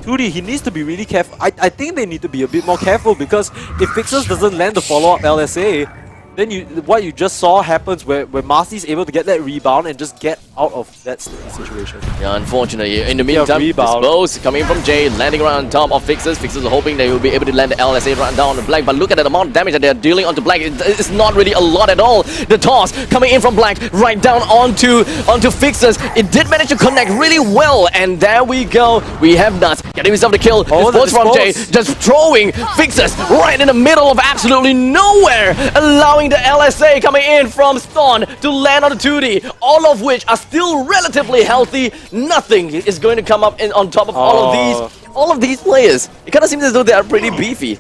2D, he needs to be really careful. I think they need to be a bit more careful, because if Fixers doesn't land the follow-up LSA, then what you just saw happens where Marcy's able to get that rebound and just get out of that sticky situation. Yeah, unfortunately, in the meantime, Dispose coming from Jay, landing around on top of Fixers. Fixers are hoping they will be able to land the LSA right down on Black, but look at the amount of damage that they're dealing onto Black. It's not really a lot at all. The toss coming in from Black right down onto Fixers. It did manage to connect really well, and there we go. We have Nuts getting himself the kill. Dispose from Jay, just throwing Fixers right in the middle of absolutely nowhere, allowing the LSA coming in from Stun to land on the 2D, all of which are still relatively healthy. Nothing is going to come up on top of all of these players. It kind of seems as though they are pretty beefy.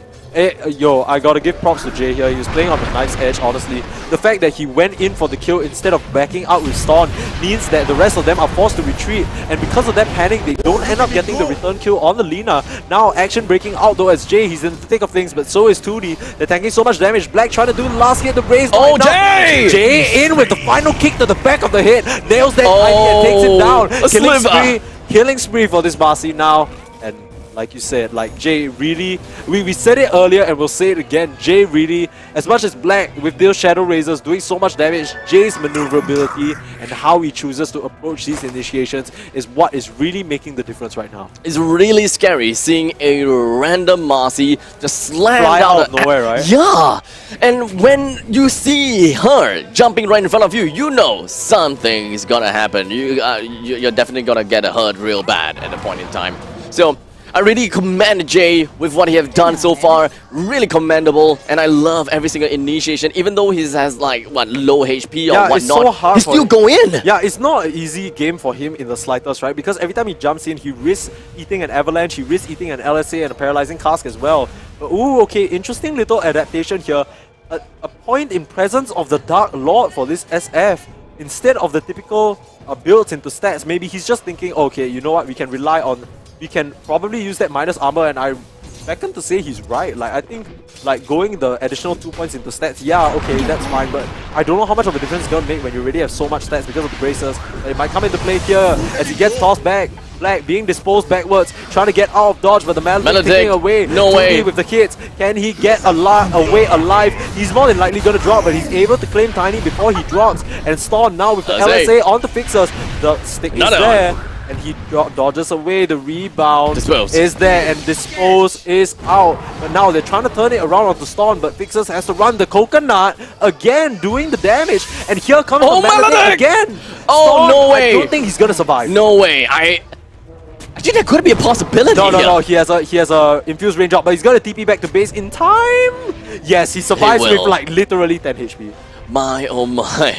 Yo, I gotta give props to Jay here. He was playing on the knife's edge, honestly. The fact that he went in for the kill instead of backing out with Stun means that the rest of them are forced to retreat. And because of that panic, they don't end up getting the return kill on the Lina. Now, action breaking out though as Jay, he's in the thick of things, but so is 2D. They're tanking so much damage. Black trying to do the last hit, the Raze. Oh, Jay! Jay in with the final kick to the back of the head. Nails that tiny and takes it down. Killing spree for this Marcy now. And like you said, like Jay really, we said it earlier and we'll say it again, Jay really, as much as Black with those Shadow Razors doing so much damage, Jay's maneuverability and how he chooses to approach these initiations is what is really making the difference right now. It's really scary seeing a random Marcy just slam fly down out of nowhere, right? Yeah! And when you see her jumping right in front of you, you know something is gonna happen. You're definitely gonna get hurt real bad at a point in time. So, I really commend Jay with what he has done so far. Really commendable, and I love every single initiation. Even though he has like low HP or whatnot, it's so hard he still go in. Yeah, it's not an easy game for him in the slightest, right? Because every time he jumps in, he risks eating an avalanche, he risks eating an LSA and a paralyzing cask as well. But ooh, okay, interesting little adaptation here. A point in presence of the Dark Lord for this SF instead of the typical builds into stats. Maybe he's just thinking, okay, you know what? We can probably use that minus armor, and I reckon to say he's right. Like, I think like going the additional 2 points into stats, yeah, okay, that's fine, but I don't know how much of a difference it's gonna make when you already have so much stats because of the bracers. It might come into play here as he gets tossed back. Black being disposed backwards, trying to get out of dodge, but the Maledict taking away. No way. With the kids, can he get away alive? He's more than likely gonna drop, but he's able to claim Tiny before he drops. And Storm now with the LSA on the Fixers. The stick is there. And he dodges away. The rebound is there, and Dispose is out. But now they're trying to turn it around onto Storm, but Fixers has to run the coconut again, doing the damage. And here comes the Maledict again. Oh, Storm, no way! I don't think he's gonna survive. No way! Actually, there could be a possibility. No. He has a infused range up, but he's gonna TP back to base in time. Yes, he survives with like literally 10 HP. My oh my.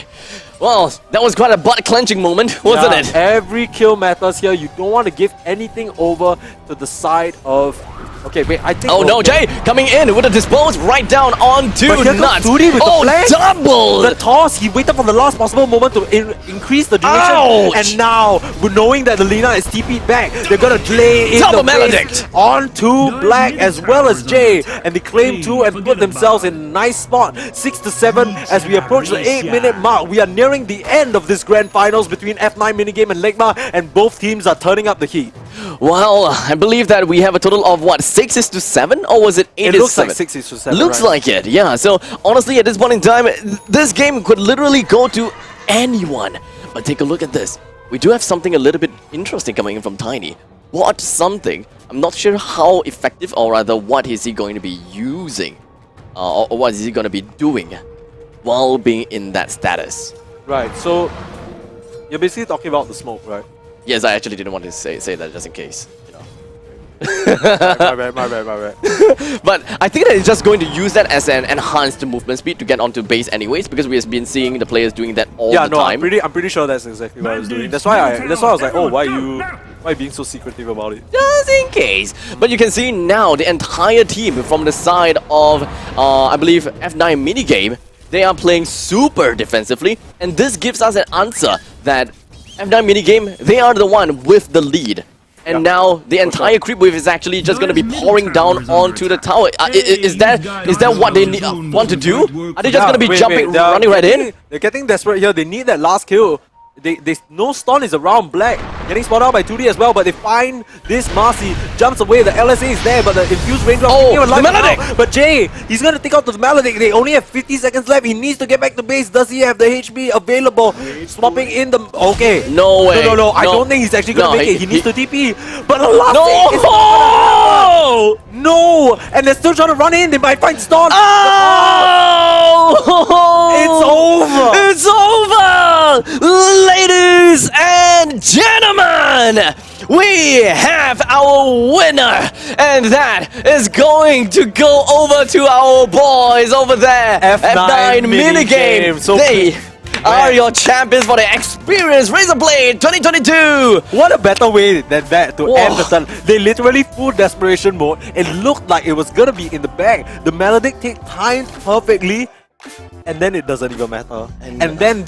Well, that was quite a butt-clenching moment, wasn't it? Every kill matters here. You don't want to give anything over to the side of Okay, wait, I think... Oh no, Jay coming in with a dispose right down onto But here comes Nuts. Sudi with the Oh, flag. double! The toss, he waited for the last possible moment to increase the duration. Ouch! And now, knowing that the Lina is TP'd back, they're gonna play in Double the Maledict. base onto Black as well as Jay. And they claim 2 and put themselves in a nice spot. 6-7 as we approach the 8-minute mark. We are nearing the end of this grand finals between F9 minigame and Ligma, and both teams are turning up the heat. Well, I believe that we have a total of what, 6-7? Or was it 8-7? It looks like 6-7. Looks right? like it, yeah. So honestly, at this point in time, this game could literally go to anyone. But take a look at this. We do have something a little bit interesting coming in from Tiny. What something? I'm not sure how effective, or rather, what is he going to be using, or what is he going to be doing while being in that status. Right, so you're basically talking about the smoke, right? Yes, I actually didn't want to say that just in case. my bad. But I think that it's just going to use that as an enhanced movement speed to get onto base anyways, because we have been seeing the players doing that all the time. I'm pretty sure that's exactly what I was doing. That's why I was like, oh, why are you being so secretive about it? Just in case. But you can see now the entire team from the side of, I believe, F9 minigame, they are playing super defensively, and this gives us an answer that F9 minigame, they are the one with the lead. And now the entire creep wave is actually just going to be pouring down onto the tower. Is that what they want to do? Are they just going to be running right in? They're getting desperate here. They need that last kill. No stun is around Black. Getting spotted out by 2D as well, but they find this Marcy. Jumps away, the LSA is there, but the infused raindrop the Maledict! But Jay, he's gonna take out the Maledict. They only have 50 seconds left. He needs to get back to base. Does he have the HP available? Swapping in the... Okay. No way. No. I don't think he's actually gonna make it. He needs to TP. But the last thing is No! And they're still trying to run in. They might find stun. It's over! Ladies and gentlemen, we have our winner, and that is going to go over to our boys over there. F9 minigame. So they are your champions for the Experience Razer Blade 2022. What a better way than that to end the turn. They literally full desperation mode. It looked like it was gonna be in the bag. The Maledict timed perfectly. And then it doesn't even matter. And then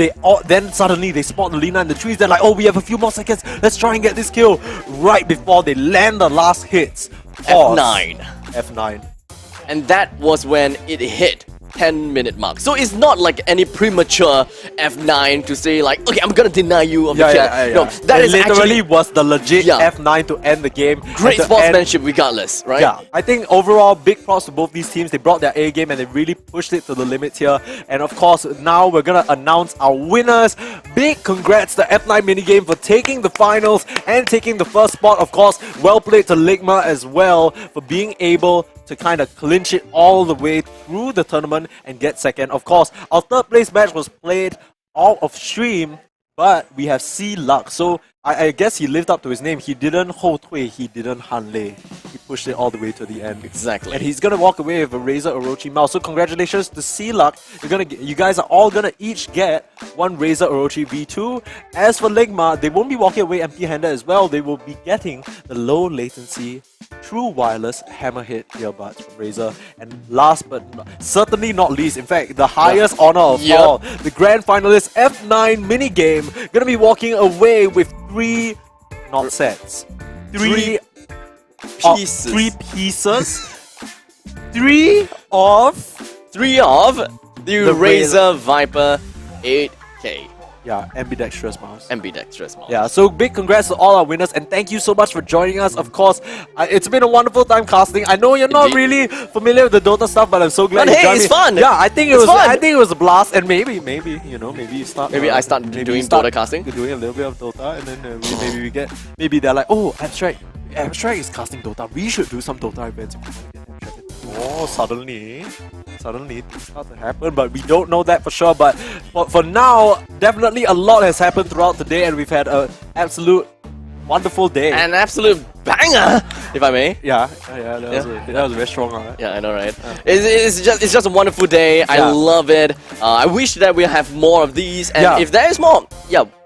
suddenly they spot the Lina in the trees. They're like, oh, we have a few more seconds. Let's try and get this kill. Right before they land the last hits. F9. And that was when it hit 10-minute mark. So it's not like any premature F9 to say like, okay, I'm gonna deny you of the kill. No, that is literally actually was the legit F9 to end the game. Great sportsmanship regardless, right? Yeah, I think overall, big props to both these teams. They brought their A game and they really pushed it to the limits here. And of course, now we're gonna announce our winners. Big congrats to F9 minigame for taking the finals and taking the first spot. Of course, well played to Ligma as well for being able to kind of clinch it all the way through the tournament and get second. Of course, our third place match was played all off stream, but we have C Luck. So I guess he lived up to his name. He didn't Ho Tui, he didn't Han Lei. He pushed it all the way to the end. Exactly. And he's gonna walk away with a Razer Orochi mouse. So congratulations to C Luck. You guys are all gonna each get one Razer Orochi V2. As for Ligma, they won't be walking away empty-handed as well. They will be getting the low latency true wireless hammerhead earbuds from Razer. And last but certainly not least, in fact, the highest honor of all, the grand finalist F9 minigame, gonna be walking away with three pieces. Three of the Razer Viper 8K. Yeah, ambidextrous mouse. Ambidextrous mouse. Yeah, so big congrats to all our winners and thank you so much for joining us. Of course, it's been a wonderful time casting. I know you're not really familiar with the Dota stuff, but I'm so glad you joined me. Fun. Yeah, I think it was a blast, and maybe you start. Maybe I start doing Dota casting. Doing a little bit of Dota, and then maybe they're like, oh, Abstract is casting Dota. We should do some Dota events. Oh, suddenly things start to happen, but we don't know that for sure. But for now, definitely a lot has happened throughout the day, and we've had an absolute wonderful day. An absolute banger if I may. Yeah, that was very strong, right? Yeah, I know, right? It's just a wonderful day. I love it. I wish that we have more of these, and if there is more,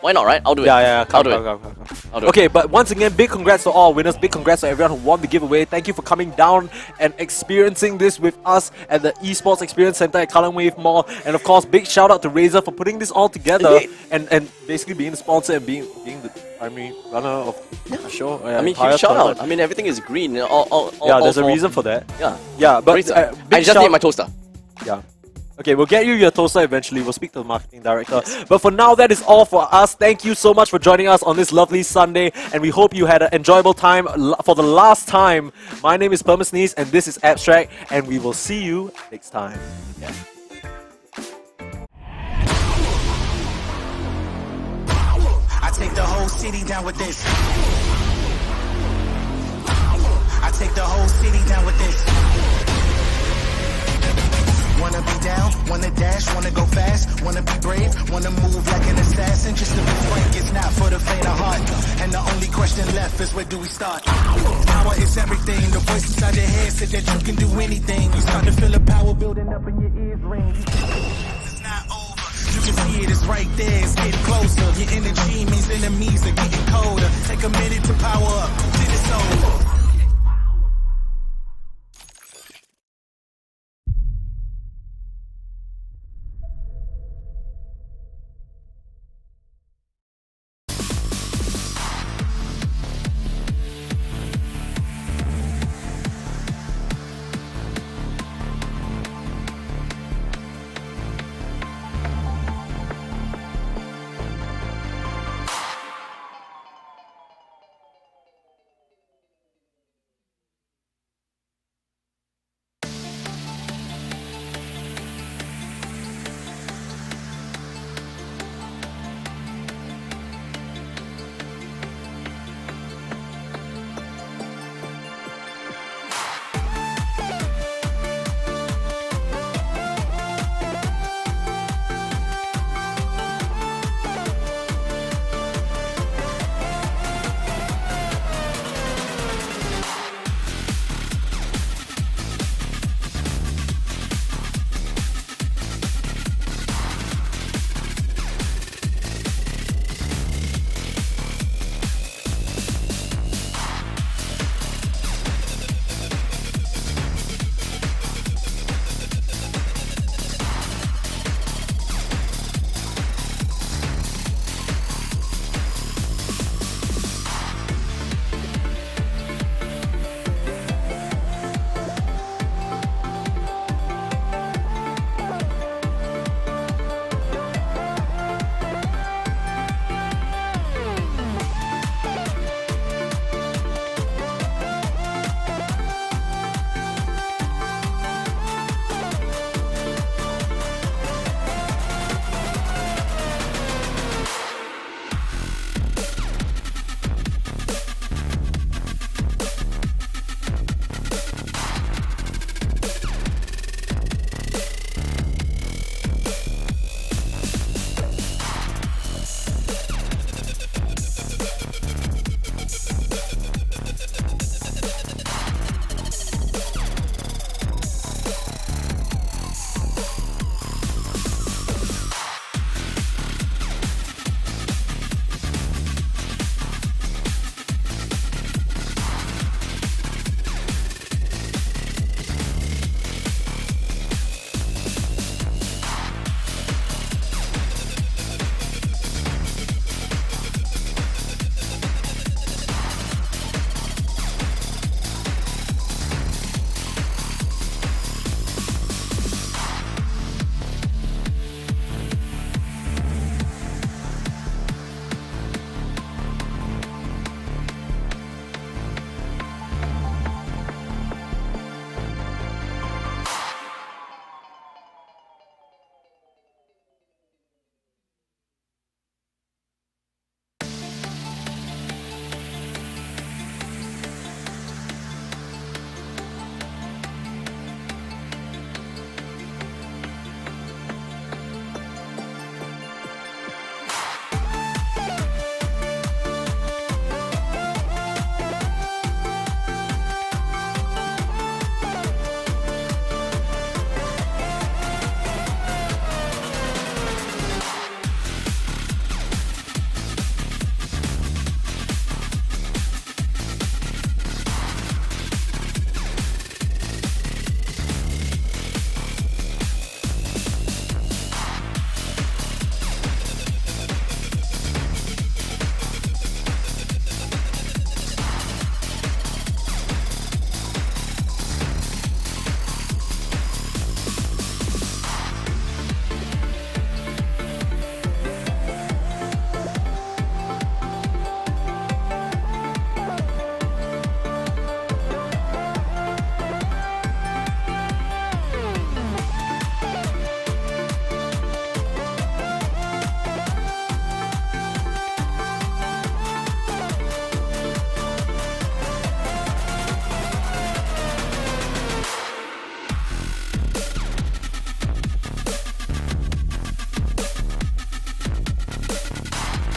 why not, right? I'll do it. I'll do it. Okay, but once again, big congrats to all winners. Big congrats to everyone who won the giveaway. Thank you for coming down and experiencing this with us at the Esports Experience Center at Kallang Wave Mall. And of course, big shout out to Razer for putting this all together and basically being the sponsor and being the primary runner of the show. I mean, huge shout out. I mean, everything is green. There's a reason for that. Yeah, but I just need my toaster. Yeah. Okay, we'll get you your toaster eventually. We'll speak to the marketing director. But for now, that is all for us. Thank you so much for joining us on this lovely Sunday, and we hope you had an enjoyable time for the last time. My name is Permasneeze, and this is Abstract, and we will see you next time. I take the whole city down with this. I take the whole city down with this. Wanna be down, wanna dash, wanna go fast, wanna be brave, wanna move like an assassin. Just to be frank, it's not for the faint of heart. And the only question left is where do we start? Power is everything. The voice inside your head said that you can do anything. You start to feel the power building up in your ears ring. It's not over. You can see it, it's right there, it's getting closer. Your energy